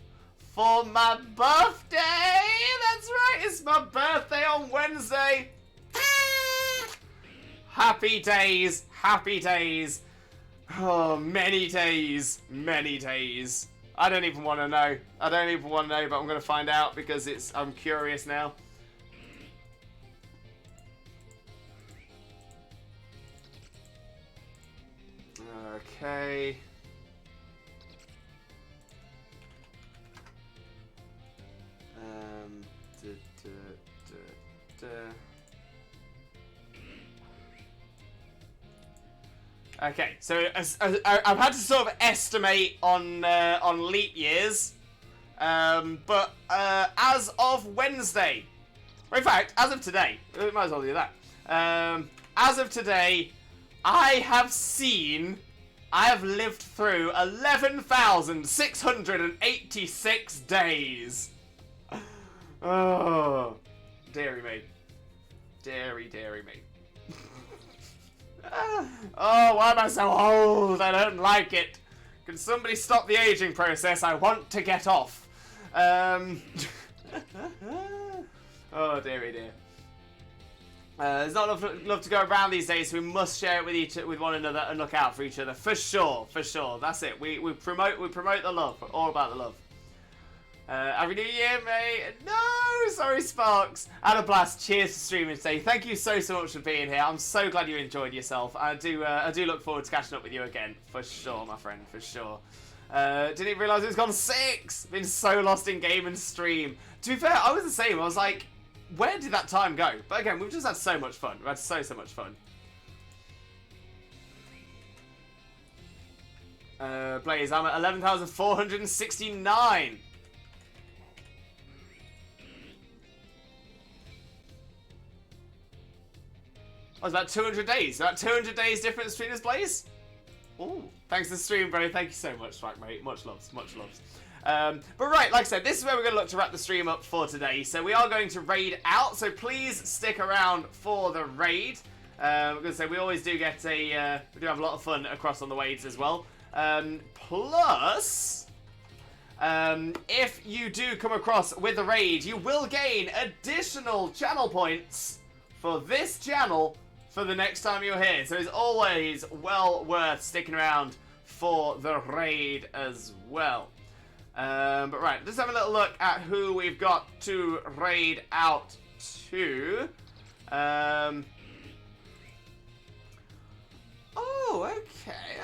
for my birthday. That's right, it's my birthday on Wednesday. Happy days, happy days. Oh, many days, many days. I don't even want to know. I don't even want to know, but I'm going to find out because I'm curious now. Okay. Okay, so I've had to sort of estimate on leap years, but as of Wednesday, or in fact, as of today, we might as well do that. As of today, I have lived through 11,686 days. Oh, dearie me. Dearie me. Oh, why am I so old? I don't like it. Can somebody stop the aging process? I want to get off. Oh, dearie dear. There's not enough love to go around these days, so we must share it with one another and look out for each other. For sure. That's it. We promote the love. We're all about the love. Happy New Year, mate. No, sorry, Sparks. Had a blast. Cheers for streaming today. Thank you so much for being here. I'm so glad you enjoyed yourself. I do look forward to catching up with you again, for sure, my friend, for sure. Didn't realise it was gone 6. Been so lost in game and stream. To be fair, I was the same. I was like, where did that time go? But again, we've just had so much fun. We've had so much fun. Blaze, I'm at 11,469. Oh, it's about 200 days. About 200 days difference between us, Blaze? Ooh. Thanks for the stream, bro. Thank you so much, right, mate. Much loves. But right, like I said, this is where we're going to look to wrap the stream up for today. So we are going to raid out, so please stick around for the raid. We're going to say we always do get we do have a lot of fun across on the raids as well. Plus, if you do come across with the raid, you will gain additional channel points for this channel for the next time you're here. So it's always well worth sticking around for the raid as well. But right, let's have a little look at who we've got to raid out to. Oh, okay.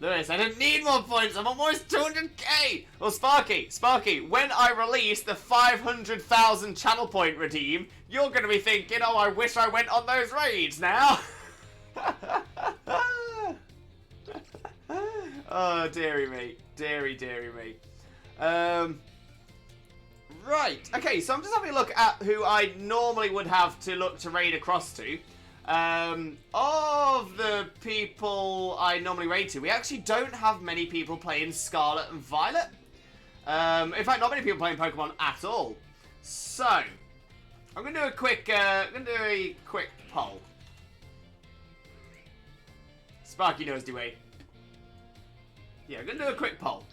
Lewis, I don't need more points. I'm almost 200k. Well, Sparky, when I release the 500,000 channel point redeem, you're going to be thinking, oh, I wish I went on those raids now. Oh, dearie me. Dearie me. Right. Okay, so I'm just having a look at who I normally would have to look to raid across to. Of the people I normally raid to, we actually don't have many people playing Scarlet and Violet. In fact, not many people playing Pokemon at all. So, I'm going to do a quick poll. Sparky knows the way. Yeah, I'm going to do a quick poll.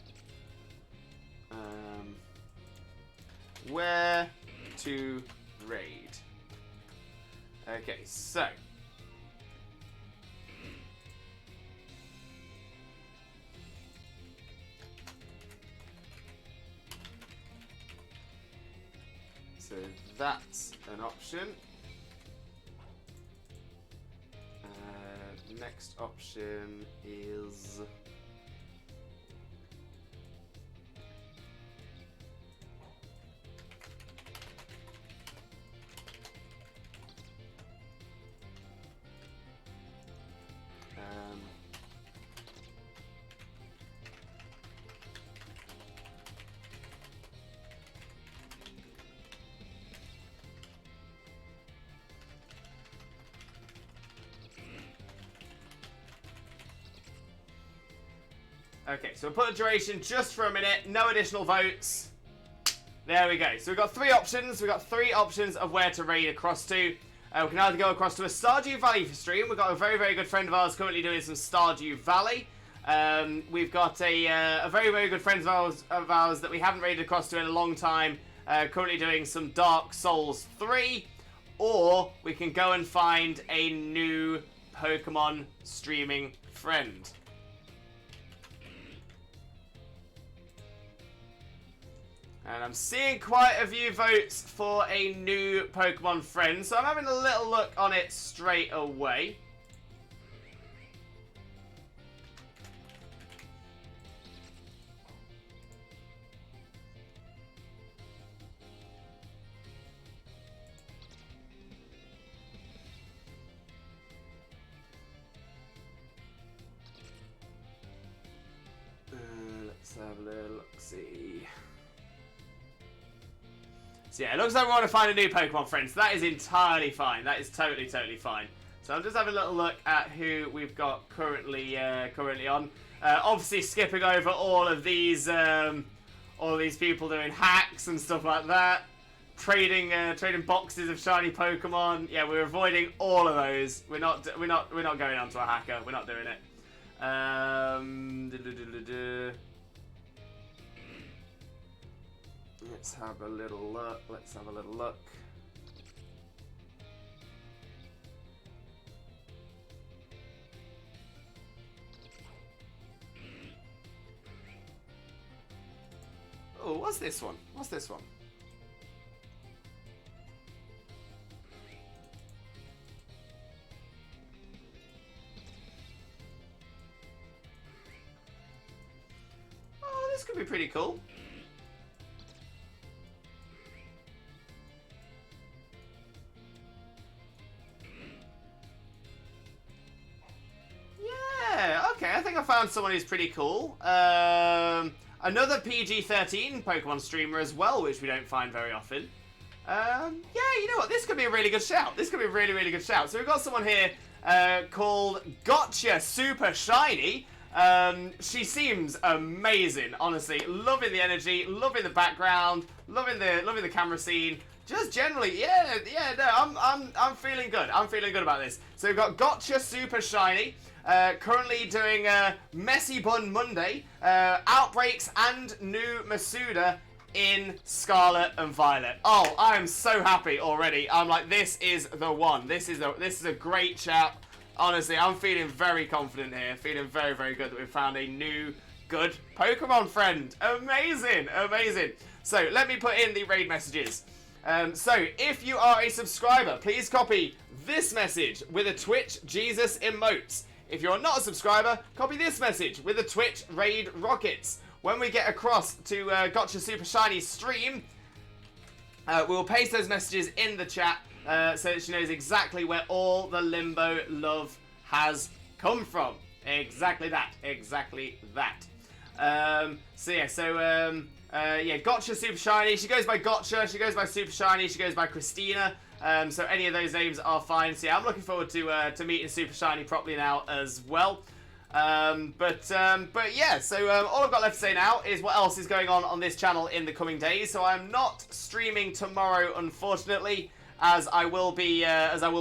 Where to raid? Okay, so. So that's an option. Next option is. Okay, so we'll put a duration just for a minute. No additional votes. There we go. So we've got 3 options. We've got 3 options of where to raid across to. We can either go across to a Stardew Valley for stream. We've got a very, very good friend of ours currently doing some Stardew Valley. We've got a very, very good friend of ours that we haven't raided across to in a long time. Currently doing some Dark Souls 3. Or we can go and find a new Pokemon streaming friend. And I'm seeing quite a few votes for a new Pokemon friend, so I'm having a little look on it straight away. Let's have a little look-see. So yeah, it looks like we want to find a new Pokemon friend. So that is entirely fine. That is totally fine. So I'm just having a little look at who we've got currently on. Obviously skipping over all of these people doing hacks and stuff like that. Trading boxes of shiny Pokemon. Yeah, we're avoiding all of those. We're not going on to a hacker. We're not doing it. Let's have a little look. Oh, what's this one? Oh, this could be pretty cool. Yeah, okay, I think I found someone who's pretty cool. Another PG-13 Pokemon streamer as well, which we don't find very often. Yeah, you know what? This could be a really good shout. This could be a really, really good shout. So we've got someone here called Gotcha Super Shiny. She seems amazing, honestly. Loving the energy, loving the background, loving the camera scene. Just generally, no, I'm feeling good. I'm feeling good about this. So we've got Gotcha Super Shiny. Currently doing Messy Bun Monday, Outbreaks and New Masuda in Scarlet and Violet. Oh, I am so happy already. I'm like, this is the one. This is a great chat. Honestly, I'm feeling very confident here. Feeling very, very good that we've found a new, good Pokemon friend. Amazing, amazing. So let me put in the raid messages. So if you are a subscriber, please copy this message with a Twitch Jesus emotes. If you're not a subscriber, copy this message with a Twitch raid rockets. When we get across to Gotcha Super Shiny's stream, we'll paste those messages in the chat so that she knows exactly where all the Limbo love has come from. Exactly that. Exactly that. Gotcha Super Shiny. She goes by Gotcha. She goes by Super Shiny. She goes by Christina. So any of those names are fine. So yeah, I'm looking forward to meeting Super Shiny properly now as well. But yeah, so all I've got left to say now is what else is going on this channel in the coming days. So I'm not streaming tomorrow, unfortunately, as I will be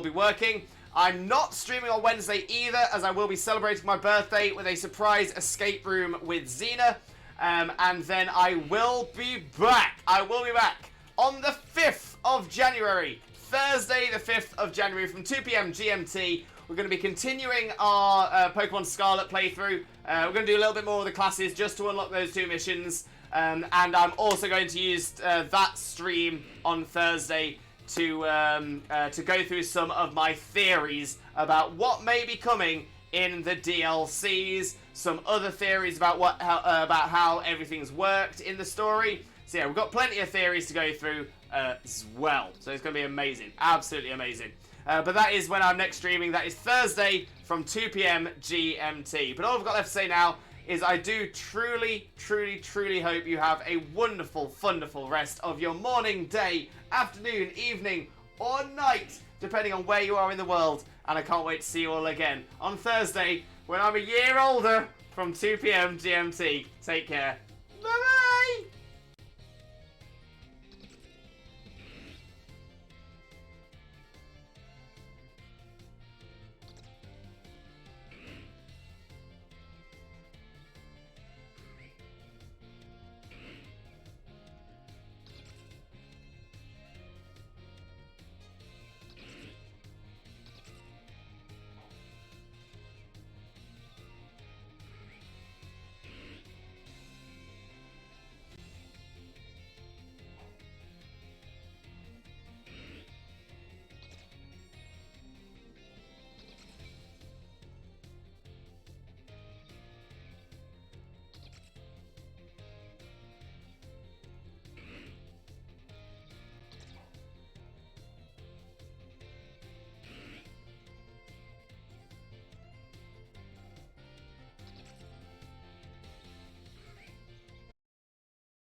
working. I'm not streaming on Wednesday either, as I will be celebrating my birthday with a surprise escape room with Xena. And then I will be back. I will be back on the 5th of January. Thursday, the 5th of January from 2 p.m. GMT. We're going to be continuing our Pokemon Scarlet playthrough. We're going to do a little bit more of the classes just to unlock those 2 missions. And I'm also going to use that stream on Thursday to go through some of my theories about what may be coming in the DLCs. Some other theories about how everything's worked in the story. So yeah, we've got plenty of theories to go through as well. So it's going to be amazing. Absolutely amazing. But that is when I'm next streaming. That is Thursday from 2 p.m. GMT. But all I've got left to say now is I do truly, truly, truly hope you have a wonderful, wonderful rest of your morning, day, afternoon, evening, or night, depending on where you are in the world. And I can't wait to see you all again on Thursday when I'm a year older from 2 p.m. GMT. Take care.